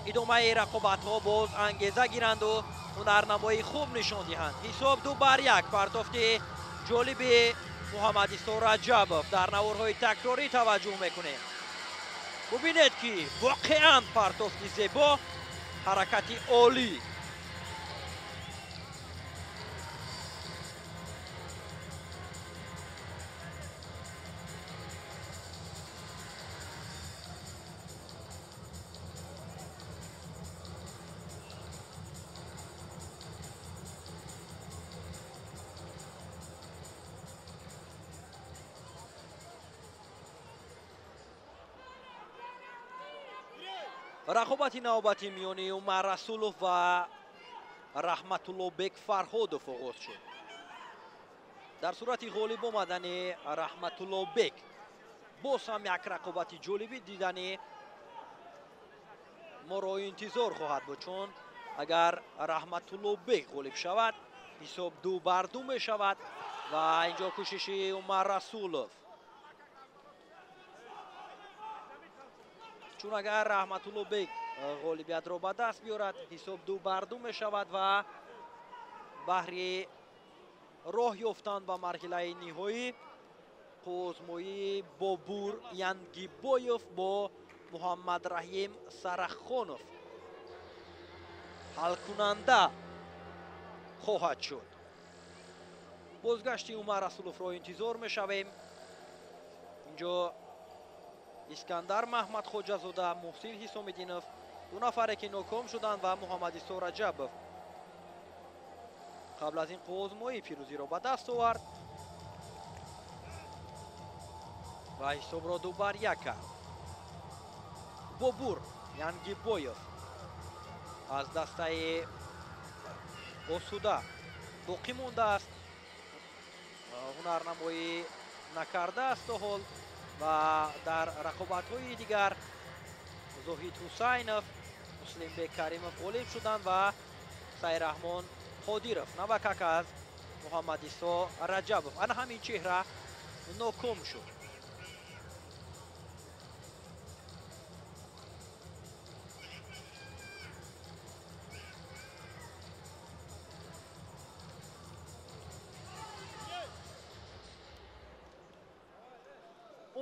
ادامه رقابت ها باز انگیزه گیرند و هنرنمایی خوب نشان دهند. حساب 2-1 پرتافتی جالب محمد ایسا رجب در نوارهای تکراری توجه میکنیم. ببینید که واقعا پرتافتی زیبا، حرکتی عالی. رقابت نوبتی میانی عمر رسولوف و رحمت الله بیگ فرهادوف آغاز شد. در صورت غالب آمدن رحمت الله بیگ باز هم یک رقابت جالبی دیدنی ما را انتظار خواهد بود، چون اگر رحمت الله بیگ غالب شود حساب 2-2 می شود و اینجا کوشش عمر رسولوف، چون اگر رحمت الله بیگ غالبیت را به دست بیارد حساب 2-2 می شود و بهر راه یافتن به مرحله نهایی آزمایی بابور ینگیبایوف با محمد رحیم سرخخانوف حل کننده خواهد شد. بازگشت عمر رسولوف را انتظار می شویم. اینجا اسکندر محمد خوجازاده، محسن حسام‌الدینوف دو نفره که ناکام شدند و محمد ایسا رجب قبل از این آزمایی پیروزی را به دست آورد و حساب را 2-1 کرد. بابور ینگیبایوف از دسته آسوده باقی مانده است، هنرنمایی نکرده است تا حال و در رقابت‌های دیگر زاهد حسینوف، مسلم بیگ کریموف غالب شدند و сайраҳмон ходиров, навакак аз муҳаммадисо раҷабов. ана ҳамин чеҳра ноком шуд.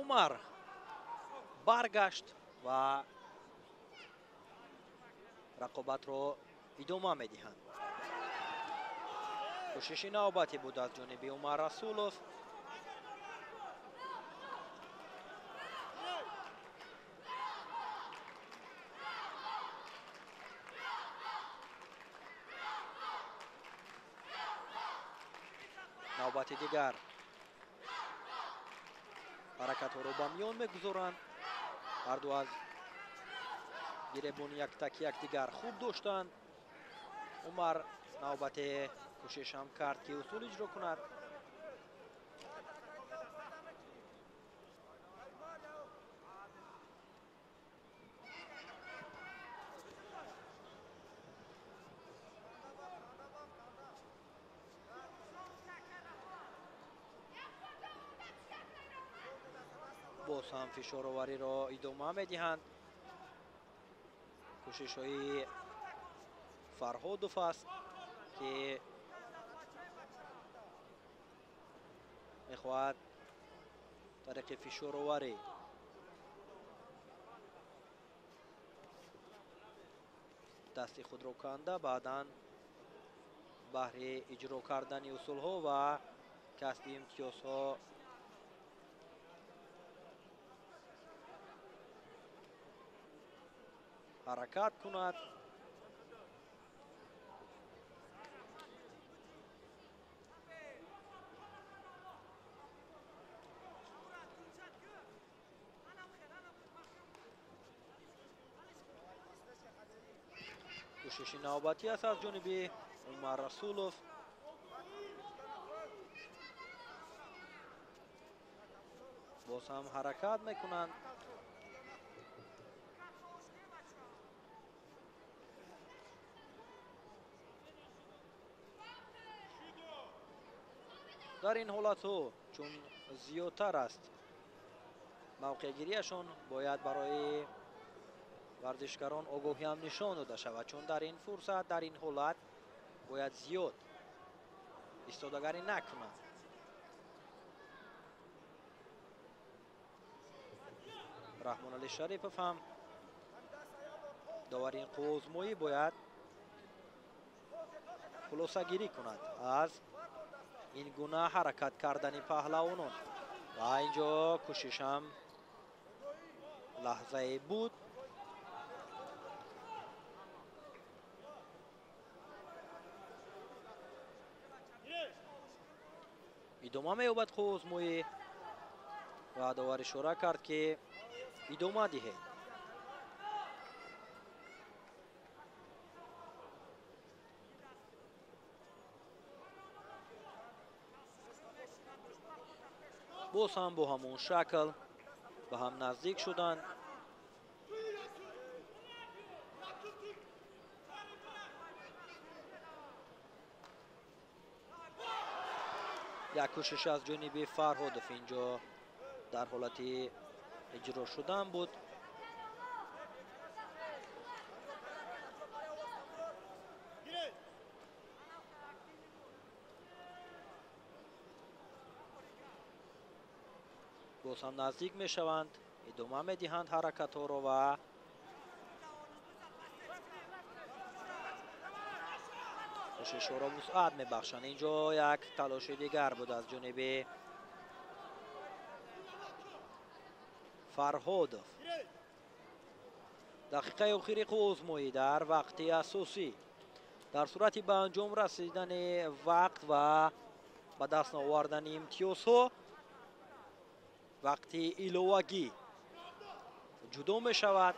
умар баргашт ва рақобатро идома медиҳанд. кӯшиши навбатӣ буд аз ҷониби Умар Расулов. навбати дигар. ҳаракатҳоро ба миён мегузоранд. ҳарду аз гиребони яктаки якдигар хуб доштанд. умар навбате кӯшишам кард ки усул иҷро кунад. боз ҳам фишоровариро идома медиҳанд. кӯшишҳои Фарҳодов аст ки мехоҳад тариқи фишороварӣ дасти худро канда баъдан баҳри иҷро кардани усулҳо ва касби имтиёзҳо ҳаракат кунад. кӯшиши навбатӣ аст аз ҷониби Умар Расулов. боз ҳам ҳаракат мекунанд. дар ин ҳолатҳо чун зиёдтар аст мавқеъгирияшон, бояд барои варзишгарон огоҳиам нишон дода шавад, чун дар ин фурсат, дар ин ҳолат бояд зиёд истодагарӣ накунанд. раҳмоналӣ Шарипов ҳам довари ин қуввозмоӣ бояд хулосагирӣ кунад аз ин гуна ҳаракат кардани паҳлавонон. ва инҷо кӯшишам лаҳзае буд. идома меёбад қуввозмоӣ ва довар ишора кард ки идома диҳед. боз ҳам бо ҳамон шакл ба ҳам наздик шуданд. як кӯшиш аз ҷониби Фарҳодов инҷо дар ҳолати иҷро шудан буд. боз ҳам наздик мешаванд, идома медиҳанд ҳаракатҳоро ва кӯшишҳоро вусъат мебахшанд. инҷо як талоши дигар буд аз ҷониби Фарҳодов. дақиқаи охири қуввозмоӣ дар вақти асосӣ. дар сурати ба анҷом расидани вақт ва ба даст овардани имтиёзҳо вақти иловагӣ ҷудо мешавад.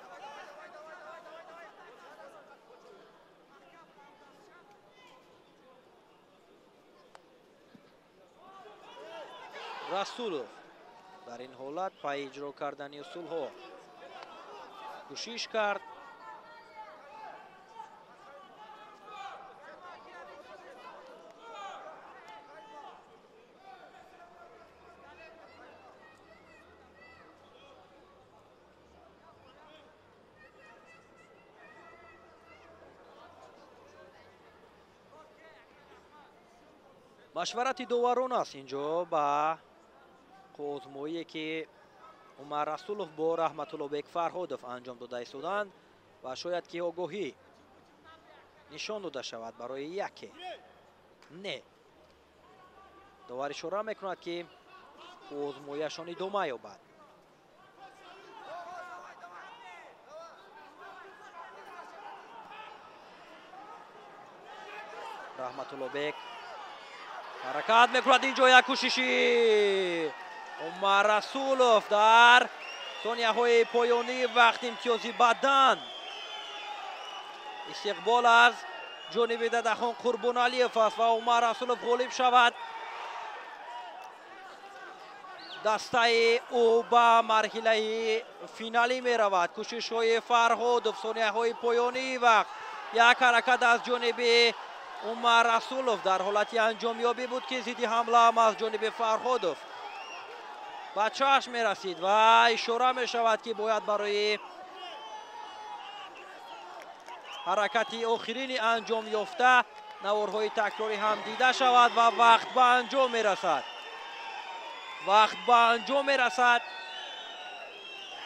Расулов дар ин ҳолат пай иҷро кардани усулҳо кӯшиш кард. машварати доварон аст инҷо ба озмоие ки умар расулов бо раҳматуллобек фарҳодов анҷом дода истоданд ва шояд ки огоҳӣ нишон дода шавад барои яке не довар ишора мекунад ки озмояшон идома ёбад. раҳматуллобек ҳаракат мекунад инҷо як кӯшиши умар расулов дар сонияҳои поёнӣ вақт имтиёзи бадан истиқбол аз ҷониби Дадахон Қурбоналиев аст ва умар расулов ғолиб шавад. дастаи ӯ ба марҳилаи финалӣ меравад. кӯшишҳои Фарҳодов сонияҳои поёнии вақт як ҳаракат аз ҷониби умар расулов дар ҳолати анҷомёбӣ буд ки зидди ҳамла ҳам аз ҷониби Фарҳодов ба чашм мерасид ва ишора мешавад ки бояд барои ҳаракати охирини анҷом ёфта наворҳои такрорӣ ҳам дида шавад ва вақт ба анҷом мерасад. вақт ба анҷом мерасад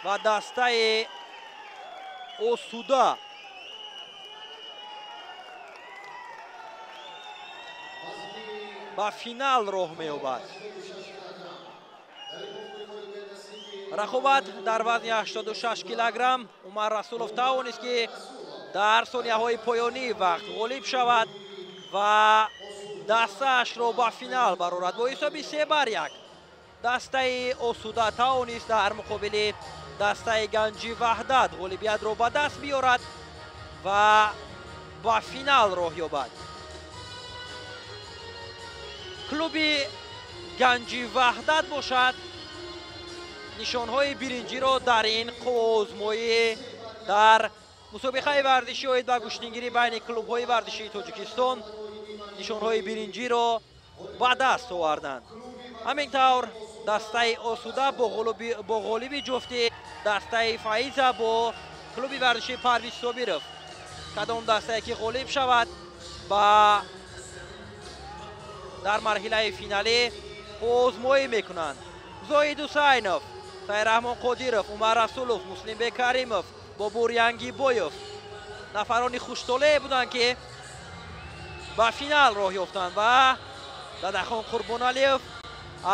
ва дастаи осуда ба финал роҳ меёбад. рақобат дар вазни 86 килограмм умар расулов тавонист ки дар сонияҳои поёнии вақт ғолиб шавад ва дастаашро ба финал барорад. бо ҳисоби 3-1 дастаи осуда тавонист дар муқобили дастаи ганҷи ваҳдат ғолибиятро ба даст биёрад ва ба финал роҳ ёбад. клуби ганҷи ваҳдат бошад нишонҳои биринҷиро дар ин қувозмоӣ дар мусобиқаи варзишӣ оид ба куштингирӣ байни клубҳои варзишии Тоҷикистон нишонҳои биринҷиро ба даст оварданд. ҳамин тавр дастаи осуда бо ғолиби ҷуфти дастаи Фаиза бо клуби варзишии Парвиз Собиров кадом дастае ки ғолиб шавад ба дар марҳилаи финалӣ озмоӣ мекунанд. Зоид Ҳусайнов, Сайраҳмон Қодиров, Умар Расулов, Муслимбек Каримов, Бобур Янгибоев нафарони хуштолее буданд ки ба финал роҳ ёфтанд ва Дадахон Қурбоналиев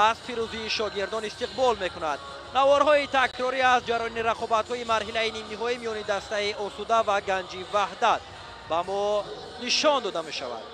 аз пирӯзии шогирдон истиқбол мекунад. наворҳои такрорӣ аз ҷарони рақобатҳои марҳилаи нимниҳоӣ миёни дастаи осуда ва ганҷи ваҳдат ба мо нишон дода мешавад.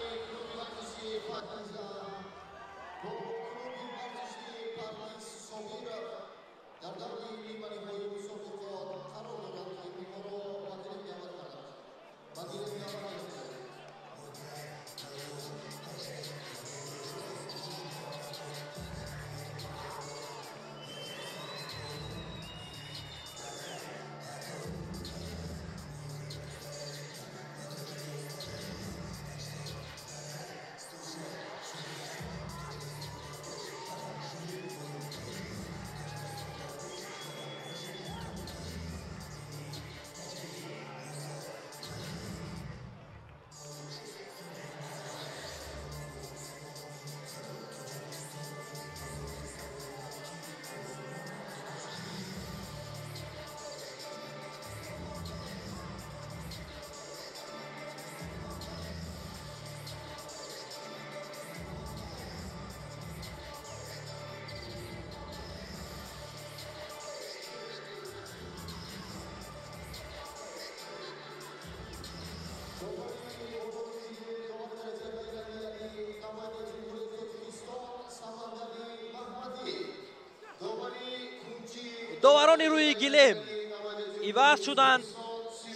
доварони рӯи гилем иваз шуданд.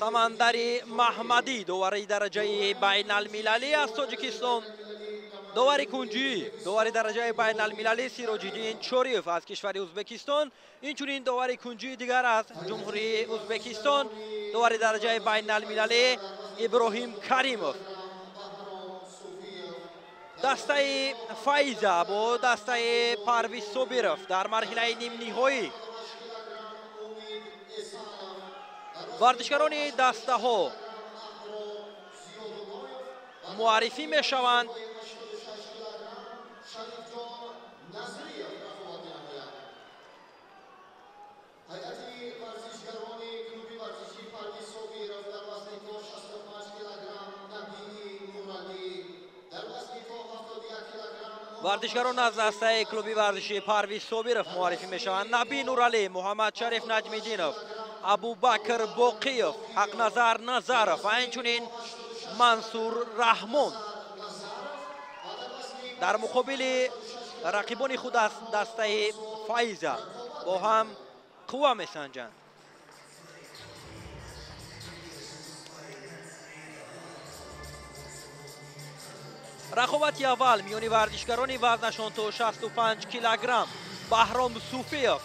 Самандари Маҳмадӣ довари дараҷаи байналмилалӣ аз Тоҷикистон, довари кунҷӣ довари дараҷаи байналмилалӣ Сироҷиддин Чориев аз кишвари Ӯзбекистон, инчунин довари кунҷии дигар аз ҷумҳурии Ӯзбекистон, довари дараҷаи байналмилалӣ Иброҳим Каримов. дастаи Фаиза бо дастаи Парвиз Собиров дар марҳилаи нимниҳоӣ варзишгарони дастаҳо муаррифӣ мешаванд. ورزشکاران از دسته کلوبی ورزشی پرویز صابرов معرفی میشوند. نبی نورعلی، محمد شریف نجمیدینov، ابوبکر باقیov، حقنظر نظرov و همچنین منصور رحمان در مقابل رقیبان خود از دسته فایزه با هم قوه میسنجند. رقابت اول میان ورزشکاران وزنشان تا 65 کیلوگرم بهرام صوفیov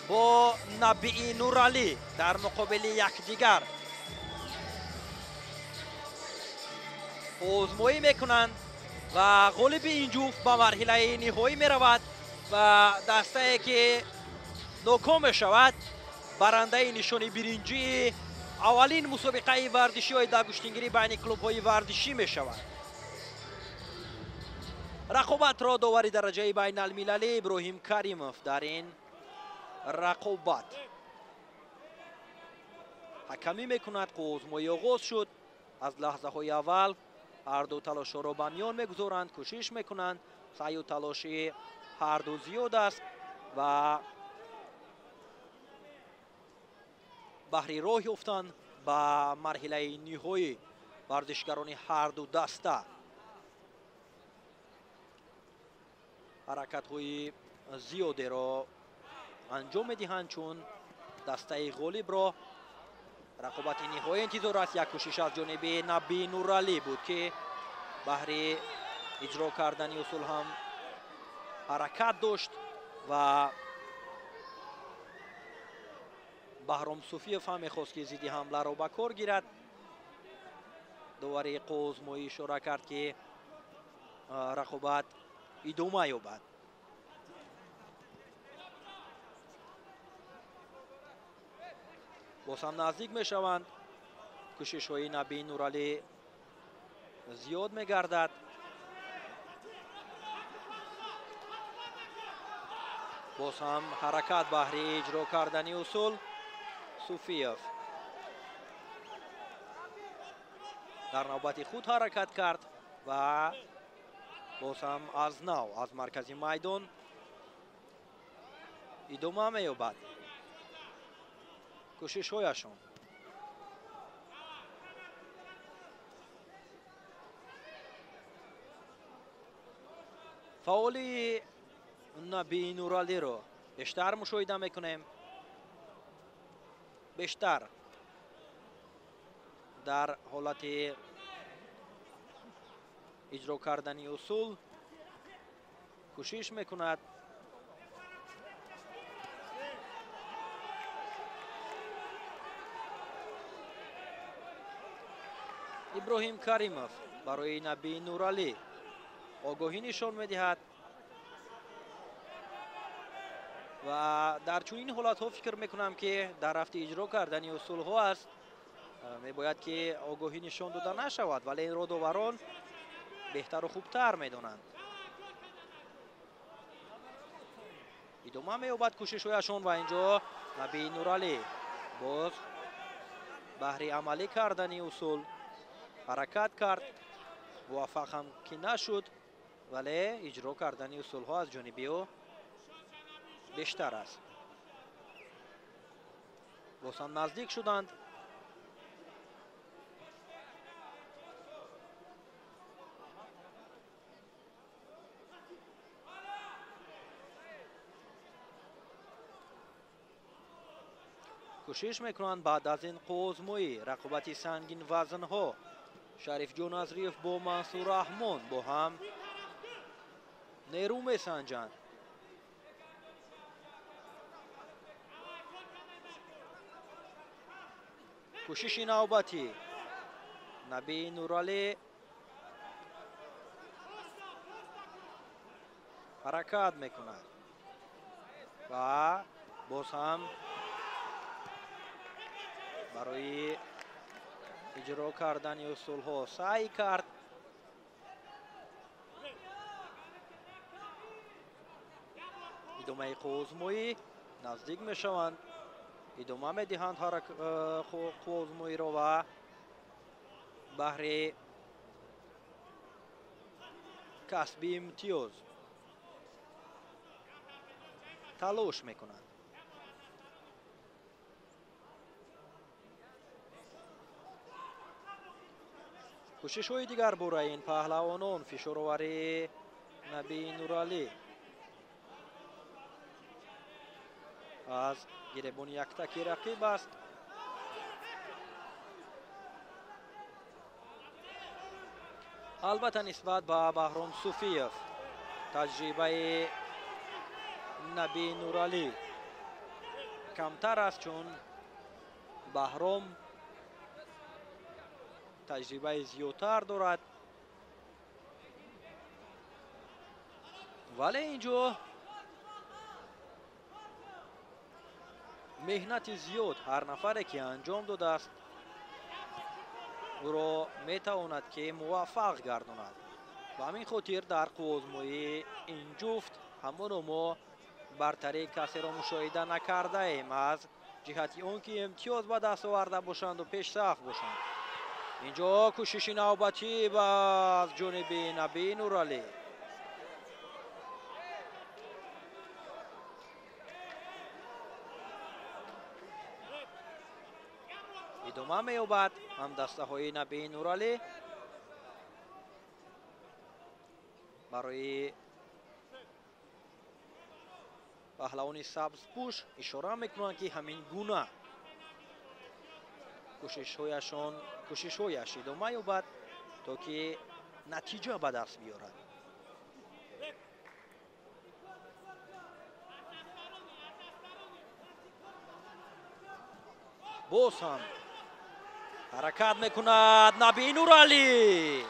با نبی نورعلی در مقابل یکدیگر آزمایی میکنند و غالب این جفت به مرحله نهایی میرود و دسته که ناکام شود برنده نشان برنجی اولین مسابقه ورزشی های در گشتنگیری بین کلوب های ورزشی می شود. رقابت را داوری درجه بین المللی ابراهیم کریمov در این رقابت حکمی میکند که آزمایی آغاز شد. از لحظه های اول هر دو تلاش را به میان میگذارند، کوشش میکنند، سعی و تلاش هر دو زیاد است و بهر راه یافتن به مرحله نهایی ورزشکاران هر دو دسته حرکت های زیادی را انجام میدهند، چون دسته غالب را رقابت نهایی انتظار است. یک کوشش از جانب نبی نورعلی بود که بهر اجرا کردن اصول هم حرکت داشت و بهرام صوفیov هم میخواست که ضد حمله را به کار گیرد. داوری آزمایی اشاره کرد که رقابت ادامه یابد. باز هم نزدیک میشوند. کوشش های نبی نورعلی زیاد میگردد. باز هم حرکت بهر اجرا کردن اصول صوفیov در نوبت خود حرکت کرد و باز هم از نو از مرکزی میدان ادامه مییابد کوشش هایشان. فعالی نبی نورعلی رو بیشتر مشاهده میکنیم، بیشتر در حالت اجرا کردن اصول کوشش میکند. ابراهیم کریمov برای نبی نورعلی آگاهی نشان میدهد و در چنین حالت ها فکر میکنم که در رفت اجرا کردن اصول ها است میباید که آگاهی نشان داده نشود، ولی این را داوران بهتر و خوبتر میدانند. ادامه مییابد کوشش هایشان و اینجا نبی نورعلی باز بهر عملی کردن اصول حرکت کرد، موفق هم که نشد، ولی اجرا کردن اصول ها از جانبی او بیشتر است. باز هم نزدیک شدند. کوشش میکنند بعد از این آزمایی رقابت سنگین وزن ها شریف جان نظریف با منصور رحمان با هم نیرو میسنجند. کوشش نوبتی نبی نورعلی حرکت میکند و باز هم برای اجرا کردن اصول ها سعی کرد. ادامه آزمایی نزدیک میشوند، ادامه میدهند آزمایی را و بهر کسب امتیاز تلاش میکنند. کوشش های دیگر برای این پهلوانان، فشارآوری نبی نورعلی از گریبان یک تکی رقیب است. البته نسبت به بهرام صوفیف تجربه نبی نورعلی کمتر است، چون بهرام تجربه زیادتر دارد. ولی اینجا مهنت زیاد هر نفری که انجام داده است او را میتواند که موفق گرداند. و همین خاطر در آزمایی این جفت همون ما برتری کسی را مشاهده نکرده ایم از جهت اون که امتیاز به دست آورده باشند و پیش صف باشند. اینجا کوشش نوبتی از جانب نبی نورعلی. ادامه می‌یابد هم دسته های نبی نورعلی برای پهلوان سبزپوش اشاره میکنند که همین گونه کوشش هایش ادامه یابد تا که نتیجه به دست بیارد. باز هم حرکت میکند نبی نورعلی.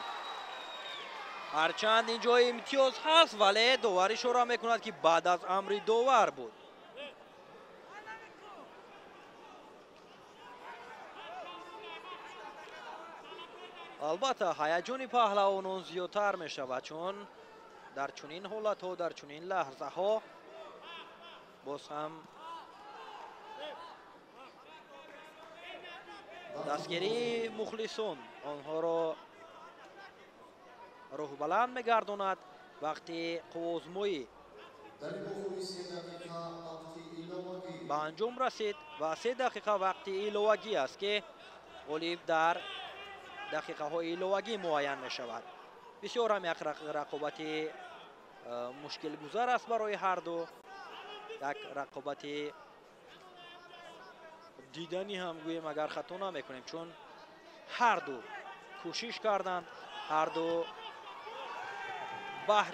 هرچند اینجا امتیاز هست ولی داور اشاره میکند که بعد از امر داور بود. البته هیجان پهلوانان زیادتر می شود، چون در چنین حالت ها، در چنین لحظه ها باز هم دستگیری مخلصان آنها را روح بلند می گرداند. وقتی آزمایی به انجام رسید و 3 دقیقه وقت ایلوگی است که غالب در دقیقه های ایلوگی معین می شود. بسیار هم یک رقابت مشکل گذار است برای هر دو. یک رقابت دیدنی هم گویم اگر خطا نمی کنیم، چون هر دو کوشش کردند، هر دو بهر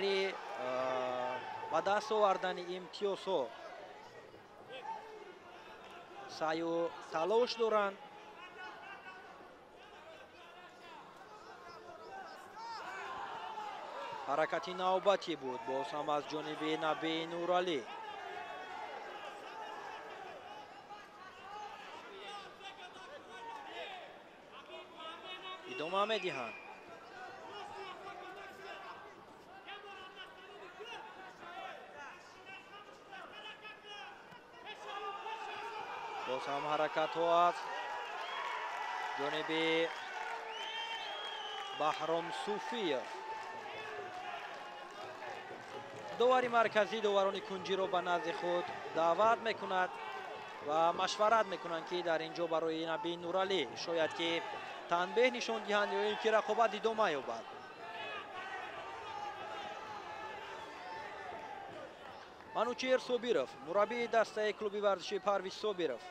به دست آوردن امتیاز ها سعی و تلاش دارند. حرکتی نوبتی بود باز هم از جانب نبی نورعلی. ادامه می‌دهند. باز هم حرکت ها از جانب بهرام صوفیف. داوری مرکزی داوران کنجی را به نزد خود دعوت میکند و مشورت میکنند که در اینجا برای نبی نورعلی شاید که تنبیه نشان دهند یا اینکه رقابت ادامه یابد. منوچهر صابرов مربی دسته کلوب ورزشی پرویز صابرов.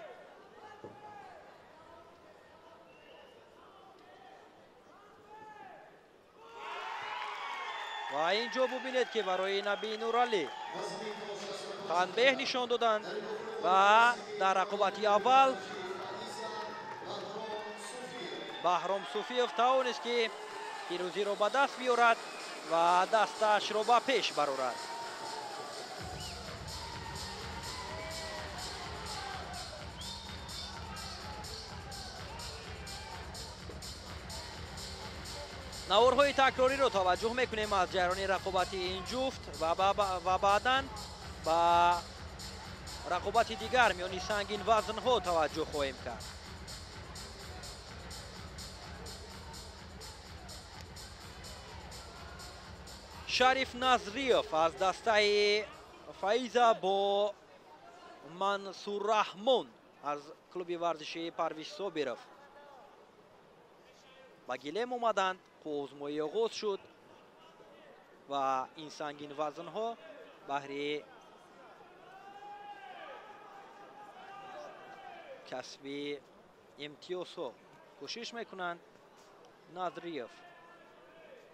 و اینجا ببینید که برای نبی نورعلی تنبیه نشان دادند و در رقابت اول بهرام صوفیف توانست که پیروزی را به دست بیارد و دستش را به پیش برارد. نوارهای تکراری رو توجه میکنیم از جریان رقابت این جفت و بعداً با رقابت دیگر میانی سنگین وزن ها توجه خواهیم کرد. شریف نظریف از دسته فایزه با мансур раҳмон аз клуби варзишии парвиз собиров ба гилем омаданд. озмоӣ оғоз шуд ва ин сангин вазнҳо баҳри касби имтиёзҳо кӯшиш мекунанд. назриев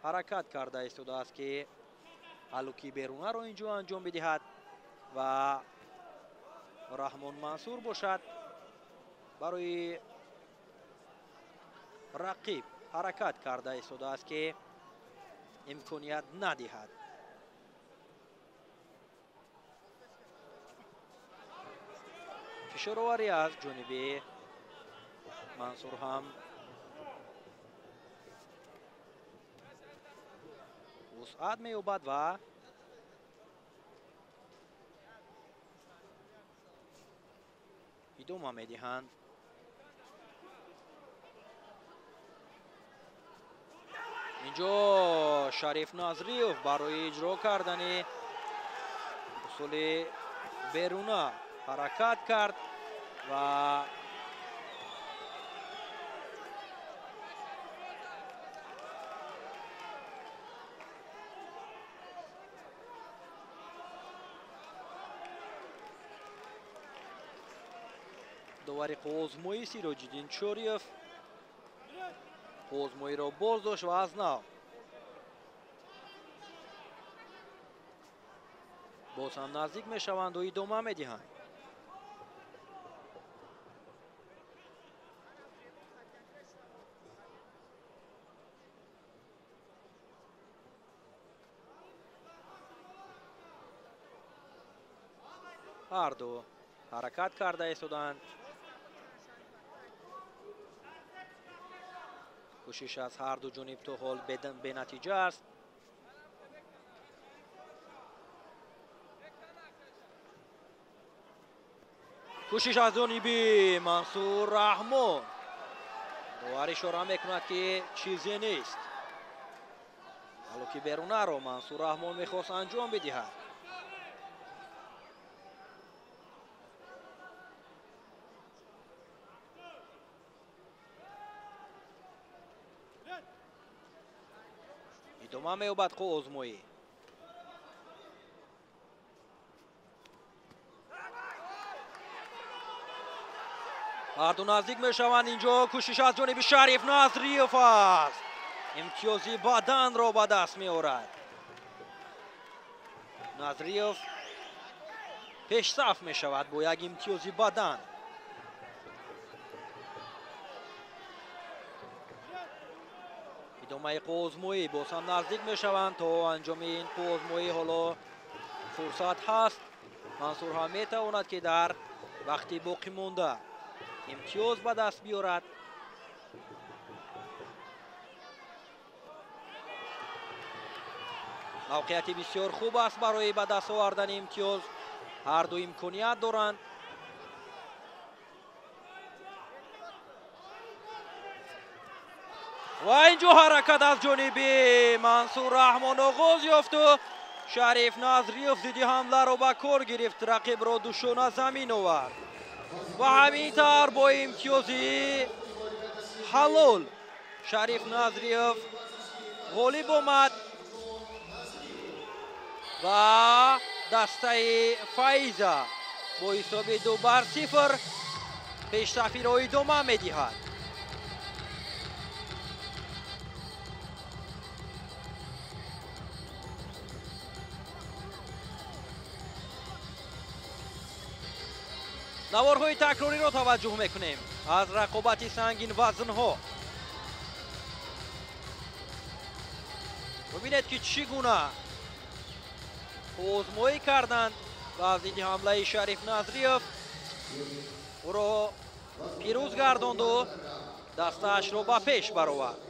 ҳаракат карда истодааст ки ҳаллуки берунаро инҷо анҷом бидиҳад ва раҳмон мансур бошад. барои рақиб ҳаракат карда истодааст ки имконият надиҳад. фишороварӣ аз ҷониби мансур ҳам вусъат меёбад ва идома медиҳанд. инҷо шариф назриев барои иҷро кардани усули беруна ҳаракат кард ва довари қувозмоӣ сироҷиддин чориев қувозмоиро боздошт ва аз нав боз ҳам наздик мешаванду идома медиҳанд. ҳарду ҳаракат карда истоданд. кӯшиш аз ҳарду ҷониб то ҳол бенатиҷа аст. кӯшиш аз ҷониби мансур раҳмон. довар ишора мекунад ки чизе нест. ҳаллуки берунаро мансур раҳмон мехост анҷом бидиҳад. идома меёбад қувозмоӣ. ҳарду наздик мешаванд. инҷо кӯшиш аз ҷониби шариф назриев аст. имтиёзи баданро ба даст меорад. назриев пешсаф мешавад бо як имтиёзи бадан. идомаи қувозмоӣ боз ҳам наздик мешаванд. то анҷоми ин қувозмоӣ ҳоло фурсат ҳаст. мансур ҳам метавонад ки дар вақти боқӣ монда имтиёз ба даст биёрад. мавқеияти бисёр хуб аст барои ба даст овардани имтиёз. ҳарду имконият доранд. ва инҷо ҳаракат аз ҷониби мансур раҳмон оғоз ёфту шариф назриев зидди ҳамларо ба кор гирифт. рақибро душона замин овард ва ҳамин тавр бо имтиёзи ҳалол шариф назриев ғолиб омад ва дастаи фаиза бо ҳисоби 2-0 пешсафиро идома медиҳад. наворҳои такрориро таваҷҷӯҳ мекунем аз рақобати сангин вазнҳо. бибинед ки чӣ гуна озмоӣ карданд ва аз зидди ҳамлаи шариф назриев ӯро пирӯз гардонду дастаашро ба пеш баровард.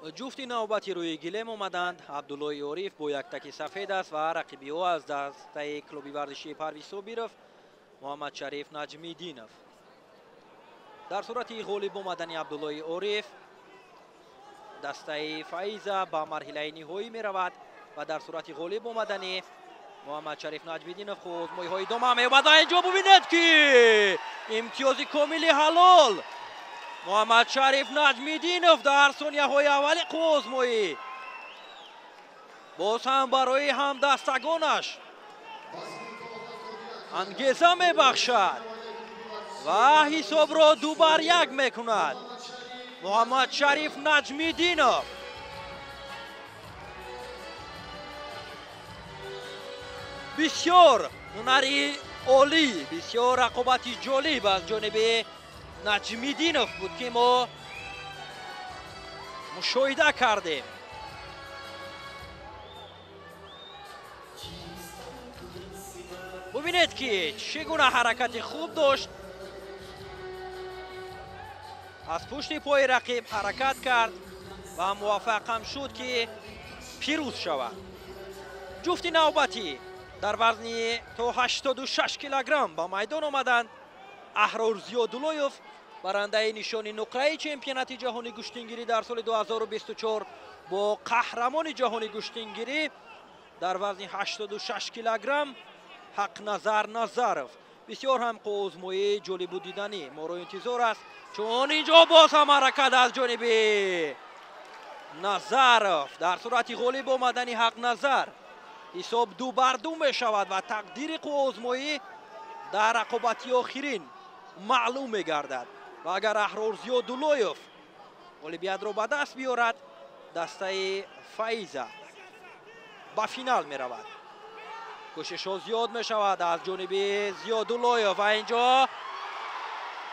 جفتی نوبتی روی گلیم اومدند. عبدالله یوریف با یک تک سفید است و رقیبی او از دسته کلوبی ورزشی پرویز صابیرов محمد شریف نجمی دینov. در صورت غالب اومدن عبدالله یوریف دسته فایزه به مرحله نهایی می رود و در صورت غالب اومدن محمد شریف نجمی دینov آزمایی های دوم می اومد. اینجا ببینید که امتیازی کاملی حلال محمد شریف نجمی دینov در ثانیه های اولی آزمایی باز هم برای هم دستگانش انگیزه می بخشد و حساب را 2-1 می کند. محمد شریف نجمی دینov بسیار هنری عالی، بسیار رقابتی جالب از جانب نجمی دینov بود که ما مشاهده کردیم. ببینید که چگونه حرکت خوب داشت، از پشت پای رقیب حرکت کرد و موفق هم شد که پیروز شود. جفت نوبتی در وزن تا 86 کیلوگرم با میدان آمدند. احرار زیاداللهیف برنده نشان نقره چمپیونات جهانی گشتنگیری در سال 2024 با قهرمان جهانی گشتنگیری در وزن 86 کیلوگرم حق نظر نظرov. بسیار هم آزمایی جالب و دیدنی ما را انتظار است، چون اینجا باز هم حرکت از جانب نظرov. در صورت غالب آمدن حق نظر حساب 2-2 می شود و تقدیر آزمایی در رقابتی آخرین معلوم می گردد و اگر احرار زیاداللهیف غالبیت را به دست بیارد دسته فایزه به فینال می رود. کوشش ها زیاد می شود از جانب زیاداللهیف و اینجا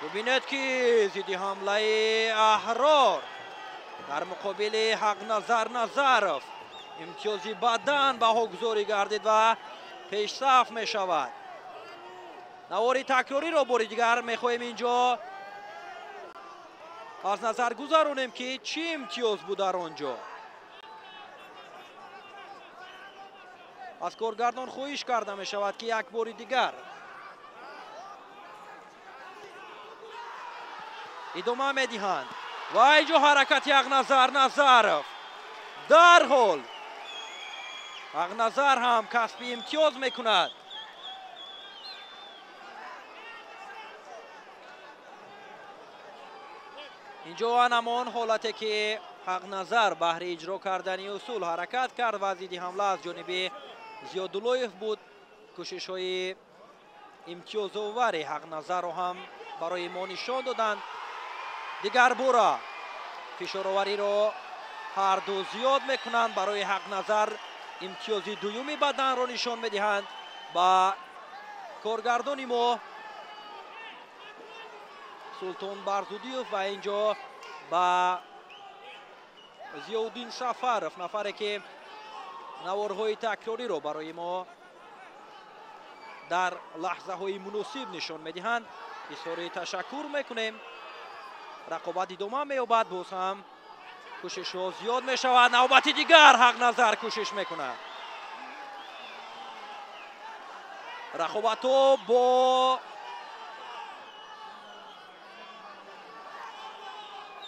ببینید که ضد حمله احرار در مقابل حق نظر نظرov امتیازی بدن به گذاری گردید و پیش صف می شود. نواری تکراری را بار دیگر می خواهیم اینجا از نظر گذارونیم که چی امتیاز بود در آنجا. از کارگردان خواهش کرده می شود که یک بار دیگر ادامه می دهند و اینجا حرکت یک نظر نظرov در حال حق نظر هم کسب امتیاز می کند. اینجا همان حالتی که حق نظر بهر اجرا کردن اصول حرکت کرد و ضد حمله از جانب زیاداللهیف بود. کوشش های امتیاز آور حق نظر رو هم برای ما نشان دادند. دیگر بار فشار آوری رو هر دو زیاد میکنند. برای حق نظر امتیازی دومی بدن رو نشان میدهند با کارگردان ما سلطان برزودیوف و اینجا با ضیاءالدین سفرov نفری که نوارهای تکراری رو برای ما در لحظه های مناسب نشان میدهند. بسیار تشکر میکنیم. رقابت ادامه مییابد. باز هم کوشش ها زیاد می شود. نوبت دیگر حق نظر کوشش میکنه. رقابت ها با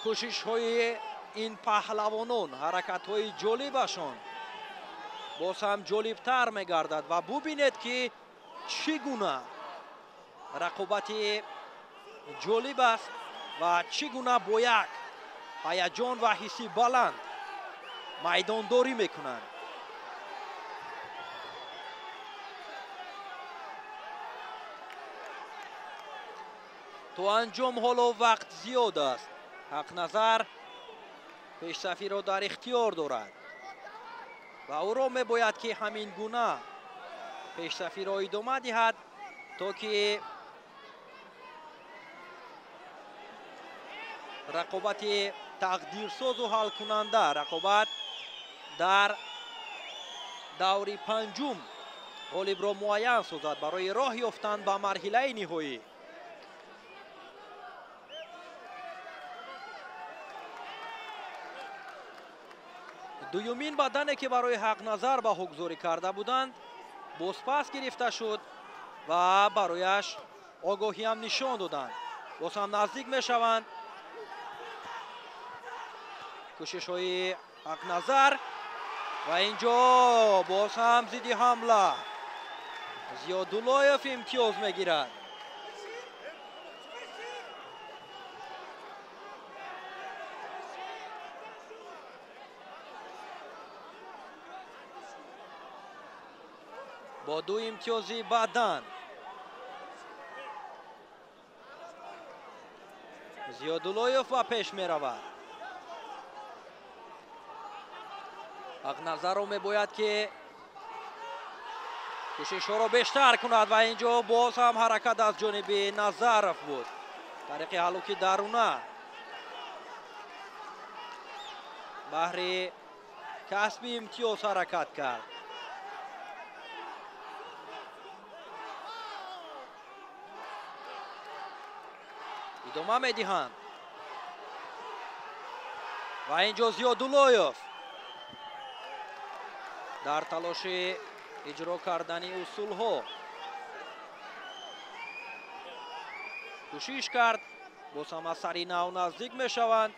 کوشش های این پهلوانان حرکت های جالبشان باز هم جالب تر می گردد و ببینید که چگونه رقابت جالب است و چگونه با یک هیجان و حسی بلند میدان داری میکنند. تو انجام حالا وقت زیاد است. حق نظر پیشرفتی را در اختیار دارد و او را میباید که همین گونه پیشرفتی را ادامه دهد تا که رقابت تقدیرساز و حل کننده رقابت در دوری پنجم غالب را معین سازد برای راه یافتن به مرحله نهایی. дуюмин бадане ки барои ҳақназар баҳогузорӣ карда буданд бозпас гирифта шуд ва барояш огоҳиам нишон доданд. боз ҳам наздик мешаванд. кӯшишҳои ҳақназар ва инҷо боз ҳам зидди ҳамла. зиёдуллоев имтиёз мегирад. бо ду имтиёзи баъдан зиёдуллоев ба пеш меравад. ҳақназарро мебояд ки кӯшишҳоро бештар кунад ва инҷо боз ҳам ҳаракат аз ҷониби Назаров буд. тариқи ҳалоки даруна баҳри касби имтиёз ҳаракат кард. идома медиҳанд ва инҷо зиёдуллоев дар талоши иҷро кардани усулҳо кӯшиш кард. боз ҳам аз сари нав наздик мешаванд.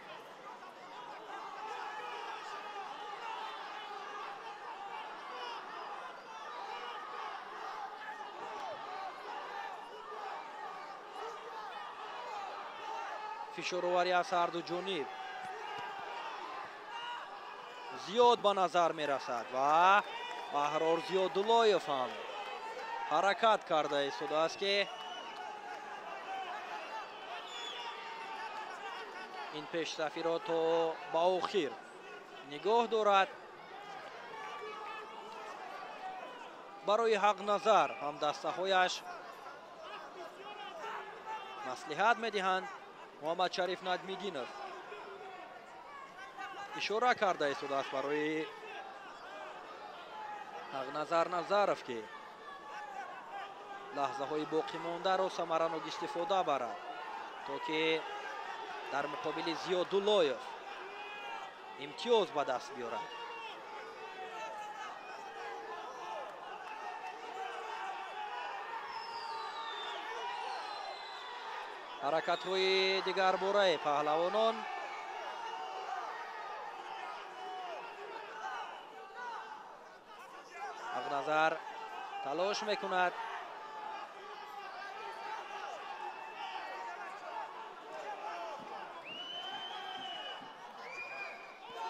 фишороварӣ аз ҳарду ҷониб зиёд ба назар мерасад ва аҳрор зиёдуллоев ҳам ҳаракат карда истодааст ки ин пешсафиро то ба охир нигоҳ дорад. барои ҳақназар ҳам дастаҳояш маслиҳат медиҳанд. муҳаммад шариф надмиддинов ишора карда истодааст барои ҳақназар Назаров ки лаҳзаҳои боқимондаро самаранок истифода барад то ки дар муқобили зиёдуллоев имтиёз ба даст биёрад. ҳаракатҳои дигарбораи паҳлавонон ҳақназар талош мекунад.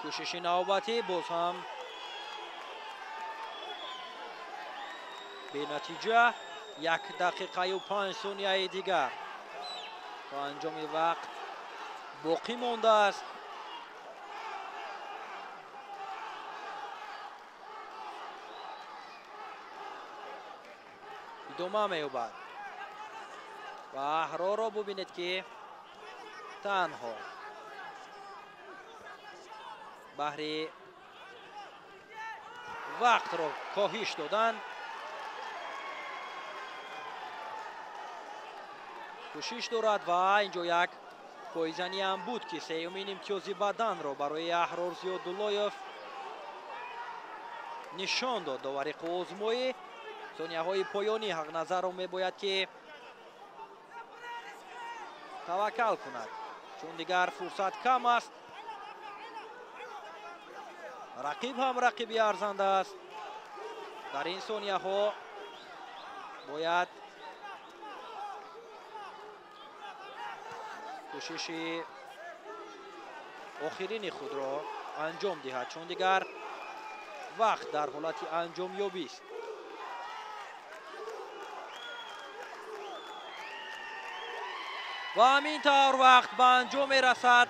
кӯшиши навбатӣ боз ҳам бенатиҷа. 1 дақиқаю 5 сонияи дигар то анҷоми вақт боқӣ мондааст. идома меёбад ва аҳрорро бубинед ки танҳо баҳри вақтро коҳиш доданд. кӯшиш дорад ва инҷо як пойзаниам буд ки сеюмин имтиёзи баданро барои аҳрор зиёдуллоев нишон дод. довариқу озмоӣ сонияҳои поёнӣ ҳақназарро мебояд ки таваккал кунад чун дигар фурсат кам аст. рақиб ҳам рақиби арзанда аст. дар ин сонияҳо бояд кӯшиши охирини худро анҷом диҳад чун дигар вақт дар ҳолати анҷомёбист. ва ҳамин тавр вақт ба анҷом мерасад.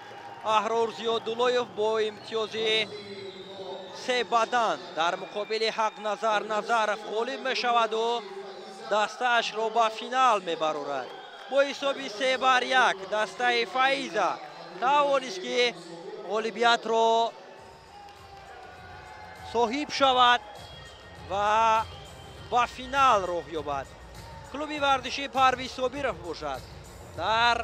аҳрор зиёдуллоев бо имтиёзи 3 бадан дар муқобили ҳақназар Назаров ғолиб мешаваду дастаашро ба финал мебарорад. бо ҳисоби 3-1 дастаи Фаиза тавонист ки ғолибиятро соҳиб шавад ва ба финал роҳ ёбад. клуби варзиши Парвиз Собиров бошад. дар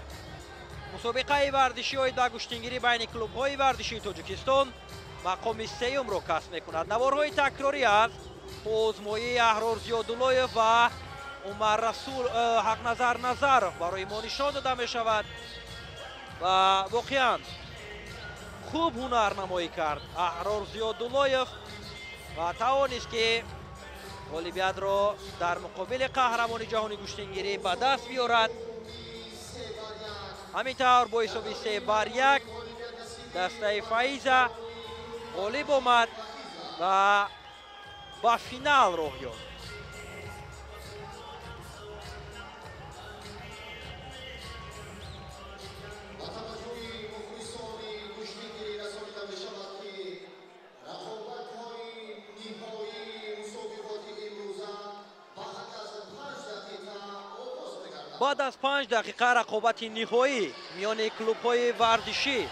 мусобиқаи варзишии оид ба куштингирӣ байни клубҳои варзишии Тоҷикистон мақоми сеюмро касб мекунад. наворҳои такрорӣ аст. озмоии аҳрор зиёдуллоев ва умар расул ҳақназар назаров барои мо нишон дода мешавад ва воқеан хуб ҳунар намоӣ кард аҳрор зиёдуллоев ва тавонист ки олимпиадро дар муқобили қаҳрамони ҷаҳони гӯштингирӣ ба даст биёрад. ҳамин тавр бо ҳисоби 3-1 дастаи фаиза ғолиб омад ва ба финал роҳ ёфт. بعد از 5 دقیقه رقابت نهایی میان کلوب‌های ورزشی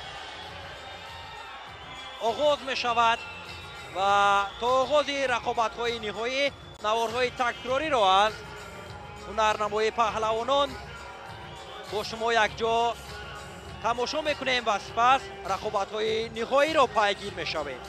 آغاز می شود و تا آغاز رقابت‌های نهایی نوارهای تکراری را از هنرنمای پهلوانان با شما یک جا تماشا میکنیم و سپس رقابت‌های نهایی را پیگیر میشویم.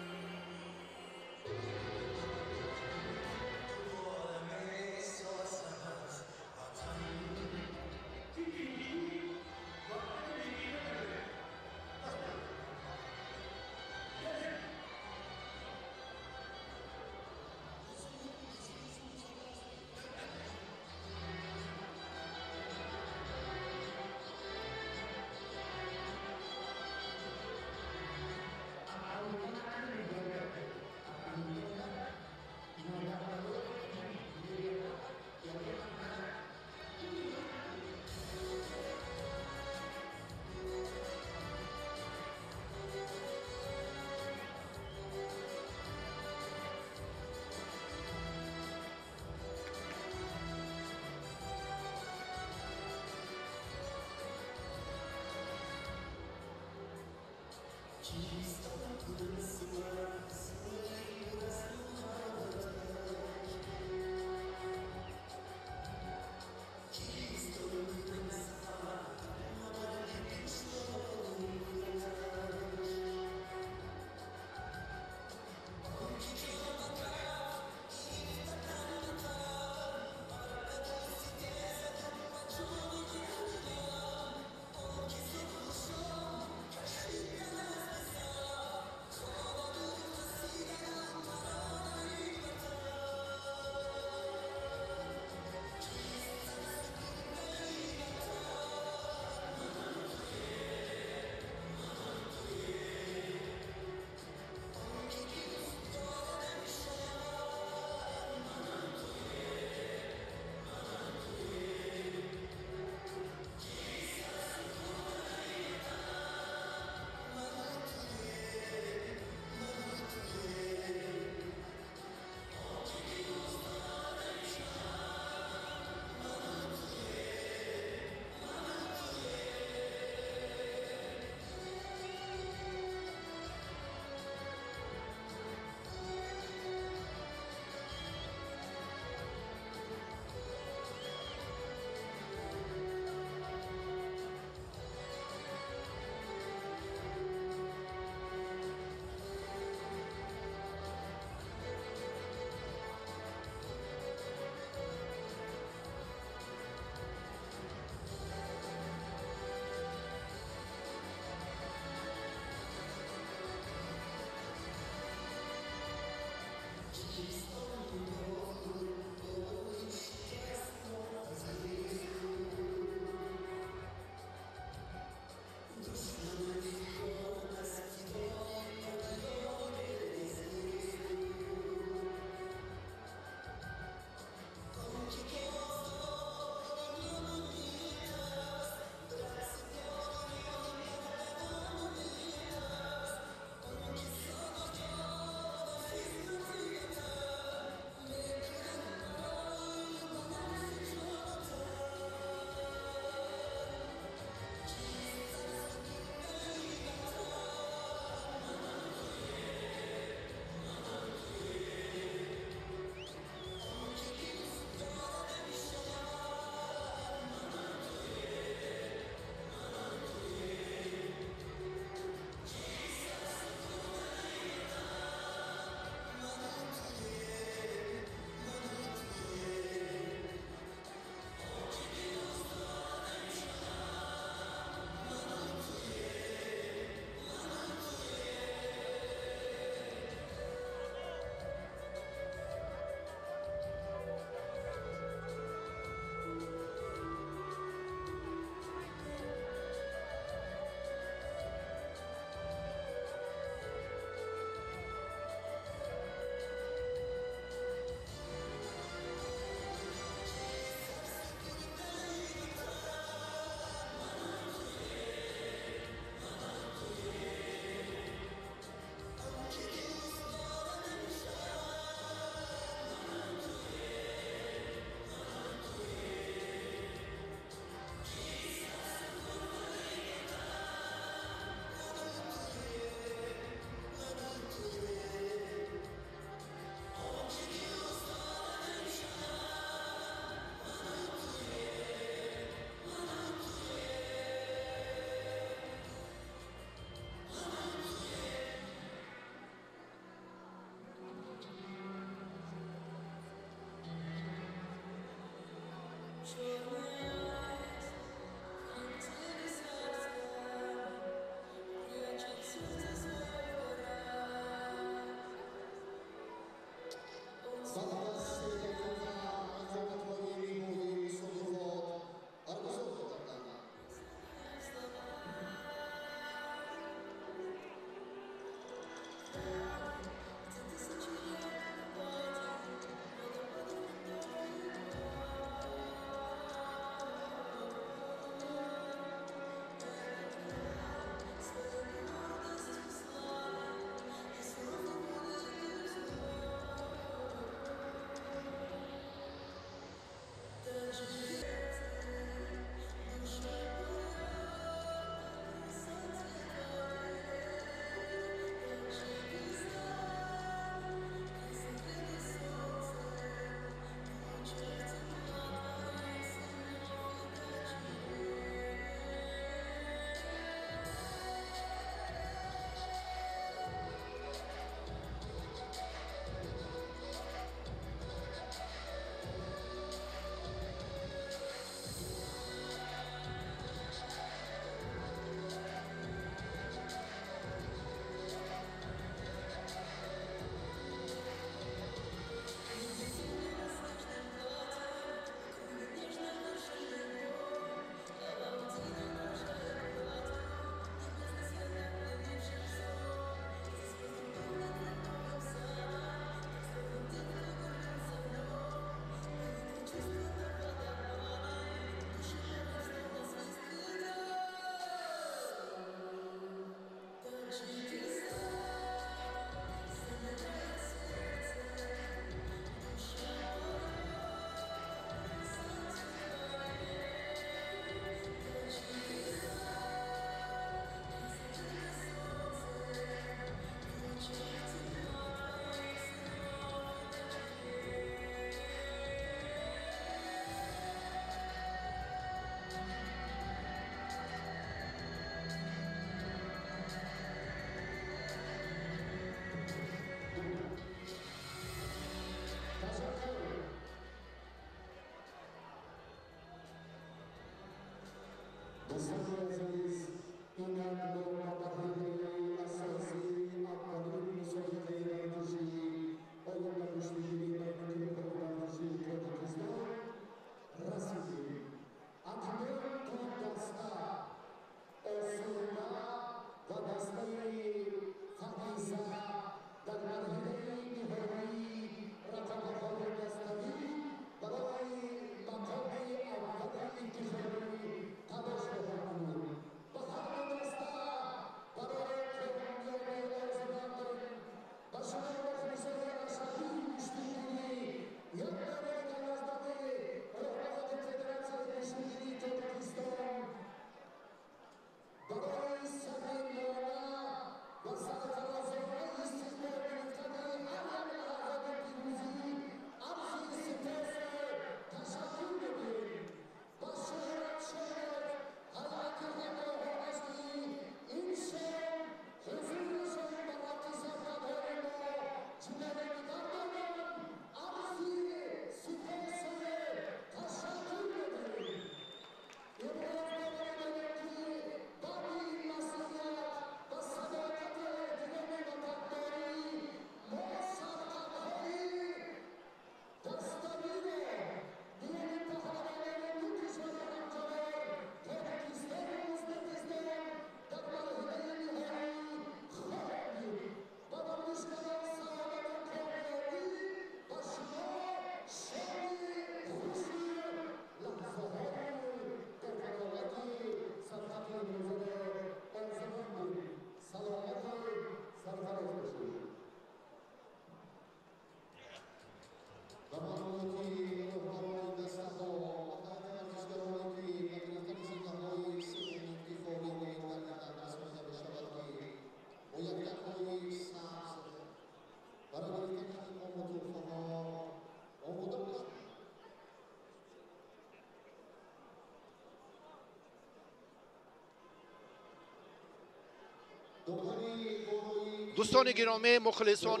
دوستان گرامی، مخلصان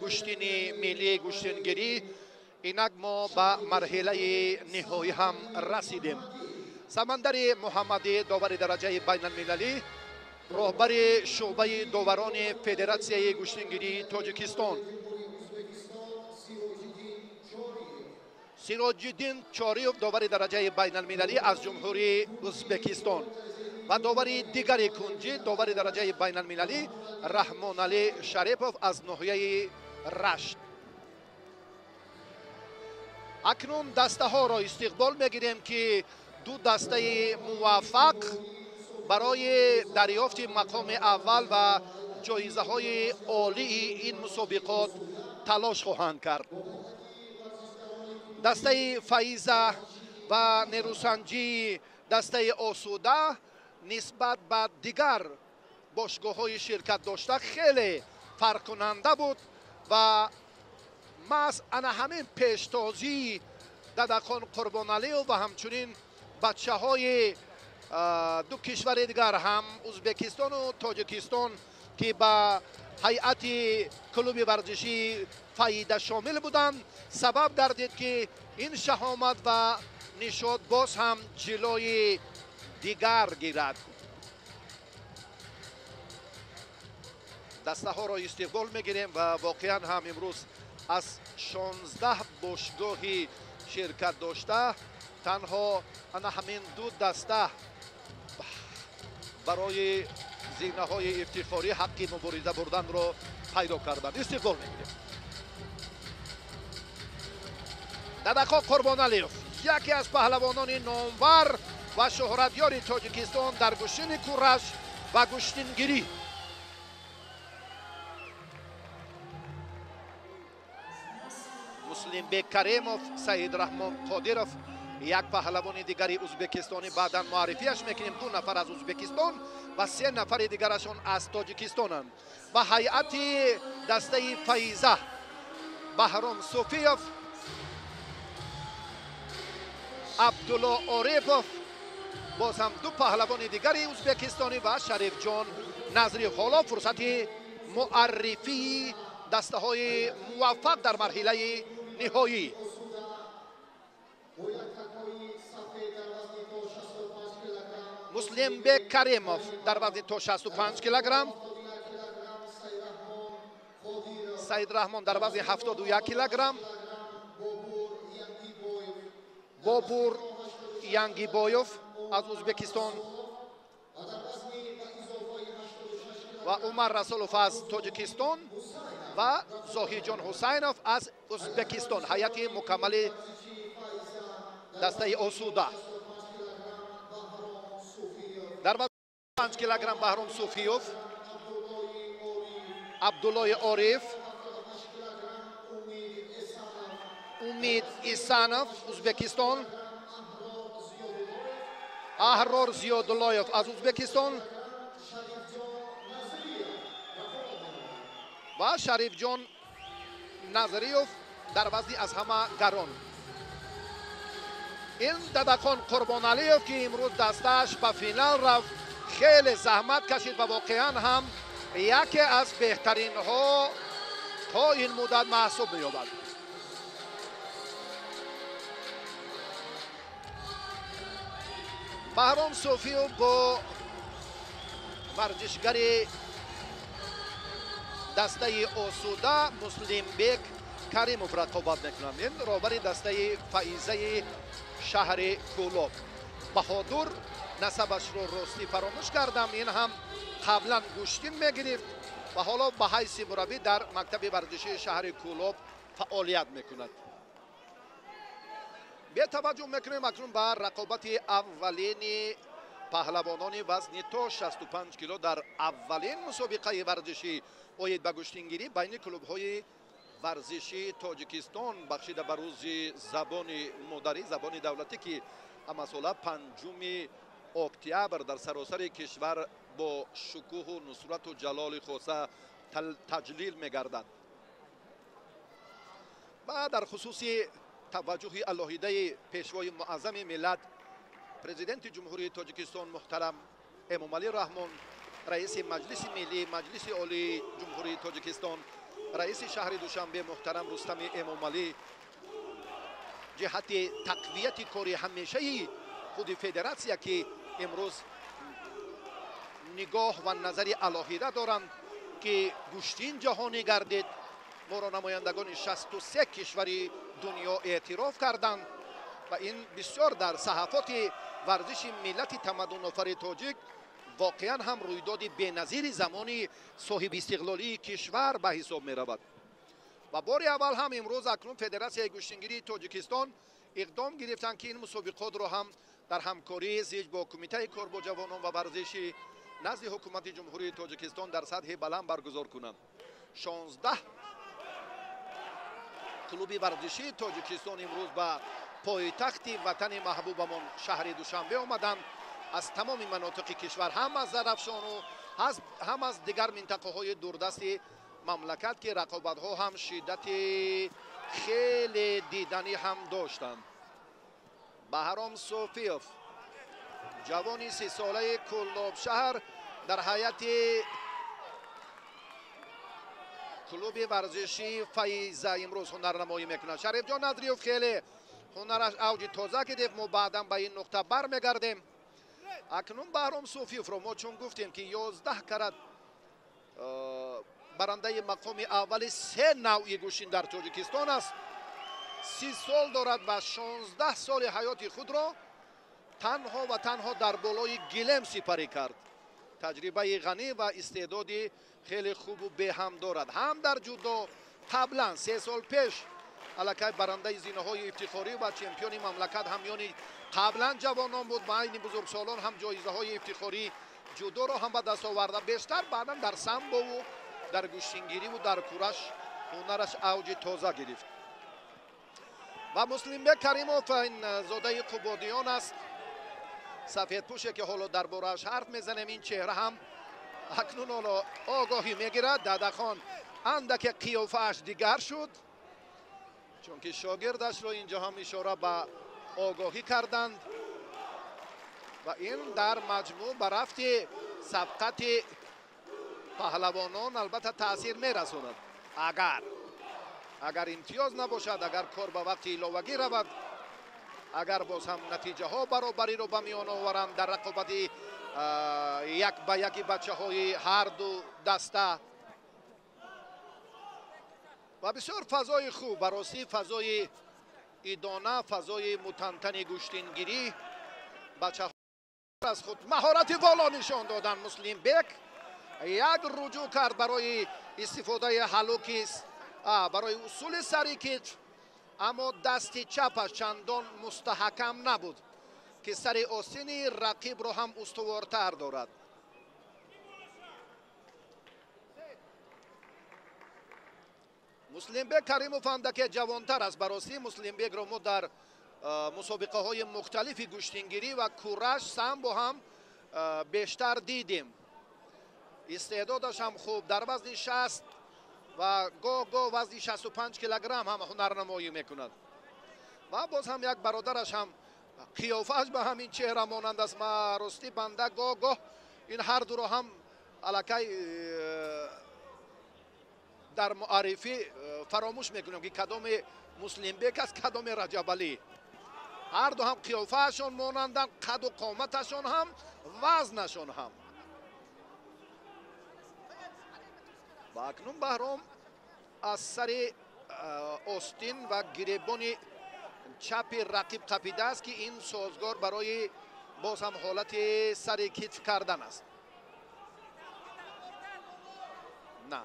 گوشتین ملی گوشتنگری، اینک ما به مرحله نهایی هم رسیدیم. سمندر محمدی داور درجه بین المللی، راهبر شعبه داوران فدراسیون گشتنگیری تاجیکستان، سیراج‌الدین چاریوف داور درجه بین المللی از جمهوری ازبکستان و داور دیگر کنجی داور درجه بین المللی رحمان علی شریپوف از ناحیه رشت. اکنون دسته ها را استقبال میگیریم که دو دسته موفق برای دریافت مقام اول و جایزه های عالی این مسابقات تلاش خواهند کرد. دسته فایزه و نیروسنجی دسته آسوده نسبت به دیگر باشگاه های شرکت داشته خیلی فرق کننده بود و محض انا همین پیشتازی ددکان قربانعلیو و همچنین بچه های دو کشور دیگر هم ازبکستان و تاجیکستان که به هیئت کلوب ورزشی فایده شامل بودند سبب گردید که این شهامت و نشاط باز هم جلوی دیگر گیرد. دسته ها را استقبال میگیریم و واقعا هم امروز از 16 باشگاهی شرکت داشته تنها انا همین دو دسته برای زینه های افتخاری حق مبارزه بردن را پیدا کردند. استقبال میگیریم. ددکا قربانعلیوف یکی از پهلوانان نامور و شهرتیار تاجیکستان در گشتن کورش و گشتنگیری. مسلم بیگ کریموف، سعید رحمان قادیروف یک پهلوان دیگری ازبکستانی بعداً معرفیش میکنیم. دو نفر از ازبکستان و 3 نفر دیگرشون از تاجیکستانند. و هیئت دسته فایزه بهرام صوفیوف، عبدالله عارفوف باز هم دو پهلوان دیگری ازبکستانی و شریف جان نظری. حالا فرصت معرفی دسته های موفق در مرحله نهایی. مسلم بیگ کریموف در وزن تا 65 کیلوگرم، سعید رحمان در وزن 71 کیلوگرم، بابور ینگیبایوف از ازبکستان و عمر رسولوف از تاجیکستان و زاهی جان حسینوف از ازبکستان. هیئت مکمل دسته آسوده. در وزن 5 کیلوگرم بهرام صوفیوف، عبدالله عارف، امید ایسانوف ازبکستان، احرار زیاداللهیوف از ازبکستان و شریف جان نظریوف در وزن از همه گران. این ددکان قربانعلیوف که امروز دستش به فینال رفت خیلی زحمت کشید و واقعا هم یکی از بهترین ها تا این مدت محسوب می‌یابد. بهرام صوفیوف با ورزشگر دسته آسوده مسلم بیگ کریموف رقابت میکنند. این راهبر دسته فایزه شهر کولاب. بهادر نسبش رو راستی فراموش کردم، این هم قبلا گشتین میگرفت و حالا به حیث مربی در مکتب ورزشی شهر کولاب فعالیت میکند. به توجه میکنیم اکنون به رقابت اولین پهلوانان وزن تا 65 کیلو در اولین مسابقه ورزشی آید به گشتنگیری بین کلوب‌های ورزشی تاجیکستان بخشیده بر روز زبان مادری، زبان دولتی که مسئله 5 اکتبر در سراسر کشور با شکوه و نصرت و جلال خاصه تجلیل می‌گردد. و در خصوص توجه علاهیده پیشوای معظم ملت پرزیدنت جمهوری تاجیکستان محترم امامعلی رحمان، رئیس مجلس ملی مجلس عالی جمهوری تاجیکستان، رئیس شهر دوشنبه محترم رستم امامعلی ҷиҳати тақвияти кори ҳамешаи худи федератсия ки имрӯз нигоҳ ва назари алоҳида доранд ки гӯштин ҷаҳонӣ гардид. моро намояндагони 63 кишвари дунё эътироф карданд ва ин бисёр дар саҳафоти варзиши миллати тамаддунофари тоҷик воқеан ҳам рӯйдоди беназири замони соҳибистиқлолии кишвар ба ҳисоб меравад. ва бори аввал ҳам имрӯз акнун федератсияи гӯштингирии тоҷикистон иқдом гирифтанд ки ин мусобиқотро ҳам дар ҳамкории зич бо кумитаи кор бо ҷавонон ва варзиши назди ҳукумати ҷумҳурии тоҷикистон дар сатҳи баланд баргузор кунанд. 16 клуби варзишии тоҷикистон имрӯз ба пойтахти ватани маҳбубамон шаҳри душанбе омаданд. аз тамоми манотиқи кишвар, ҳам аз зарафшону ҳам аз дигар минтақаҳои дурдасти мамлакат ки рақобатҳо ҳам шиддати хеле диданӣ ҳам доштанд. баҳром софиев ҷавони 30 солаи куллобшаҳр дар ҳайати клуби варзишии фаиза имрӯз ҳунарнамоӣ мекунад. шарифҷон назриев хеле ҳунараш авҷи тоза гирифт. мо баъдан ба ин нуқта бармегардем. акнун баҳром софиевро мо чун гуфтем ки 11 карат барандаи мақоми аввали 3 навъи гӯштин дар тоҷикистон аст. 30 сол дорад ва 16 соли ҳаёти худро танҳо ва танҳо дар болои гилем сипарӣ кард. таҷрибаи ғанӣ ва истеъдоди хеле хубу беҳам дорад. ҳам дар ҷудо қаблан 3 сол пеш аллакай барандаи зинаҳои ифтихорӣ ва чемпиони мамлакат ҳамёни қаблан ҷавонон буд. ба айни бузургсолон ҳам ҷоизаҳои ифтихорӣ ҷудоро ҳам ба даст оварда. бештар баъдан дар самбову дар гӯштингириву дар кураш ҳунараш авҷи тоза гирифт. ва муслимбек каримов ин зодаи қубодиён аст. сафедпӯше ки ҳоло дар борааш ҳарф мезанем. ин чеҳра ҳам акнун ҳоло огоҳӣ мегирад. дадахон андаке қиёфааш дигар шуд, чунки шогирдашро инҷо ҳам ишора ба огоҳӣ карданд ва ин дар маҷмӯъ ба рафти сабқати паҳлавонон албатта таъсир мерасонад. агар имтиёз набошад, агар кор ба вақти иловагӣ равад, агар боз ҳам натиҷаҳо баробариро ба миён оваранд дар рақобати як ба яки бачаҳои ҳарду даста. ва бисёр фазои хуб, баростӣ фазои идона, фазои мутантани гӯштингирӣ бачаҳо аз худ маҳорати воло нишон доданд. муслимбек як руҷӯъ кард барои истифодаи ҳалуки барои усули сари китф, аммо дасти чапаш чандон мустаҳкам набуд ки сари остини рақибро ҳам устувортар дорад. муслимбек каримов андаке ҷавонтар аст. баростӣ муслимбекро мо дар мусобиқаҳои мухталифи гӯштингирӣ ва кураш самбо ҳам бештар дидем. истеъдодаш ҳам хуб дар вазни 60 ва гоҳ-гоҳ вазни 65 килограмм ҳам ҳунарнамоӣ мекунад. ва боз ҳам як бародараш ҳам қиёфааш ба ҳамин чеҳра монанд аст. ма ростӣ банда гоҳ-гоҳ ин ҳардуро ҳам аллакай дар муаррифӣ фаромӯш мекунем ки кадоме муслимбек аст, кадоме раҷабалӣ. ҳарду ҳам қиёфаашон монанданд, қаду қоматашон ҳам, вазнашон ҳам. ва акнун баҳром аз сари остин ва гиребони чапи рақиб қапидааст ки ин созгор барои боз ҳам ҳолати сари китф кардан аст. на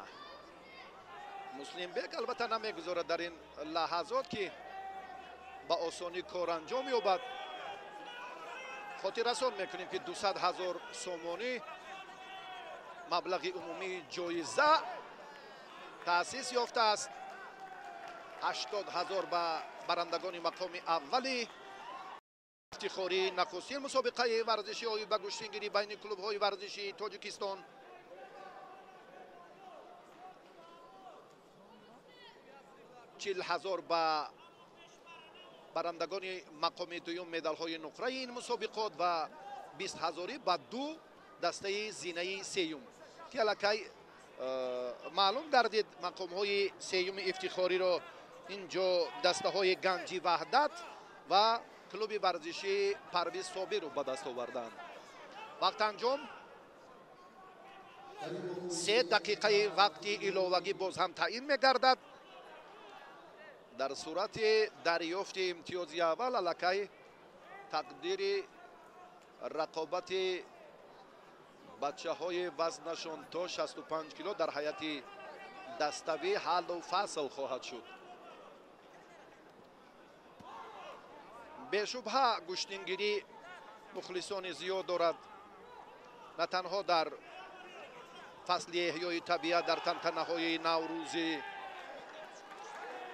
муслимбек албатта намегузорад дар ин лаҳазот ки ба осонӣ кор анҷом ёбад. хотиррасон мекунем ки 200 000 сомонӣ маблағи умумии ҷоиза таъсис ёфтааст. 80 000 ба барандагони мақоми аввали ифтихории нахустин мусобиқаи варзиши оид ба гӯштингирӣ байни клубҳои варзишии тоҷикистон. 40 000 ба барандагони мақоми дуюм медалҳои нуқраи ин мусобиқот ва 20 000 ба 2 дастаи зинаи сеюм ки аллакай маълум гардид мақомҳои сеюми ифтихориро اینجا دسته های گنجی وحدت و کلوب ورزشی پرویز صابر رو به دست آوردند. وقت انجام 3 دقیقه وقتی ایلوگی باز هم تعیین می‌گردد. در صورت دریافت امتیاز اول الکی تقدیر رقابت بچه های وزنشان تا 65 کیلو در حیات دستوی حل و فصل خواهد شد. بشبه گشتنگیری مخلصان زیاد دارد، نه تنها در فصل احیای طبیعت، در تنتنه های نوروزی،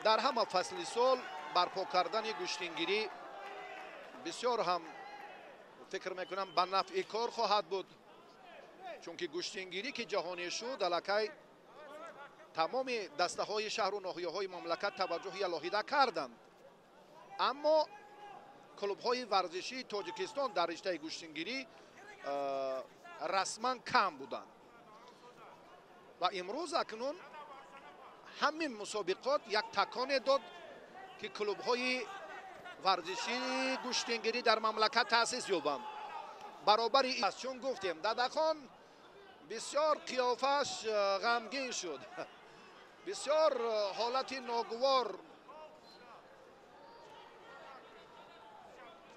در همه فصل سال برپا کردن گشتنگیری بسیار هم فکر میکنم به نفع کار خواهد بود، چون که گشتنگیری که جهانی شد الکی تمام دسته های شهر و ناحیه های مملکت توجه الهیده کردند، اما کلوب های ورزشی تاجیکستان در رشته گشتنگیری رسما کم بودند و امروز اکنون همین مسابقات یک تکان داد که کلوب های ورزشی گشتنگیری در مملکت تأسیس یابند. برابر این است، چون گفتیم ددخان بسیار قیافش غمگین شد، بسیار حالت ناگوار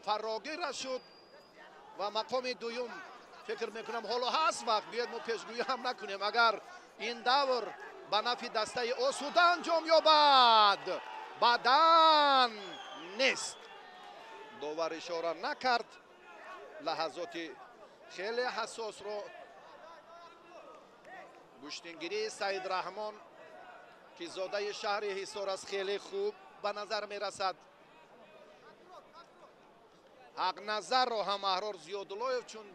فراگیر شد و مقام دوم فکر میکنم حالا هست وقت بیاید ما پیشگویی هم نکنیم اگر این دور به نفع دسته آسوده انجام یابد. بدن نیست، داور اشاره نکرد، لحظات خیلی حساس رو گشتنگیری سعید رحمان که زاده شهر حصار است خیلی خوب به نظر می رسد. حق نظر رو هم احرار زیاداللهیف چون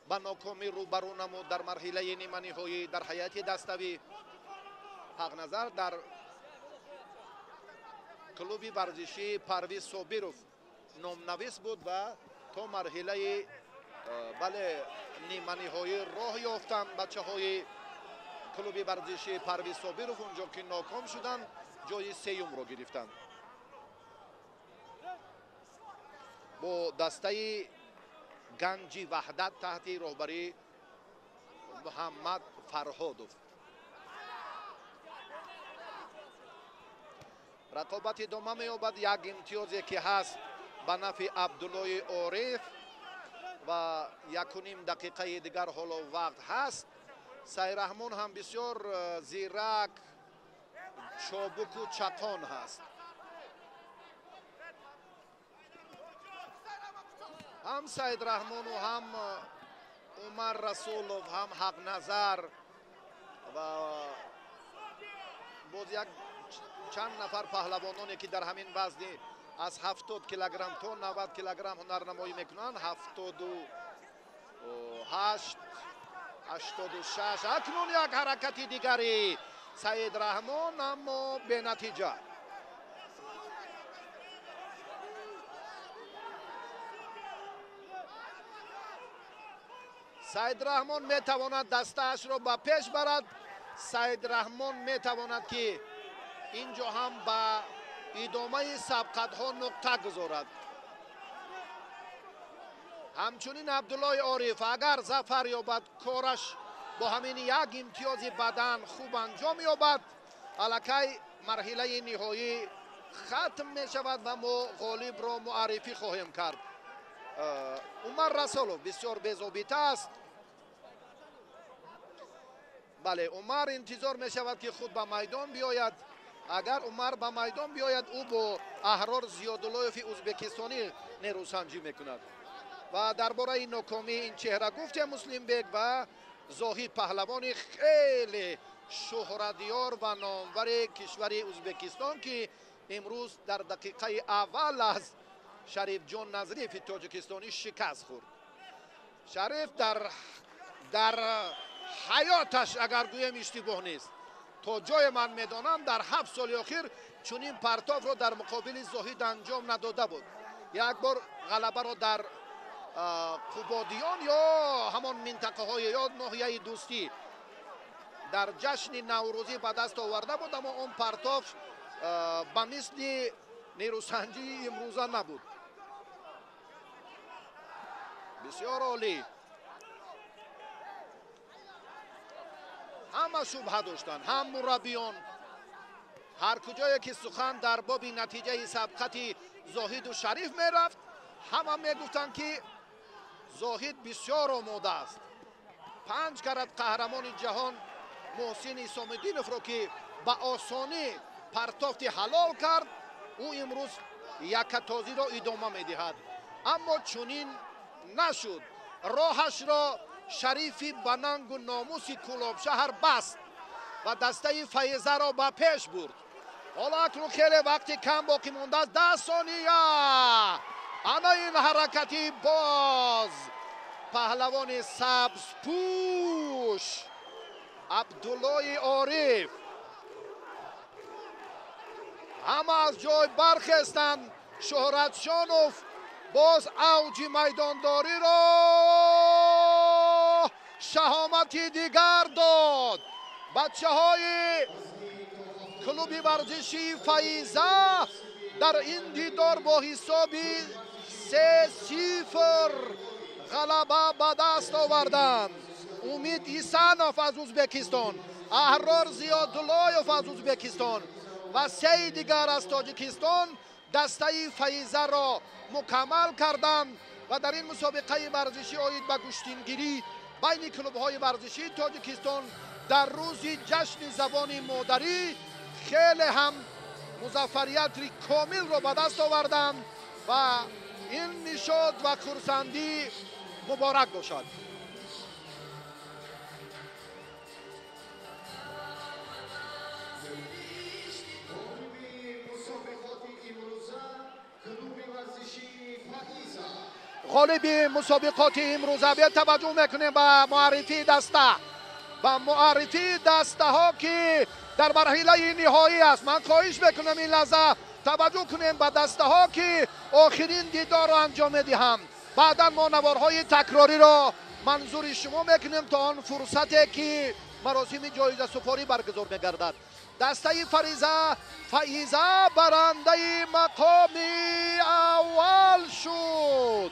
به ناکامی روبرو نمود در مرحله نیمه نهایی در حیات دستوی. حق نظر در کلوب ورزشی پرویز صابروف نامنویس بود و تا مرحله نیمه نهایی راه یافتند بچه های کلوب ورزشی پرویز صابروف، اونجا که ناکام شدند جای سیوم رو گرفتند. با دسته گنجی وحدت تحت رهبری محمد فرهادوف. رقابت ادامه می‌یابد. یک امتیازی که هست به نفع عبدالله عارف و 1.5 دقیقه دیگر حالا وقت هست. سعید رحمان هم بسیار زیرک، چابک و چپان هست. هم سعید رحمان و هم عمر رسولوف هم حق نظر و باز یک چند نفر پهلوانانی که در همین وزن از 70 کیلوگرم تا 90 کیلوگرم هنرنمایی میکنند. 78 86 اکنون یک حرکت دیگری سعید رحمان اما به نتیجه. سعید رحمان میتواند دستش را به پیش برد. سعید رحمان میتواند که اینجا هم به ادامه سبقت ها نقطه گذارد. همچنین عبدالله عارف اگر ظفر یابد کارش با همین یک امتیاز بدن خوب انجام یابد الکی مرحله نهایی ختم می شود و ما غالب را معرفی خواهیم کرد. عمر رسولوف بسیار بی‌ضابطه است. بله، عمر انتظار می شود که خود به میدان بیاید. اگر عمر به میدان بیاید او با احرار زیاداللهیف ازبکستانی نیروسنجی میکند. و درباره ناکامی این چهره گفتیم مسلم بیگ و زاهید پهلوان خیلی شهرتیار و نامور کشور ازبکستان که امروز در دقیقه اول از شریف جان نظریف تاجیکستانی شکست خورد. شریف در حیاتش اگر گویم اشتباه نیست تا جای من میدانم در 7 سال اخیر چنین پرتاب را در مقابل زاهید انجام نداده بود. یک بار غلبه را در قبادیان یا همان منطقه های یا ناحیه دوستی در جشن نوروزی به دست آورده بود، اما اون پرتاب ба мисли нерӯсанҷии имрӯза набуд. бисёр олӣ. ҳама шубҳа доштанд, ҳам мураббиён. ҳар куҷое ки сухан дар боби натиҷаи сабқати зоҳиду шариф мерафт, ҳама мегуфтанд ки зоҳид бисёр омода аст. 5 карат қаҳрамони ҷаҳон муҳсин исомиддиновро ки ба осонӣ партофти ҳалол кард, ӯ имрӯз якатозиро идома медиҳад. аммо чунин нашуд. роҳашро шарифи ба нангу номуси кӯлобшаҳр баст ва дастаи фаизаро ба пеш бурд. ҳоло акнун хеле вақти кам боқӣ мондааст. 10 сония. ана ин ҳаракати боз паҳлавони сабзпӯш абдуллои ориф. ҳама аз ҷой бархестанд. шӯҳратшонов боз авҷи майдондориро шаҳомати дигар дод. бачаҳои клуби варзиши Фаиза дар ин дидор бо ҳисоби 3-0 ғалаба ба даст оварданд. умид исанов аз ӯзбекистон, аҳрор зиёдуллоев аз ӯзбекистон ва 3 дигар аз тоҷикистон дастаи Фаизаро мукаммал карданд ва дар ин мусобиқаи варзишӣ оид ба куштингирӣ байни клубҳои варзишии тоҷикистон дар рӯзи ҷашни забони модарӣ хеле ҳам музаффарияти комилро ба даст оварданд ва ин нишод ва хурсандӣ муборак бошад. غالبی مسابقات امروزه به توجه میکنیم به معرفی دسته ها که در مرحله نهایی است. من خواهش میکنم این لحظه توجه کنیم به دسته ها که آخرین دیدار را انجام میدهم. بعدا ما نوارهای تکراری را منظور شما میکنیم تا آن فرصتی که مراسم جایزه سپاری برگزار میگردد. دسته فائزه برنده مقام اول شد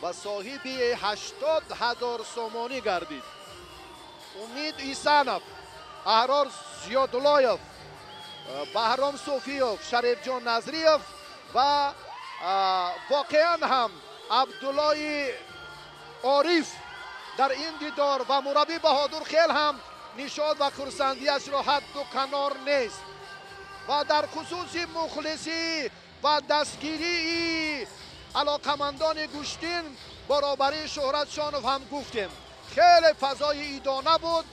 و صاحب 80,000 سومانی گردید. امید ایسانов، احرار زیاداللهیف، بهرام صوفیوف، شریف جان نظریف و واقعا هم عبدالله عارف در این دیدار و مربی بهادر خیل هم نشاط و خرسندیش را حد و کنار نیست و در خصوص مخلصی و دستگیری علاقمندان گوشتین برابری شهرتشانov هم گفتیم. خیلی فضای ایدانه بود.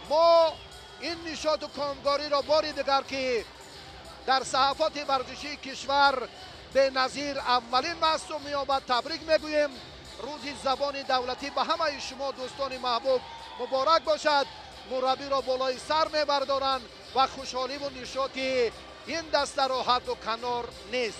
ما این نشاط و کامگاری را باری دیگر که در صحافت ورزشی کشور به نظیر اولین محسوب می‌یابد تبریک میگوییم. روز زبان دولتی به همه شما دوستان محبوب مبارک باشد. مربی را بالای سر میبردارند و خوشحالی و نشاطی این دسته را حد و کنار نیست.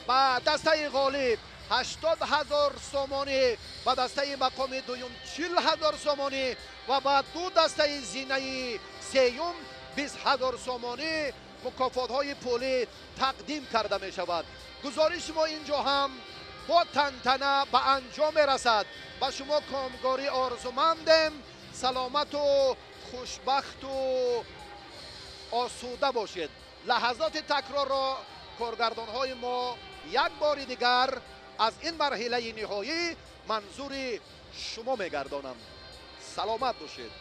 با دسته غالب 80,000 سومانی و دسته مقام دوم 40,000 سومانی و با دو دسته زینه سیوم 20,000 سومانی مکافات های پولی تقدیم کرده می شود. گزارش ما اینجا هم با تنتنه به انجام رسد. با شما کامگاری آرزومندیم. سلامت و خوشبخت و آسوده باشید. لحظات تکرار را کارگردان های ما یک بار دیگر از این مرحله نهایی منظور شما میگردانم. سلامت باشید.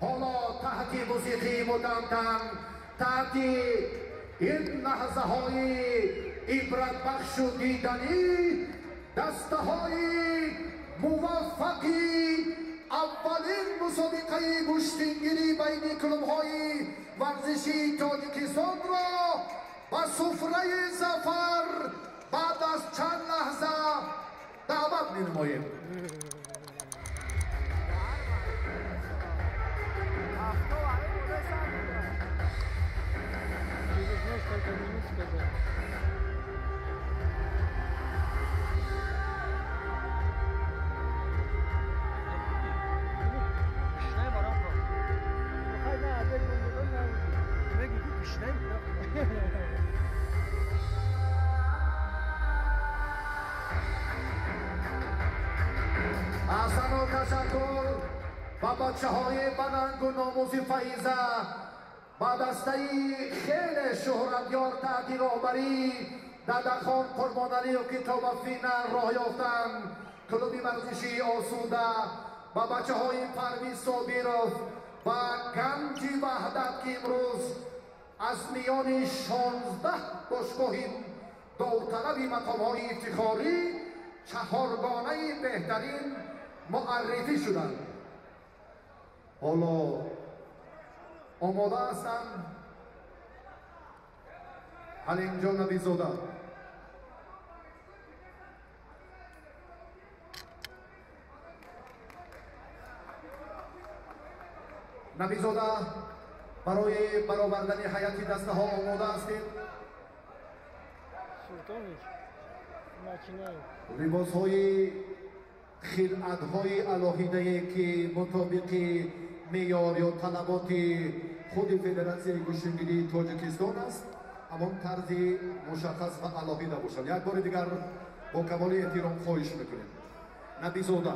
حالا تحت موسیقی مدمدم تحت این لحظه های عبرت بخش و دیدنی دسته های موفقی اولین مسابقه گشتنگیری بین کلوب های ورزشی تاجیکستان را به سفره ظفر بعد از چند لحظه دعوت می‌نماییم. احسن و تشکر و بچه های بلند و ناموزی فیضه با دسته خیلی شهرتیار تحت رهبری ددخان قربانعلی و کتاب فینه راه یافتن کلوب ورزشی آسوده و بچه های پرویز صابیرов و گنج وحدت که امروز از میان 16 باشگاهی داوطلب مقام های افتخاری چهارگانه بهترین معرفی شدند. حالا آماده هستند حلیم جان نبیزاده. نبیزاده برای برآوردن حیاتی دسته ها آماده هستید. لباس های خلعت های الهیده که مطابق معیار یا طلبات خود فدراسیون گوشتگیری تاجیکستان است همان طرز مشخص و الهیده باشد. یک بار دیگر با کمال احترام خواهش میکنیم. نبیزاده